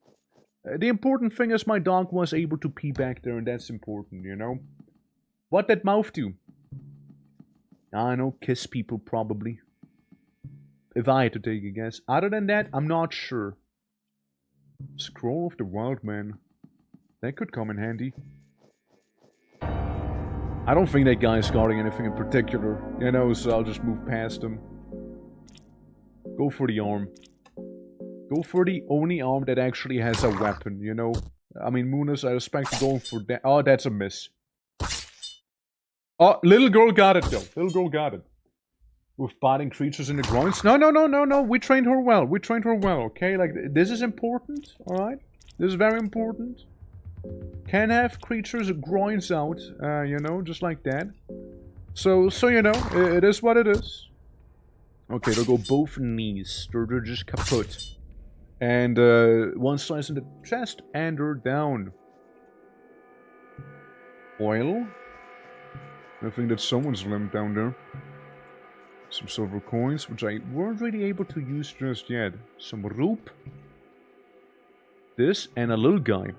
The important thing is my dog was able to pee back there, and that's important, you know? What did mouth do? I know, kiss people, probably. If I had to take a guess. Other than that, I'm not sure. Scroll of the Wild Man. That could come in handy. I don't think that guy is guarding anything in particular, you know, so I'll just move past him. Go for the arm. Go for the only arm that actually has a weapon, you know? I mean, Munas, I respect you going for that. Oh, that's a miss. Oh, little girl got it, though. Little girl got it. With biting creatures in the groins. No. We trained her well. We trained her well, okay? Like, this is important, alright? This is very important. Can have creatures groins out, you know, just like that. So you know, it is what it is. Okay, they'll go both knees. They're just kaput. And, one slice in the chest, and they're down. Oil. I think that someone's limb down there. Some silver coins, which I weren't really able to use just yet. Some rope. This, and a little guy.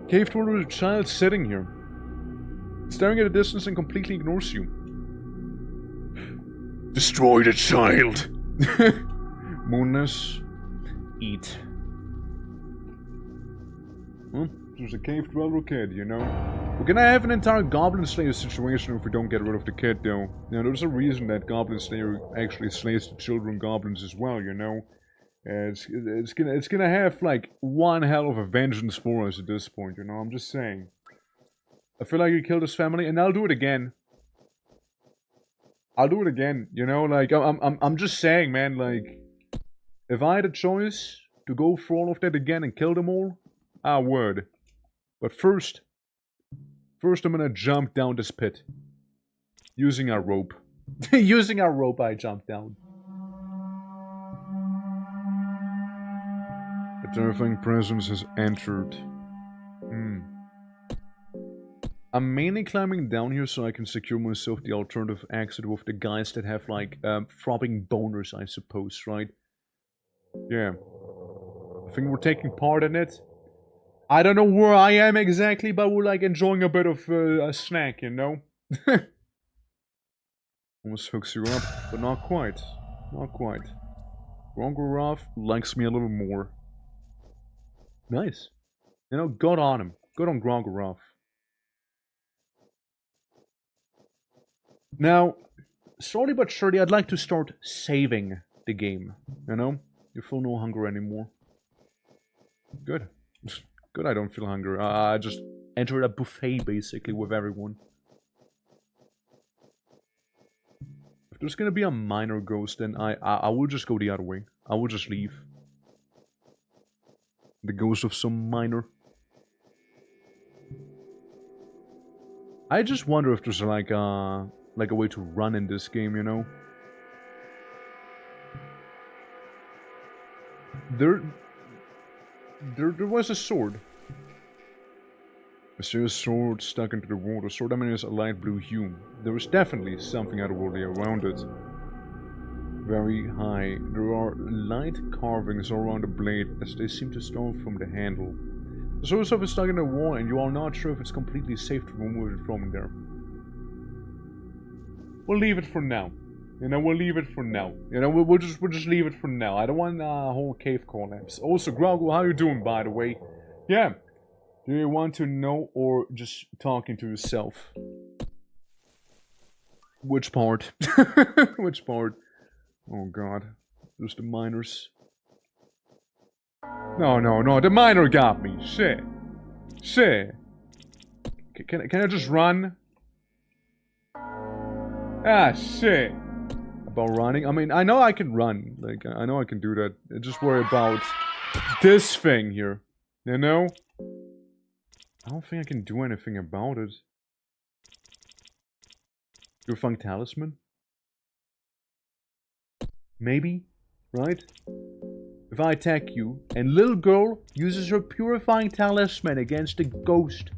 Cave dweller with a child sitting here. Staring at a distance and completely ignores you. Destroy the child! Moonness. Eat. Well, there's a cave dweller kid, you know? We're gonna have an entire Goblin Slayer situation if we don't get rid of the kid, though. Now, there's a reason that Goblin Slayer actually slays the children goblins as well, you know? It's gonna have, like, one hell of a vengeance for us at this point, you know? I'm just saying. I feel like you killed his family, and I'll do it again. I'll do it again, you know? Like, I'm just saying, man, like... If I had a choice to go for all of that again and kill them all, I would. But first I'm gonna jump down this pit. Using our rope. Using our rope, I jump down. A terrifying presence has entered. I'm mainly climbing down here so I can secure myself the alternative exit with the guys that have, like, throbbing boners, I suppose, right? Yeah. I think we're taking part in it. I don't know where I am exactly, but we're, like, enjoying a bit of a snack, you know? Almost hooks you up, but not quite. Not quite. Grongoroth likes me a little more. Nice. You know, good on him. Good on Grongoroth. Now, slowly but surely, I'd like to start saving the game. You know? You feel no hunger anymore. Good. Good, I don't feel hunger. I just entered a buffet, basically, with everyone. If there's gonna be a minor ghost, then I will just go the other way. I will just leave. The ghost of some minor. I just wonder if there's like a way to run in this game, you know? There was a sword. I see a sword stuck into the wall. The sword emanates a light blue hue. There was definitely something otherworldly around it. Very high. There are light carvings all around the blade as they seem to start from the handle. The sword itself is stuck in the wall and you are not sure if it's completely safe to remove it from there. We'll leave it for now. You know, we'll leave it for now. You know, we'll just leave it for now. I don't want a whole cave collapse. Also, Groggle, how you doing, by the way? Yeah. Do you want to know or just talking to yourself? Which part? Which part? Oh god. There's the miners. No, the miner got me. Shit. Shit. Can I just run? Ah, shit. About running? I mean, I know I can run. Like, I know I can do that. I just worry about this thing here. You know? I don't think I can do anything about it. Your Funk Talisman? Maybe? Right? If I attack you, and little girl uses her purifying talisman against a ghost.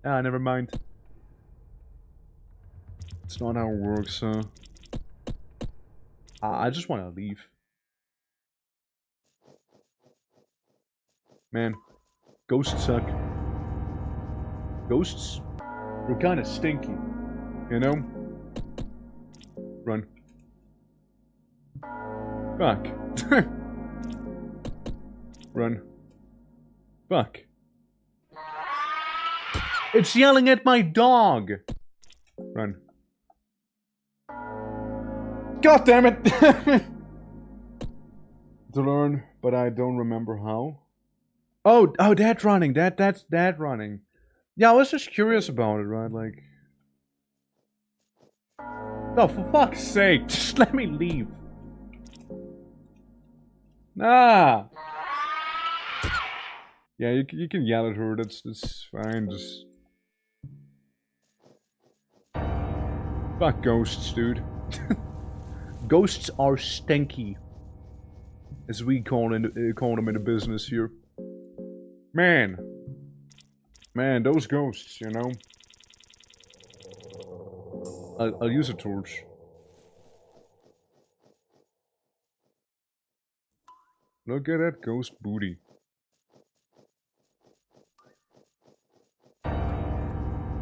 Ah, never mind. It's not how it works, huh? I just want to leave. Man, ghosts suck. Ghosts? They're kind of stinky. You know? Run. Fuck. Run. Fuck. It's yelling at my dog! Run. God damn it! To learn, but I don't remember how. Oh, that's running. That's running. Yeah, I was just curious about it, right? Like... Oh, for fuck's sake, just let me leave. Ah! Yeah, you can yell at her, that's fine, just... Fuck ghosts, dude. Ghosts are stinky. As we call them in the business here. Man, those ghosts, you know. I'll use a torch. Look at that ghost booty.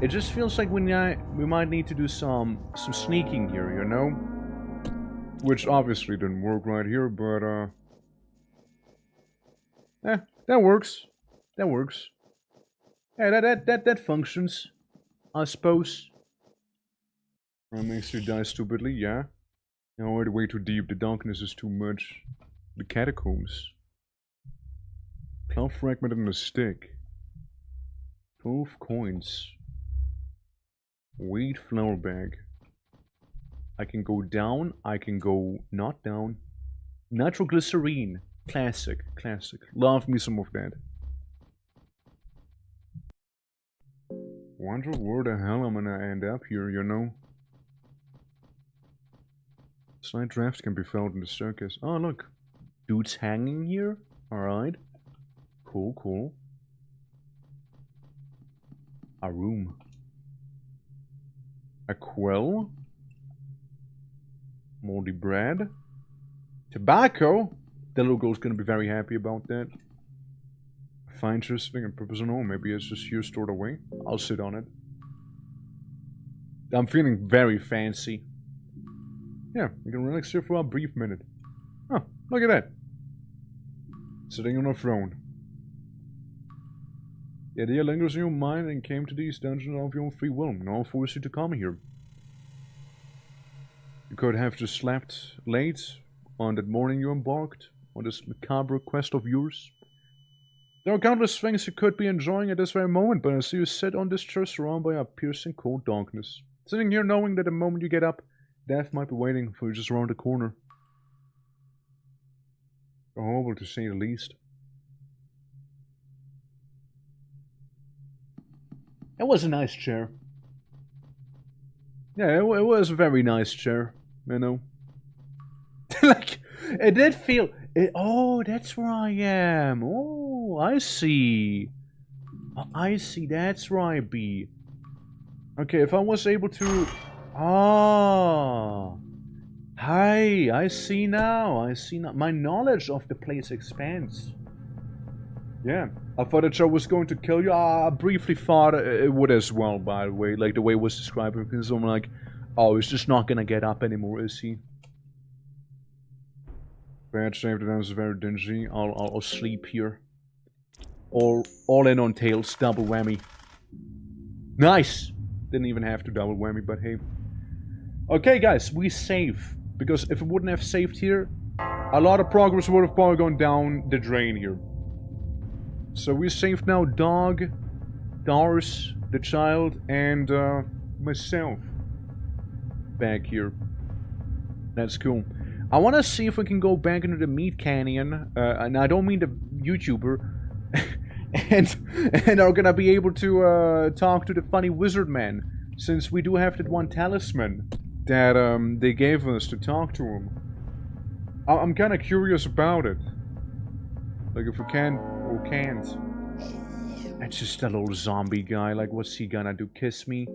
It just feels like we might need to do some sneaking here, you know? Which obviously didn't work right here, but that works. That works. Yeah, that functions. I suppose. Makes you die stupidly, yeah. No, we're way too deep. The darkness is too much. The catacombs. Cloud fragment and a stick. 12 coins. Wheat flour bag. I can go down. I can go not down. Nitroglycerine. Classic. Love me some of that. Wonder where the hell I'm gonna end up here, you know? Slight draft can be felt in the staircase. Oh, look. Dude's hanging here? Alright. Cool. A room. A quill. Moldy bread. Tobacco? The little girl's gonna be very happy about that. Find interesting and purposeful. Maybe it's just here stored away. I'll sit on it. I'm feeling very fancy. Yeah, you can relax here for a brief minute. Oh, look at that. Sitting on a throne. The idea lingers in your mind and came to these dungeons of your own free will. No one forced you to come here. You could have just slept late on that morning you embarked on this macabre quest of yours. There are countless things you could be enjoying at this very moment, but I see you sit on this chair surrounded by a piercing cold darkness. Sitting here knowing that the moment you get up, death might be waiting for you just around the corner. Horrible to say the least. It was a nice chair. Yeah, it was a very nice chair, you know. Like, it did feel... oh, that's where I am. Oh, I see. I see, that's where I be. Okay, if I was able to... Ah... Hi, I see now. I see now. My knowledge of the place expands. Yeah, I thought that show was going to kill you. I briefly thought it would as well, by the way. Like, the way it was described. Because I'm like, oh, he's just not gonna get up anymore, is he? Bad shape, that was very dingy. I'll sleep here. All in on tails, double whammy. Nice! Didn't even have to double whammy, but hey. Okay, guys, we save. Because if it wouldn't have saved here, a lot of progress would have probably gone down the drain here. So we saved now Dog, Dars, the child, and myself. Back here. That's cool. I want to see if we can go back into the Meat Canyon, and I don't mean the YouTuber, and are gonna be able to talk to the funny wizard man, since we do have that one talisman that they gave us to talk to him. I'm kind of curious about it. Like, if we can or can't. That's just that little zombie guy. Like, what's he gonna do? Kiss me?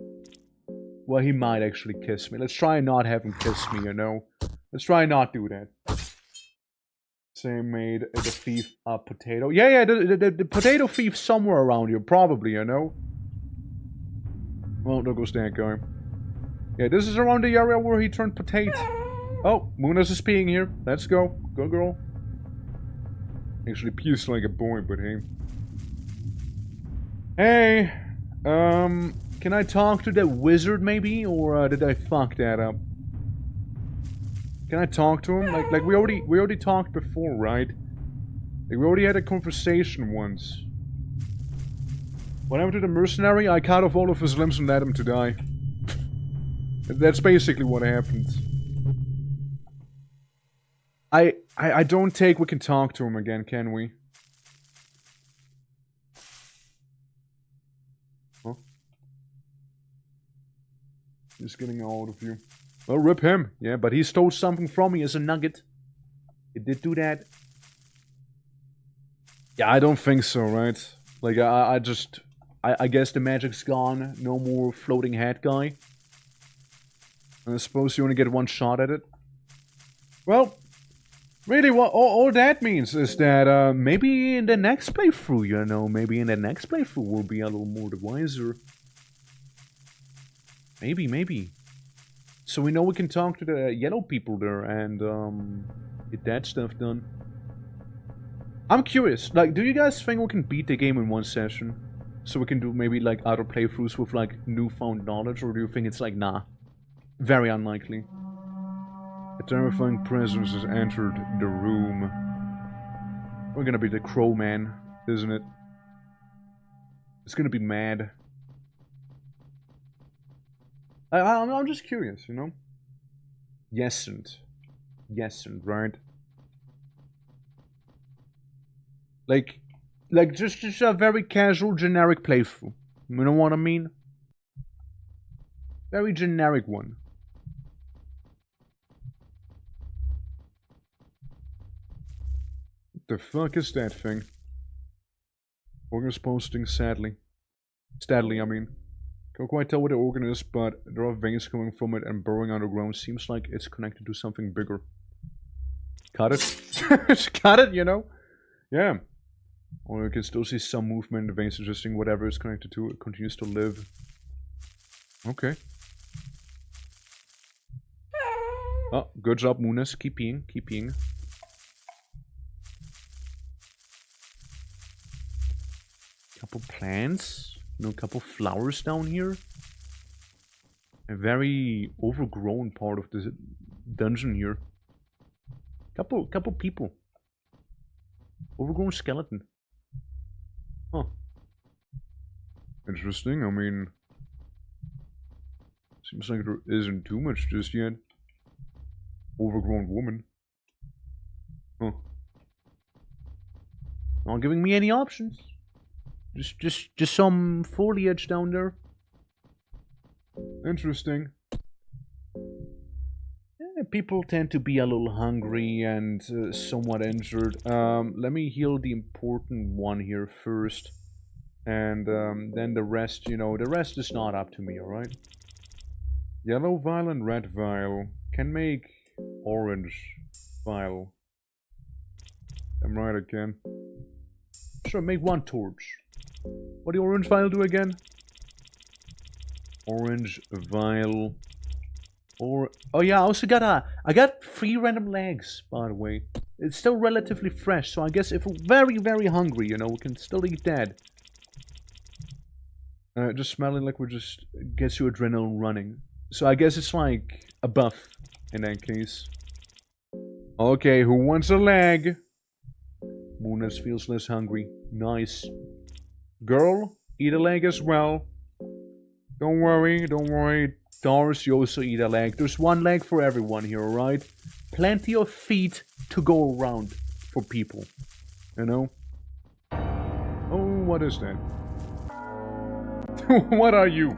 Well, he might actually kiss me. Let's try and not have him kiss me, you know? Let's try and not do that. Same made the thief a potato. Yeah, the potato thief somewhere around here, probably, you know? Well, there goes that guy. Yeah, this is around the area where he turned potato. Oh, Munas is peeing here. Let's go. Go, girl. Actually pees like a boy, but hey. Hey! Can I talk to that wizard, maybe? Or did I fuck that up? Can I talk to him? Like we already talked before, right? Like, we already had a conversation once. When I went to the mercenary, I cut off all of his limbs and let him to die. That's basically what happened. I don't think we can talk to him again, can we? Huh? Just getting all of you. Well, rip him. Yeah, but he stole something from me as a nugget. He did do that. Yeah, I don't think so, right? Like, I guess the magic's gone. No more floating head guy. And I suppose you only get one shot at it. Well, really, what all that means is that maybe in the next playthrough, you know, maybe in the next playthrough we'll be a little more the wiser. Maybe. So we know we can talk to the yellow people there and get that stuff done. I'm curious, like, do you guys think we can beat the game in one session? So we can do maybe like other playthroughs with like newfound knowledge, or do you think it's like, nah, very unlikely? A terrifying presence has entered the room. We're gonna be the Crow Man, isn't it? It's gonna be mad. I'm just curious, you know? Yesn't, right? Like just a very casual, generic playthrough. You know what I mean? Very generic one. What the fuck is that thing? Organ is posting sadly. Steadily, I mean. Can't quite tell what the organ is, but there are veins coming from it and burrowing underground. Seems like it's connected to something bigger. Cut it. Cut it, you know? Yeah. Or you can still see some movement in the veins suggesting whatever is connected to it continues to live. Okay. Oh, good job, Munas. Keep peeing, keep peeing. Couple plants. You know, a couple flowers down here. A very overgrown part of dungeon here. Couple people. Overgrown skeleton. Huh. Interesting. I mean, seems like there isn't too much just yet. Overgrown woman. Huh. Not giving me any options. Just some foliage down there. Interesting. Yeah, people tend to be a little hungry and somewhat injured. Let me heal the important one here first. And then the rest, you know, the rest is not up to me, alright? Yellow vial and red vial can make orange vial. I'm right again. Sure, make one torch. What do the orange vial do again? Orange vial. Or oh yeah, I also got I got 3 random legs, by the way. It's still relatively fresh, so I guess if we're very, very hungry, you know, we can still eat that. Just smelling liquid just Gets your adrenaline running. So I guess it's like a buff in that case. Okay, who wants a leg? Moonus feels less hungry. Nice. Girl, eat a leg as well. Don't worry, don't worry. Doris, you also eat a leg. There's 1 leg for everyone here, alright? Plenty of feet to go around for people. You know? Oh, what is that? What are you?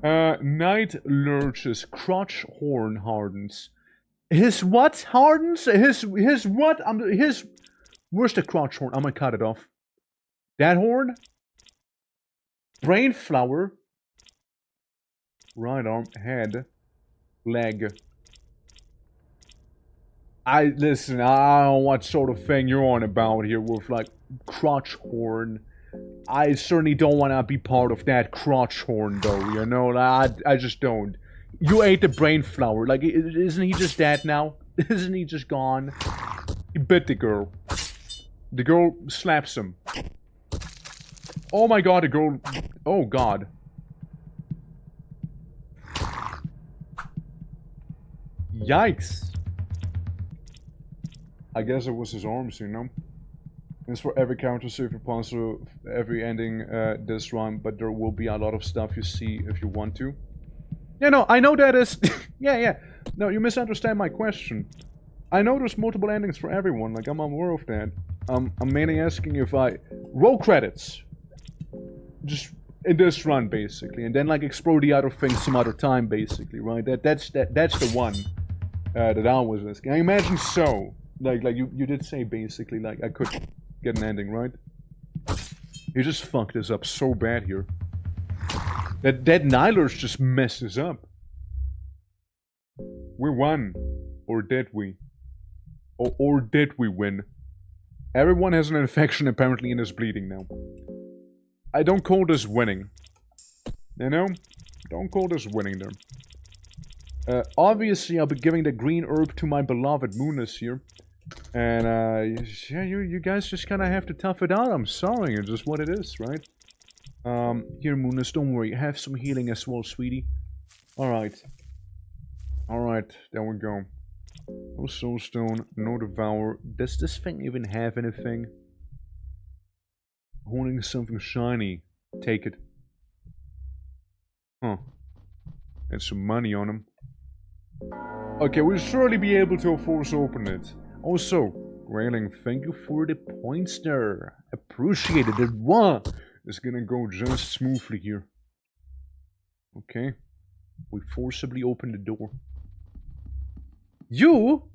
Night lurches, crotch horn hardens. His what hardens? His what? Where's the crotch horn? I'm gonna cut it off. That horn? Brain flower. Right arm, head, leg. Listen, I don't know what sort of thing you're on about here with like crotch horn. I certainly don't want to be part of that crotch horn though, you know? I just don't. You ate the brain flower. Like, isn't he just dead now? Isn't he just gone? He bit the girl. The girl slaps him. Oh my god, the girl... Oh god. Yikes. I guess it was his arms, you know? It's for every character save puzzle, every ending this run, but there will be a lot of stuff you see if you want to. Yeah, no, I know that is... yeah. No, you misunderstand my question. I know there's multiple endings for everyone, like I'm aware of that. I'm mainly asking if I... Roll credits. Just in this run, basically. And then, like, explore the other things some other time, basically, right? That's the one that I was asking. I imagine so. Like you did say, basically, like, I could get an ending, right? You just fucked this up so bad here. That Nihilers just messes up. We won. Or did we? Or did we win? Everyone has an infection apparently and is bleeding now. I don't call this winning. You know? Don't call this winning there. Obviously I'll be giving the green herb to my beloved Moonus here. And yeah, you guys just kinda have to tough it out. I'm sorry, it's just what it is, right? Here Moonus, don't worry, have some healing as well, sweetie. Alright. Alright, there we go. No soulstone, no devour. Does this thing even have anything? Holding something shiny. Take it. Huh. And some money on him. Okay, we'll surely be able to force open it. Also, Grayling, thank you for the points there. Appreciate it. That one is gonna go just smoothly here. Okay. We forcibly open the door. You?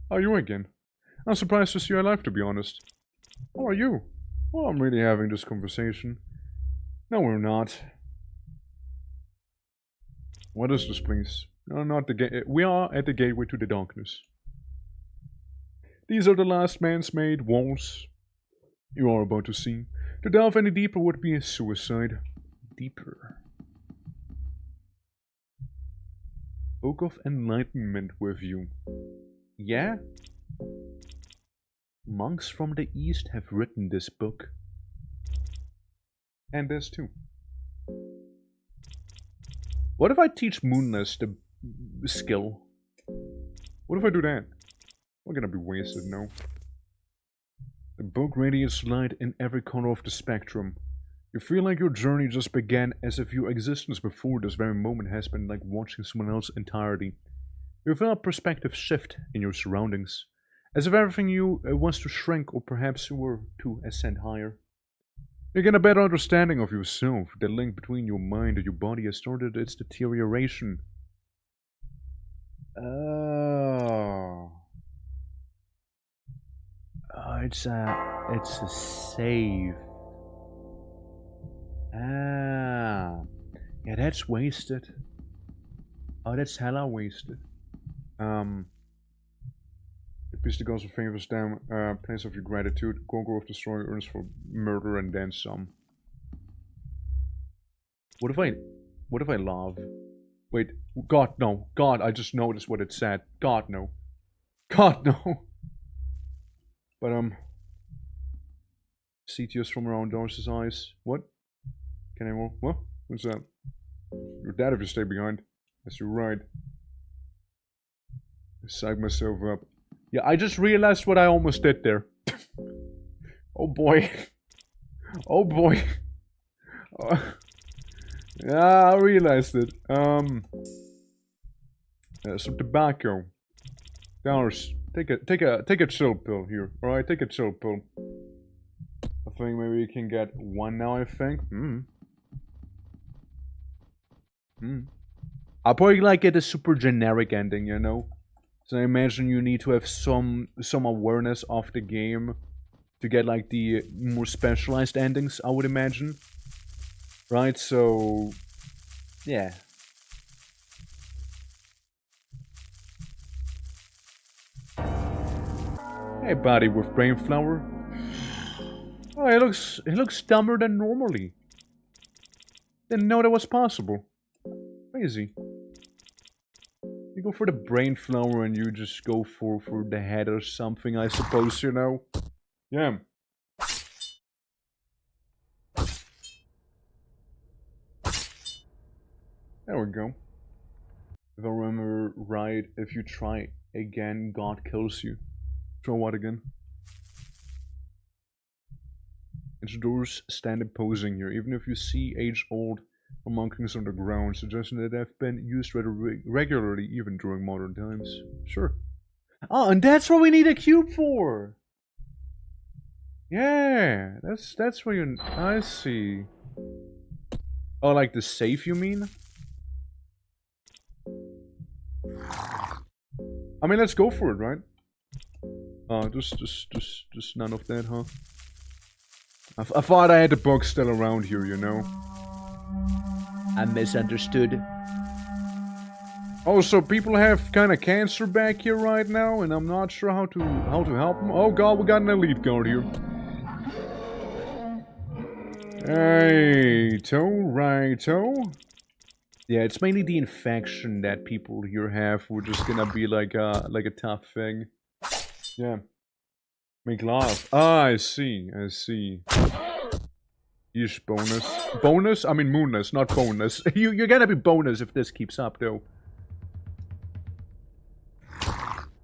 How are you again? I'm surprised to see you alive, to be honest. How are you? Oh, I'm really having this conversation. No, we're not. What is this place? No, not the gate. We are at the gateway to the darkness. These are the last man's-made walls you are about to see. To delve any deeper would be a suicide. Deeper. Book of Enlightenment with you. Yeah? Monks from the East have written this book. And this too. What if I teach Moonless the skill? What if I do that? I'm gonna be wasted, no. The book radiates light in every corner of the spectrum. You feel like your journey just began, as if your existence before this very moment has been like watching someone else's entirety. You feel a perspective shift in your surroundings, as if everything you wants to shrink, or perhaps you were to ascend higher. You get a better understanding of yourself. The link between your mind and your body has started its deterioration. Oh. Oh, it's a save. Ah. Yeah, that's wasted. Oh, that's hella wasted. Piece the gods of favors down, place of your gratitude, conqueror of destroyer earns for murder and then some. What if I love? Wait, God no. God, I just noticed what it said. God no. God no. But see tears from around Doris's eyes. What? Can I roll? What? What's that? You're dead if you stay behind. Yes, you're right. I psyched myself up. Yeah, I just realized what I almost did there. Oh boy. Oh boy. Yeah, I realized it. Some tobacco. Dollars. Take a chill pill here. Alright, take a chill pill. I think maybe you can get one now, I think. I'll probably like get a super generic ending, you know? So I imagine you need to have some awareness of the game to get like the more specialized endings, I would imagine. Right, so yeah. Hey buddy with brain flower. Oh, he looks dumber than normally. Didn't know that was possible. Crazy. You go for the brain flower and you just go for the head or something, I suppose, you know? Yeah. There we go. If I remember right, if you try again, God kills you. Try what again? Its doors stand imposing here, even if you see age-old markings on the ground, suggesting that they have been used rather regularly even during modern times. Sure. Oh, and that's what we need a cube for! Yeah, that's what you... I see. Oh, like the safe, you mean? I mean, let's go for it, right? Just none of that, huh? I thought I had the book still around here, you know? I misunderstood. Also, people have kind of cancer back here right now, and I'm not sure how to help them. Oh god, we got an elite guard here. Righto. Yeah, it's mainly the infection that people here have. We're just gonna be like a tough thing. Yeah. Make love. Ah, I see. Yeesh, bonus. Bonus? I mean moonness, not bonus. You're gonna be bonus if this keeps up, though.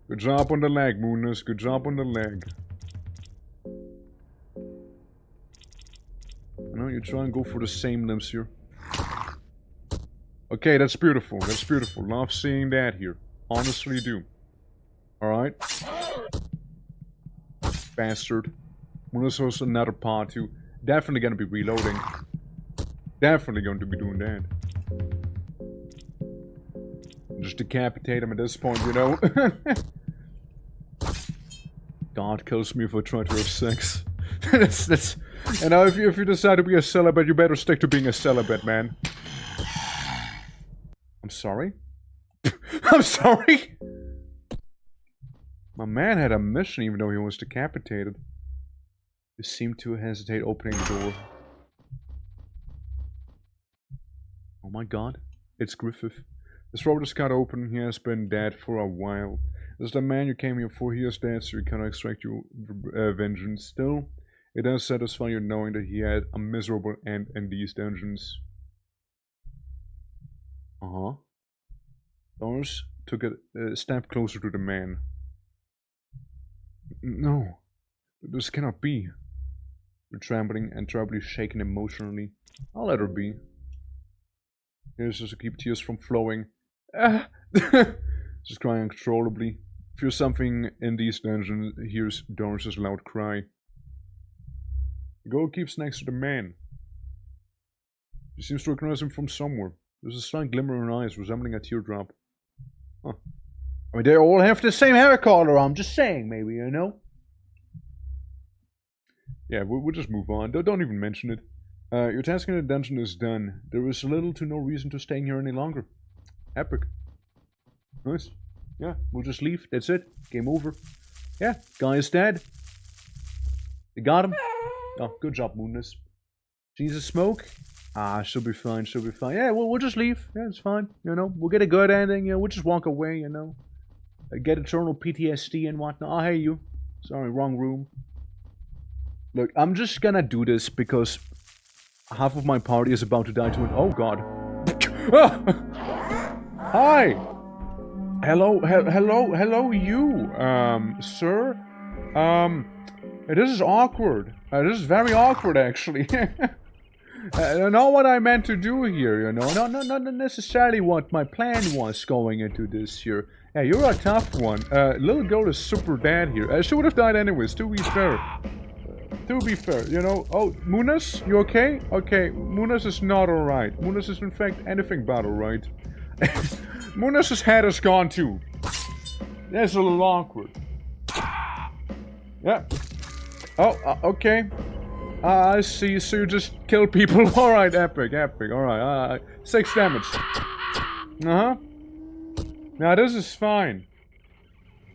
Good job on the leg, moonness. Good job on the leg. I know you try and go for the same limbs here. Okay, that's beautiful. That's beautiful. Love seeing that here. Honestly do. Alright. Bastard. Moonness has another part too. Definitely gonna be reloading. Definitely going to be doing that. Just decapitate him at this point, you know? God kills me if I try to have sex. that's... You know, if you decide to be a celibate, you better stick to being a celibate, man. I'm sorry? I'm sorry? My man had a mission even though he was decapitated. He seemed to hesitate opening the door. Oh my god. It's Griffith. His throat is cut open. He has been dead for a while. This is the man you came here for. He is dead, so you cannot extract your vengeance. Still, it does satisfy you knowing that he had a miserable end in these dungeons. Doris took a step closer to the man. No, this cannot be. We're trembling and terribly shaken emotionally. I'll let her be. Here's just to keep tears from flowing. Just crying uncontrollably. Feels something in these dungeons. Hears Doris's loud cry. The girl keeps next to the man. She seems to recognize him from somewhere. There's a slight glimmer in her eyes, resembling a teardrop. Huh. I mean, they all have the same hair color. I'm just saying, maybe, you know? Yeah, we'll just move on. Don't even mention it. Your task in the dungeon is done. There is little to no reason to staying here any longer. Epic. Nice. Yeah, we'll just leave. That's it. Game over. Yeah, guy is dead. You got him. Oh, good job, Moonness. She needs a smoke. Ah, she'll be fine. She'll be fine. Yeah, we'll just leave. Yeah, it's fine. You know, we'll get a good ending. You know, we'll just walk away. You know, get eternal PTSD and whatnot. I'll hate you. Sorry, wrong room. Look, I'm just gonna do this because half of my party is about to die to an. Oh God. Hi. Hello, you, sir. This is awkward. This is very awkward, actually. Not what I meant to do here, you know. Not necessarily what my plan was going into this here. Yeah, you're a tough one. Little girl is super bad here. She would have died anyways, to be fair. To be fair, you know. Oh, Moonness, you okay? Okay, Moonness is not alright. Moonness is in fact anything but alright. Moonness's head is gone too. That's a little awkward. Yeah. Oh, okay. I see. So you just kill people. Alright, epic. Alright, 6 damage. Uh-huh. Now this is fine.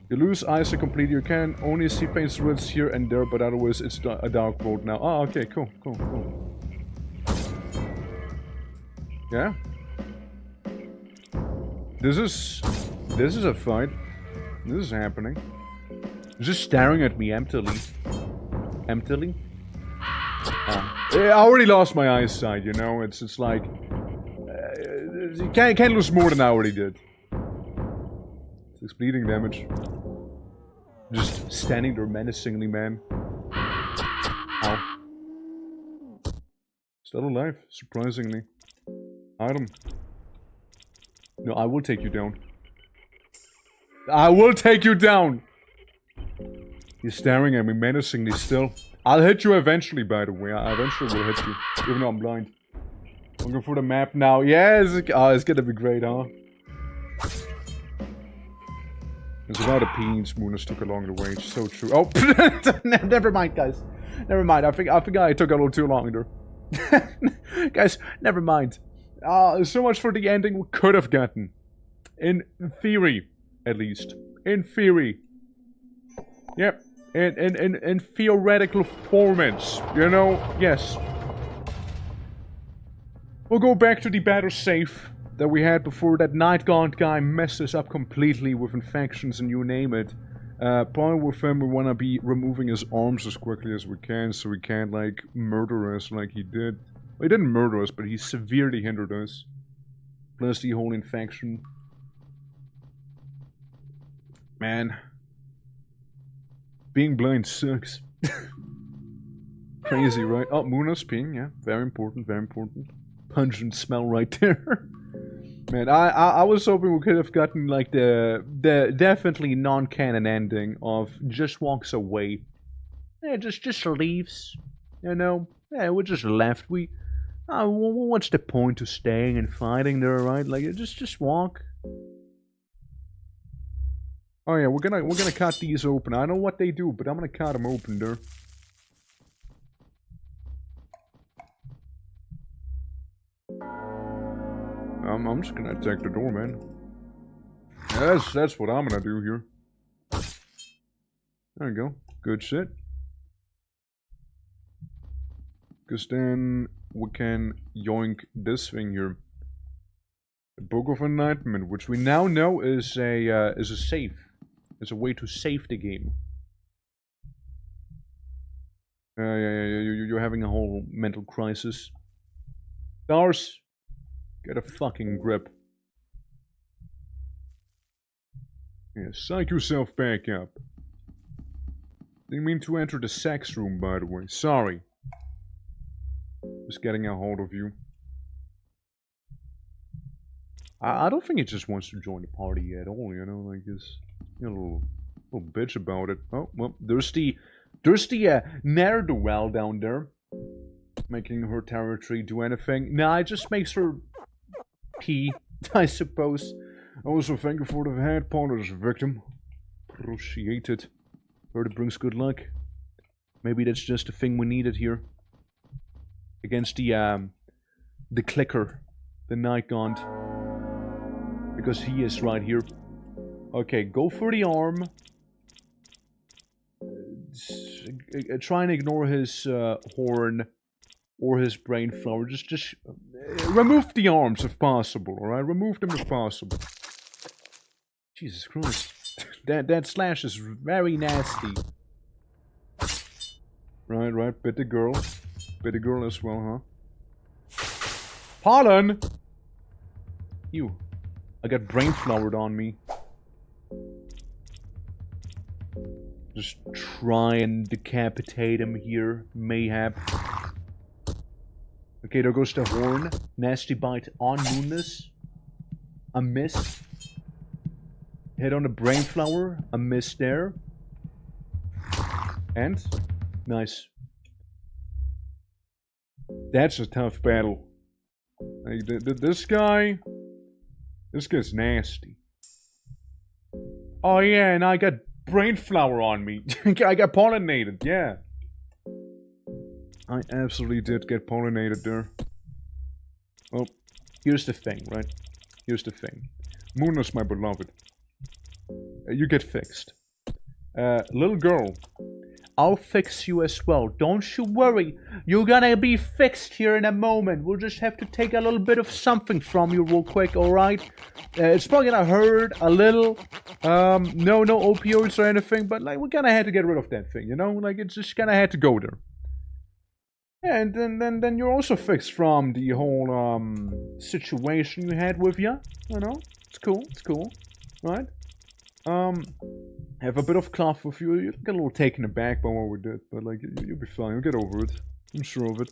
You lose eyesight completely. You can only see faint silhouettes here and there, but otherwise it's a dark world now. Oh, okay, cool. Yeah. This is a fight. This is happening. Just staring at me emptily. Emptily? I already lost my eyesight, you know? It's like... you can't lose more than I already did. 6 bleeding damage. Just standing there menacingly, man. Ow. Still alive, surprisingly. Item. No, I will take you down. I will take you down! He's staring at me menacingly still. I'll hit you eventually, by the way. I eventually will hit you. Even though I'm blind. I'm going for the map now. Yeah, it's gonna be great, huh? There's a lot of peens Moonness took along the way. It's so true. Oh, never mind, guys. Never mind. I think I took a little too long there. Guys, never mind. So much for the ending we could have gotten. In theory, at least. In theory. Yep. In theoretical formats. You know, yes. We'll go back to the battle safe that we had before that Night Gaunt guy messed us up completely with infections and you name it. Probably with him we want to be removing his arms as quickly as we can so he can't, like, murder us like he did. Well, he didn't murder us, but he severely hindered us. Plus the whole infection. Man. Being blind sucks. Crazy, right? Oh, Moonness ping, yeah. Very important, very important. Pungent smell right there. Man, I was hoping we could have gotten, like, the definitely non-canon ending of just walks away. Yeah, just leaves. You know? Yeah, we just left. What's the point of staying and fighting there, right? Like, just walk. Oh yeah, we're gonna cut these open. I don't know what they do, but I'm gonna cut them open there. I'm just gonna attack the door, man. That's what I'm gonna do here. There we go. Good shit. Because then we can yoink this thing here. The Book of Enlightenment, which we now know is a save. It's a way to save the game. Yeah, you're having a whole mental crisis. Stars, get a fucking grip. Yeah, psych yourself back up. Didn't mean to enter the sex room, by the way. Sorry. Just getting a hold of you. I don't think he just wants to join the party at all, you know, like this, you know, little bitch about it. Oh, well, there's the ne'er-do-well down there. Making her territory do anything. Nah, it just makes her pee, I suppose. Also, thank you for the head polish, victim. Appreciate it. Heard it brings good luck. Maybe that's just the thing we needed here. Against the clicker. The Night Gaunt. Because he is right here. Okay, go for the arm. Try and ignore his horn or his brain flower. Just remove the arms if possible, alright? Remove them if possible. Jesus Christ. that slash is very nasty. Right. Bit the girl. Bit the girl as well, huh? Pollen! Ew. I got brain flowered on me. Just try and decapitate him here, mayhap. Okay, there goes the horn. Nasty bite on Moonness. A miss. Hit on the brain flower. A miss there. And? Nice. That's a tough battle. Like, this guy... This guy's nasty. Oh yeah, and I got brain flower on me. I got pollinated, yeah. I absolutely did get pollinated there. Well, here's the thing, right? Here's the thing. Moonness, my beloved. You get fixed. Little girl. I'll fix you as well. Don't you worry. You're gonna be fixed here in a moment. We'll just have to take a little bit of something from you real quick, alright? It's probably gonna hurt a little. No opioids or anything, but like we're gonna have to get rid of that thing, you know? Like it's just gonna have to go there. Yeah, and then you're also fixed from the whole situation you had with you. You know? It's cool. Right? Have a bit of cloth with you. You get a little taken aback by what we did, but like you'll be fine. You'll get over it. I'm sure of it.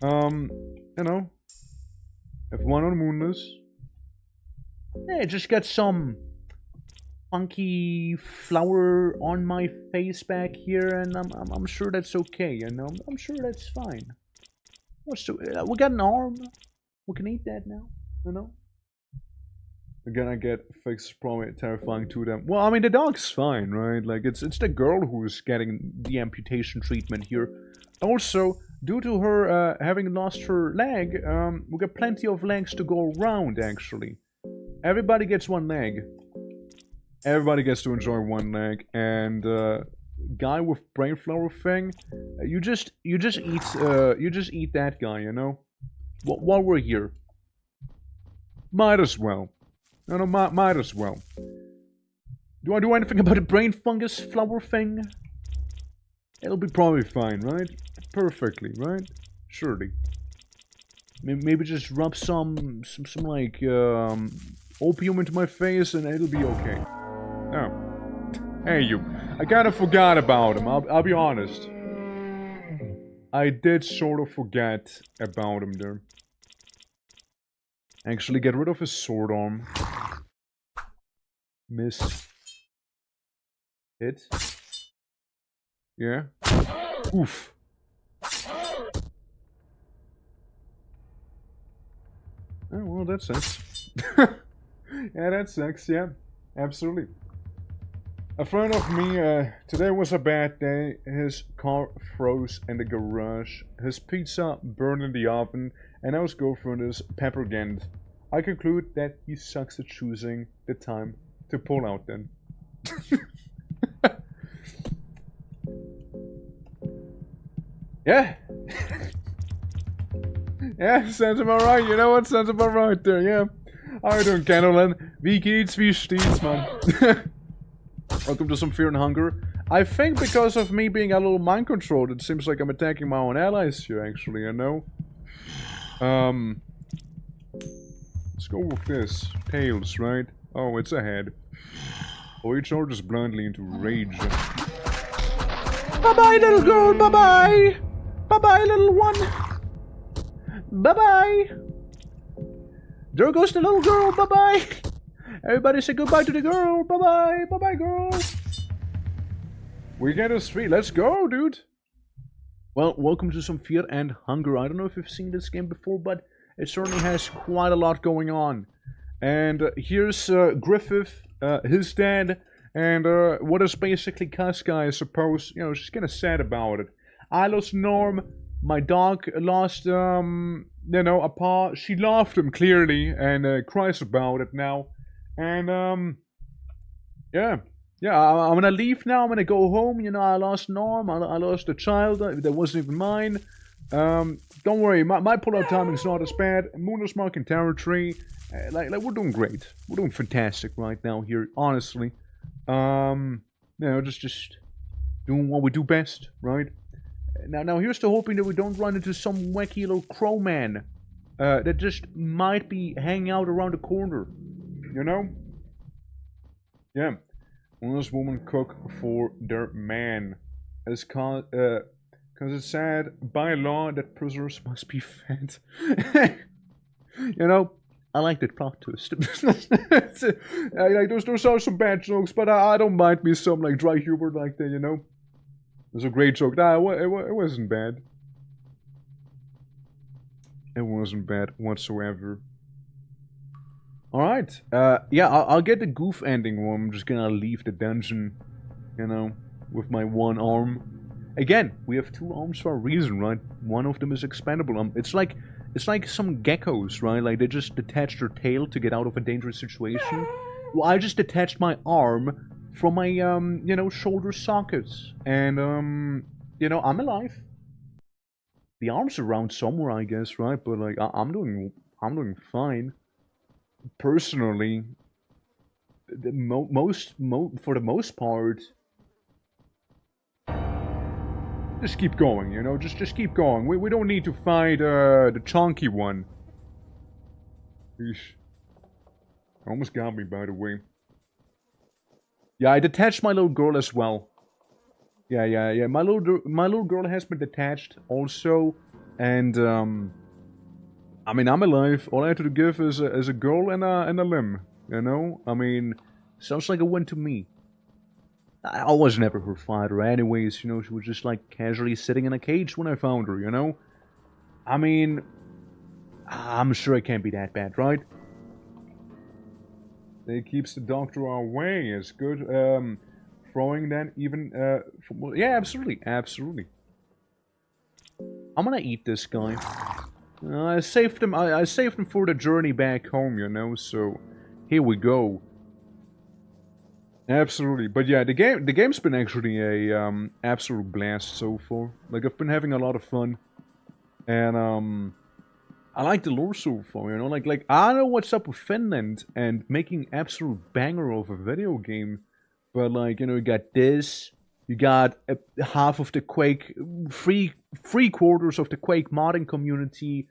You know, have one on Moonness. Yeah, just got some funky flower on my face back here, and I'm sure that's okay. You know, I'm sure that's fine. We got an arm. We can eat that now. You know. We're gonna get fixed, probably terrifying to them. Well, I mean, the dog's fine, right? Like, it's the girl who's getting the amputation treatment here. Also, due to her having lost her leg, we got plenty of legs to go around, actually. Everybody gets one leg. Everybody gets to enjoy one leg. And, guy with brain flower thing, you just eat that guy, you know? While we're here. Might as well. No, might as well. Do I do anything about the brain fungus flower thing? It'll be probably fine, right? Perfectly, right? Surely. Maybe just rub some like, opium into my face and it'll be okay. Oh. Hey, you. I kinda forgot about him, I'll be honest. I did sort of forget about him there. Actually, get rid of his sword arm. Miss. Hit. Yeah. Oof. Oh, well, that sucks. Yeah, that sucks, yeah. Absolutely. A friend of me, today was a bad day. His car froze in the garage. His pizza burned in the oven. And now his girlfriend is pepperganned. I conclude that he sucks at choosing the time to pull out then. Yeah. Yeah, sounds about right. You know what? Sounds about right there, yeah. How you doing, Candleland? Wie geht's, wie steht's, man? Welcome to some Fear and Hunger. I think because of me being a little mind-controlled, it seems like I'm attacking my own allies here, actually, you know? Let's go with this. Tails, right? Oh, it's a head. Or he charges blindly into rage. Bye-bye, little girl, bye-bye! Bye-bye, little one! Bye-bye! There goes the little girl, bye-bye! Everybody say goodbye to the girl, bye-bye! Bye-bye, girl! We get a street, let's go, dude! Well, welcome to some Fear and Hunger. I don't know if you've seen this game before, but it certainly has quite a lot going on. And here's Griffith, his dad, and what is basically Casca, I suppose. You know, she's kind of sad about it. I lost Norm, my dog lost, you know, a paw. She loved him, clearly, and cries about it now. And, yeah. Yeah, I'm gonna leave now, I'm gonna go home, you know, I lost Norm, I lost a child that wasn't even mine. Don't worry, my pull-out timing's not as bad. Moon is marking territory. Like we're doing great. We're doing fantastic right now here, honestly. You know, just doing what we do best, right? Now here's to hoping that we don't run into some wacky little crow man that just might be hanging out around the corner, you know? Yeah. Will this woman cook for their man? As cause it's said by law that prisoners must be fed. You know, I like that plot twist. Like those are some bad jokes, but I don't mind me some like dry humor like that. You know, it was a great joke. Nah, it wasn't bad. It wasn't bad whatsoever. Alright, yeah, I'll get the goof ending where I'm just gonna leave the dungeon, you know, with my one arm. Again, we have two arms for a reason, right? One of them is expendable. It's like some geckos, right? Like, they just detach their tail to get out of a dangerous situation. Well, I just detached my arm from my, you know, shoulder sockets. And, you know, I'm alive. The arm's around somewhere, I guess, right? But, like, I'm doing fine. Personally, for the most part, just keep going, you know, just keep going. We don't need to fight the chunky one. Eesh. Almost got me, by the way. Yeah, I detached my little girl as well. Yeah. My little girl has been detached also, and I mean, I'm alive. All I had to give is a girl and a limb. You know? I mean, sounds like a win to me. I was never her father anyways, you know, she was just like casually sitting in a cage when I found her, you know? I mean, I'm sure it can't be that bad, right? It keeps the doctor away, it's good. Throwing that even, yeah, absolutely. I'm gonna eat this guy. I saved him. I saved him for the journey back home, you know. So here we go. Absolutely, but yeah, the game's been actually a absolute blast so far. Like, I've been having a lot of fun, and I like the lore so far. You know, like I don't know what's up with Finland and making absolute banger of a video game, but like, you know, you got this. You got half of the Quake, three quarters of the Quake modding community.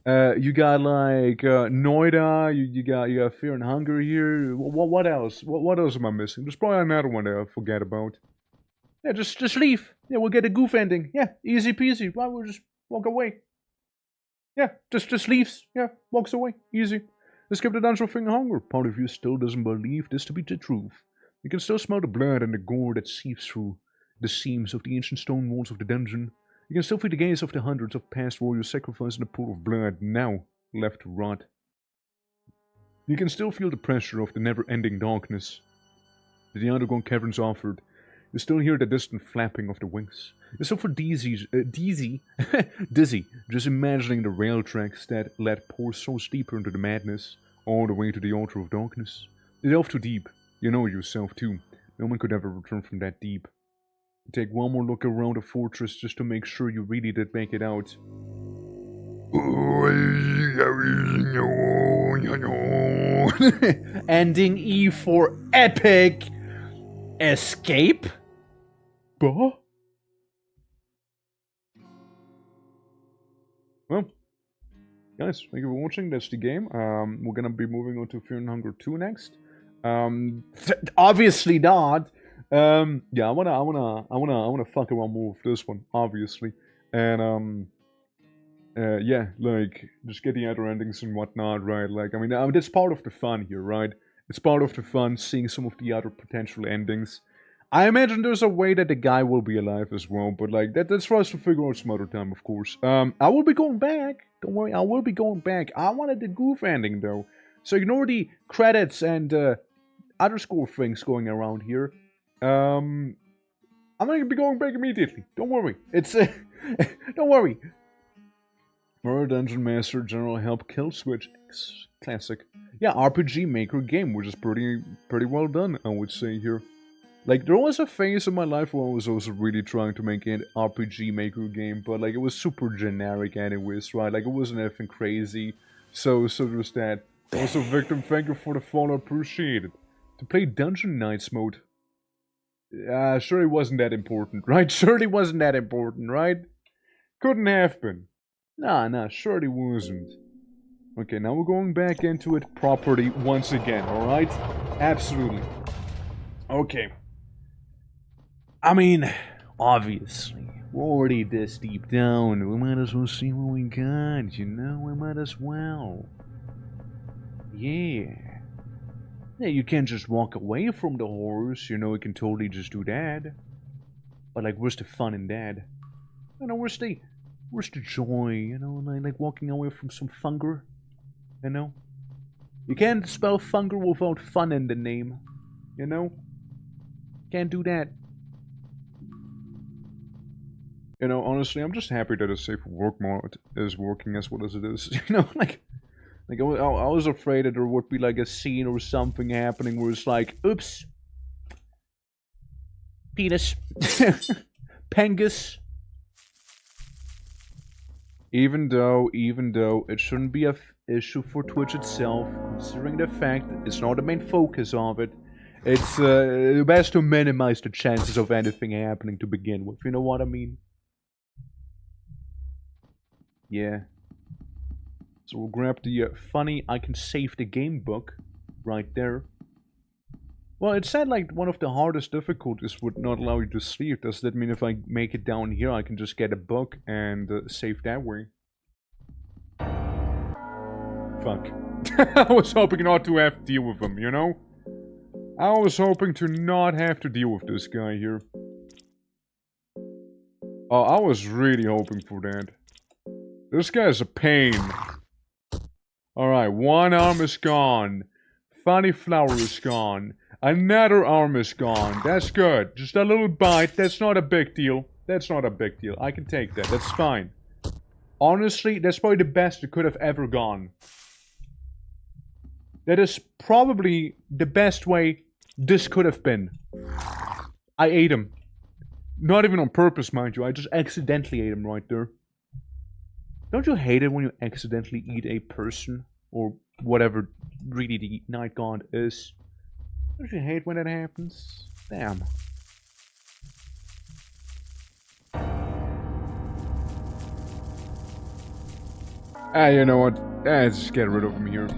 You got like Noida. You got Fear and Hunger here. What else? What else am I missing? There's probably another one that I forget about. Yeah, just leave. Yeah, we'll get a goof ending. Yeah, easy peasy. Well, we'll just walk away. Yeah, just leaves. Yeah, walks away. Easy. Let's skip the dungeon of Fear and Hunger. Part of you still doesn't believe this to be the truth. You can still smell the blood and the gore that seeps through the seams of the ancient stone walls of the dungeon. You can still feel the gaze of the hundreds of past warriors sacrificed in a pool of blood, now left to rot. You can still feel the pressure of the never-ending darkness that the underground caverns offered. You still hear the distant flapping of the wings. You still feel dizzy, just imagining the rail tracks that led poor souls deeper into the madness, all the way to the altar of darkness. You delve too deep. You know yourself too. No one could ever return from that deep. Take one more look around the fortress just to make sure you really did make it out. Ending E for epic. Escape? Bah? Well, guys, thank you for watching. That's the game. We're gonna be moving on to Fear and Hunger 2 next. Obviously not. Yeah, I wanna fuck around more with this one, obviously. And, yeah, like, just get the other endings and whatnot, right? Like, I mean, that's part of the fun here, right? It's part of the fun, seeing some of the other potential endings. I imagine there's a way that the guy will be alive as well, but, like, that's for us to figure out some other time, of course. I will be going back. Don't worry, I will be going back. I wanted the goof ending, though. So ignore the credits and, other score things going around here. I'm gonna be going back immediately. Don't worry. It's, don't worry. Murder Dungeon Master General Help Kill Switch X. Classic. Yeah, RPG Maker game, which is pretty well done, I would say here. Like, there was a phase in my life where I was also really trying to make an RPG Maker game, but, like, it was super generic anyways, right? Like, it wasn't anything crazy. So there's that. Also, Victim, thank you for the follow, appreciate it. To play Dungeon Knights mode. Surely wasn't that important, right? Surely wasn't that important, right? Couldn't have been. Nah, surely wasn't. Okay, now we're going back into it properly once again, alright? Absolutely. Okay. I mean, obviously, we're already this deep down. We might as well see what we got, you know? We might as well. Yeah. Yeah, you can't just walk away from the horrors, you know, you can totally just do that. But, like, where's the fun in that? You know, where's the joy, you know, like walking away from some FUNGRY, you know? You can't spell FUNGRY without fun in the name, you know? Can't do that. You know, honestly, I'm just happy that a safe work mode is working as well as it is, you know, like I was afraid that there would be like a scene or something happening where it's like, oops, penis, pengus. Even though it shouldn't be an issue for Twitch itself, considering the fact that it's not the main focus of it, it's best to minimize the chances of anything happening to begin with, you know what I mean? Yeah. So we'll grab the funny I can save the game book right there. Well, it said like one of the hardest difficulties would not allow you to sleep. Does that mean if I make it down here, I can just get a book and save that way? Fuck. I was hoping not to have to deal with him, you know? I was hoping to not have to deal with this guy here. Oh, I was really hoping for that. This guy's a pain. Alright, one arm is gone. Funny flower is gone. Another arm is gone. That's good. Just a little bite. That's not a big deal. That's not a big deal. I can take that. That's fine. Honestly, that's probably the best it could have ever gone. That is probably the best way this could have been. I ate him. Not even on purpose, mind you. I just accidentally ate him right there. Don't you hate it when you accidentally eat a person? Or whatever really the night god is? Don't you hate when that happens? Damn. You know what? Just get rid of him here.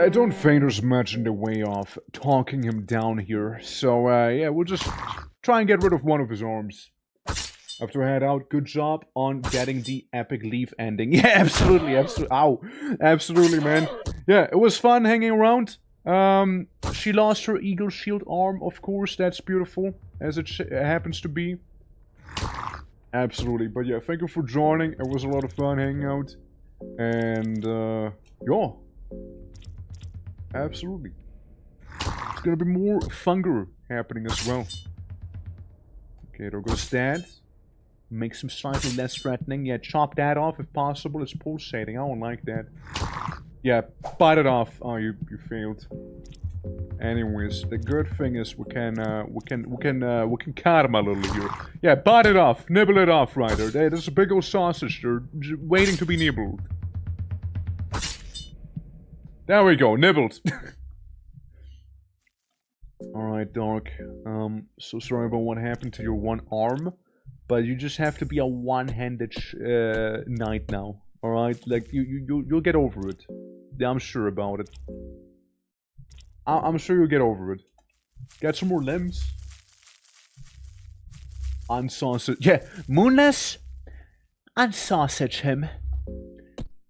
I don't think there's much in the way of talking him down here. So, yeah, we'll just try and get rid of one of his arms. Have to head out. Good job on getting the epic leaf ending. Yeah, absolutely, absolutely. Ow. Absolutely, man. Yeah, it was fun hanging around. She lost her eagle shield arm, of course. That's beautiful, as it happens to be. Absolutely. But yeah, thank you for joining. It was a lot of fun hanging out. And, yeah. Absolutely. There's gonna be more FUNGRY happening as well. Okay, there goes that. Makes him slightly less threatening. Yeah, chop that off if possible. It's pulsating. I don't like that. Yeah, bite it off. Oh, you failed. Anyways, the good thing is we can cut him a little here. Yeah, bite it off. Nibble it off right there. There's a big old sausage there, waiting to be nibbled. There we go, nibbled. Alright, Dark. So sorry about what happened to your one arm. But you just have to be a one-handed knight now, alright? Like, you'll get over it. Yeah, I'm sure about it. I'm sure you'll get over it. Get some more limbs. Unsausage. Yeah, Moonless. Unsausage him.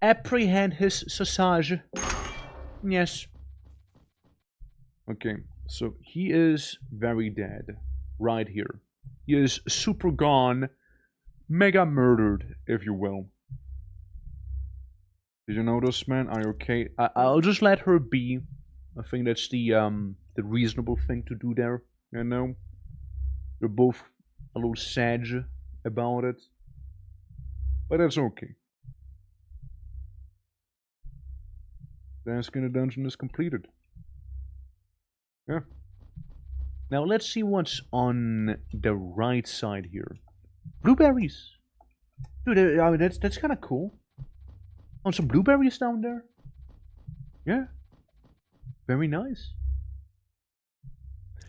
Apprehend his sausage. Yes. Okay, so he is very dead. Right here. He is super gone. Mega murdered, if you will. Did you notice, man? Are you okay? I'll just let her be. I think that's the reasonable thing to do there. You know? They're both a little sad about it. But that's okay. Task in the dungeon is completed. Yeah. Now let's see what's on the right side here. Blueberries! Dude, I mean, that's kind of cool. Oh, some blueberries down there? Yeah. Very nice.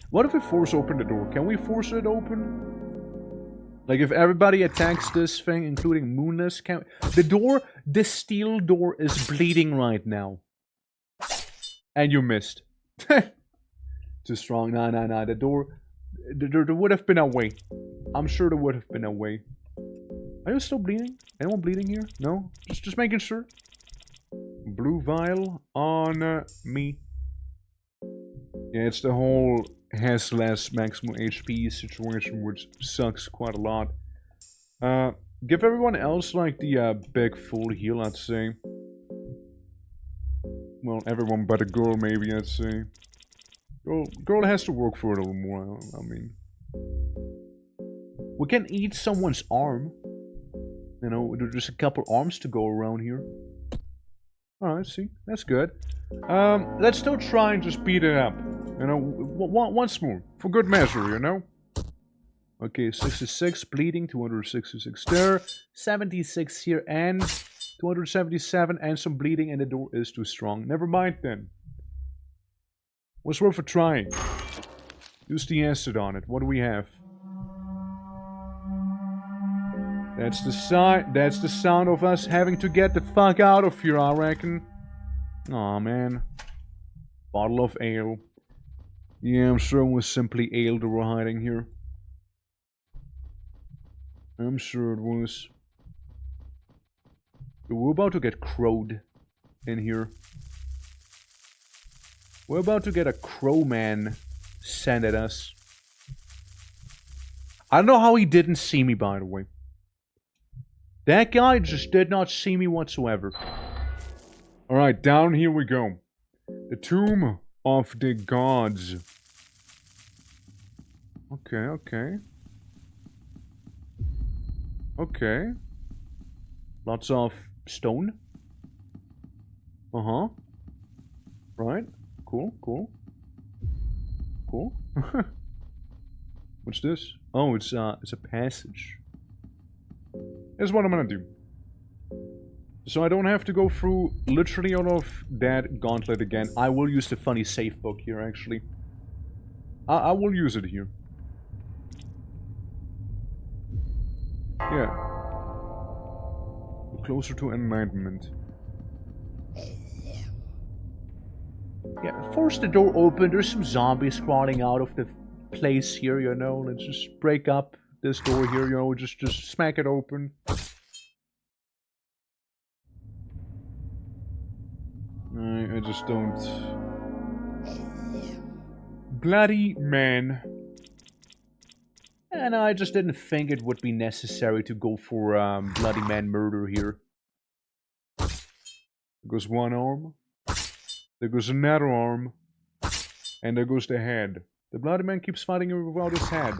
What if we force open the door? Can we force it open? Like if everybody attacks this thing, including Moonless, can the steel door is bleeding right now. And you missed. Too strong. Nah. The door, there would have been a way. I'm sure there would have been a way. Are you still bleeding? Anyone bleeding here? No? Just making sure. Blue vial on me. Yeah, it's the whole has less maximum HP situation, which sucks quite a lot. Give everyone else like the big full heal, I'd say. Well, everyone but a girl, maybe, I'd say. Girl has to work for it a little more, I mean. We can eat someone's arm. You know, there's just a couple arms to go around here. Alright, see, that's good. Let's still try and just beat it up. You know, once more. For good measure, you know? Okay, 66 bleeding, 266 there, 76 here, and 277, and some bleeding, and the door is too strong. Never mind then. Was worth a try. Use the acid on it. What do we have? That's the sound of us having to get the fuck out of here, I reckon. Aw, man. Bottle of ale. Yeah, I'm sure it was simply ale that we're hiding here. I'm sure it was. We're about to get crowed in here. We're about to get a crow man sent at us. I don't know how he didn't see me, by the way. That guy just did not see me whatsoever. Alright, down here we go. The Tomb of the Gods. Okay. Okay. Lots of stone. Uh-huh. Right. Cool. What's this? Oh, it's a passage. Here's what I'm gonna do. So I don't have to go through literally all of that gauntlet again. I will use the funny safe book here, actually. I will use it here. Yeah. Closer to enlightenment. Yeah, force the door open. There's some zombies crawling out of the place here, you know. Let's just break up this door here, you know. Just smack it open. I just don't... Bloody man. And I just didn't think it would be necessary to go for bloody man murder here. There goes one arm. There goes another arm. And there goes the head. The bloody man keeps fighting without his head.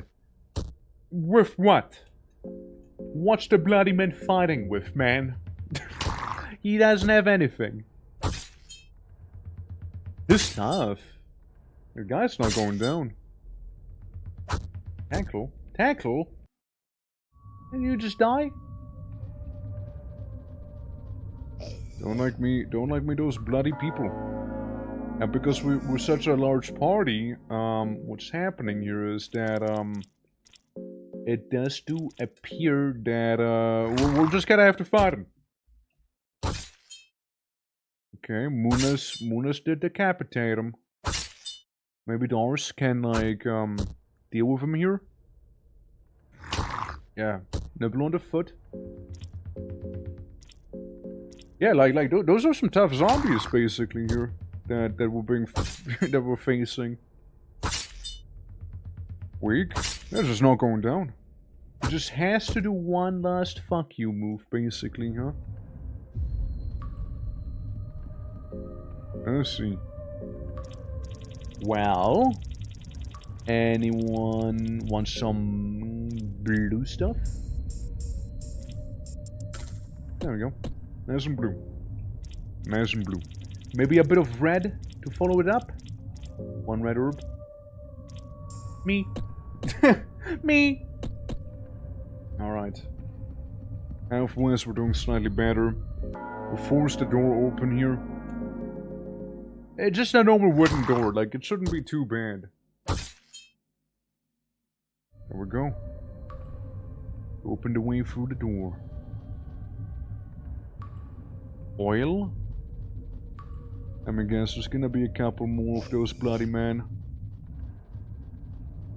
With what? What's the bloody man fighting with, man? He doesn't have anything. This stuff. Your guy's not going down. Tackle? Tackle? And you just die? Don't like me those bloody people. And because we're such a large party, what's happening here is that, it does do appear that, we're just gonna have to fight him. Okay, Munas did decapitate him. Maybe Doris can, like, deal with him here? Yeah, nibble on the foot. Yeah, those are some tough zombies, basically, here. That we're being... that we're facing. Weak? They're just not going down. It just has to do one last fuck you move, basically, huh? Let's see. Well... anyone want some blue stuff? There we go. Nice and blue. Nice and blue. Maybe a bit of red to follow it up? One red herb. Me. Me! Alright. Health-wise, we're doing slightly better. We'll force the door open here. It's just a normal wooden door, like, it shouldn't be too bad. There we go. Open the way through the door. Oil? I guess there's gonna be a couple more of those bloody men.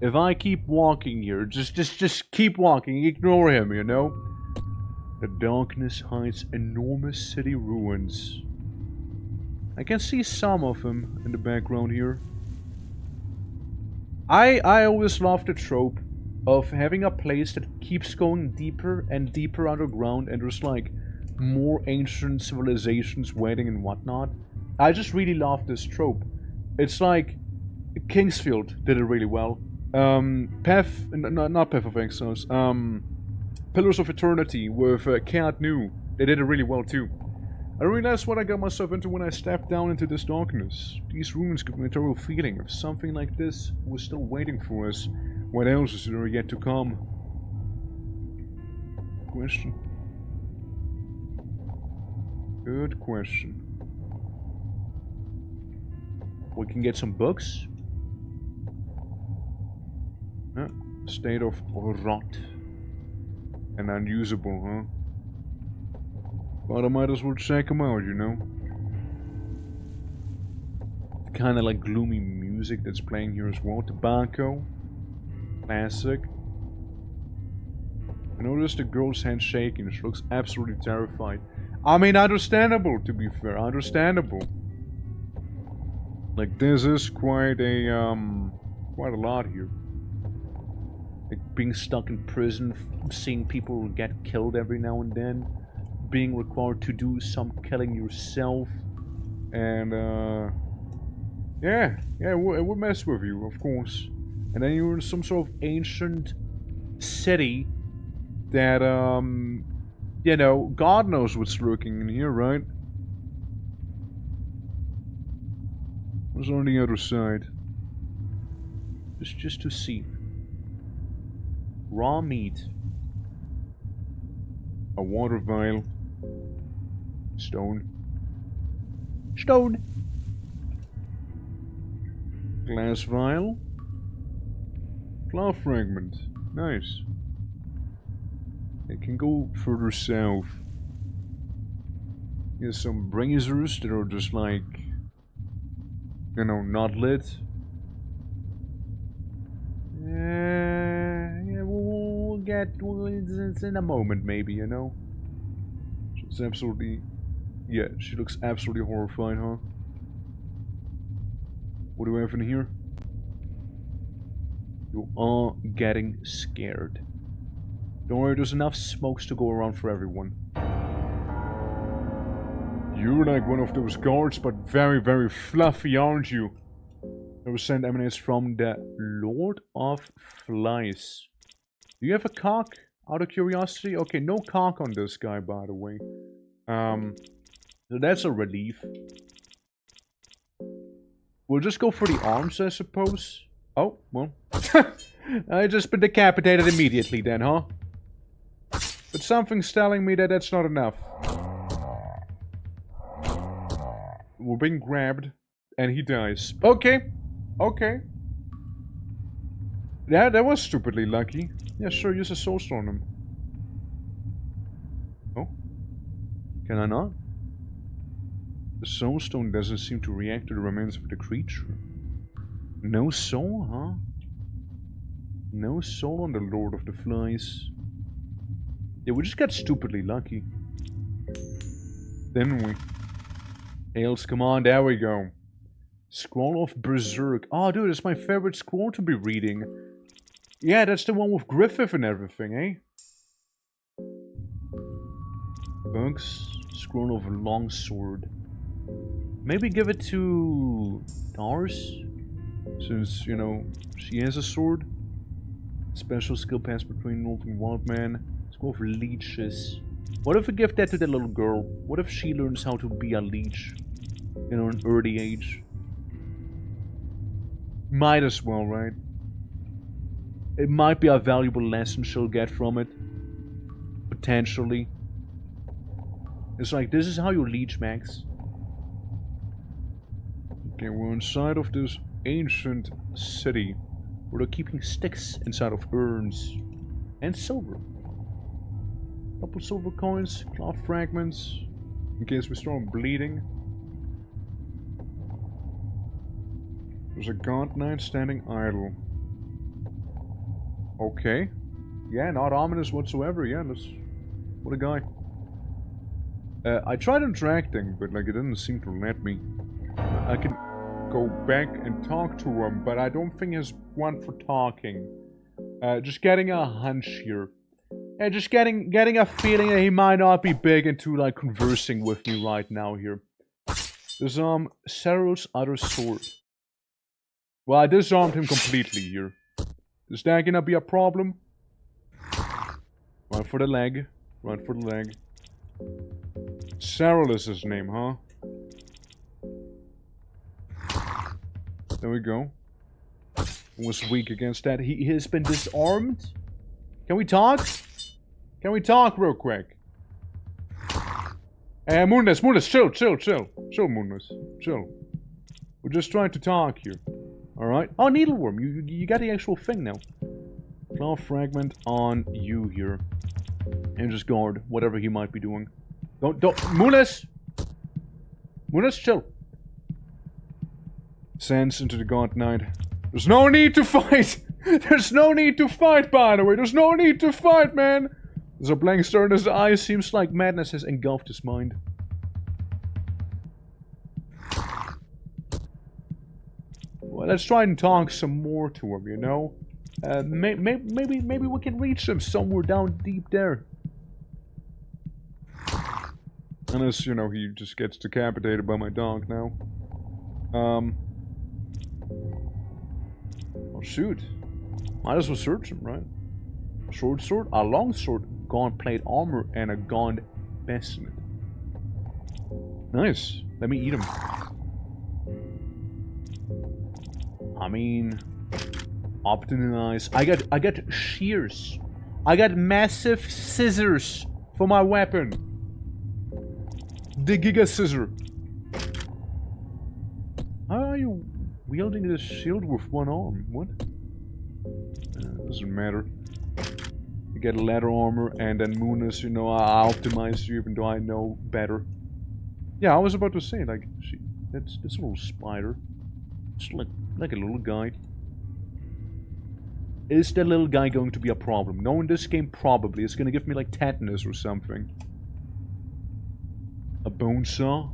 If I keep walking here, just keep walking, ignore him, you know? The darkness hides enormous city ruins. I can see some of them in the background here. I always love the trope of having a place that keeps going deeper and deeper underground, and there's like more ancient civilizations waiting and whatnot. I just really love this trope. It's like Kingsfield did it really well. Not Path of Exiles. Pillars of Eternity with Cat New. They did it really well too. I realized what I got myself into when I stepped down into this darkness. These ruins give me a terrible feeling of something like this was still waiting for us. What else is there yet to come? Question. Good question. We can get some books. State of rot. And unusable, huh? But I might as well check them out, you know? Kinda like gloomy music that's playing here as well. Tobacco. Classic. I noticed the girl's hand shaking. She looks absolutely terrified. I mean, understandable, to be fair. Understandable. Like, this is quite a lot here. Like, being stuck in prison, seeing people get killed every now and then, being required to do some killing yourself, and, yeah, it would mess with you, of course. And then you're in some sort of ancient city that, you know, God knows what's lurking in here, right? What's on the other side? Just to see. Raw meat. A water vial. Stone. Stone! Glass vial. Cloth fragment. Nice. It can go further south. Here's some braziers that are just like, you know, not lit. Yeah, we'll get it's in a moment, maybe, you know. She's absolutely, yeah, she looks absolutely horrified, huh? What do we have in here? You are getting scared. Don't worry, there's enough smokes to go around for everyone. You're like one of those guards, but very, very fluffy, aren't you? The scent emanates from the Lord of Flies. Do you have a cock? Out of curiosity? Okay, no cock on this guy, by the way. So that's a relief. We'll just go for the arms, I suppose. Oh, well. I just been decapitated immediately then, huh? But something's telling me that that's not enough. We're being grabbed, and he dies. Okay. Okay. Yeah, that was stupidly lucky. Yeah, sure, use a soul stone on him. Oh. Can I not? The soulstone doesn't seem to react to the remains of the creature. No soul, huh? No soul on the Lord of the Flies. Yeah, we just got stupidly lucky. Didn't we? Hails, come on, there we go. Scroll of Berserk. Oh, dude, it's my favorite scroll to be reading. Yeah, that's the one with Griffith and everything, eh? Bugs. Scroll of Longsword. Maybe give it to Dars? Since, you know, she has a sword. Special skill pass between Wolf and Wildman. Scroll of Leeches. What if we give that to the little girl? What if she learns how to be a leech? You know, an early age. Might as well, right? It might be a valuable lesson she'll get from it. Potentially. It's like, this is how you leech, Max. Okay, we're inside of this ancient city. Where they're keeping sticks inside of urns. And silver. Couple silver coins, cloth fragments. In case we start bleeding. There's a gaunt knight standing idle. Okay. Yeah, not ominous whatsoever. Yeah, that's... What a guy. I tried interacting, but like it didn't seem to let me. I can go back and talk to him, but I don't think he's one for talking. Just getting a hunch here. Just getting a feeling that he might not be big into like conversing with me right now here. There's Cerul's other sword. Well, I disarmed him completely here. Is that gonna be a problem? Run for the leg. Run for the leg. Cerul is his name, huh? There we go. Was weak against that. He has been disarmed. Can we talk? Can we talk real quick? Moonless, chill. Chill, Moonless. Chill. We're just trying to talk here. Alright. Oh, needleworm. You got the actual thing now. Claw fragment on you here. And just guard whatever he might be doing. Don't. Moonless! Moonless, chill. Sands into the gaunt knight. There's no need to fight! There's no need to fight, by the way. There's no need to fight, man! There's a blank stare in his eyes. Seems like madness has engulfed his mind. Well, let's try and talk some more to him, you know? Maybe we can reach him somewhere down deep there. Unless, you know, he just gets decapitated by my dog now. Oh, shoot. Might as well search him, right? Short sword, a long sword, gaunt plate armor, and a gaunt bassinet. Nice. Let me eat him. I mean, optimize. I got shears. I got massive scissors for my weapon. The Giga Scissor. How are you wielding this shield with one arm? What? Doesn't matter. You get leather armor and then Moonless, you know, I optimized you even though I know better. Yeah, I was about to say, like, that's a little spider. It's like a little guy. Is the little guy going to be a problem? No, in this game, probably. It's gonna give me, like, tetanus or something. A bone saw?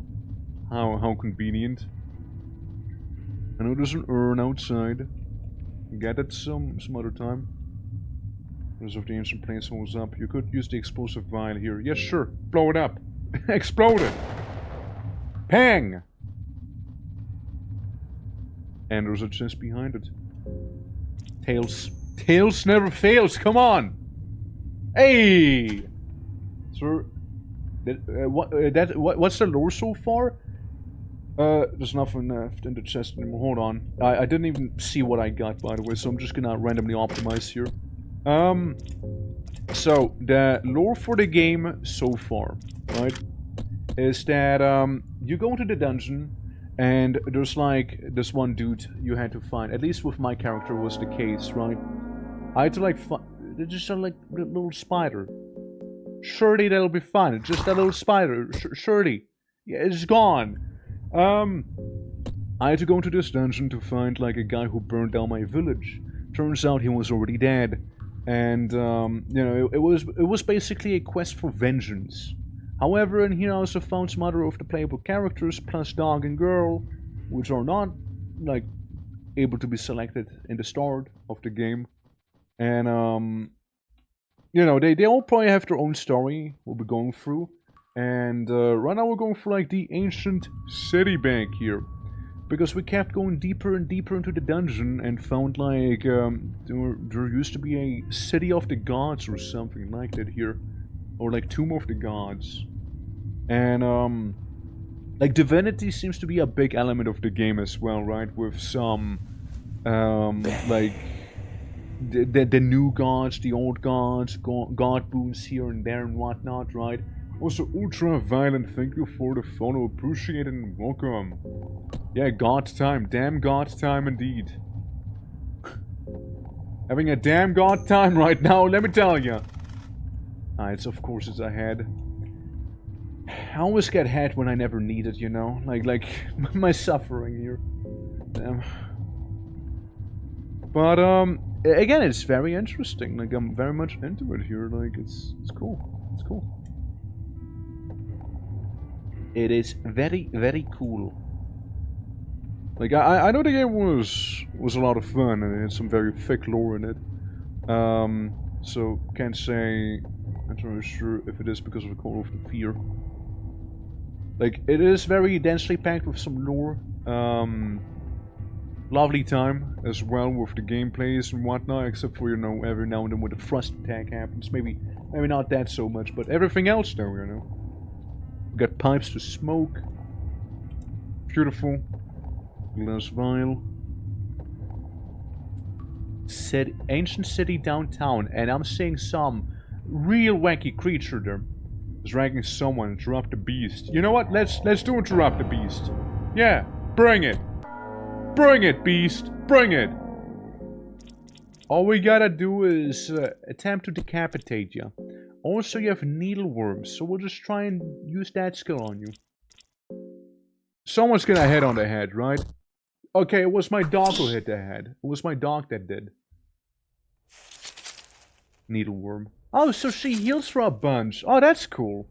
How convenient. I know there's an urn outside. Get it some other time. Because of the ancient place holds up. You could use the explosive vial here. Yes, sure. Blow it up. Explode it. Pang! And there's a chest behind it. Tails. Tails never fails. Come on. Hey! Sir, what's the lore so far? There's nothing left in the chest anymore. Hold on. I didn't even see what I got, by the way, so I'm just gonna randomly optimize here. So, the lore for the game so far, right, is that, you go into the dungeon, and there's, like, this one dude you had to find. At least with my character was the case, right? I had to, like, find... just a, like, little spider. Surely that'll be fine. It's just a little spider. Surely. Yeah, it's gone. I had to go into this dungeon to find like a guy who burned down my village. Turns out he was already dead. And, you know, it was basically a quest for vengeance. However, in here I also found some other of the playable characters, plus dog and girl, which are not, like, able to be selected in the start of the game. And, you know, they all probably have their own story we'll be going through. And, right now we're going for, like, the ancient city bank here. Because we kept going deeper and deeper into the dungeon and found, like, there used to be a city of the gods or something like that here. Or, like, tomb of the gods. And, like, divinity seems to be a big element of the game as well, right? With some, like, the new gods, the old gods, god boons here and there and whatnot, right? Also, ultra-violent, thank you for the follow, appreciate it and welcome. Yeah, god time, damn god time indeed. Having a damn god time right now, let me tell ya. Of course it's ahead. I always get head when I never need it, you know? Like my suffering here. Damn. But, again, it's very interesting. Like, I'm very much into it here. Like, it's cool. It's cool. It is very, very cool. Like, I know the game was a lot of fun, and it had some very thick lore in it. So, can't say I'm not really sure if it is because of the Call of the Fear. Like, it is very densely packed with some lore. Lovely time as well with the gameplays and whatnot, except for, you know, every now and then when the thrust attack happens. Maybe not that so much, but everything else though, you know. We got pipes to smoke. Beautiful. Glass vial. Ancient city downtown, and I'm seeing some real wacky creature there. Dragging someone, interrupt the beast. You know what? Let's do interrupt the beast. Yeah, bring it. Bring it, beast. Bring it. All we gotta do is attempt to decapitate you. Also, you have needleworms, so we'll just try and use that skill on you. Someone's gonna hit on the head, right? Okay, it was my dog who hit the head. It was my dog that did. Needleworm. Oh, so she heals for a bunch. Oh, that's cool.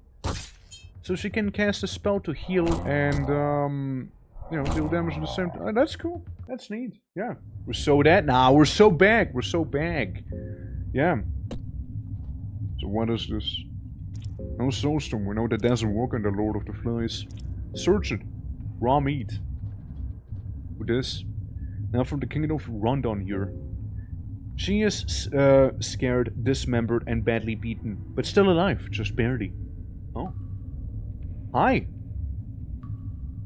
So she can cast a spell to heal and, you know, deal damage at the same time. Oh, that's cool. That's neat. Yeah. We're so dead now. We're so back. We're so back. Yeah. So what is this? No soulstone. We know that doesn't work on the Lord of the Flies. Search it. Raw meat. With this. Now from the Kingdom of Rondon here. She is scared, dismembered, and badly beaten, but still alive, just barely. Oh. Hi.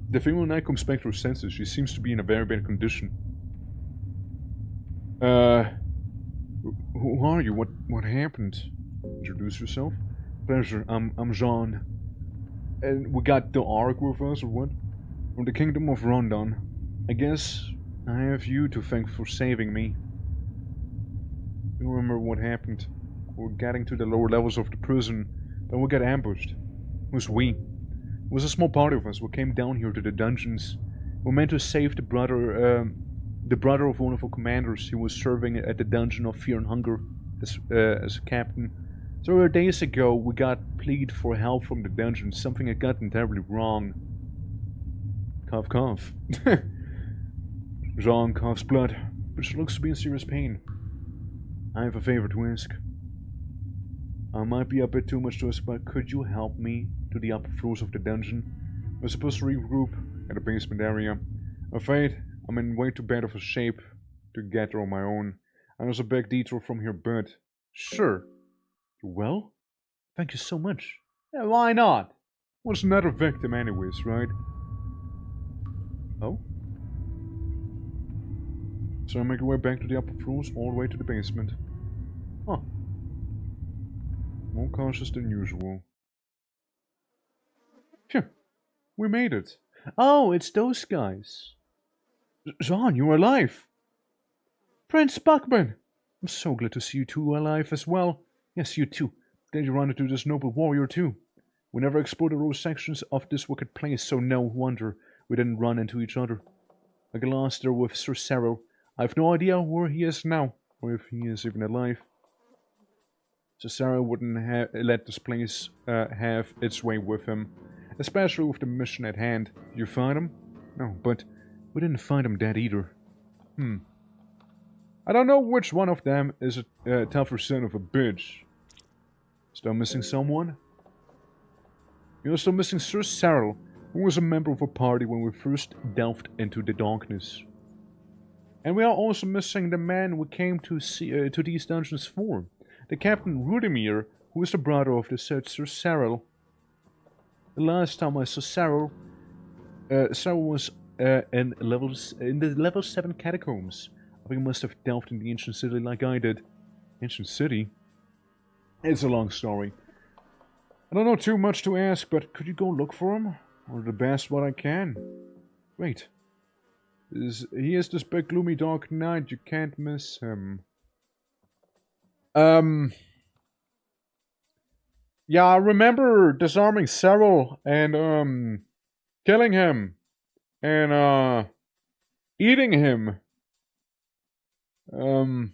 The female knight comes back to her senses. She seems to be in a very bad condition. Who are you? What happened? Introduce yourself. Pleasure. I'm Jean. And we got the Ark with us, or what? From the Kingdom of Rondon. I guess I have you to thank for saving me. You remember what happened? We're getting to the lower levels of the prison, then we got ambushed. Who's we? It was a small party of us. We came down here to the dungeons. We meant to save the brother of one of our commanders. He was serving at the dungeon of Fear and Hunger as a captain. So days ago, we got plead for help from the dungeon. Something had gotten terribly wrong. Cough, cough. Jean coughs blood, but she looks to be in serious pain. I have a favor to ask. I might be a bit too much to ask, but could you help me to the upper floors of the dungeon? We're supposed to regroup at the basement area. I'm afraid I'm in way too bad of a shape to get there on my own. And there's a big detour from here, but... Sure. You well? Thank you so much. Yeah, why not? Was another victim anyways, right? Oh? So I make my way back to the upper floors, all the way to the basement. Huh. More cautious than usual. Phew. We made it. Oh, it's those guys. Jean, you're alive. Prince Buckman. I'm so glad to see you two alive as well. Yes, you too. Glad you run into this noble warrior too. We never explored the rural sections of this wicked place, so no wonder we didn't run into each other. I got lost there with Sir Cyril. I have no idea where he is now, or if he is even alive. Sir Cyril wouldn't let this place have its way with him, especially with the mission at hand. Did you find him? No, but we didn't find him dead either. I don't know which one of them is a tougher son of a bitch. Still missing someone? You're still missing Sir Cyril, who was a member of a party when we first delved into the darkness. And we are also missing the man we came to see to these dungeons for, the Captain Rudimir, who is the brother of the said Sir Cyril. The last time I saw Cyril, Cyril was in the level 7 catacombs. I think he must have delved in the ancient city like I did. Ancient city? It's a long story. I don't know too much to ask, but could you go look for him? Or the best what I can? Wait. He is this big gloomy dark knight, you can't miss him. Yeah, I remember disarming Cyril and killing him. And eating him. Yeah,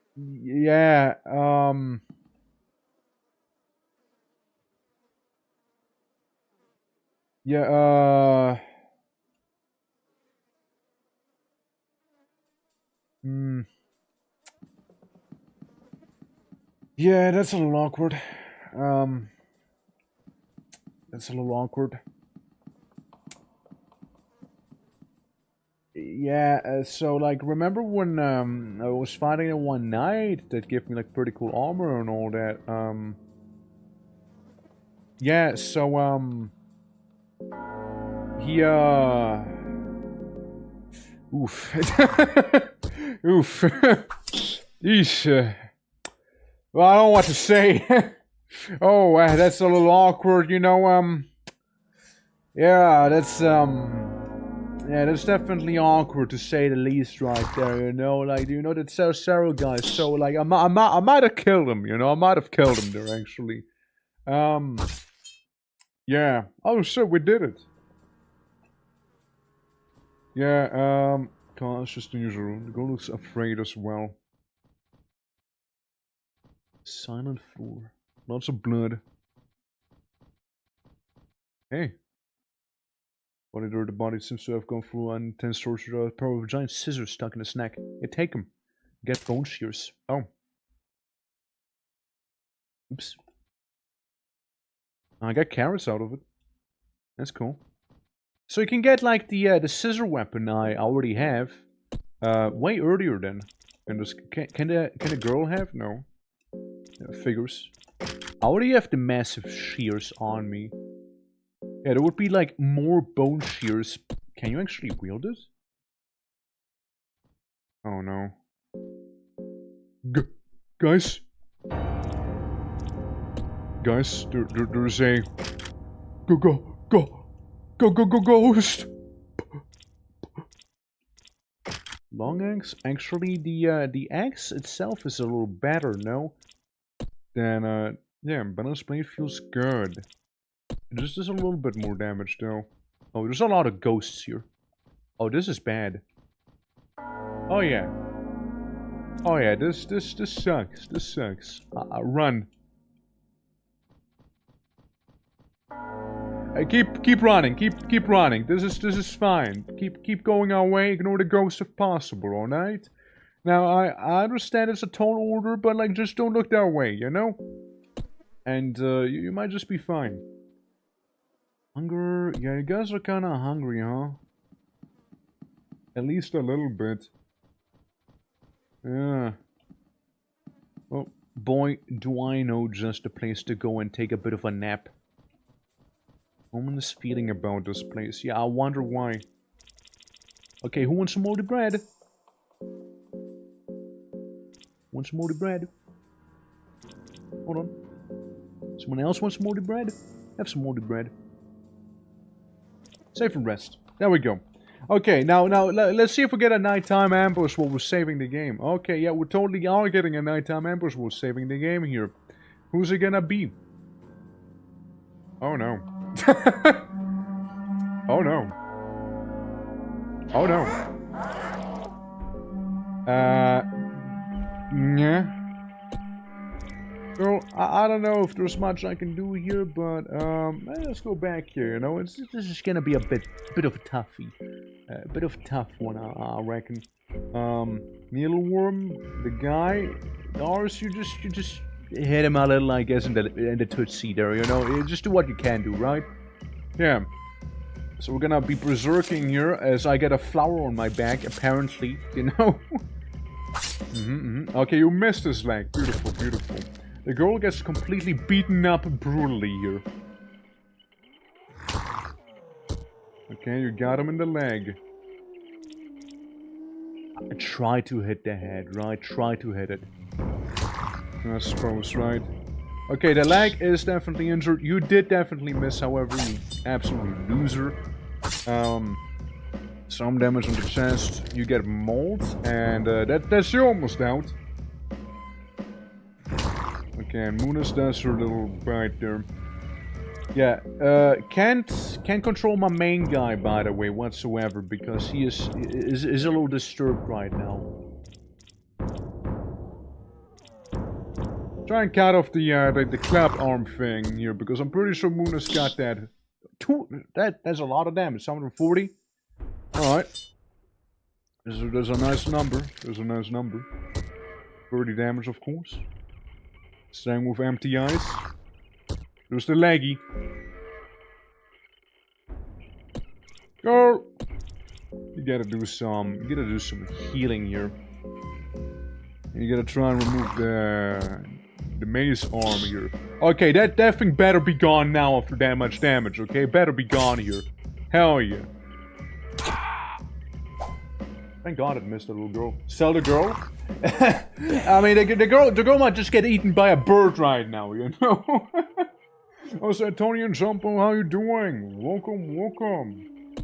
yeah, yeah, yeah, that's a little awkward. That's a little awkward. Yeah, so, like, remember when, I was fighting a one knight that gave me, like, pretty cool armor and all that, yeah, so, he, oof. Oof. Eesh. Well, I don't know what to say. Oh, that's a little awkward, you know, yeah, that's definitely awkward to say the least right there, you know, like, you know, that Cyril guy, so, like, I might have killed him, you know, I might have killed him there, actually. Yeah, oh, shit, we did it. Yeah, it's just the usual room. The girl looks afraid as well. Silent floor. Lots of blood. Hey. Body there, the body seems to have gone through an intense torture. A pair of giant scissors stuck in his neck. Yeah, take him. Get bone shears. Oh. Oops. I got carrots out of it. That's cool. So you can get, like, the scissor weapon I already have. Way earlier than. And this, can the girl have? No. Figures. I already have the massive shears on me. Yeah, there would be, like, more bone shears. Can you actually wield it? Oh no. Guys? Guys, there's a... Ghost! Long axe? Actually, the axe itself is a little better, no? Then, yeah, balance blade feels good. Just a little bit more damage, though. Oh, there's a lot of ghosts here. Oh, this is bad. Oh, yeah. Oh, yeah, this sucks. This sucks. Run. Keep running. Keep running. This is fine. Keep going our way. Ignore the ghosts if possible, alright? Now, I understand it's a tall order, but, like, just don't look that way, you know? And, you might just be fine. Hunger... Yeah, you guys are kinda hungry, huh? At least a little bit. Yeah. Oh, boy, do I know just a place to go and take a bit of a nap. Ominous feeling about this place. Yeah, I wonder why. Okay, who wants some moldy bread? Want some moldy bread? Hold on. Someone else wants some moldy bread? Have some moldy bread. Save and rest. There we go. Okay, now let's see if we get a nighttime ambush while we're saving the game. Okay, yeah, we totally are getting a nighttime ambush while saving the game here. Who's it gonna be? Oh no. Oh no. Oh no. Yeah. Well, I don't know if there's much I can do here, but let's go back here. You know, this is gonna be a bit of a toughie, a bit of a tough one, I reckon. Needleworm, the guy, Lars, you just hit him a little, I guess, in the Tootsie there. You know, just do what you can do, right? Yeah. So we're gonna be berserking here as I get a flower on my back, apparently. You know. Okay, you missed his leg. Beautiful, beautiful. The girl gets completely beaten up brutally here. Okay, you got him in the leg. Try to hit the head, right? Try to hit it. I suppose, right? Okay, the leg is definitely injured. You did definitely miss, however, you absolute loser. Some damage on the chest. You get mauled, and that's you almost out. Okay, and Munas does her little bite there. Yeah, can't control my main guy, by the way, whatsoever, because he is a little disturbed right now. Try and cut off the clap arm thing here, because I'm pretty sure Munas got that. That's a lot of damage. 740. All right. There's a nice number. There's a nice number. 30 damage, of course. Same with empty eyes. There's the leggy. Go! You gotta do some healing here. You gotta try and remove the maze arm here. Okay, that thing better be gone now after that much damage, okay? Better be gone here. Hell yeah. Thank God it missed the little girl. Sell the girl? I mean, the girl might just get eaten by a bird right now, you know? Oh, Santonian Jumpo, how you doing? Welcome, welcome.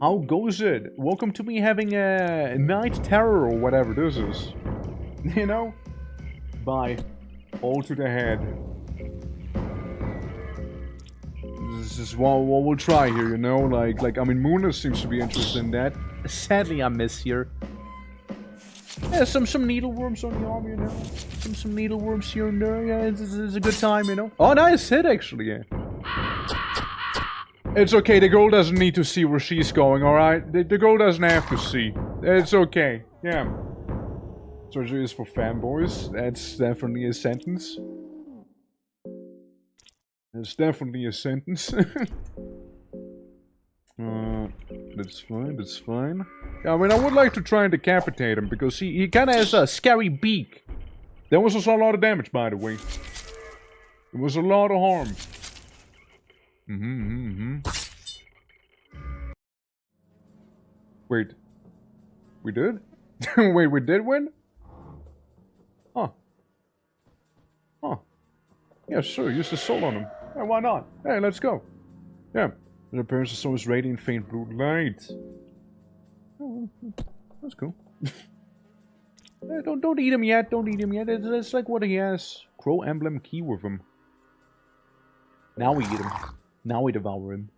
How goes it? Welcome to me having a night terror or whatever this is. You know? Bye. All to the head. This is what we'll try here, you know? Like I mean, Muna seems to be interested in that. Sadly, I miss here. Yeah, some needleworms on the arm, you know. Some needleworms here and there. Yeah, it's a good time, you know. Oh, nice hit, actually, yeah. It's okay, the girl doesn't need to see where she's going, alright? The girl doesn't have to see. It's okay, yeah. Surgery is for fanboys. That's definitely a sentence. That's definitely a sentence. That's fine, that's fine. Yeah, I mean, I would like to try and decapitate him, because he kinda has a scary beak. That was also a lot of damage, by the way. It was a lot of harm. Wait. We did? Wait, we did win? Huh. Huh. Yeah, sure, use the soul on him. Yeah, why not? Hey, let's go. Yeah. The appearance of someone's radiant faint blue light. Oh, that's cool. Hey, don't eat him yet, don't eat him yet. It's like what he has. Crow emblem key with him. Now we eat him. Now we devour him.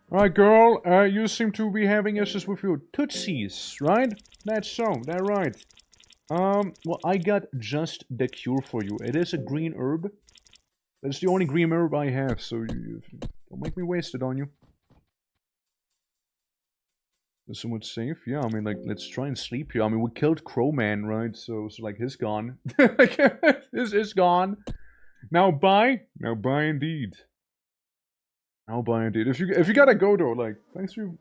Alright, girl, you seem to be having issues with your tootsies, right? That's so, that's right. Well, I got just the cure for you. It is a green herb. That's the only green herb I have, so you don't make me waste it on you. Is someone safe? Yeah, I mean, like, let's try and sleep here. I mean, we killed Crowman, right? So like, he's gone. It's gone. Now bye. Now bye indeed. Now bye indeed. If you gotta go though, like, thank you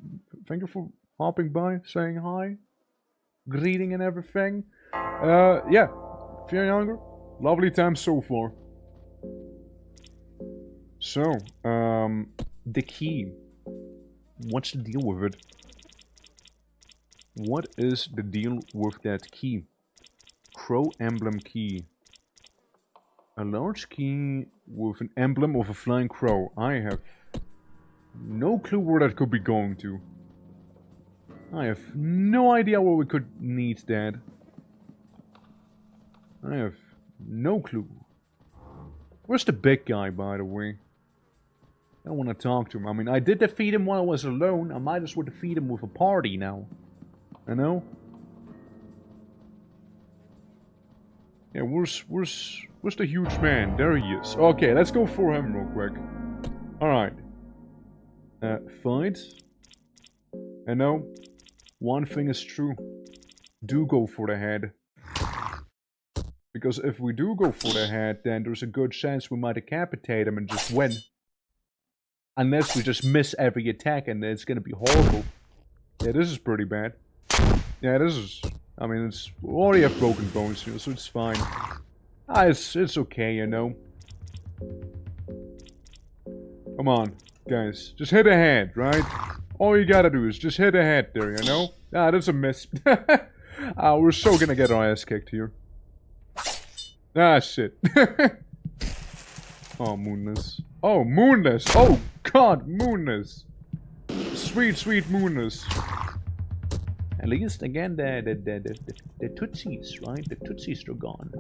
for hopping by, saying hi, greeting and everything. Yeah. If you're younger, lovely time so far. So, the key. What's the deal with it? What is the deal with that key? Crow emblem key. A large key with an emblem of a flying crow. I have no clue where that could be going to. I have no idea where we could need that. I have no clue. Where's the big guy, by the way? I don't want to talk to him. I mean, I did defeat him while I was alone. I might as well defeat him with a party now. You know? Yeah, where's the huge man? There he is. Okay, let's go for him real quick. Alright. Fight. And no, one thing is true. Do go for the head. Because if we do go for the head, then there's a good chance we might decapitate him and just win. Unless we just miss every attack and it's gonna be horrible. Yeah, this is pretty bad. Yeah, this is... I mean, it's... we already have broken bones here, so it's fine. Ah, it's okay, you know. Come on, guys. Just hit a head, right? All you gotta do is just hit a head there, you know? Ah, that's a miss. Ah, we're so gonna get our ass kicked here. Ah, shit. Oh, Moonness. Oh, Moonness! Oh, God, Moonness! Sweet, sweet Moonness. At least, again, the Tootsies, right? The Tootsies are gone.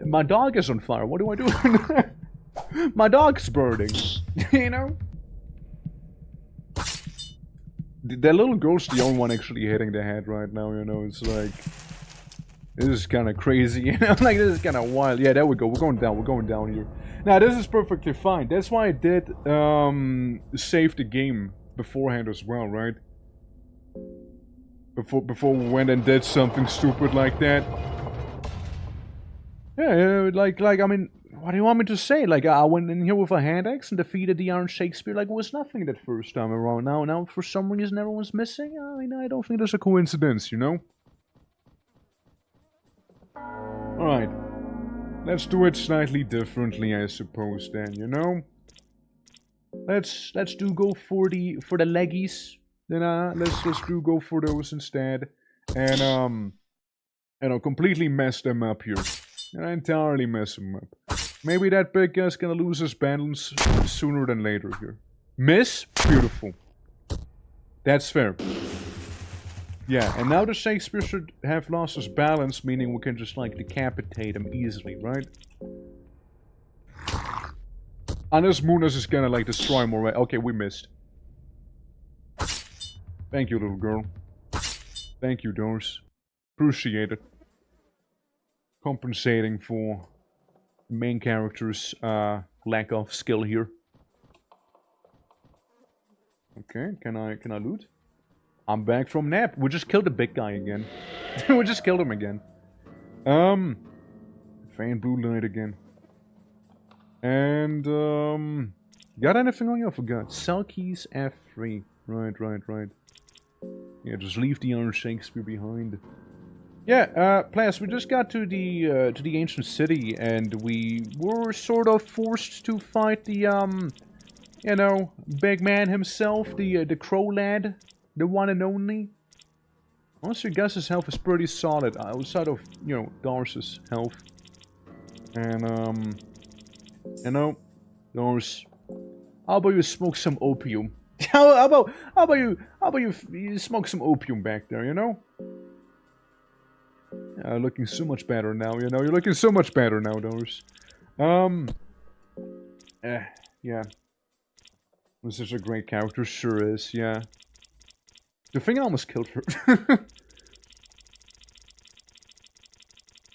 My dog is on fire. What do I do? My dog's burning. You know? The little girl's the only one actually hitting the head right now, you know? It's like... this is kind of crazy, you know? Like, this is kind of wild. Yeah, there we go. We're going down here. Now, this is perfectly fine. That's why I did save the game beforehand as well, right? Before we went and did something stupid like that. Yeah, like, I mean, what do you want me to say? Like, I went in here with a hand axe and defeated the Iron Shakespeare like it was nothing that first time around. Now, for some reason, everyone's missing? I mean, I don't think there's a coincidence, you know? Alright. Let's do it slightly differently, I suppose, then, you know? Let's go for the leggies. Then, let's go for those instead. And, I'll completely mess them up here. And entirely mess them up. Maybe that big guy's gonna lose his balance sooner than later here. Miss? Beautiful. That's fair. Yeah, and now the Shakespeare should have lost his balance, meaning we can just, like, decapitate him easily, right? Unless Moonness is gonna, like, destroy him already. Okay, we missed. Thank you, little girl. Thank you, Doris. Appreciate it. Compensating for the main character's lack of skill here. Okay, can I loot? I'm back from nap. We just killed the big guy again. We just killed him again. Faint blue light again. And, got anything on you? I forgot. Cell keys F3. Right. Yeah, just leave the Iron Shakespeare behind. Yeah, players, we just got to the ancient city, and we were sort of forced to fight the, you know, big man himself, the crow lad. The one and only. Honestly, Gus's health is pretty solid outside of, you know, Doris's health. And, you know, Doris, how about you smoke some opium? how about you smoke some opium back there, you know? Looking so much better now, you know? You're looking so much better now, Doris. Yeah. This is a great character, sure is, yeah. The thing almost killed her.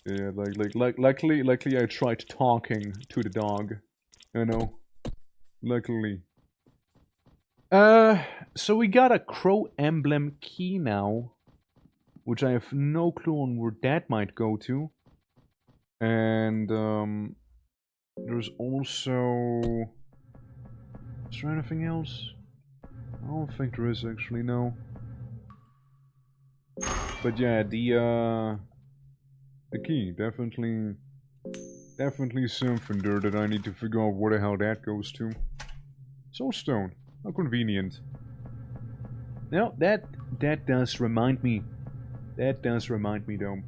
Yeah, luckily I tried talking to the dog. You know. Luckily. So we got a crow emblem key now. Which I have no clue on where that might go to. And, there's also... is there anything else? I don't think there is actually, no. But yeah, the key, definitely something there that I need to figure out where the hell that goes to. Soulstone, how convenient. Now, that does remind me. That does remind me, though.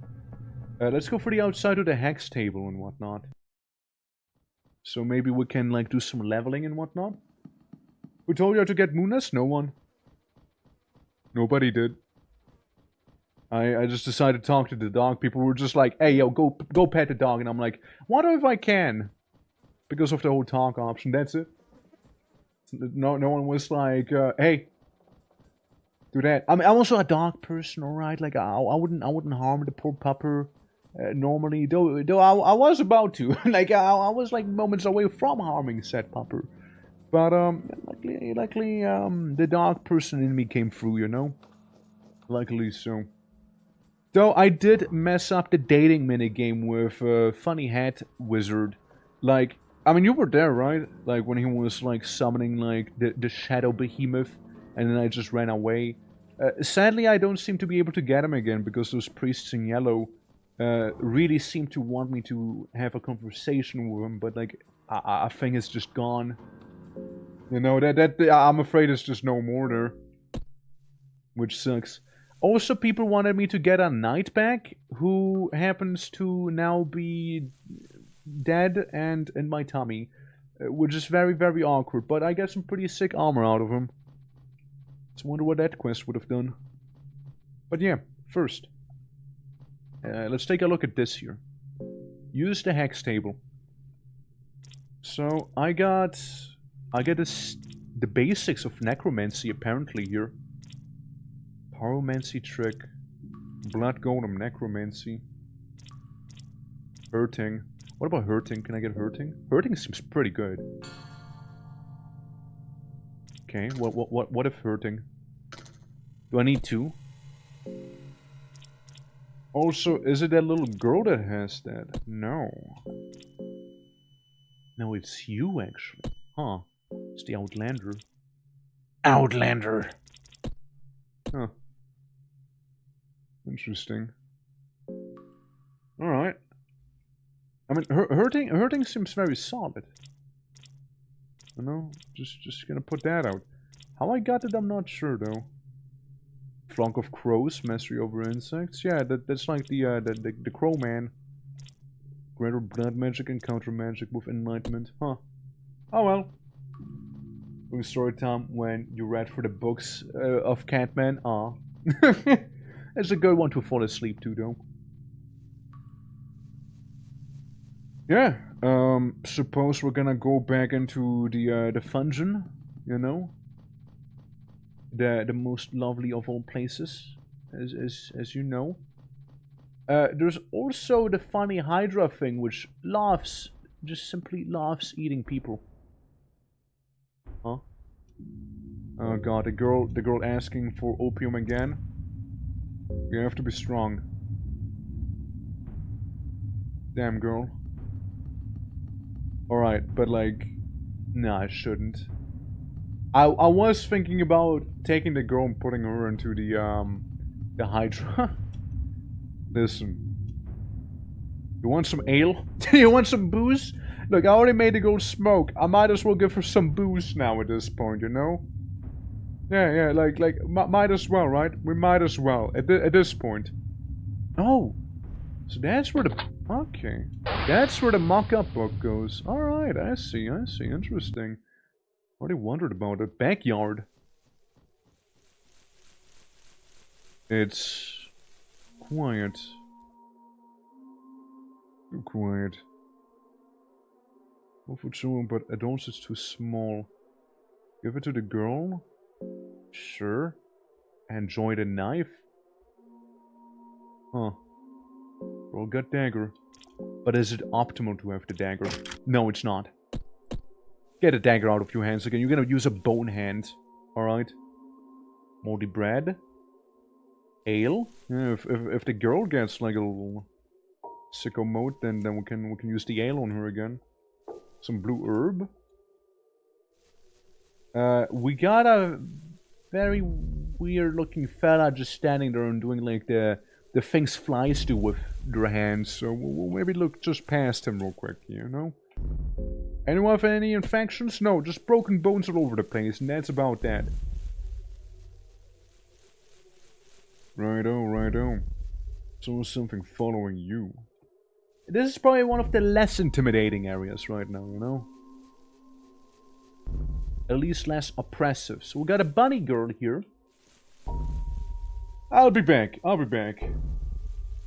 Let's go for the outside of the hex table and whatnot. So maybe we can, like, do some leveling and whatnot. Who told you how to get Munas? No one. Nobody did. I just decided to talk to the dog. People were just like, hey, yo, go pet the dog. And I'm like, what if I can? Because of the whole talk option, that's it. No one was like, hey, do that. I mean, I'm also a dog person, alright? Like, I wouldn't harm the poor pupper normally. Though I was about to. Like, I was like moments away from harming said pupper. But, luckily, the dog person in me came through, you know? Luckily so. Though I did mess up the dating minigame with Funny Hat Wizard. Like, I mean, you were there, right? Like, when he was, like, summoning, like, the Shadow Behemoth, and then I just ran away. Sadly, I don't seem to be able to get him again, because those priests in yellow really seem to want me to have a conversation with him, but, like, I think it's just gone. You know, that I'm afraid it's just no more there. Which sucks. Also, people wanted me to get a knight back, who happens to now be dead and in my tummy. Which is very, very awkward, but I got some pretty sick armor out of him. Just wonder what that quest would have done. But yeah, first. Let's take a look at this here. Use the hex table. So, I got the basics of necromancy apparently here. Pyromancy trick, blood golem necromancy, hurting. What about hurting? Can I get hurting? Hurting seems pretty good. Okay, what if hurting? Do I need two? Also, is it that little girl that has that? No. No, it's you actually. Huh. It's the Outlander. Outlander! Huh. Interesting. Alright. I mean, hurting seems very solid. You know, just gonna put that out. How I got it, I'm not sure though. Flock of crows, mastery over insects. Yeah, that's like the crow man. Greater blood magic and counter magic with enlightenment. Huh. Oh well. Doing story time when you read for the books of Catman. Ah. It's a good one to fall asleep to, though. Yeah, suppose we're gonna go back into the fungeon, you know? The most lovely of all places, as you know. There's also the funny Hydra thing, which just simply loves eating people. Huh? Oh god, the girl asking for opium again. You have to be strong. Damn girl. Alright, but like... Nah, I shouldn't. I was thinking about taking the girl and putting her into the Hydra. Listen. You want some ale? You want some booze? Look, I already made the girl smoke. I might as well give her some booze now at this point, you know? Yeah, like, might as well, right? We might as well, at this point. Oh! So that's where the... Okay. That's where the mock-up book goes. Alright, I see, interesting. Already wondered about it. Backyard. It's... quiet. Too quiet. Go for children, but adults is too small. Give it to the girl? Sure. Enjoy the knife? Huh. Girl got dagger. But is it optimal to have the dagger? No, it's not. Get a dagger out of your hands again. You're gonna use a bone hand. Alright. Moldy bread. Ale? Yeah, if the girl gets like a little sicko mode, then we can use the ale on her again. Some blue herb. We got a very weird looking fella just standing there and doing like the things flies do with their hands, so we'll maybe look just past him real quick, you know? Anyone have any infections? No, just broken bones all over the place, and that's about that. Righto. So something following you. This is probably one of the less intimidating areas right now, you know? at least less oppressive. So we got a bunny girl here. I'll be back. I'll be back.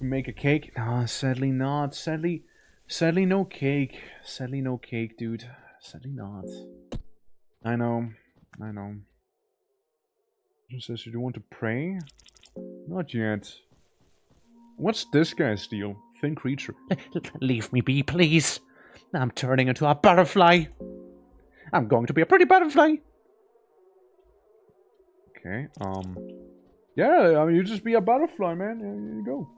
Make a cake? No, sadly not. Sadly no cake. Sadly no cake, dude. Sadly not. I know. I know. Just says, do you want to pray? Not yet. What's this guy's deal? Thin creature. Leave me be, please. I'm turning into a butterfly. I'm going to be a pretty butterfly. Okay, yeah, I mean, you just be a butterfly, man. Yeah, you go.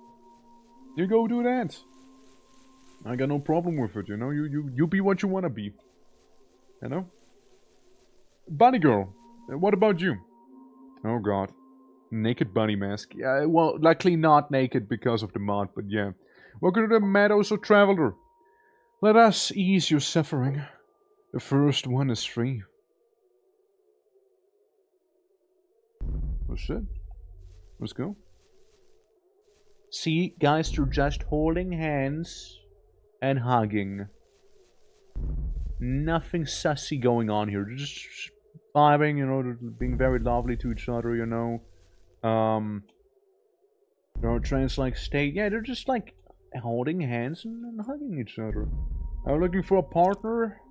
You go do that. I got no problem with it, you know? You be what you wanna be. You know? Bunny girl, what about you? Oh god. Naked bunny mask. Yeah, well, luckily not naked because of the mod, but yeah. Welcome to the Meadows of Traveler. Let us ease your suffering. The first one is free. What's it? Let's go. See, guys, they're just holding hands and hugging. Nothing sussy going on here. They're just vibing, you know, they're being very lovely to each other, you know. They're trans-like state. Yeah, they're just like holding hands and hugging each other. I'm looking for a partner.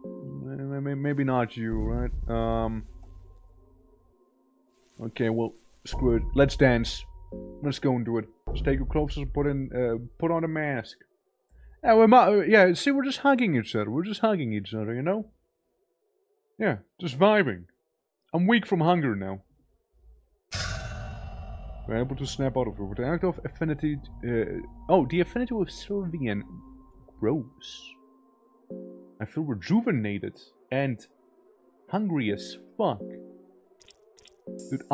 Maybe not you, right? Okay, well, screw it. Let's dance. Let's go and do it. Just take your clothes and put on a mask. Yeah, see, we're just hugging each other. We're just hugging each other, you know? Yeah, just vibing. I'm weak from hunger now. We're able to snap out of it. With the act of affinity... oh, the affinity with Sylvian grows. I feel rejuvenated and hungry as fuck. Dude,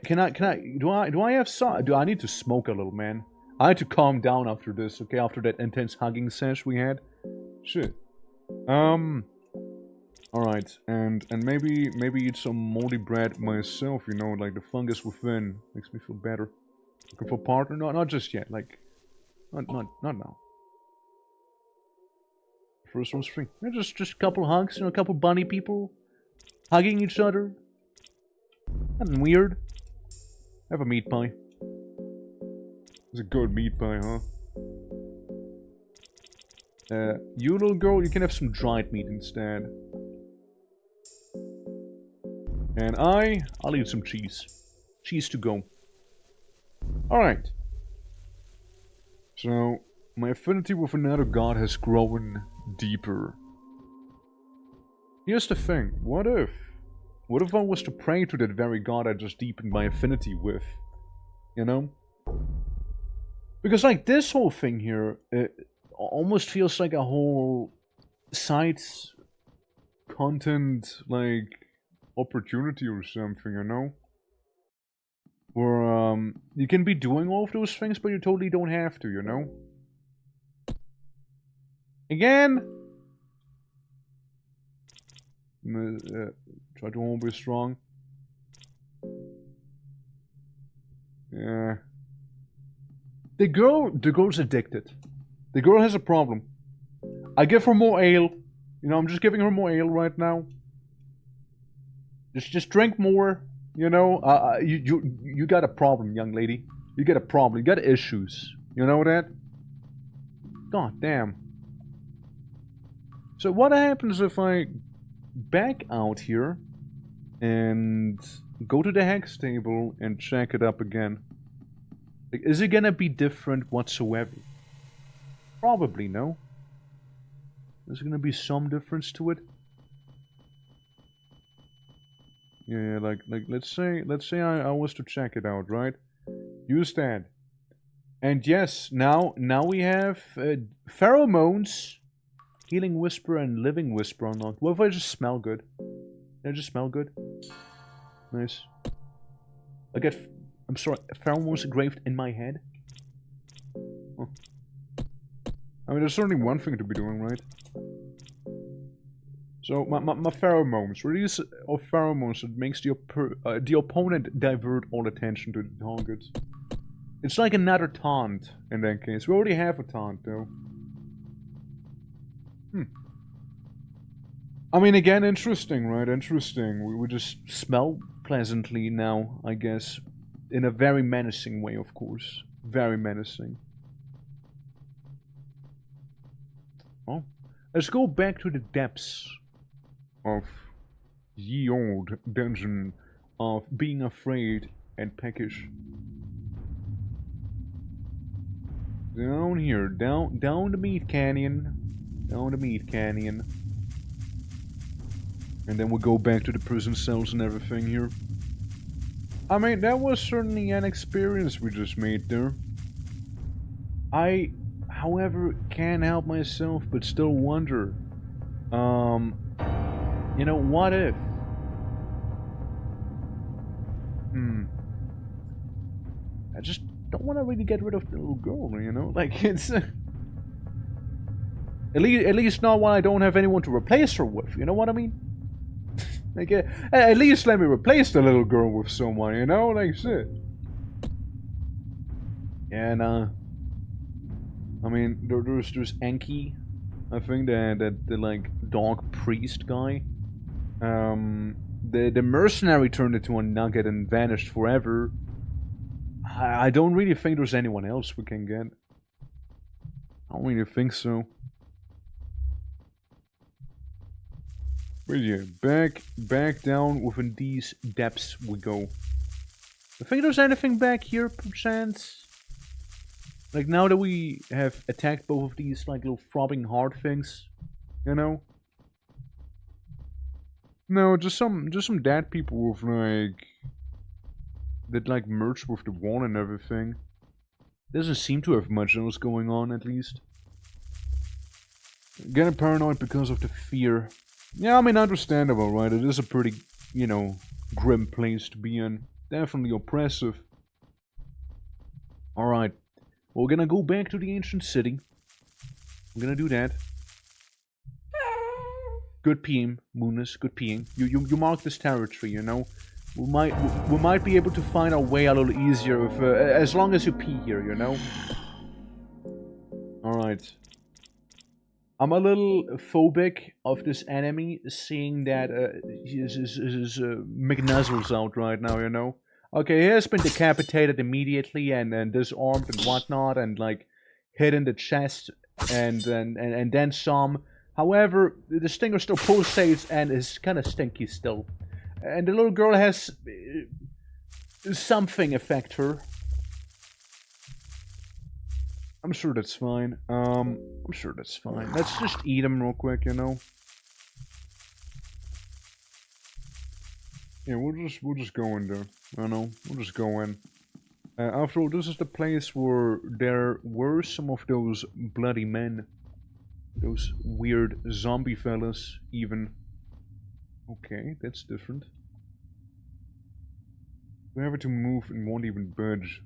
can I have some? Do I need to smoke a little, man? I had to calm down after this, okay? After that intense hugging sesh we had. Shit. Alright, and maybe eat some moldy bread myself, you know, like the fungus within makes me feel better. Looking for a partner? No, not just yet, like not now. First one's free. Yeah, just a couple hugs, you know, a couple bunny people hugging each other. Nothing weird. Have a meat pie. It's a good meat pie, huh? You little girl, you can have some dried meat instead. And I'll eat some cheese. Cheese to go. Alright. So, my affinity with another god has grown deeper. Here's the thing. What if I was to pray to that very god I just deepened my affinity with? You know? Because, like, this whole thing here, it almost feels like a whole side content, like, opportunity or something, you know? Where, you can be doing all of those things, but you totally don't have to, you know? Again! Try to hold be strong. Yeah. The girl's addicted. The girl has a problem. I give her more ale. You know, I'm just giving her more ale right now. Just drink more. You know, you got a problem, young lady. You got a problem. You got issues. You know that? God damn. So what happens if I back out here and go to the hex table and check it up again? Like, is it gonna be different whatsoever? Probably no. There's gonna be some difference to it. Yeah, like let's say I was to check it out, right? Use that. And yes, now we have pheromones, healing whisper and living whisper unlocked. What if I just smell good? Can I just smell good? Nice. I get, I'm sorry, pheromones engraved in my head. Oh. I mean, there's certainly one thing to be doing, right? So, my pheromones. Release of pheromones that makes the opponent divert all attention to the target. It's like another taunt in that case. We already have a taunt, though. I mean, again, interesting, right? Interesting. We just smell pleasantly now, I guess. In a very menacing way, of course. Very menacing. Oh. Let's go back to the depths of ye old dungeon of being afraid and peckish. Down here, down the meat canyon. Down the meat canyon. And then we'll go back to the prison cells and everything here. I mean, that was certainly an experience we just made there. I, however, can't help myself but still wonder, you know, what if? I just don't want to really get rid of the little girl, you know? Like, it's... at least not when I don't have anyone to replace her with, you know what I mean? Like, at least let me replace the little girl with someone, you know? Like, shit. And, I mean, there's Enki, I think, the like, dog priest guy. The mercenary turned into a nugget and vanished forever. I don't really think there's anyone else we can get. I don't really think so. But yeah, back down within these depths we go. I think there's anything back here, perchance? Like, now that we have attacked both of these, like, little throbbing heart things, you know? No, just some dead people with, like... that, like, merged with the wall and everything. Doesn't seem to have much else going on, at least. Getting paranoid because of the fear. Yeah, I mean, understandable, right? It is a pretty, you know, grim place to be in. Definitely oppressive. Alright. We're gonna go back to the ancient city. We're gonna do that. Good peeing, Moonus. Good peeing. You mark this territory, you know? We might be able to find our way a little easier if, as long as you pee here, you know? Alright. I'm a little phobic of this enemy, seeing that his McNuzzle's out right now, you know? Okay, he has been decapitated immediately and disarmed and whatnot, and like hit in the chest and then some. However, the stinger still pulsates and is kind of stinky still. And the little girl has something affect her. I'm sure that's fine. I'm sure that's fine. Let's just eat him real quick, you know. Yeah, we'll just go in there. I know. We'll just go in. After all, this is the place where there were some of those bloody men. Those weird zombie fellas, even. Okay, that's different. We have to move and won't even budge.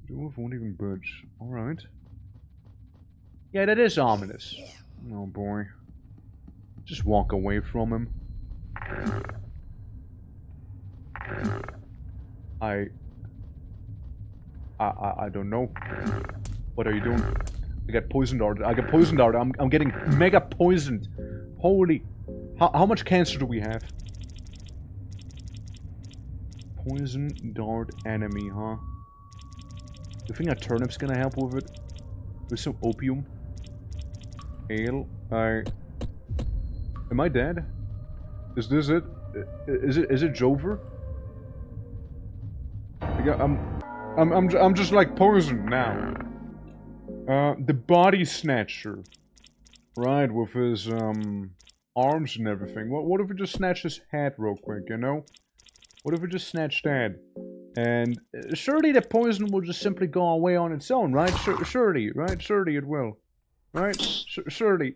Dwarf won't even budge. Alright. Yeah, that is ominous. Oh boy. Just walk away from him. I don't know. What are you doing? I got poisoned dart. I got poisoned dart. I'm getting mega poisoned. Holy. How much cancer do we have? Poison dart enemy, huh? You think a turnip's gonna help with it? With some opium? Ale? Am I dead? Is this it? Is it Jover? I'm just like poisoned now. The body snatcher. Right, with his arms and everything. What if we just snatch his head real quick, you know? What if we just snatch that? And surely the poison will just simply go away on its own, right? Surely, right? Surely it will. Right? Surely.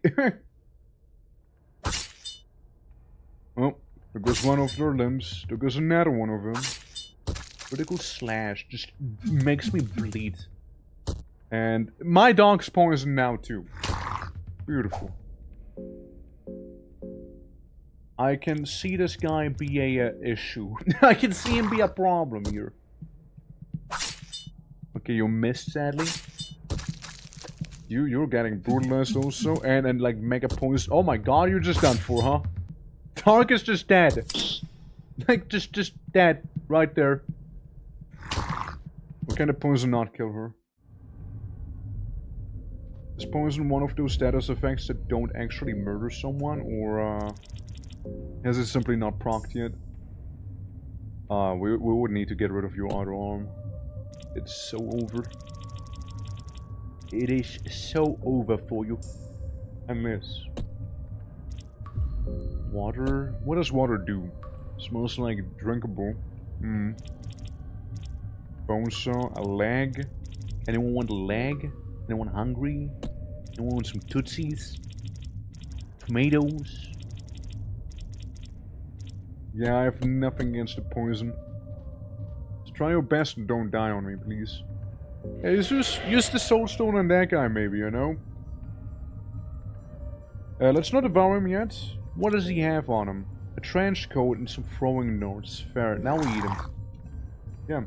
Oh, there goes one of their limbs. There goes another one of them. Critical slash just makes me bleed. And my dog's poisoned now too. Beautiful. I can see this guy be a issue. I can see him be a problem here. Okay, you missed, sadly. You're getting brutalized also, and like mega points. Oh my god, you're just done for, huh? Tark is just dead. Like just dead right there. What kind of poison not kill her? Is poison one of those status effects that don't actually murder someone, or has it simply not procced yet? We would need to get rid of your other arm. It's so over. It is so over for you. I miss. Water? What does water do? Smells like drinkable. Bone saw, a leg. Anyone want a leg? Anyone hungry? Anyone want some tootsies? Tomatoes? Yeah, I have nothing against the poison. Just try your best and don't die on me, please. Hey, use the soul stone on that guy, maybe, you know? Let's not devour him yet. What does he have on him? A trench coat and some throwing notes. Fair. Now we eat him. Yeah.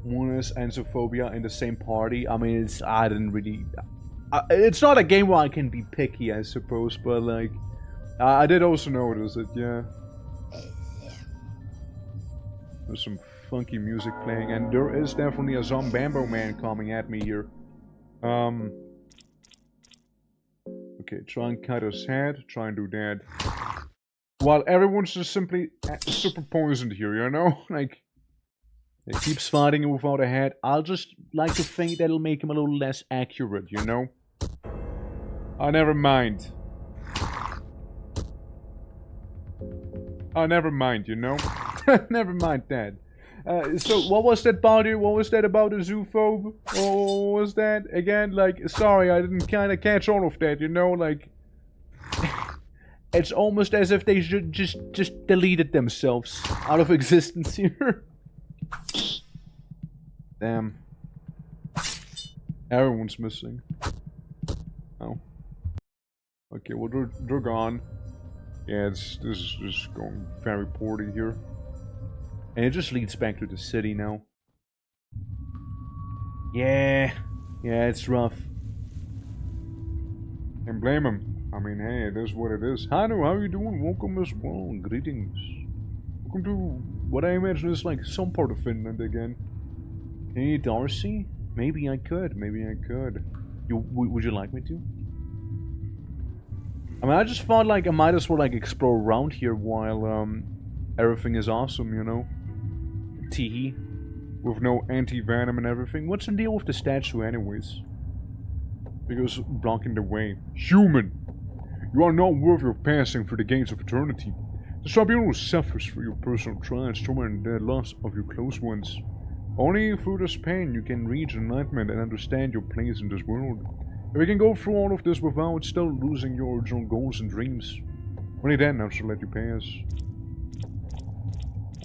One is Ansophobia in the same party. I mean, I didn't really... it's not a game where I can be picky, I suppose, but like... I did also notice it, yeah. There's some funky music playing, and there is definitely a Zombambo man coming at me here. Okay, try and cut his head, try and do that. While everyone's just simply super poisoned here, you know? Like, it keeps fighting without a head. I'll just like to think that'll make him a little less accurate, you know? Oh, never mind. Oh, never mind, you know? Never mind that. So, what was that about you? What was that about the zoophobe? Or what was that? Again, like, sorry, I didn't kind of catch all of that, you know? Like, it's almost as if they should just deleted themselves out of existence here. Damn. Everyone's missing. Oh. Okay, well, they're gone. Yeah, this is just going very poorly here. And it just leads back to the city now. Yeah, it's rough. Can't blame him. I mean, hey, it is what it is. Hanu, how are you doing? Welcome as well. Greetings. Welcome to what I imagine is like some part of Finland again. Hey, Darcy? Maybe I could. Would you like me to? I mean, I just thought like I might as well like explore around here while everything is awesome, you know? Teehee. With no anti-venom and everything. What's the deal with the statue anyways? Because blocking the way. Human! You are not worthy of passing through the gates of eternity. The tribunal suffers for your personal trials, trauma, and the loss of your close ones. Only through this pain you can reach enlightenment and understand your place in this world. If you can go through all of this without still losing your original goals and dreams, only then I shall let you pass.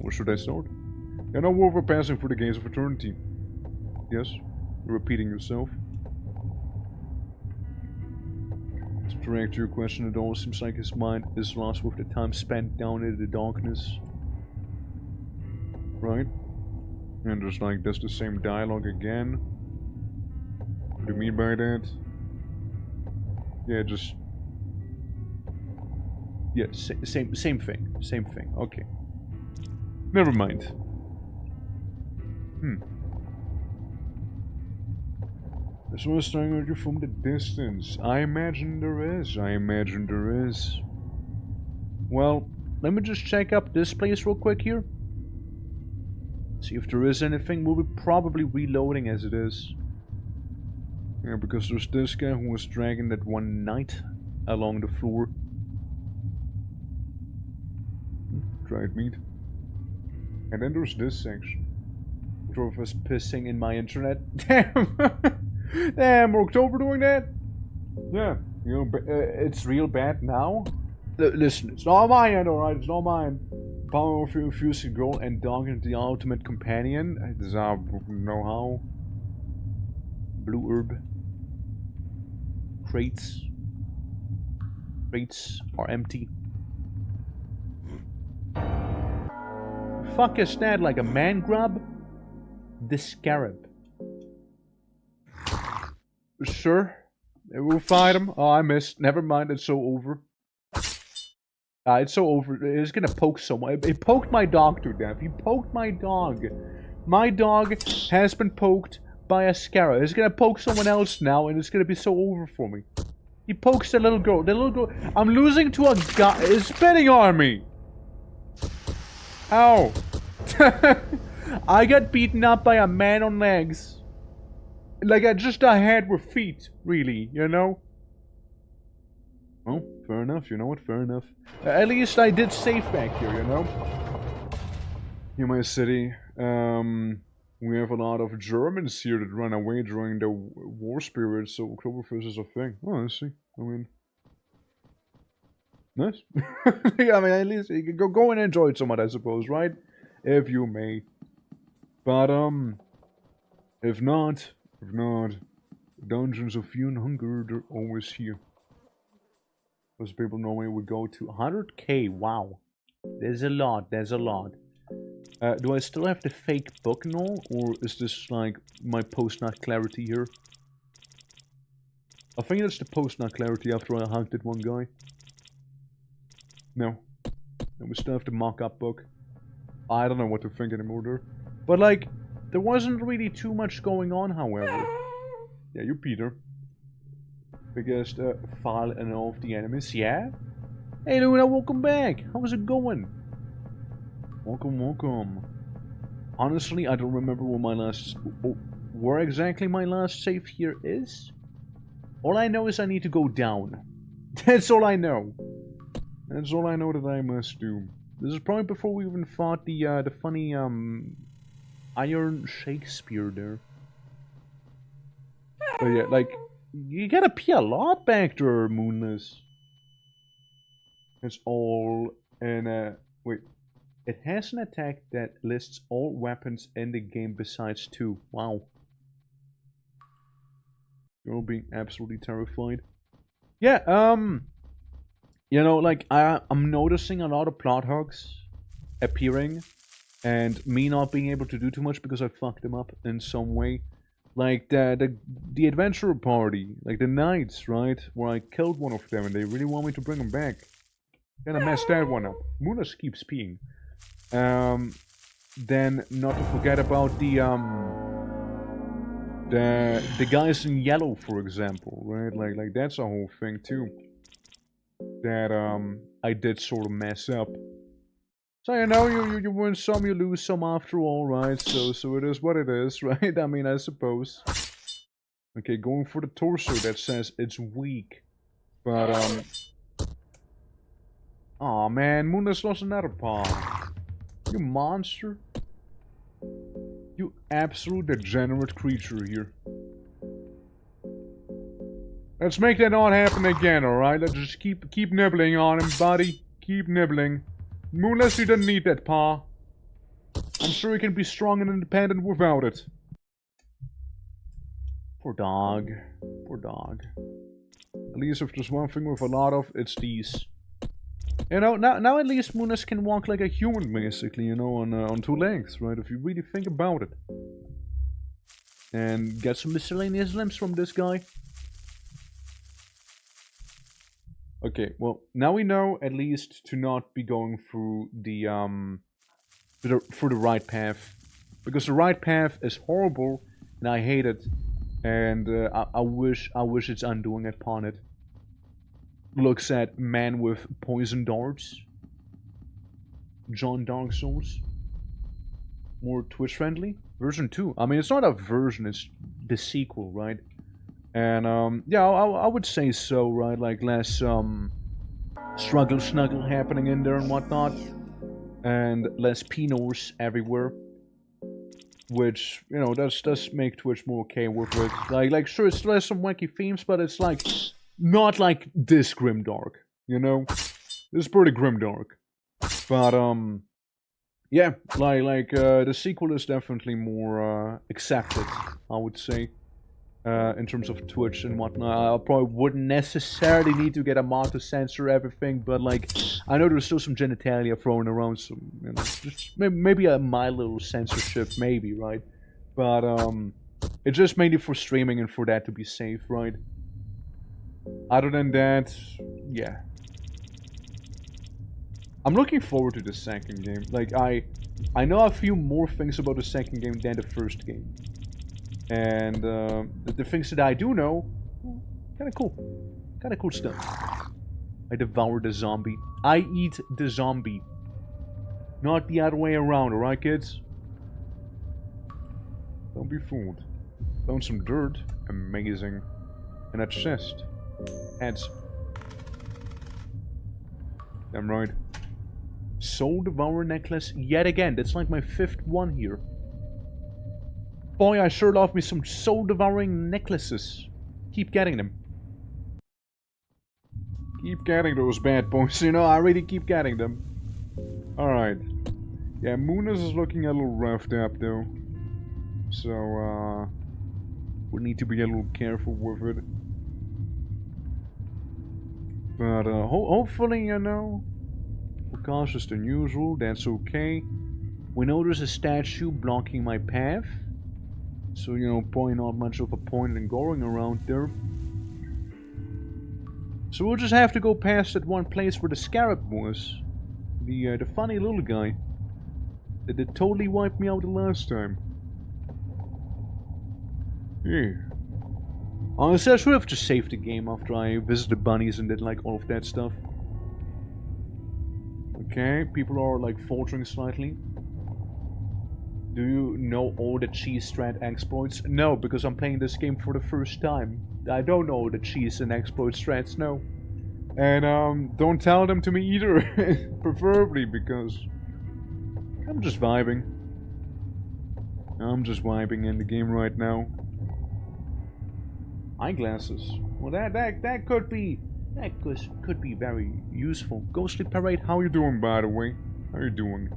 Where should I start? You're not worth of passing through the gates of eternity. Yes, you're repeating yourself. To react to your question, it always seems like his mind is lost with the time spent down in the darkness. Right? And just like, that's the same dialogue again. What do you mean by that? Yeah, just... Yeah, same thing. Okay. Never mind. There's one staring at you from the distance. I imagine there is. Well, let me just check up this place real quick here. See if there is anything. We'll be probably reloading as it is. Yeah, because there's this guy who was dragging that one knight along the floor. Dried meat. And then there's this section. Drove us pissing in my internet. Damn! Damn, October doing that? Yeah, you know, it's real bad now. Listen, it's not mine, alright? It's not mine. Power of infusing girl and dog into the ultimate companion. Does I know how? Blue herb. Crates are empty. Fuck is that, like a man grub? The scarab. Sir? We'll fight him. Oh, I missed. Never mind, it's so over. It's so over. It's gonna poke someone. It poked my dog to death. He poked my dog. My dog has been poked by a scarab. It's gonna poke someone else now, and it's gonna be so over for me. He pokes the little girl. The little girl. I'm losing to a guy. It's spitting on me. Ow. I got beaten up by a man on legs. Like just a head with feet, really, you know? Well, fair enough, you know what? Fair enough. At least I did safe back here, you know? In my city, we have a lot of Germans here that run away during the war spirit, so Oktoberfest is a thing. Oh, I see. I mean... Nice. I mean, at least you can go and enjoy it somewhat, I suppose, right? If you may. But, if not, Dungeons of FUNGRY, they're always here. Most people normally would go to 100k, wow. There's a lot. Do I still have the fake book and all? Or is this like my post-nut clarity here? I think it's the post-nut clarity after I hugged that one guy. No. We still have the mock-up book. I don't know what to think anymore there. But like, there wasn't really too much going on, however. Yeah, you Peter. Biggest file and all of the enemies, yeah? Hey Luna, welcome back! How's it going? Welcome. Honestly, I don't remember where exactly my last save here is. All I know is I need to go down. That's all I know. That's all I know that I must do. This is probably before we even fought the funny Iron Shakespeare there. But yeah, like, you gotta pee a lot back there, Moonless. It's all in wait. It has an attack that lists all weapons in the game besides 2. Wow. You're all being absolutely terrified. Yeah, you know, like, I'm noticing a lot of plot hogs appearing, and me not being able to do too much because I fucked them up in some way. Like, the adventurer party, like the knights, right? Where I killed one of them and they really want me to bring them back. Kinda messed that one up. Munas keeps peeing. Then, not to forget about the guys in yellow, for example, right? Like that's a whole thing too. That I did sort of mess up. So you know, you win some, you lose some after all, right? So it is what it is, right? I mean, I suppose. Okay, going for the torso that says it's weak, but aw man, Munas lost another paw. You monster. You absolute degenerate creature here. Let's make that not happen again, alright? Let's just keep nibbling on him, buddy. Keep nibbling. Moonless, you don't need that paw. I'm sure you can be strong and independent without it. Poor dog. Poor dog. At least if there's one thing with a lot of, it's these. You know, now at least Munas can walk like a human, basically, you know, on 2 legs, right? If you really think about it. And get some miscellaneous limbs from this guy. Okay, well, now we know at least to not be going through the right path. Because the right path is horrible, and I hate it. And I wish it's undoing upon it. Looks at man with poison darts. John Dark Souls. More Twitch friendly. Version 2. I mean, it's not a version, it's the sequel, right? And, yeah, I would say so, right? Like, less, struggle snuggle happening in there and whatnot. And less Pinors everywhere. Which, you know, does make Twitch more okay with it. Like, sure, it still has some wacky themes, but it's like... Not like this grimdark, you know? This is pretty grimdark. But, yeah, like the sequel is definitely more, accepted, I would say. In terms of Twitch and whatnot. I probably wouldn't necessarily need to get a mod to censor everything, but, like, I know there's still some genitalia thrown around, so, you know, just maybe a mild little censorship, maybe, right? But, it's just mainly for streaming and for that to be safe, right? Other than that, yeah. I'm looking forward to the second game. Like, I know a few more things about the second game than the first game. And the things that I do know, kind of cool. Kind of cool stuff. I devour the zombie. I eat the zombie. Not the other way around, alright kids? Don't be fooled. Found some dirt. Amazing. And a chest. Heads. Damn right. Soul Devourer necklace yet again. That's like my 5th one here. Boy, I sure love me some soul devouring necklaces. Keep getting them. Keep getting those bad boys, you know, I really keep getting them. Alright. Yeah, Moonis is looking a little roughed up though. So, we need to be a little careful with it. But, hopefully, you know, we're cautious than usual, that's okay. We know there's a statue blocking my path. So, you know, probably not much of a point in going around there. So we'll just have to go past that one place where the scarab was. The funny little guy. That totally wiped me out the last time. Yeah. Honestly, I should have just saved the game after I visited bunnies and did like all of that stuff. Okay, people are like faltering slightly. Do you know all the cheese strat exploits? No, because I'm playing this game for the first time. I don't know the cheese and exploit strats, no. And don't tell them to me either, preferably, because I'm just vibing. I'm just vibing in the game right now. Eyeglasses. Well, that could be very useful. Ghostly Parade, how you doing, by the way? How you doing?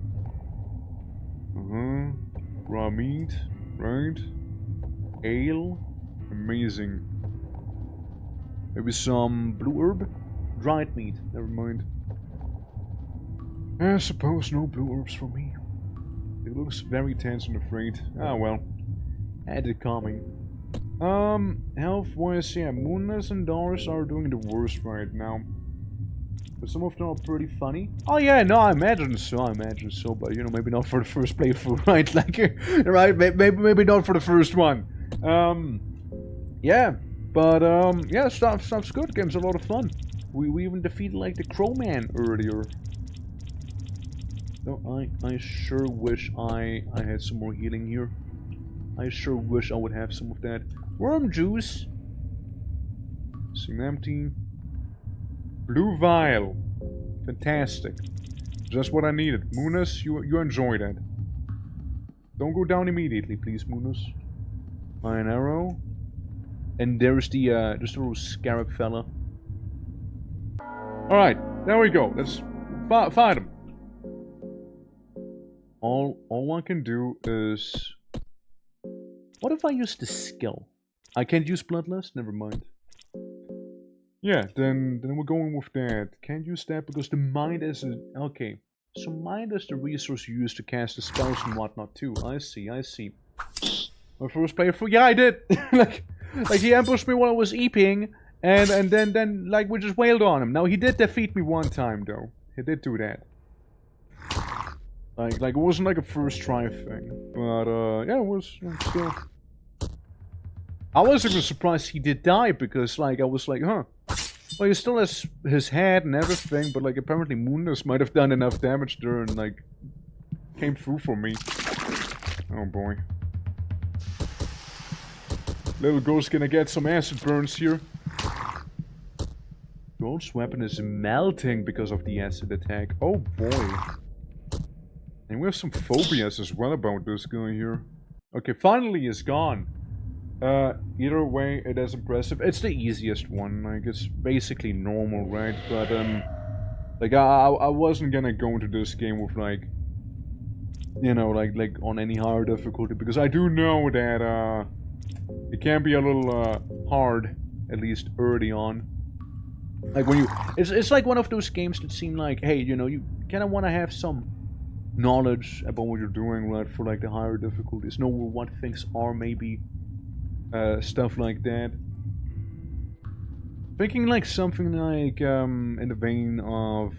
Raw meat, right? Ale, amazing. Maybe some blue herb? Dried meat, never mind. I suppose no blue herbs for me. It looks very tense and afraid. Ah well. Had it coming. Health-wise, yeah, Moonless and Doris are doing the worst right now. But some of them are pretty funny. Oh yeah, no, I imagine so, but you know, maybe not for the first playthrough, right? Like, right, maybe not for the first one. Yeah, but yeah, stuff's good. Game's a lot of fun. We even defeated like the Crowman earlier. No, I sure wish I had some more healing here. I sure wish I would have some of that. Worm juice. Seem empty. Blue vial. Fantastic. Just what I needed. Moonus, you enjoy that. Don't go down immediately, please, Moonus. Iron arrow. And there's the little scarab fella. Alright, there we go. Let's fight him. All I can do is... What if I use the skill? I can't use Bloodlust? Never mind. Yeah, then we're going with that. Can't use that because the mind is a... Okay. So mind is the resource you use to cast the spells and whatnot too. I see. My first playthrough? Yeah, I did! like he ambushed me while I was eeping, and then like we just wailed on him. Now he did defeat me one time though. He did do that. Like it wasn't like a first try thing. But yeah, it was still... I was even surprised he did die, because like I was like, huh. Well, he still has his head and everything, but like apparently Moonless might have done enough damage there and like came through for me. Oh boy. Little ghost gonna get some acid burns here. Ghost weapon is melting because of the acid attack. Oh boy. And we have some phobias as well about this guy here. Okay, finally he's gone. Either way, it is impressive. It's the easiest one, like, it's basically normal, right? But, like, I wasn't gonna go into this game with, like, you know, like on any higher difficulty, because I do know that, it can be a little, hard, at least early on. Like, when you... It's like one of those games that seem like, hey, you know, you kinda wanna have some knowledge about what you're doing, right, for, like, the higher difficulties. Know what things are, maybe... stuff like that. Thinking like something like in the vein of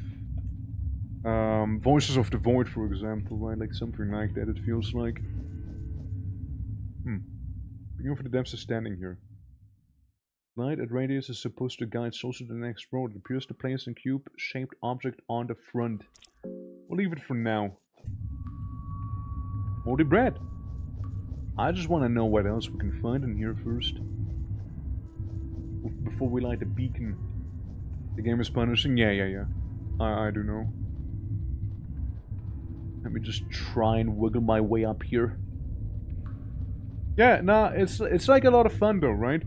Voices of the Void, for example, right? Like something like that. It feels like. Beginning for the depths is standing here. Light at radius is supposed to guide souls to the next road. It appears to place a cube-shaped object on the front. We'll leave it for now. Moldy bread. I just want to know what else we can find in here first. Before we light the beacon. The game is punishing? Yeah. I do know. Let me just try and wiggle my way up here. Yeah, nah, it's like a lot of fun though, right?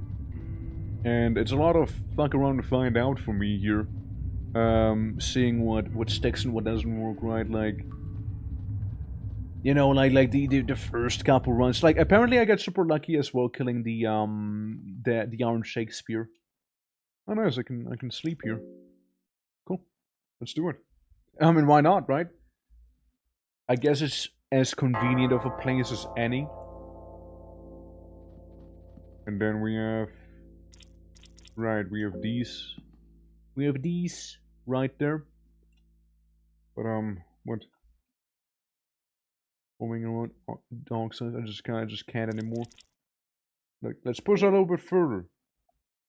And it's a lot of fuck around to find out for me here. Seeing what sticks and what doesn't work, right? Like, you know, like the first couple runs. Like, apparently I got super lucky as well, killing the Iron Shakespeare. Oh nice, I can sleep here. Cool, let's do it. I mean, why not, right? I guess it's as convenient of a place as any. And then we have... Right, we have these. We have these right there. But, what? Roaming around dogs, I just can't anymore. Like, let's push a little bit further.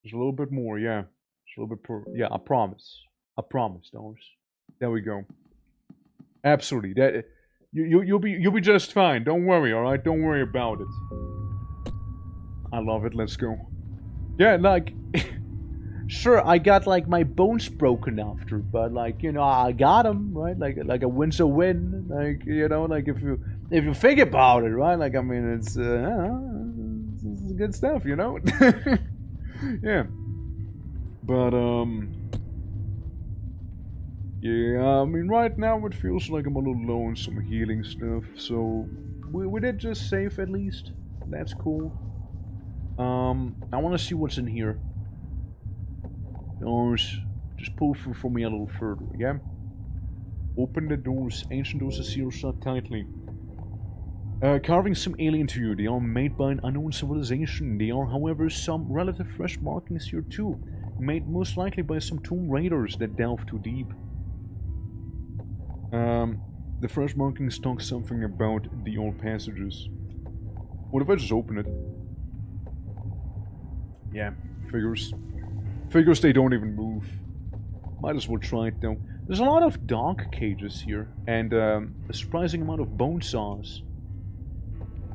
Just a little bit more, yeah. Just a little bit yeah, I promise. I promise, dogs. There we go. Absolutely. That you'll be just fine. Don't worry, alright? Don't worry about it. I love it, let's go. Yeah, like, sure, I got like my bones broken after, but like, you know, I got them, right? Like a win's a win. Like, you know, like if you think about it, right? Like, I mean, it's good stuff, you know. Yeah, but yeah, I mean, right now it feels like I'm a little low on some healing stuff, so we did just save at least. That's cool. I want to see what's in here. Doors. Just pull through for me a little further, yeah? Open the doors. Ancient doors are sealed shut tightly. Carving some alien to you. They are made by an unknown civilization. They are, however, some relative fresh markings here too. Made most likely by some tomb raiders that delve too deep. The fresh markings talk something about the old passages. What if I just open it? Yeah, figures. Figures they don't even move. Might as well try it though. There's a lot of dog cages here, and a surprising amount of bone saws.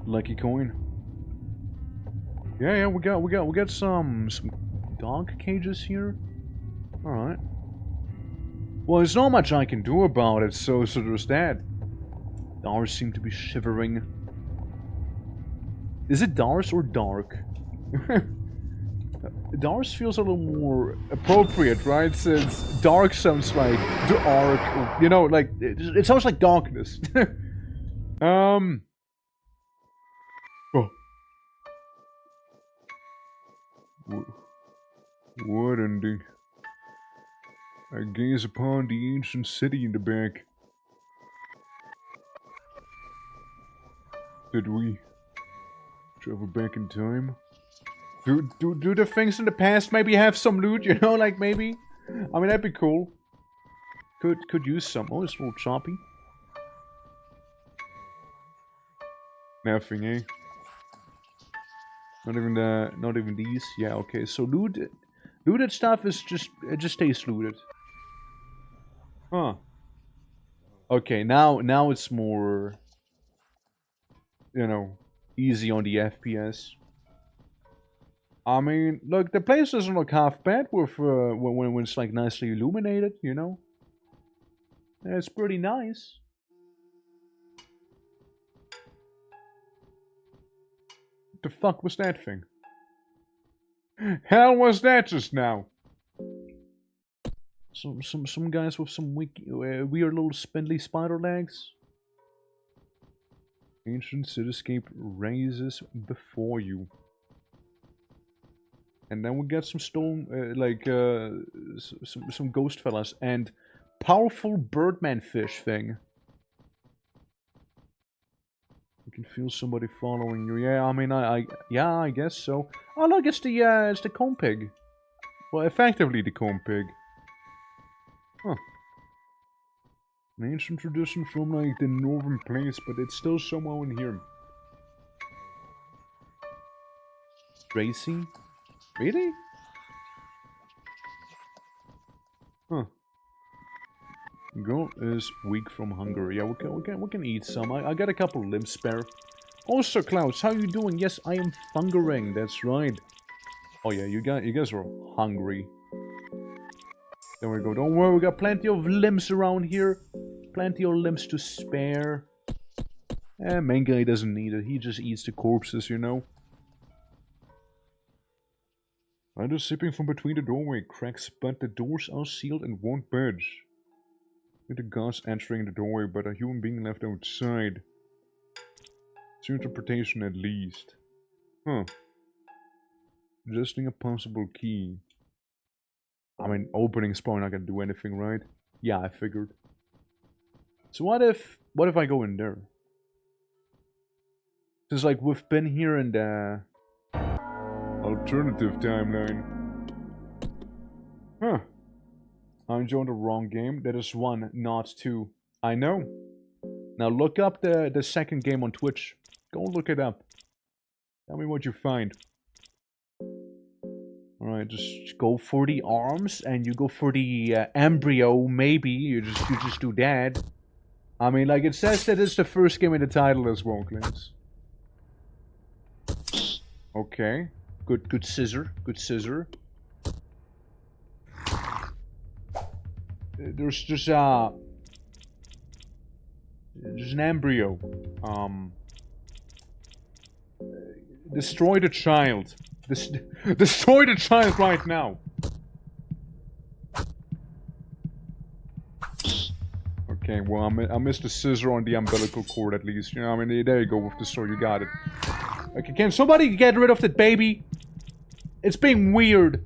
Lucky coin. Yeah, we got some dog cages here. All right. Well, there's not much I can do about it, so there's that. Dars seem to be shivering. Is it Dars or Dark? Dars feels a little more appropriate, right? Since Dark sounds like the Ark, you know, like it sounds like darkness. Oh. What ending? I gaze upon the ancient city in the back. Did we travel back in time? Do the things in the past maybe have some loot, you know, like maybe? I mean, that'd be cool. Could use some. Oh, it's a little choppy. Nothing, eh? Not even these. Yeah, okay. So looted stuff is it just stays looted. Huh. Okay, now it's more, you know, easy on the FPS. I mean, look, the place doesn't look half bad with when it's like nicely illuminated, you know. It's pretty nice. What the fuck was that thing? Hell was that just now? Some guys with some weird little spindly spider legs. Ancient cityscape rises before you. And then we get some stone, some ghost fellas and powerful birdman fish thing. You can feel somebody following you. Yeah, I mean, I guess so. Oh look, it's the cone pig. Well, effectively the corn pig. Huh. An ancient tradition from like the northern place, but it's still somehow in here. Tracy? Really? Huh. Girl is weak from hunger. Yeah, we can eat some. I got a couple limbs spare. Also, Klaus, how you doing? Yes, I am fungering. That's right. Oh yeah, you guys are hungry. There we go. Don't worry, we got plenty of limbs around here. Plenty of limbs to spare. Main guy doesn't need it. He just eats the corpses, you know. I'm just sipping from between the doorway cracks, but the doors are sealed and won't budge. With the gods entering the doorway, but a human being left outside. It's your interpretation at least. Huh. Adjusting a possible key. I mean, opening is probably not gonna do anything, right? Yeah, I figured. So what if I go in there? Cause like we've been here in the alternative timeline. Huh. I joined the wrong game. That is 1, not 2. I know. Now look up the second game on Twitch. Go look it up. Tell me what you find. Alright, just go for the arms and you go for the embryo, maybe. You just do that. I mean, like it says that it's the first game in the title as well, Clint. Okay. Good scissor. Good scissor. There's just an embryo. Destroy the child. Destroy the child right now. Okay, well I missed the scissor on the umbilical cord at least. You know, I mean, there you go with the sword. You got it. Okay, can somebody get rid of that baby? It's being weird.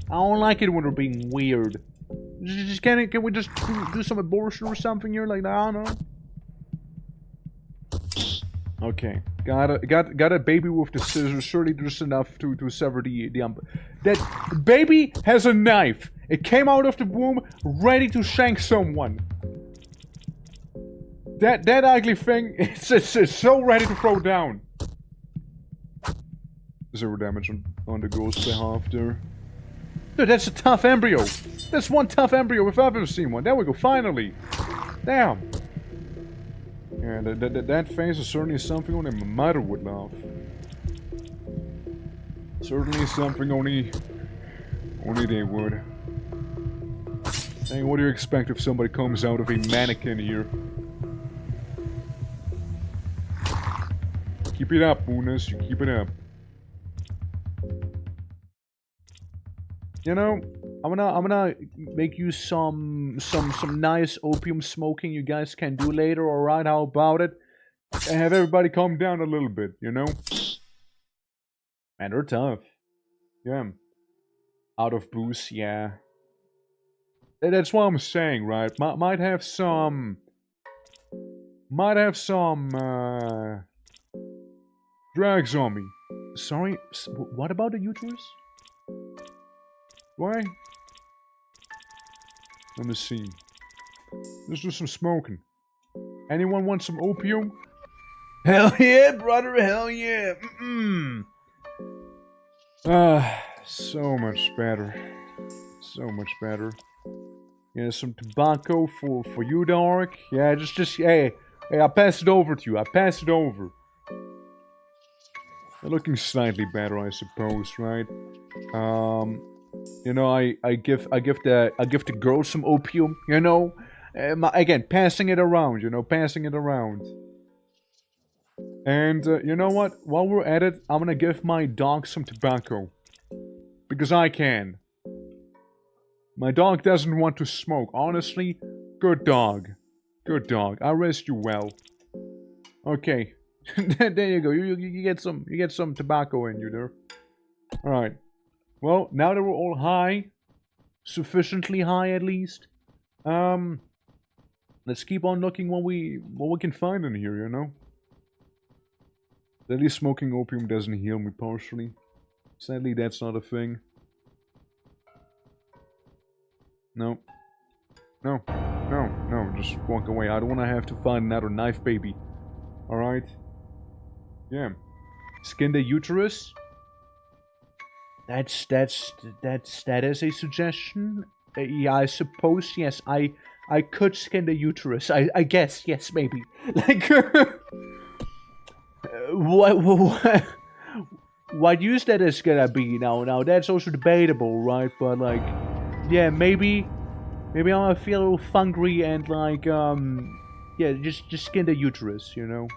I don't like it when they're being weird. Can we just do some abortion or something here? Like, I don't know. Okay, got a baby with the scissors. Surely there's enough to sever the that baby has a knife. It came out of the womb ready to shank someone. That ugly thing, it's so ready to throw down. 0 damage on the ghost's behalf there. Dude, that's a tough embryo. That's one tough embryo if I've ever seen one. There we go, finally. Damn. Yeah, that face is certainly something only my mother would love. Certainly something only they would. Hey, what do you expect if somebody comes out of a mannequin here? Keep it up, Unas. You keep it up. You know, I'm gonna make you some nice opium smoking you guys can do later, alright? How about it? And have everybody calm down a little bit, you know? Man, they're tough. Yeah. Out of booze, yeah. That's what I'm saying, right? Might have some drugs on me. Sorry, what about the uterus? Why? Let me see. Let's do some smoking. Anyone want some opium? Hell yeah, brother, hell yeah. So much better. So much better. Yeah, some tobacco for you, Dark. Yeah, just hey, I pass it over to you. I pass it over. They're looking slightly better, I suppose, right? You know, I give the girls some opium, you know? Again, passing it around, you know, passing it around. And, you know what? While we're at it, I'm gonna give my dog some tobacco. Because I can. My dog doesn't want to smoke. Honestly, good dog. Good dog. I rest you well. Okay. There you go. You get some tobacco in you there. Alright. Well, now that we're all high, sufficiently high at least, let's keep on looking what we can find in here, you know? At least smoking opium doesn't heal me partially. Sadly, that's not a thing. No. No. No. No. Just walk away. I don't want to have to find another knife baby. Alright? Yeah. Skin the uterus? That is a suggestion. Yeah, I suppose, yes, I could skin the uterus. I guess, yes, maybe. Like, what use that is gonna be now that's also debatable, right? But like, yeah, maybe I'm gonna feel a little fungry and like, yeah, just skin the uterus, you know?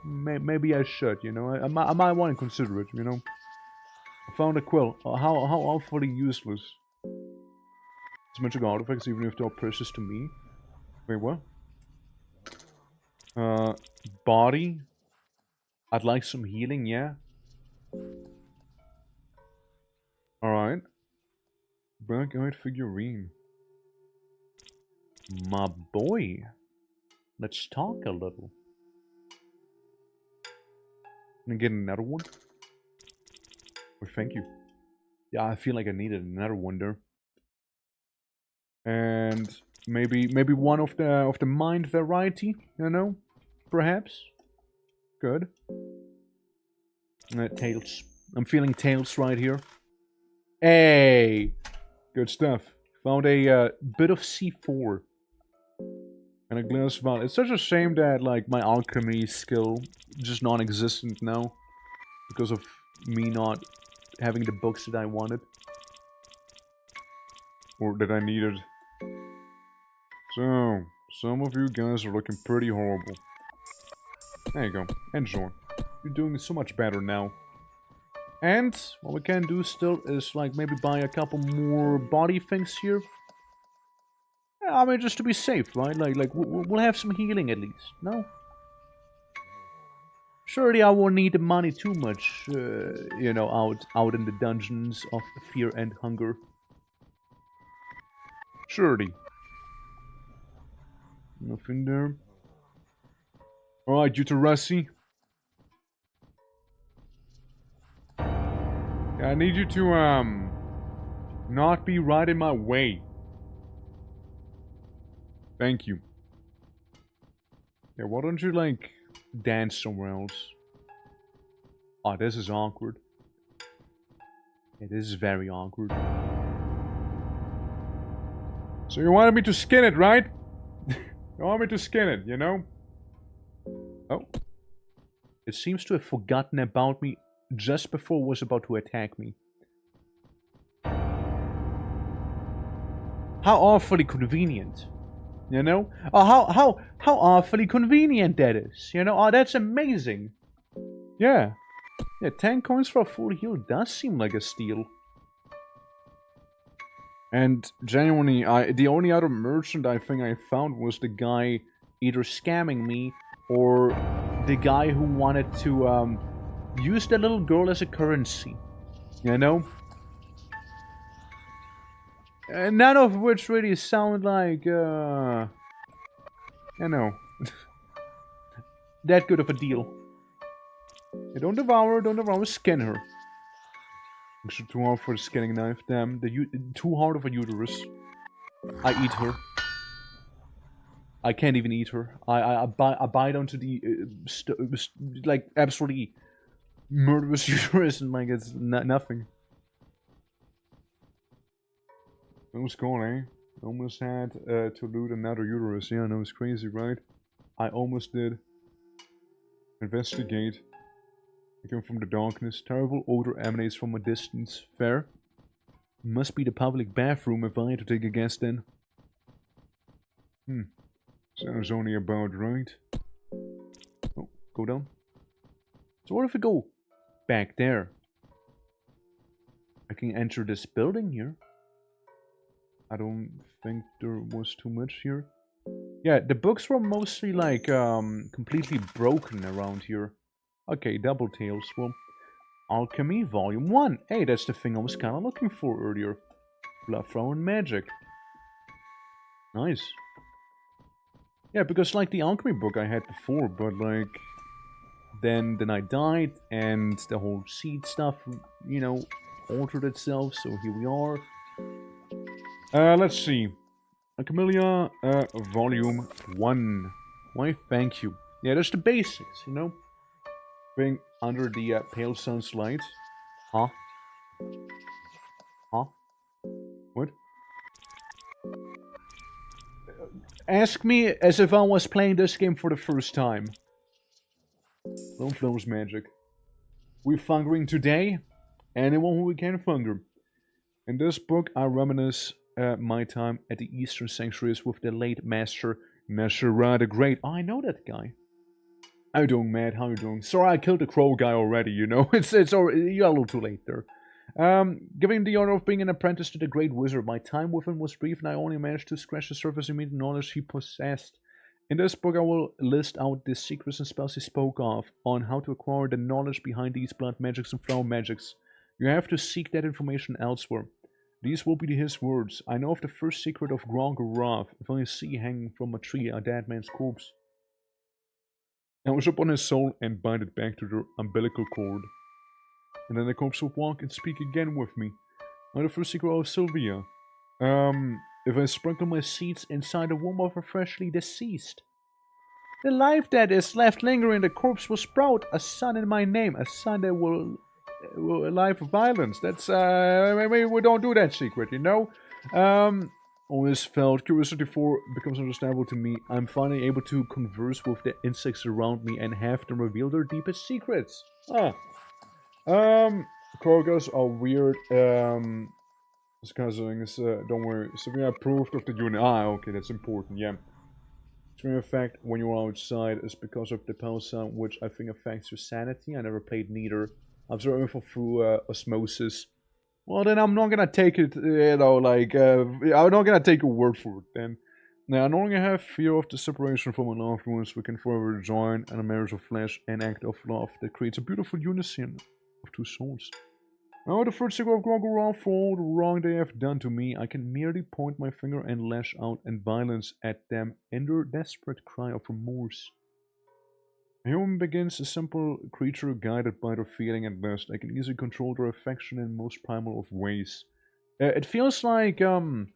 Maybe I should, you know? I might want to consider it, you know? I found a quill. How awfully useless. It's magic artifacts even if they're precious to me. Wait, what? Body. I'd like some healing, yeah. Alright. Black-eyed figurine. My boy. Let's talk a little. Can I get another one? Oh, thank you. Yeah, I feel like I needed another one there. And maybe one of the mind variety, you know? Perhaps. Good. Tails. I'm feeling tails right here. Hey! Good stuff. Found a bit of C4. And a glass vial. It's such a shame that, like, my alchemy skill is just non-existent now. Because of me not having the books that I wanted. Or that I needed. So, some of you guys are looking pretty horrible. There you go. Enjoy. You're doing so much better now. And what we can do still is like maybe buy a couple more body things here. Yeah, I mean, just to be safe, right? Like we'll have some healing at least. No? Surely I won't need the money too much, you know, out in the dungeons of fear and hunger. Surely. Nothing there. Alright, Uterussi. I need you to, not be right in my way. Thank you. Yeah, why don't you, like, dance somewhere else? Oh, this is awkward. Yeah, this is very awkward. So you wanted me to skin it, right? You want me to skin it, you know? Oh. It seems to have forgotten about me just before it was about to attack me. How awfully convenient. You know? Oh, how awfully convenient that is. You know? Oh, that's amazing. Yeah. Yeah, 10 coins for a full heal does seem like a steal. And genuinely, the only other merchant I think I found was the guy either scamming me or the guy who wanted to use the little girl as a currency. You know? And none of which really sound like, you know, that good of a deal. Yeah, don't devour, skin her. Actually, too hard for the skinning knife, damn. Too hard of a uterus. I eat her. I can't even eat her. I bite onto the, like, absolutely murderous uterus and, like, it's nothing. That was cool, eh? Almost had to loot another uterus. Yeah, that was crazy, right? I almost did. Investigate. I come from the darkness. Terrible odor emanates from a distance. Fair. Must be the public bathroom if I had to take a guess then. Sounds only about right. Oh, go down. So what if we go back there? I can enter this building here. I don't think there was too much here. Yeah, the books were mostly like completely broken around here. Okay, double tails. Well, Alchemy Volume 1. Hey, that's the thing I was kind of looking for earlier. Blood Flower and Magic. Nice. Yeah, because like the alchemy book I had before, but like then I died and the whole seed stuff, you know, altered itself. So here we are. Let's see. Camellia, volume 1. Why, thank you. Yeah, that's the basics, you know? Being under the pale sun's light. Huh? Huh? What? Ask me as if I was playing this game for the first time. Don't flows magic. We're fungering today. Anyone who can funger. In this book, I reminisce my time at the Eastern Sanctuaries with the late Master Nashara the Great. Oh, I know that guy. How you doing, Matt? How you doing? Sorry, I killed the crow guy already, you know. It's already, you're a little too late there. Giving the honor of being an apprentice to the Great Wizard, my time with him was brief and I only managed to scratch the surface of the knowledge he possessed. In this book, I will list out the secrets and spells he spoke of, on how to acquire the knowledge behind these blood magics and flower magics. You have to seek that information elsewhere. These will be his words. I know of the first secret of Grongoroth, if I see hanging from a tree a dead man's corpse. I was upon his soul and bind it back to the umbilical cord. And then the corpse would walk and speak again with me. I know the first secret of Sylvia. If I sprinkle my seeds inside the womb of a freshly deceased, the life that is left lingering in the corpse will sprout a son in my name, a son that will a life of violence. That's maybe we don't do that secret, you know. Always felt curiosity for becomes understandable to me. I'm finally able to converse with the insects around me and have them reveal their deepest secrets. Krogas are weird. This kind of thing is, don't worry. Something I proved of the unit. Okay, that's important, yeah. Extreme effect when you're outside is because of the power sound, which I think affects your sanity. I never played neither. Observe info through osmosis. Well, then I'm not gonna take it, you know, like, I'm not gonna take a word for it, then. Now, I no longer have fear of the separation from my loved ones. We can forever join in a marriage of flesh and act of love that creates a beautiful unison of two souls. Now, the first secret of Grongoroth, for all the wrong they have done to me, I can merely point my finger and lash out in violence at them in their desperate cry of remorse. A human begins a simple creature guided by their feeling at best. I can easily control their affection in most primal of ways. It feels like, you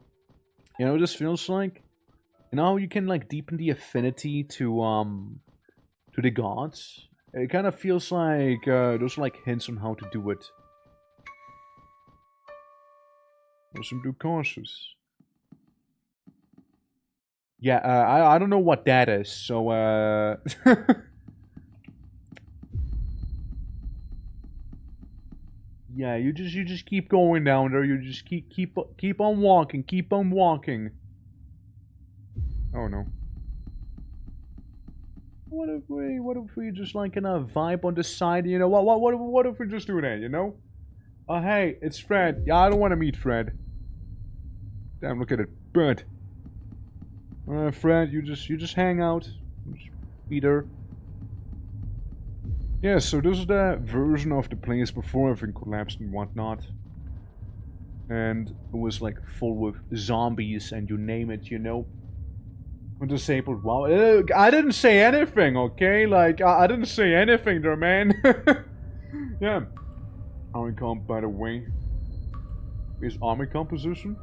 know, this feels like, you know, you can like deepen the affinity to the gods. It kind of feels like there's like hints on how to do it. Also, be cautious. Yeah, I don't know what that is, so yeah, you just keep going down there. You just keep on walking, keep on walking. Oh no. What if we just like in a vibe on the side? You know what if we just do that? You know? Oh hey, it's Fred. Yeah, I don't want to meet Fred. Damn, look at it, bird. Fred, you just hang out. Peter. Yeah, so this is the version of the place before everything collapsed and whatnot. And it was like full with zombies and you name it, you know. Disabled, wow. I didn't say anything, okay? Like, I didn't say anything there, man. Yeah. Army comp, by the way. Is army composition?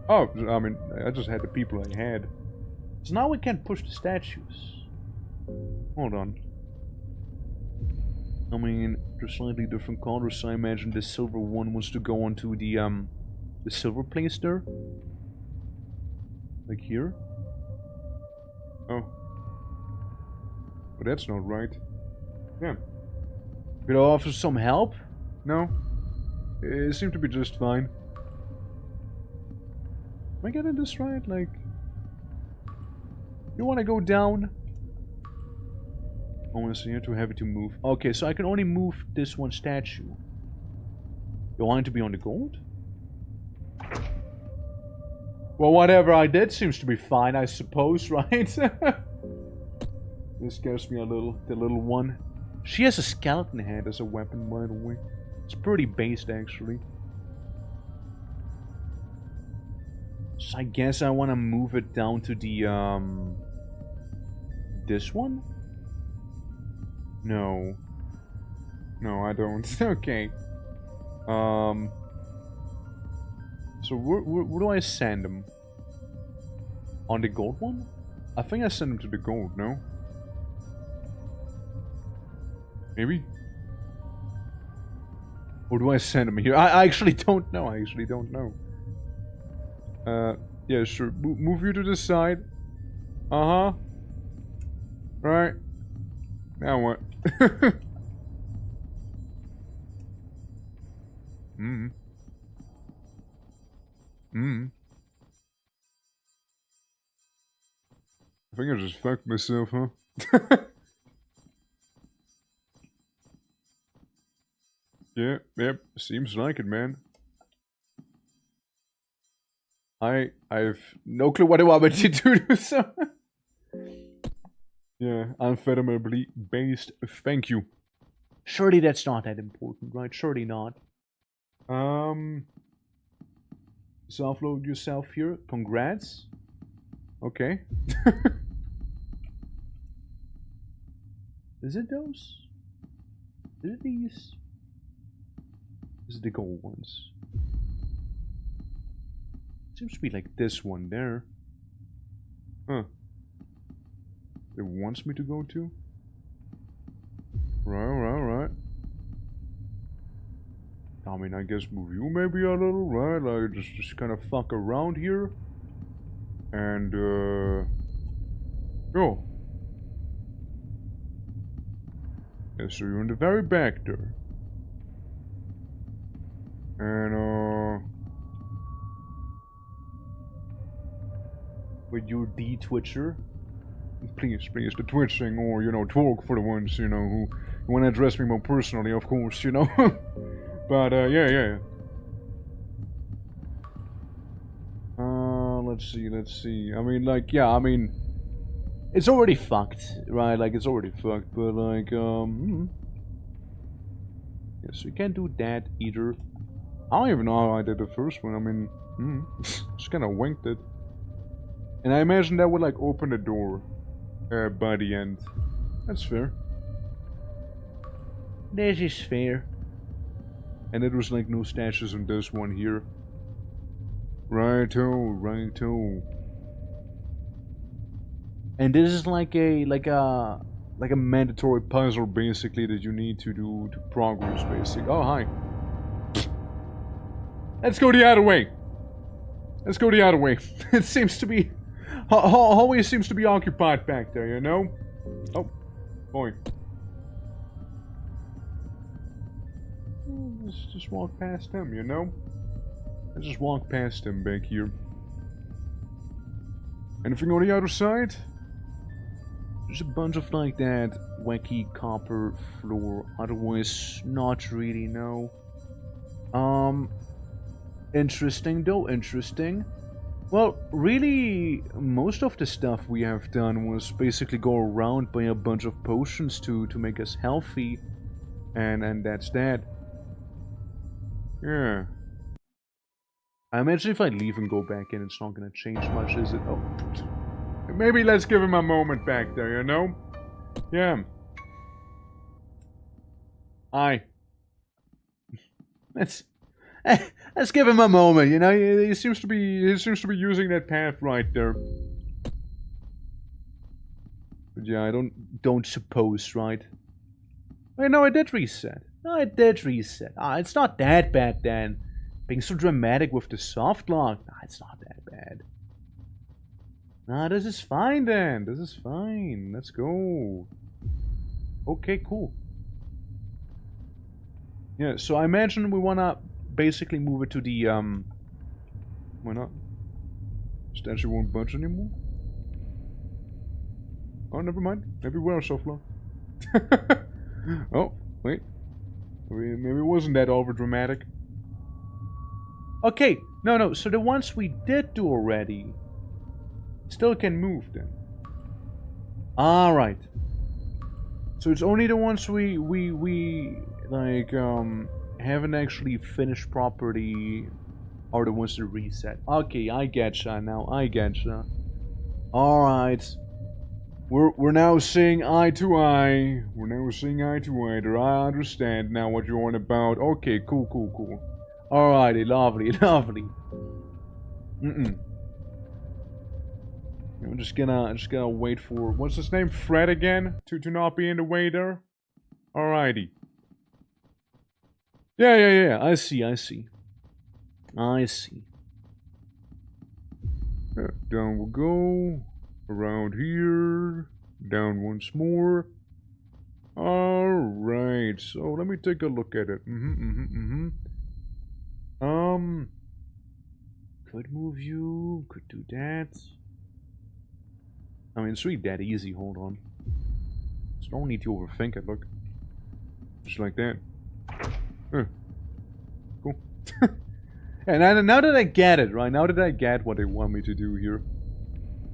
Oh, I mean, I just had the people I had. So now we can push the statues. Hold on. I mean, they're slightly different colors, so I imagine the silver one wants to go onto the silver place there. Like here. Oh. But that's not right. Yeah. Could I offer some help? No. It seemed to be just fine. Am I getting this right? Like... You wanna go down? Oh, so you're too heavy to move. Okay, so I can only move this one statue. You want it to be on the gold? Well, whatever I did seems to be fine, I suppose, right? This scares me a little, the little one. She has a skeleton head as a weapon, by the way. It's pretty based, actually. So I guess I want to move it down to the, this one? No. No, I don't. Okay. So where do I send them? On the gold one? I think I sent him to the gold, no? Maybe? Or do I send him here? I actually don't know. Yeah, sure. Move you to the side. Uh-huh. Right. Now what? I think I just fucked myself, huh? Yeah, yep, seems like it, man. I've no clue what I want to do, so... Yeah, amphetamine based, thank you. Surely that's not that important, right? Surely not. Self-load yourself here, congrats. Okay. Is it those? Is it these? This is the gold ones. Seems to be like this one there. Huh. It wants me to go to? Right. I mean, I guess move you maybe a little, right? Like, just kind of fuck around here. And, oh. Yeah, so you're in the very back there. And, with your D-Twitcher. Please, the twitching, or, you know, talk for the ones, you know, who want to address me more personally, of course, you know. But, yeah. Let's see. I mean, like, yeah, I mean, it's already fucked, right? Like, it's already fucked, but, like, yeah, so you can't do that either. I don't even know how I did the first one. I mean, just kind of winked it. And I imagine that would, like, open the door by the end. That's fair. This is fair. And there was, like, no stashes on this one here. Righto. And this is like a mandatory puzzle, basically, that you need to do to progress, basically. Oh, hi. Let's go the other way. It seems to be... Always seems to be occupied back there, you know? Oh, boy. Let's just walk past him, you know? Let's just walk past him back here. Anything on the other side? There's a bunch of like that wacky copper floor. Otherwise, not really, no. Interesting though, interesting. Well, really, most of the stuff we have done was basically go around buy a bunch of potions to make us healthy. And that's that. Yeah. I imagine if I leave and go back in, it's not gonna change much, is it? Oh. Maybe let's give him a moment back there, you know? Yeah. Aye. Let's give him a moment, you know? He seems to be using that path right there. But yeah, I don't suppose, right? Wait, no, I did reset. Ah, it's not that bad then. Being so dramatic with the soft lock. Nah, it's not that bad. Nah, this is fine then. This is fine. Let's go. Okay, cool. Yeah, so I imagine we wanna basically move it to the, why not? Statue won't budge anymore? Oh, never mind. Maybe we're soft lock. Oh, wait. Maybe it wasn't that over dramatic. Okay, no, so the ones we did do already still can move then. Alright. So it's only the ones we like, haven't actually finished properly are the ones to reset. Okay, I getcha now, I getcha. Alright. We're now seeing eye to eye. We're now seeing eye to eye there. I understand now what you're on about. Okay, cool. Alrighty, lovely. I'm just gonna wait for, what's his name? Fred again? To not be in the way there? Alrighty. Yeah. I see. Down we'll go. Around here. Down once more. Alright, so let me take a look at it. Could move you, could do that. I mean, it's really that easy, hold on. There's no need to overthink it, look. Just like that. Cool. And now that I get it, right? Now that I get what they want me to do here.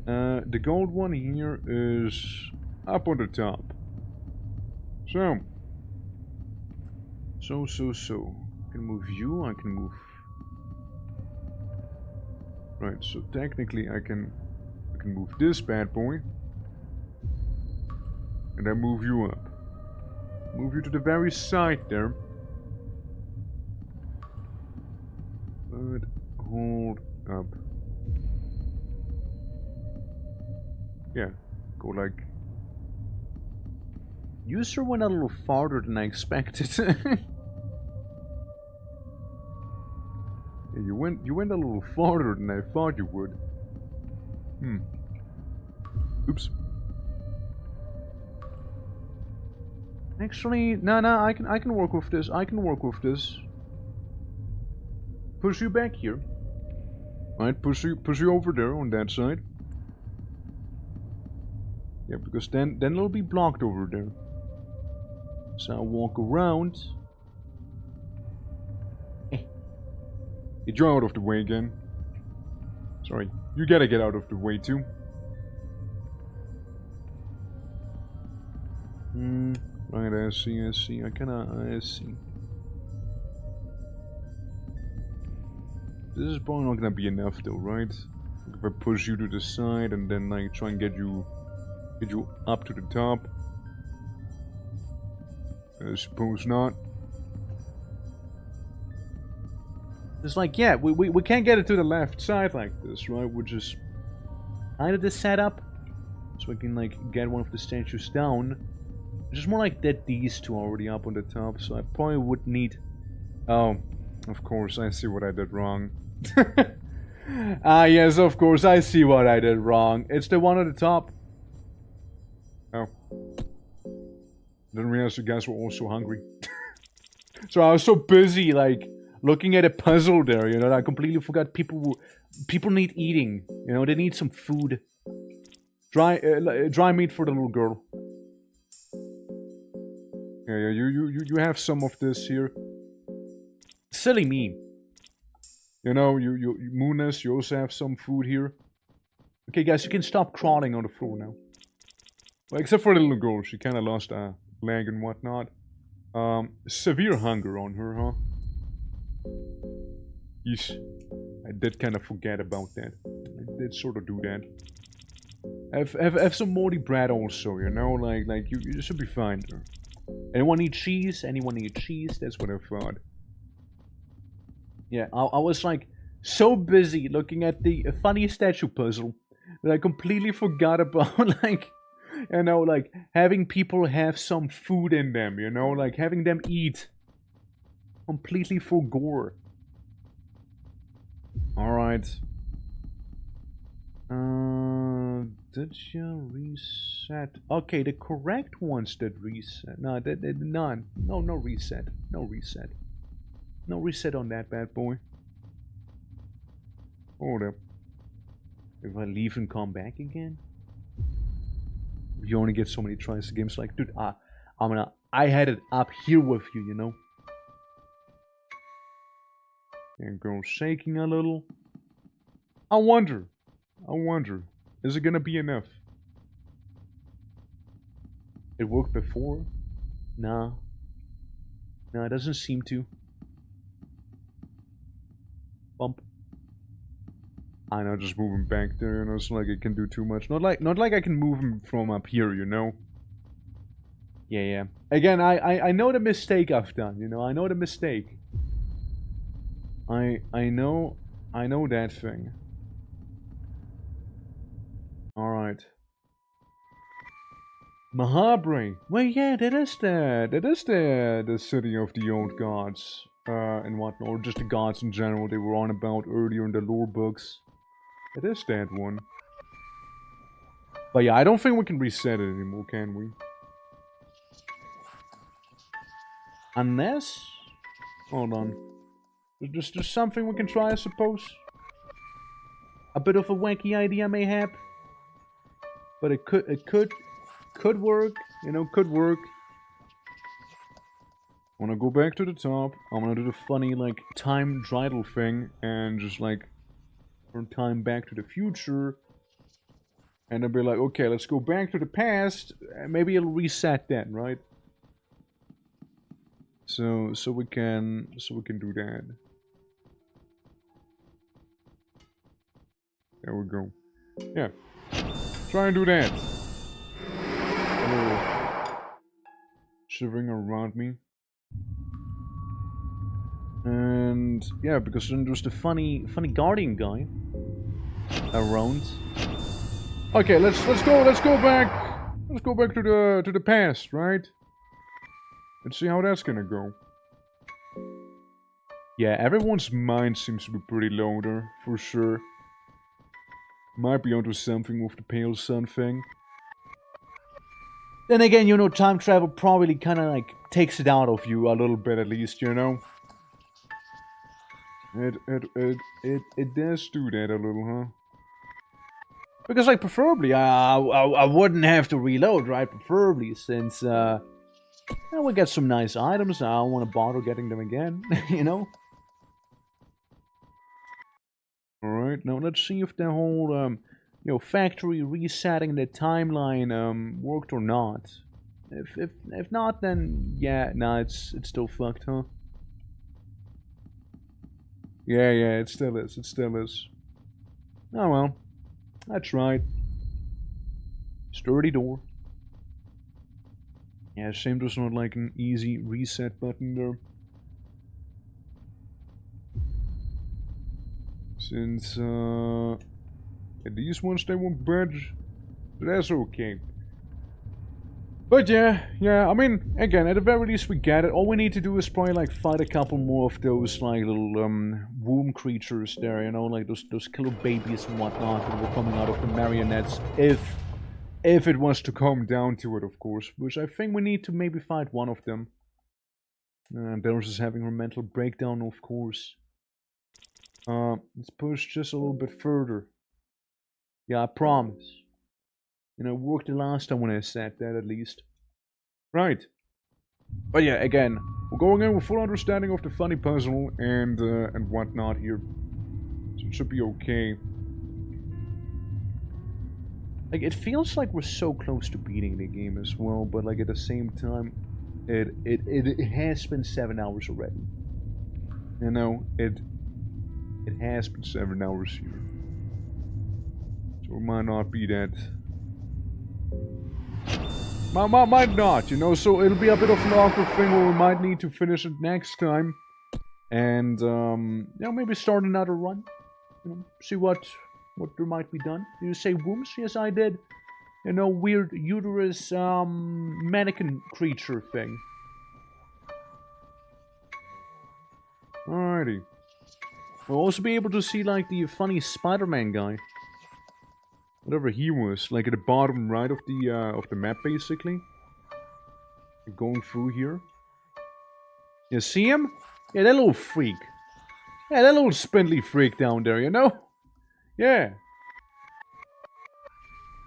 The gold one here is up on the top. So. I can move you, I can move. Right, so technically I can move this bad boy. And then move you up. Move you to the very side there. But hold up. Yeah, go like... User went a little farther than I expected. Yeah, you went a little farther than I thought you would. Oops. Actually, no, I can work with this. Push you back here. Right, push you over there on that side. Yeah, because then it'll be blocked over there. So I'll walk around. Get you out of the way again. Sorry, you gotta get out of the way too. Right, I see. I see. This is probably not gonna be enough though, right? If I push you to the side and then like try and get you up to the top. I suppose not. It's like, yeah, we can't get it to the left side like this, right? We're just kind of this setup. So we can like get one of the statues down. It's just more like that these two are already up on the top, so I probably would need... Oh, of course, I see what I did wrong. Yes, of course, I see what I did wrong. It's the one at the top. Oh. Didn't realize you guys were also hungry. So I was so busy, like, looking at a puzzle there, you know, I completely forgot people need eating. You know, they need some food. Dry meat for the little girl. Yeah, you have some of this here. Silly me. You know, you Moonness, you also have some food here. Okay, guys, you can stop crawling on the floor now. Well, except for the little girl, she kind of lost a leg and whatnot. Severe hunger on her, huh? Yeesh. I did kind of forget about that. I did sort of do that. Have some moldy bread also, you know, like you should be fine there. Anyone need cheese? Anyone need cheese? That's what I thought. Yeah, I was like so busy looking at the funny statue puzzle that I completely forgot about like, you know, like having people have some food in them, you know, like having them eat. Completely forgot. Alright. Did you reset? Okay, the correct ones did reset. No, they did none. No reset. No reset. No reset on that bad boy. Hold up. If I leave and come back again? You only get so many tries to games like, dude, I had it up here with you, you know? And go shaking a little. I wonder. Is it gonna be enough? It worked before? Nah. No, it doesn't seem to. Bump. I know, just move him back there, you know, it's like it can do too much. Not like I can move him from up here, you know? Yeah. Again, I know the mistake I've done, you know, I know the mistake. I know that thing. Alright. Mahabre. Well, yeah, that is the city of the old gods. And whatnot. Or just the gods in general they were on about earlier in the lore books. It is that one. But yeah, I don't think we can reset it anymore, can we? Unless... Hold on. There's something we can try, I suppose. A bit of a wacky idea, mayhap. But it could work. You know, could work. I wanna go back to the top. I'm gonna do the funny, like, time dreidel thing. And just, like, turn time back to the future. And then be like, okay, let's go back to the past. Maybe it'll reset then, right? So we can do that. There we go. Yeah. Try and do that. A little shivering around me. And yeah, because then there's the funny guardian guy around. Okay, let's go back. Let's go back to the past, right? Let's see how that's gonna go. Yeah, everyone's mind seems to be pretty low there, for sure. Might be onto something with the pale sun thing. Then again, you know, time travel probably kind of like takes it out of you a little bit at least, you know. It does do that a little, huh? Because, like, preferably, I wouldn't have to reload, right? Preferably, since, we get some nice items. I don't want to bother getting them again, you know? Alright, now let's see if the whole, you know, factory resetting the timeline, worked or not. If not, then, yeah, nah, it's still fucked, huh? Yeah, it still is, Oh well. That's right. Sturdy door. Yeah, shame there's not like an easy reset button there. Since, these ones, they won't budge. So that's okay. But yeah, I mean, again, at the very least we get it. All we need to do is probably like fight a couple more of those like little womb creatures there, you know, like those killer babies and whatnot that were coming out of the marionettes. If it was to come down to it, of course. Which I think we need to maybe fight one of them. And Belarus is having her mental breakdown, of course. Let's push just a little bit further. Yeah, I promise. You know, it worked the last time when I said that, at least. Right. But yeah, again, we're going in with full understanding of the funny puzzle and whatnot here. So it should be okay. Like, it feels like we're so close to beating the game as well, but like at the same time, it has been 7 hours already. You know, it has been 7 hours here. So it might not be that... Might not, you know, so it'll be a bit of an awkward thing where we might need to finish it next time. And, you know, maybe start another run. You know, see what there might be done. Did you say wombs? Yes, I did. You know, weird uterus, mannequin creature thing. Alrighty. We'll also be able to see, like, the funny Spider-Man guy. Whatever he was, like at the bottom right of the map, basically. Going through here. You see him? Yeah, that little freak. Yeah, that little spindly freak down there, you know? Yeah.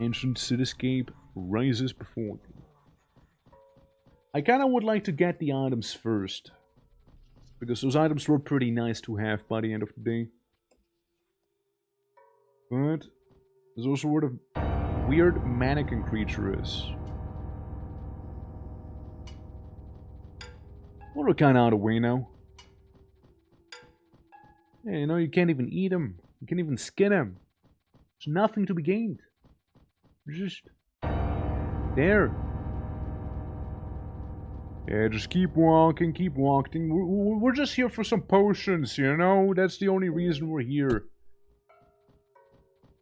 Ancient cityscape rises before you. I kinda would like to get the items first. Because those items were pretty nice to have by the end of the day. But... there's also where the weird mannequin creature is. Well, we're kinda out of the way now. Yeah, you know, you can't even eat him. You can't even skin him. There's nothing to be gained. Just... there. Yeah, just keep walking, keep walking. We're just here for some potions, you know? That's the only reason we're here.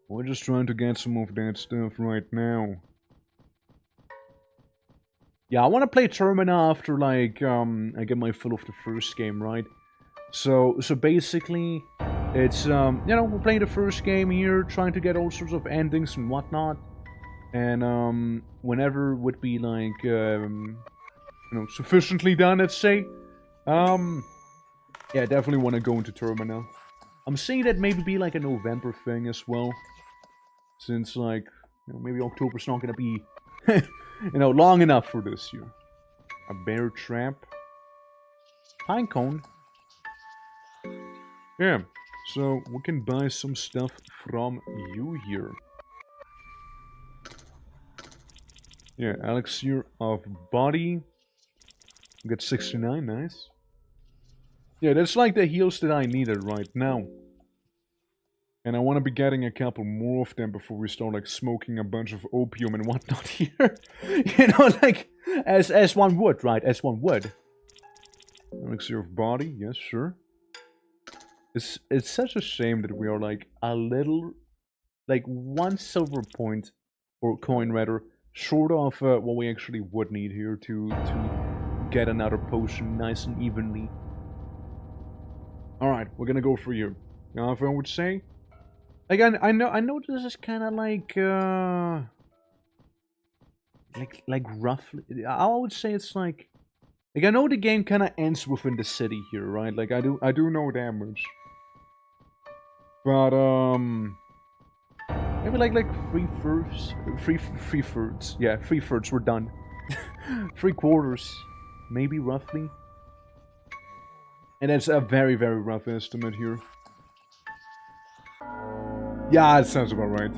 We're just trying to get some of that stuff right now. Yeah, I want to play Termina after, like, I get my fill of the first game, right? So basically, it's, you know, we're playing the first game here, trying to get all sorts of endings and whatnot. And, whenever would be, like, you know, sufficiently done, let's say. Yeah, definitely want to go into Termina. I'm saying that maybe be, like, a November thing as well. Since, like, you know, maybe October's not gonna be, you know, long enough for this year. A bear trap. Pine cone. Yeah, so we can buy some stuff from you here. Yeah, elixir of body. We got 69, nice. Yeah, that's like the heals that I needed right now. And I want to be getting a couple more of them before we start, like, smoking a bunch of opium and whatnot here. You know, like, as one would, right? As one would. Elixir of body, yes, sure. It's such a shame that we are, like, a little, like, one silver point, or coin rather, short of what we actually would need here to get another potion nice and evenly. Alright, we're gonna go for you. Now, if I would say, again, I know this is kind of like roughly, I would say it's like I know the game kind of ends within the city here, right? Like, I do know that much. But, maybe like 3/4, 3/3, yeah, 3/3, we're done. 3/4, maybe, roughly. And that's a very, very rough estimate here. Yeah, that sounds about right.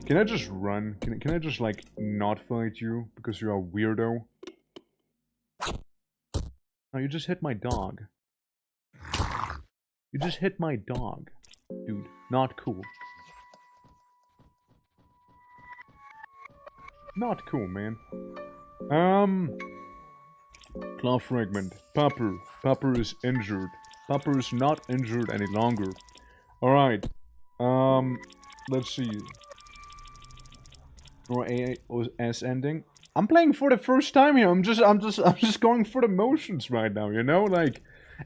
Can I just run? Can I just, like, not fight you? Because you're a weirdo? No, you just hit my dog. You just hit my dog. Dude, not cool. Not cool, man. Claw fragment. Pupper. Pupper is injured. Pupper is not injured any longer. Alright. Let's see. Or A-S ending. I'm playing for the first time here. I'm just going for the motions right now, you know? Like,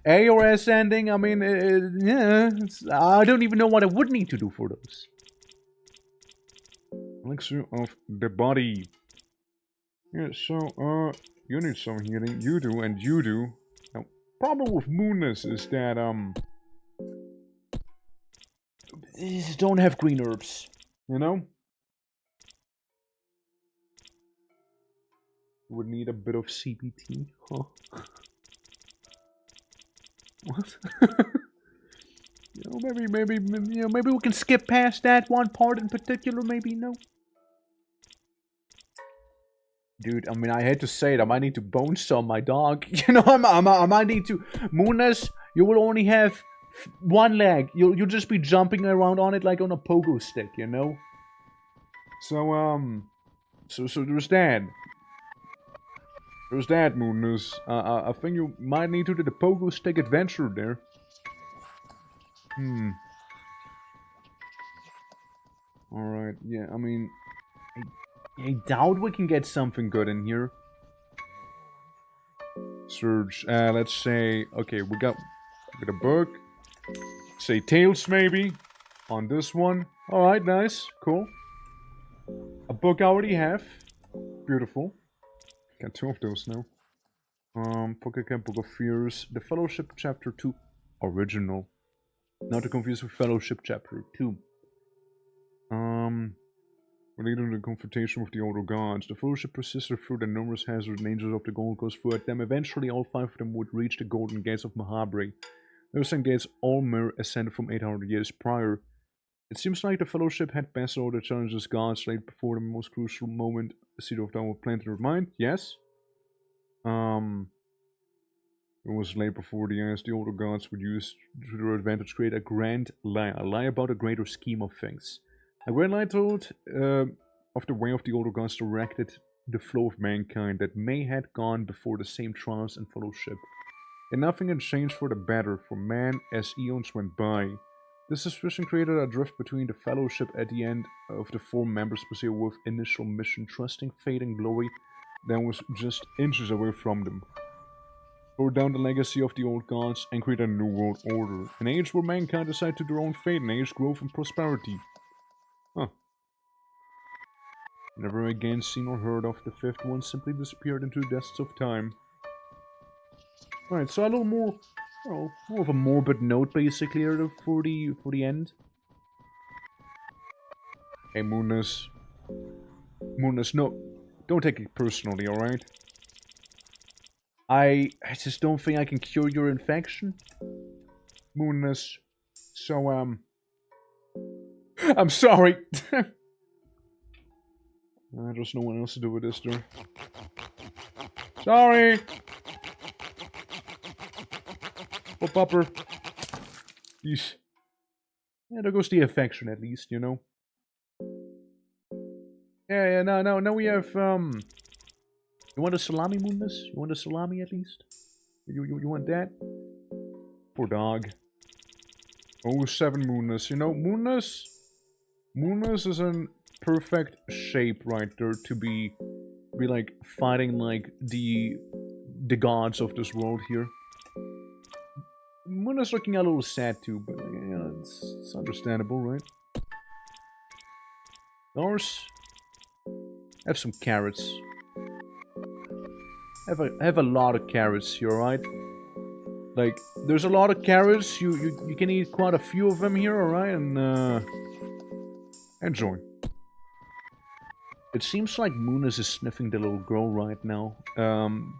A or S ending, I mean, yeah, I don't even know what I would need to do for those. Elixir of the body. Yeah, so, you need some healing. You do, and you do. Now, problem with moonness is that, these don't have green herbs, you know? Would need a bit of CBT, huh? What? You know, maybe we can skip past that one part in particular, maybe, no? Dude, I mean, I hate to say it, I might need to bone saw my dog. You know, I might need to... Moonness, you will only have one leg. You'll just be jumping around on it like on a pogo stick, you know? So, so there's that. There's that, Moonness. I think you might need to do the pogo stick adventure there. Alright, yeah, I mean... I doubt we can get something good in here. Surge, let's say... Okay, we got a book. Say tails, maybe. On this one. Alright, nice. Cool. A book I already have. Beautiful. Got 2 of those now. Book of Fears. The Fellowship Chapter 2. Original. Not to confuse with Fellowship Chapter 2. Related to the confrontation with the older gods, the Fellowship persisted through the numerous hazards and dangers of the Gold Coast throughout them. Eventually, all 5 of them would reach the Golden Gates of Mahabri. Those same gates all mere ascended from 800 years prior. It seems like the Fellowship had passed all the challenges gods laid before the most crucial moment. The Seed of Dawn was planted in her mind. Yes. It was laid before the eyes the older gods would use to their advantage to create a grand lie. A lie about a greater scheme of things. A grand lie told of the way of the older gods directed the flow of mankind that may had gone before the same trials and fellowship. And nothing had changed for the better for man as eons went by. This suspicion created a drift between the Fellowship at the end of the 4 members pursued with initial mission, trusting fate and glory that was just inches away from them. Tore down the legacy of the old gods and create a new world order. An age where mankind decided to their own fate, an age growth and prosperity. Huh. Never again seen or heard of, the 5th one simply disappeared into the depths of time. Right, so a little more, more of a morbid note basically here for the end. Hey, Moonness. Moonness, no, don't take it personally, alright? I just don't think I can cure your infection. Moonness. So, I'm sorry. There's no one else to do with this, though. Sorry! Oh, Pupper. Yeesh. Yeah, there goes the affection, at least, you know. Yeah, now we have, You want a salami, Moonness? You want a salami, at least? You want that? Poor dog. Oh, 7 Moonness. You know, Moonness is in perfect shape right there to be like fighting like the gods of this world here. Moonness looking a little sad too, but you know, it's understandable, right? Lars, have some carrots. Have a lot of carrots here, alright? Like, there's a lot of carrots, you can eat quite a few of them here, alright? And, enjoy. It seems like Moonness is sniffing the little girl right now.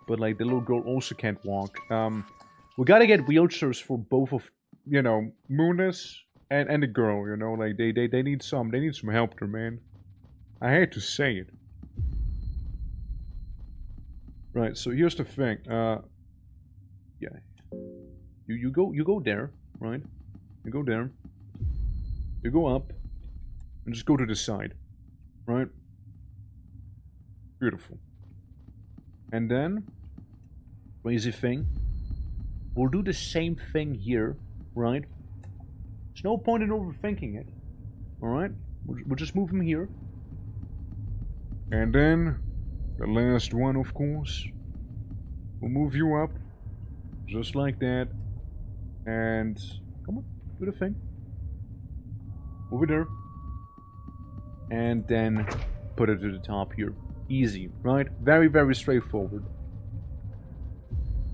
But like, the little girl also can't walk. We gotta get wheelchairs for both of, you know, Moonness and the girl, you know? Like, they need some help there, man. I hate to say it. Right, so here's the thing, yeah. You go there, right? You go there. You go up. And just go to the side. Right? Beautiful. And then, crazy thing. We'll do the same thing here, right? There's no point in overthinking it. Alright? We'll just move him here. And then, the last one, of course. We'll move you up. Just like that. And, come on, do the thing. Over there. And then, put it to the top here. Easy, right? Very, very straightforward.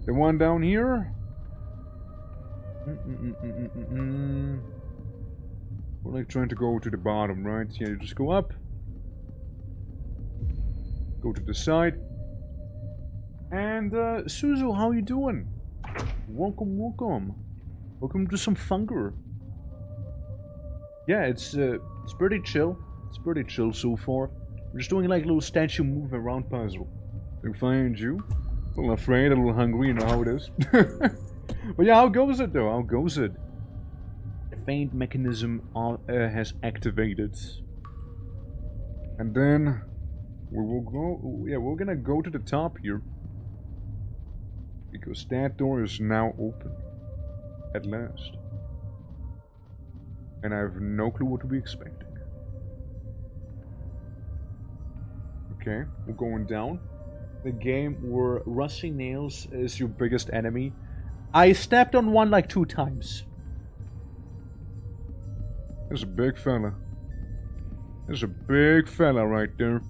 the one down here. We're like trying to go to the bottom, right? Yeah, you just go up. Go to the side. And, Suzu, how you doing? Welcome, welcome. Welcome to some FUNGRY. Yeah, it's pretty chill. It's pretty chill so far. We're just doing like a little statue move around puzzle. They find you. A little afraid, a little hungry, you know how it is. But yeah, how goes it though? How goes it? The feint mechanism has activated. And then we will go. Yeah, we're gonna go to the top here. Because that door is now open. At last. And I have no clue what to be expecting. Okay, we're going down. The game where rusty nails is your biggest enemy. I stepped on one like 2 times. There's a big fella. There's a big fella right there.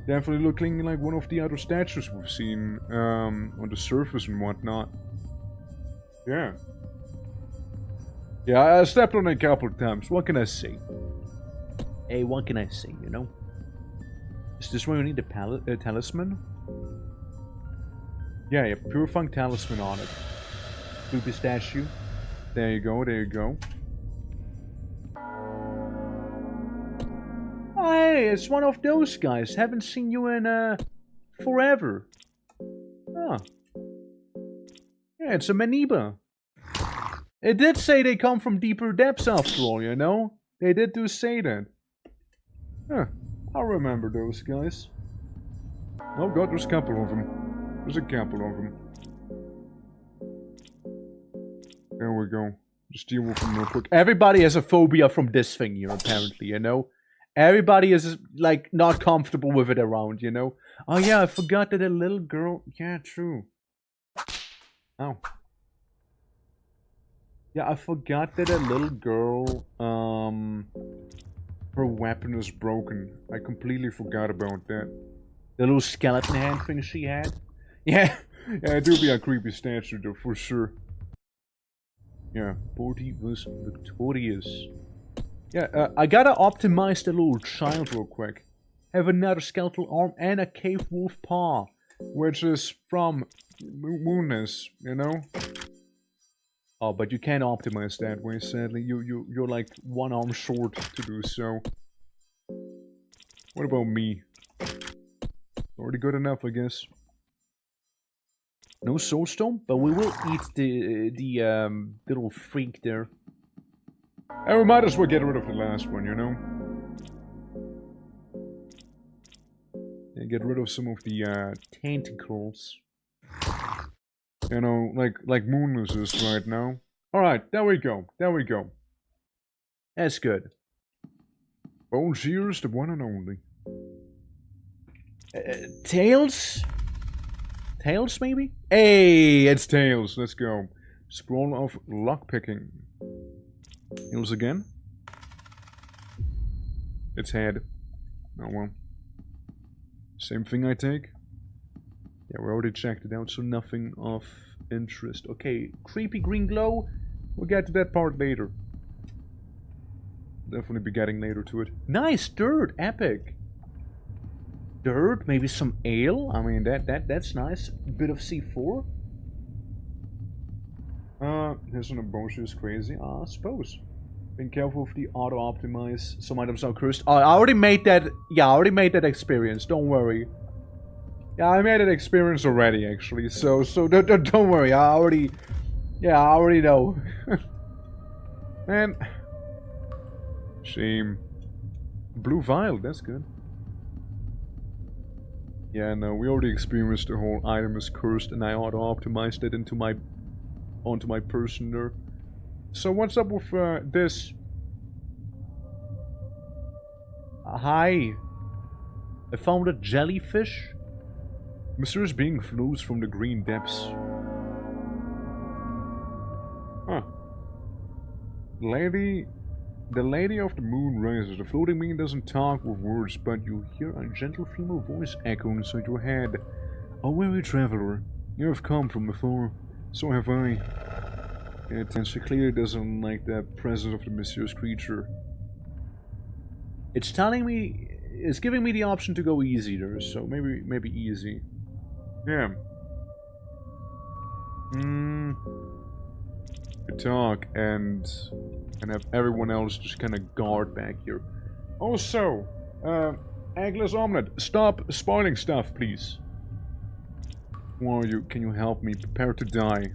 Definitely looking like one of the other statues we've seen on the surface and whatnot. Yeah. Yeah, I stepped on it a couple of times. What can I say? Hey, what can I say, you know? Is this where you need the talisman? Yeah, pure funk talisman on it. Creepy statue. There you go, there you go. Oh, hey, it's one of those guys. Haven't seen you in, forever. Ah. Yeah, it's a Maniba. It did say they come from deeper depths after all, you know? They did do say that. Huh. I'll remember those guys. Oh god, there's a couple of them. There's a couple of them. There we go. Just deal with them real quick. Everybody has a phobia from this thing here, apparently, you know? Everybody is, like, not comfortable with it around, you know? Oh, yeah, I forgot that a little girl... Yeah, true. Ow. Yeah, I forgot that a little girl, her weapon is broken. I completely forgot about that. The little skeleton hand thing she had. Yeah, yeah, it do be a creepy statue though, for sure. Yeah, Bordy was victorious. Yeah, I gotta optimize the little child real quick. Have another skeletal arm and a cave wolf paw. Which is from Moonness, you know? Oh, but you can't optimize that way, sadly. You're like one arm short to do so. What about me? Already good enough, I guess. No soulstone, but we will eat the little freak there. And we might as well get rid of the last one, you know? And get rid of some of the tentacles. You know, like Moonless is right now. Alright, there we go. There we go. That's good. Bone Shears, the one and only. Tails? Tails, maybe? Hey, it's Tails. Let's go. Scroll of lockpicking. Tails again. It's head. Oh well. Same thing I take. Yeah, we already checked it out, so nothing of interest. Okay, creepy green glow. We'll get to that part later. Definitely be getting later to it. Nice dirt, epic. Dirt, maybe some ale. I mean, that's nice. Bit of C4. Here's an emotion is crazy. I suppose. Being careful with the auto optimize. Some items are cursed. Oh, I already made that. Yeah, I already made that experience. Don't worry. Yeah, I made an experience already, actually. So don't worry. I already know. Man, shame. Blue vial. That's good. Yeah, no, we already experienced the whole item is cursed, and I auto-optimized it onto my person there. So what's up with this? Hi. I found a jellyfish. Mysterious being flows from the green depths. Huh. The Lady of the Moon rises. The floating being doesn't talk with words, but you hear a gentle female voice echo inside your head. A weary traveler, you have come from afar. So have I. She clearly doesn't like the presence of the mysterious creature. It's telling me, it's giving me the option to go easy there, so maybe easy. Yeah. Talk and have everyone else just kind of guard back here. Also, Eggless Omelette, stop spoiling stuff, please. Who are you? Can you help me? Prepare to die.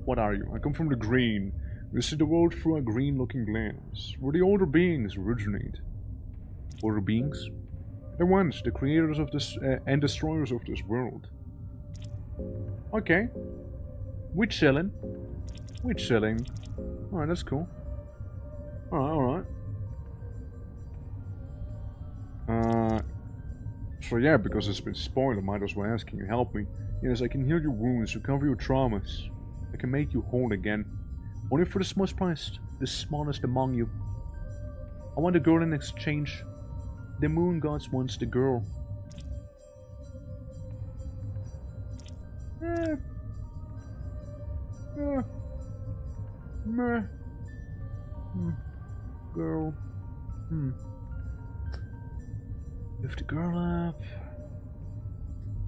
What are you? I come from the green. We see the world through a green-looking lens, where the older beings originate. Older beings? The ones, the creators of this and destroyers of this world. Okay. We're chilling. We're chilling. Alright, that's cool. Alright. So yeah, because it's been spoiled, I might as well ask, can you help me? Yes, I can heal your wounds, recover your traumas. I can make you whole again. Only for the smallest price, the smallest among you. I want a girl in exchange. The moon gods wants the girl. Girl. Lift the girl up.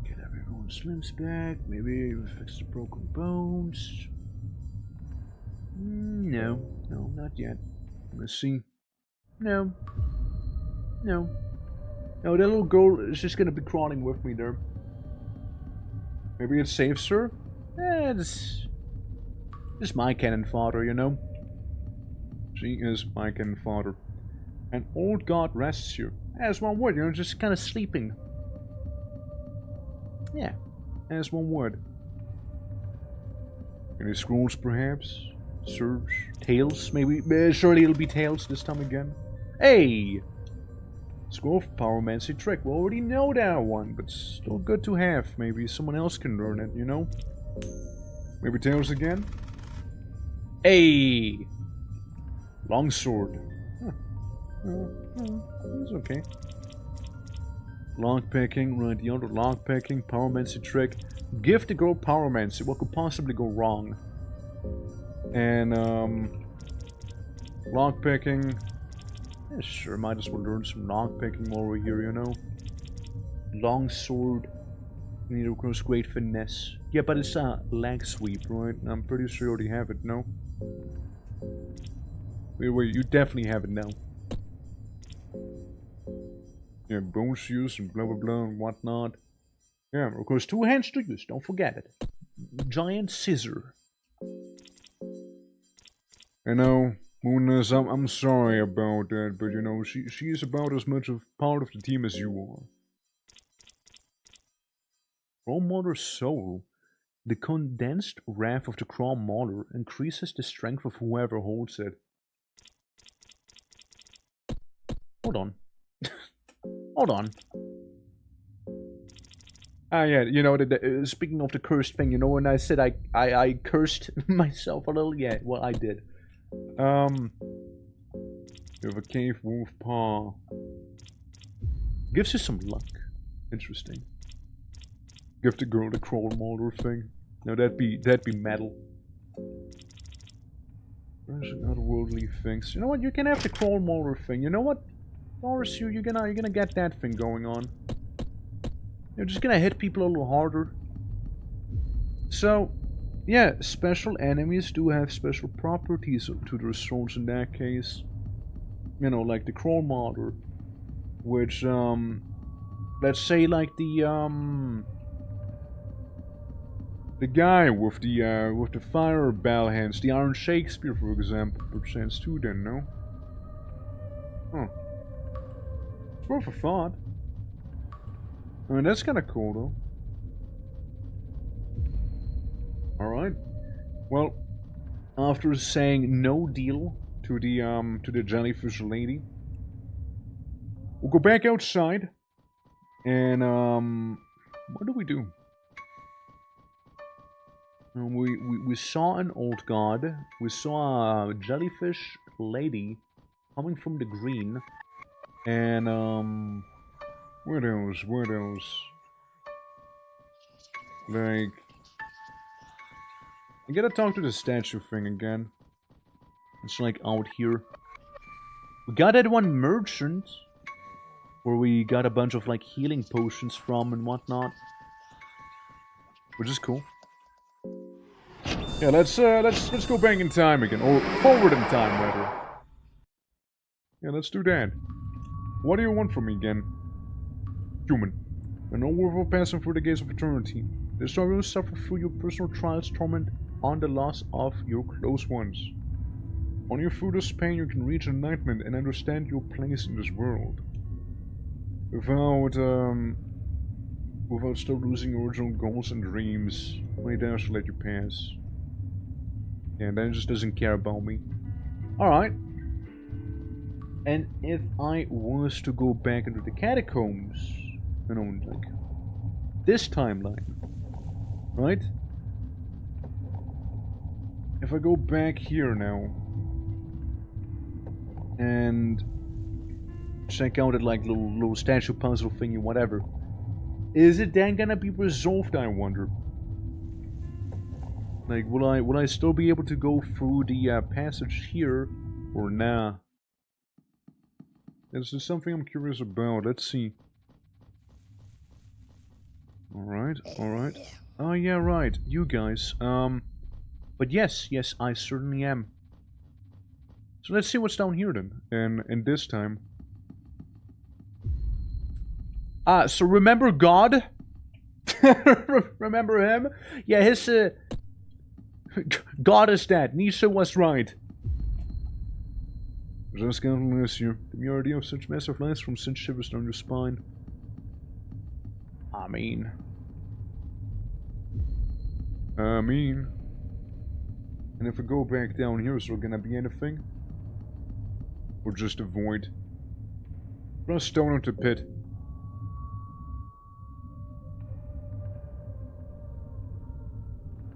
Get everyone's limbs back. Maybe fix the broken bones. No, not yet. Let's see. No, that little girl is just gonna be crawling with me there. Maybe it saves her? It's my cannon fodder, you know? She is my cannon fodder. An old god rests here. As one would, you know, just kind of sleeping. Yeah, as one would. Any scrolls, perhaps? Surge. Tails, maybe? Surely it'll be Tails this time again. Hey! Scroll of Pyromancy trick. We already know that one, but still good to have. Maybe someone else can learn it, you know? Maybe Tails again? Hey! Longsword. Huh. It's okay. Lockpicking, right, the other lockpicking, Pyromancy trick. Give the girl Pyromancy. What could possibly go wrong? And, lockpicking. Yeah, sure, might as well learn some lockpicking while we're here, you know? Longsword. You need, of course, great finesse. Yeah, but it's a leg sweep, right? I'm pretty sure you already have it, no? Wait, you definitely have it now. Yeah, bones use and blah blah blah and whatnot. Yeah, of course, 2 hands to use, don't forget it. Giant scissor. I know, Moonness, I'm sorry about that, but you know, she is about as much of part of the team as you are. Crawl Mauler Soul. The condensed wrath of the Crawl Mauler increases the strength of whoever holds it. Hold on. Hold on. Ah, yeah, you know, speaking of the cursed thing, you know, when I said I cursed myself a little? Yeah, well, I did. You have a cave wolf paw. Gives you some luck. Interesting. Give the girl the Crawl Mauler thing. No, that'd be metal. There's otherworldly things. You know what? You can have the Crawl Mauler thing. You know what? Doris, you're gonna get that thing going on. You're just gonna hit people a little harder. So, yeah, special enemies do have special properties to their swords in that case. You know, like the Crawl Mauler, which let's say like the guy with the fire bell hands, the Iron Shakespeare, for example, perchance too. Then no. Huh. Worth a thought. I mean, that's kind of cool, though. Alright. Well, after saying no deal to the jellyfish lady, we'll go back outside, and, what do we do? We saw an old god, we saw a jellyfish lady coming from the green, and, where those? Like, I gotta talk to the statue thing again. It's like out here. We got that one merchant, where we got a bunch of like healing potions from and whatnot, which is cool. Yeah, let's go back in time again, or forward in time rather. Yeah, let's do that. What do you want from me again? Human. An overall passing through the gates of eternity. This story will suffer through your personal trials, torment, on the loss of your close ones. Only through this pain you can reach enlightenment and understand your place in this world. Without still losing your original goals and dreams, only then I shall let you pass. Yeah, Dan just doesn't care about me. Alright. And if I was to go back into the catacombs, you know, like this timeline, right? If I go back here now and check out that like little statue puzzle thingy, whatever, is it then gonna be resolved? I wonder. Like, will I still be able to go through the passage here, or nah? This is something I'm curious about. Let's see. Alright, alright. Oh yeah, right. You guys. But yes, I certainly am. So let's see what's down here then. And this time. So remember God? Remember him? Yeah, his, God is dead. Nisha was right. Just can't miss you. The merity of such massive lines from such shivers down your spine. I mean. And if we go back down here, is there gonna be anything? Or just a void? Throw a stone into the pit.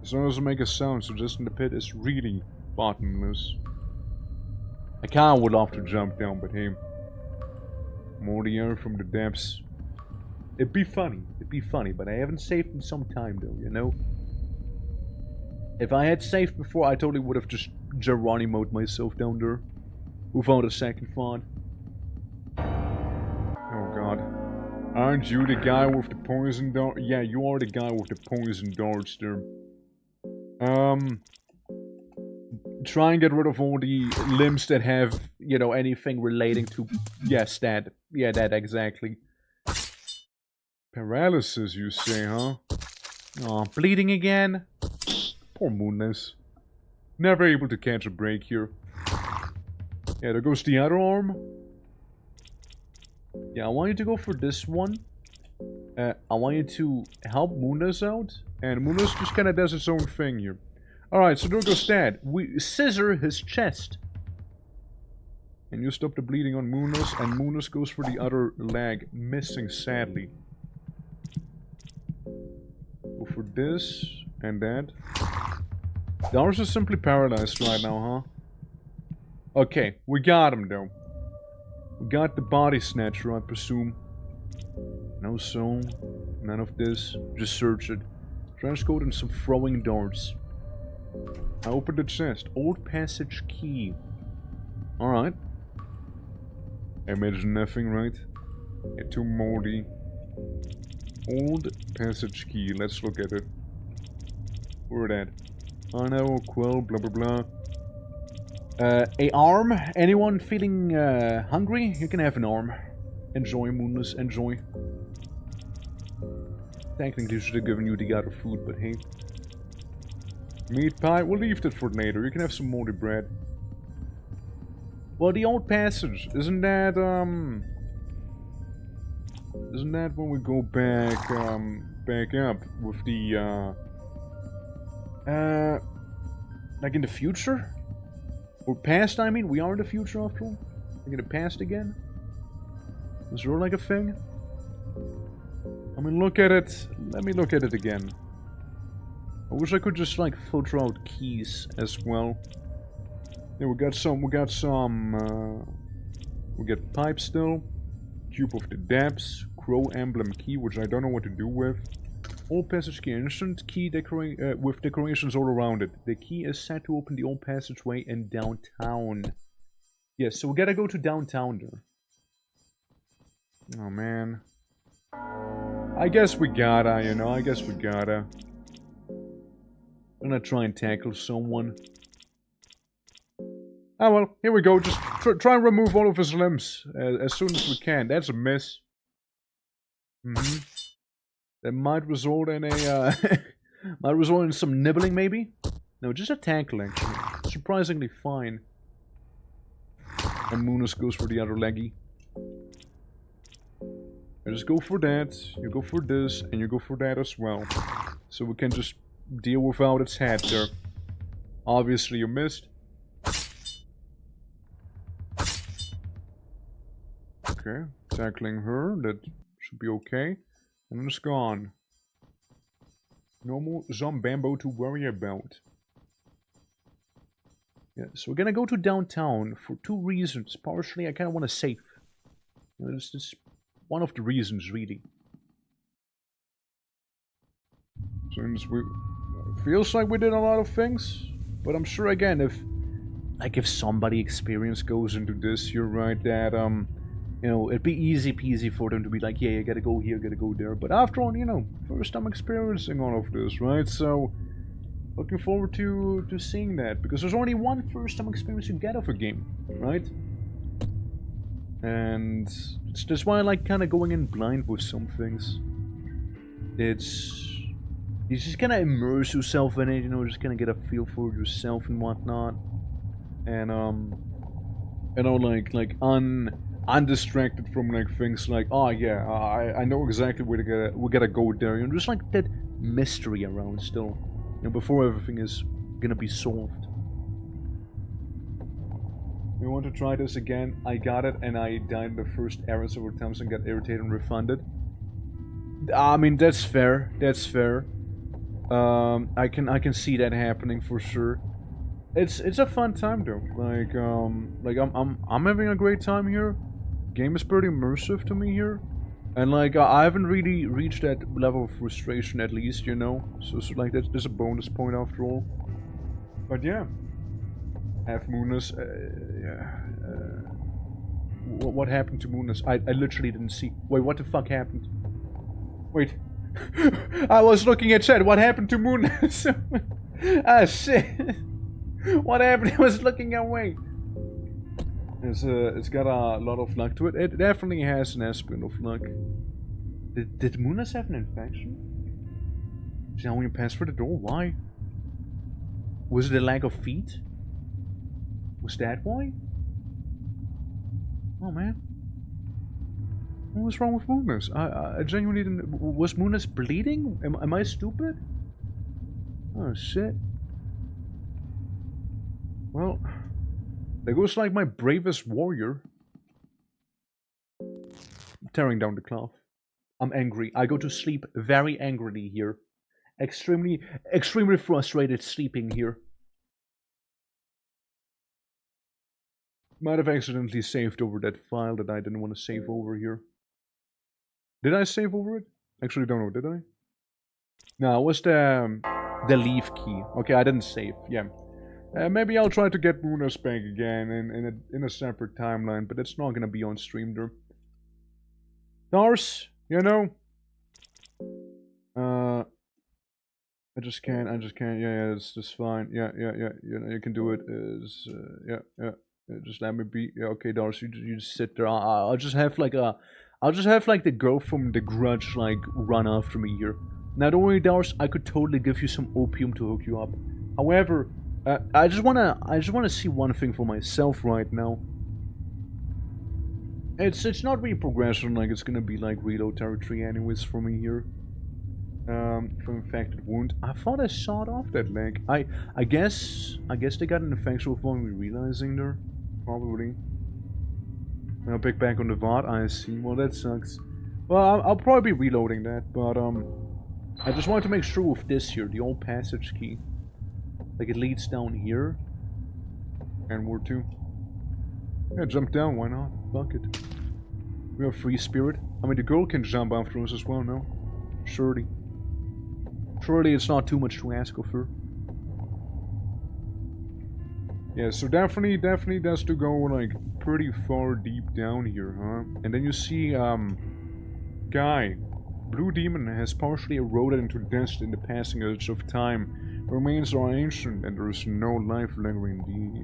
As long as it make a sound, so just in the pit is really bottomless. I kinda would love to jump down, but hey. More the air from the depths. It'd be funny, but I haven't saved in some time though, you know? If I had saved before, I totally would have just Geronimo'd myself down there. Without a second thought. Oh god. Aren't you the guy with the poison dart? Yeah, you are the guy with the poison darts there. Try and get rid of all the limbs that have, you know, anything relating to... Yes, that. Yeah, that exactly. Paralysis, you say, huh? Aw, bleeding again? Poor Moonless. Never able to catch a break here. Yeah, there goes the other arm. Yeah, I want you to go for this one. I want you to help Moonless out. And Moonless just kind of does its own thing here. Alright, so there goes that. We scissor his chest. And you stop the bleeding on Moonless. And Moonless goes for the other leg. Missing, sadly. Go for this. And that. The ours is simply paralyzed right now, huh? Okay, we got him though. We got the body snatcher, I presume. No soul. None of this. Just search it. Transcode and some throwing darts. I opened the chest. Old passage key. Alright. Imagine nothing, right? Yeah, too moldy. Old passage key. Let's look at it. Where that? I know, quill, blah blah blah. A arm? Anyone feeling hungry? You can have an arm. Enjoy, Moonless, enjoy. Technically should have given you the other food, but hey. Meat pie? We'll leave that for later. You can have some moldy bread. Well, the old passage, isn't that when we go back, back up with the, like in the future? Or past, I mean? We are in the future after all? Like in the past again? Is there like a thing? I mean, look at it. Let me look at it again. I wish I could just like filter out keys as well. Yeah, we got pipe still. Cube of the depths. Crow emblem key, which I don't know what to do with. Old passage key, ancient key with decorations all around it. The key is set to open the old passageway in downtown. Yes, so we gotta go to downtown there. Oh man. I guess we gotta, you know, I guess we gotta. I'm gonna try and tackle someone. Ah well, here we go. Just try and remove all of his limbs as soon as we can. That's a miss. That might result in a might result in some nibbling maybe. No, just a tackle actually. Surprisingly fine. And Moonus goes for the other leggy. I just go for that. You go for this, and you go for that as well. So we can just deal without its head there. Obviously you missed. Okay, tackling her, that should be okay. And it's gone. No more Zombambo to worry about. Yeah, so we're gonna go to downtown for two reasons. Partially, I kinda want to save. You know, this is one of the reasons, really. Since we... feels like we did a lot of things. But I'm sure, again, if somebody experience goes into this, you're right, that, you know, it'd be easy peasy for them to be like, yeah, you gotta go here, gotta go there. But after all, you know, first time experiencing all of this, right? So, looking forward to seeing that. Because there's only one first time experience you get of a game, right? And that's why I like kind of going in blind with some things. You just kind of immerse yourself in it, you know, just kind of get a feel for yourself and whatnot. And, you know, like undistracted from like things like, oh yeah, I know exactly where we gotta go there, you know, just like that mystery around still, you know, before everything is gonna be solved. You want to try this again? I got it, and I died in the first error several times and got irritated and refunded. I mean, that's fair. That's fair. I can see that happening for sure. It's a fun time though. Like I'm having a great time here. Game is pretty immersive to me here, and like I haven't really reached that level of frustration at least, you know. So like that's a bonus point after all. But yeah, Half Moonness. What happened to Moonness? I literally didn't see. Wait, what the fuck happened? Wait. I was looking at chat. What happened to Moonness? Ah, shit. What happened? I was looking away. It's got a lot of luck to it. It definitely has an aspect of luck. Did Moonness have an infection? Is now when you pass through the door? Why? Was it a lack of feet? Was that why? Oh man. What was wrong with Moonness? I genuinely didn't... Was Moonness bleeding? Am I stupid? Oh shit. Well, there goes like my bravest warrior. Tearing down the cloth. I'm angry. I go to sleep very angrily here. Extremely frustrated sleeping here. Might have accidentally saved over that file that I didn't want to save over here. Did I save over it? Actually don't know, did I? No, it was the leave key. Okay, I didn't save, yeah. Maybe I'll try to get Moonness back again in a separate timeline, but it's not gonna be on stream there. Dars, you know? I just can't, yeah, it's just fine. Yeah, you can do it, yeah. Just let me be. Yeah, okay, Dars, you just sit there. I'll just have like the girl from The Grudge like run after me here. Now don't worry, Dars, I could totally give you some opium to hook you up. However, I just wanna see one thing for myself right now. It's not really progression, like it's gonna be like reload territory anyways for me here. From infected wound. I thought I sawed off that leg. I guess they got an infection without me realizing there. Probably. I'll pick back on the VOD. I see. Well, that sucks. Well, I'll probably be reloading that, but I just wanted to make sure with this here, the old passage key. Like it leads down here. And we're too. Yeah, jump down, why not? Fuck it. We have free spirit. I mean, the girl can jump after us as well, no? Surely. Surely it's not too much to ask of her. Yeah, so definitely does to go like pretty far deep down here, huh? And then you see, guy. Blue demon has partially eroded into dust in the passage of time. The remains are ancient and there is no life lingering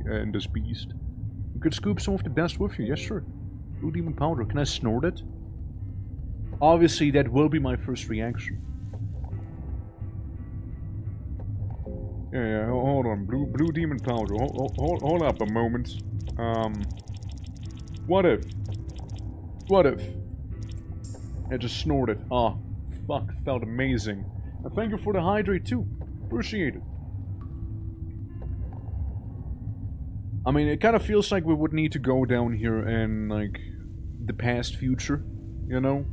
in this beast. You could scoop some of the dust with you, yes sure. Blue demon powder, can I snort it? Obviously that will be my first reaction. Yeah, hold on. Blue demon powder. Hold up a moment. What if? I just snorted. Ah, fuck, felt amazing. And thank you for the hydrate too. Appreciate it. I mean, it kind of feels like we would need to go down here in, like, the past future, you know?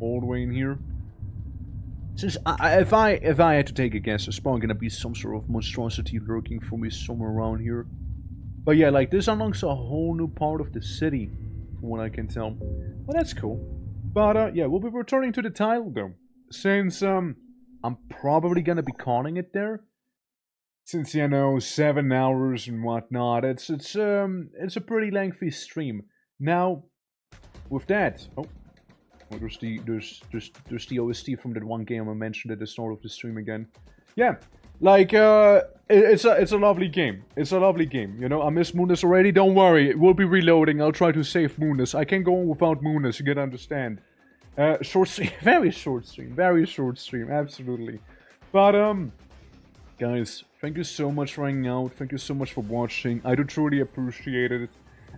All the way in here. Since if I had to take a guess, there's probably gonna be some sort of monstrosity lurking for me somewhere around here. But yeah, like this unlocks a whole new part of the city, from what I can tell. Well, that's cool. But yeah, we'll be returning to the tile though, since I'm probably gonna be calling it there. Since you know 7 hours and whatnot, it's a pretty lengthy stream. Now, with that, oh. There's the OST from that one game I mentioned at the start of the stream again. Yeah, like it's a lovely game. It's a lovely game. You know, I miss Moonness already. Don't worry, we'll be reloading. I'll try to save Moonness. I can't go on without Moonness. You gotta understand. Short stream, very short stream, absolutely. But guys, thank you so much for hanging out. Thank you so much for watching. I do truly appreciate it.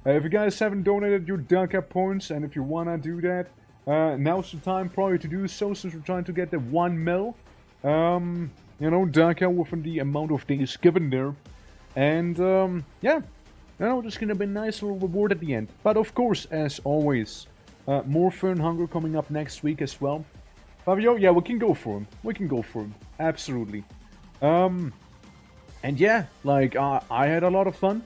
If you guys haven't donated your Dunker points, and if you wanna do that. Now's the time probably to do so, since we're trying to get the 1 mil. You know, Daka within the amount of days given there. And, yeah. You know, just gonna be a nice little reward at the end. But of course, as always, more Fern Hunger coming up next week as well. Fabio, yeah, we can go for him. We can go for him. Absolutely. And yeah, like, I had a lot of fun.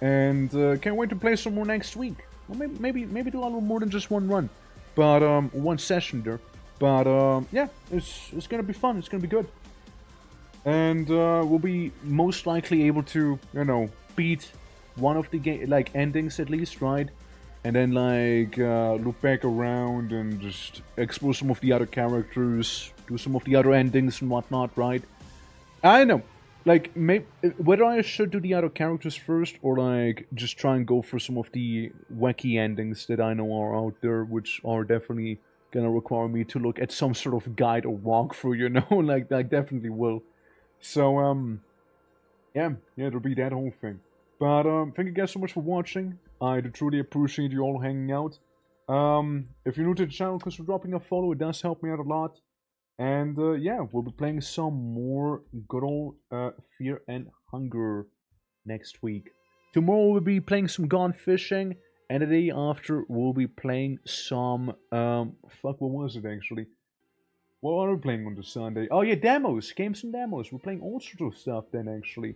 And can't wait to play some more next week. Well, maybe do a little more than just one run. But, one session there. But, yeah, it's gonna be fun. It's gonna be good. And, we'll be most likely able to, you know, beat one of the endings at least, right? And then, like, look back around and just explore some of the other characters, do some of the other endings and whatnot, right? I know. Like, whether I should do the other characters first, or, like, just try and go for some of the wacky endings that I know are out there, which are definitely gonna require me to look at some sort of guide or walkthrough, you know? like, definitely will. So, yeah, it'll be that whole thing. But, thank you guys so much for watching. I do truly appreciate you all hanging out. If you're new to the channel, consider dropping a follow. It does help me out a lot. And, yeah, we'll be playing some more good old Fear and Hunger next week. Tomorrow we'll be playing some Gone Fishing. And the day after we'll be playing some, fuck, what was it actually? What are we playing on the Sunday? Oh yeah, demos! Games and demos. We're playing all sorts of stuff then, actually.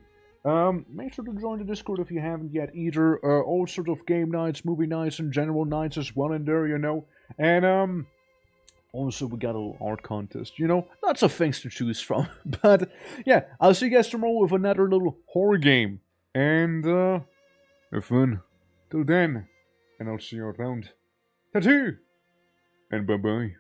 Make sure to join the Discord if you haven't yet either. All sorts of game nights, movie nights, and general nights as well in there, you know. And, also we got a little art contest, you know. Lots of things to choose from. But, yeah, I'll see you guys tomorrow with another little horror game. And, have fun. Till then. And I'll see you around. Tattoo! And bye-bye.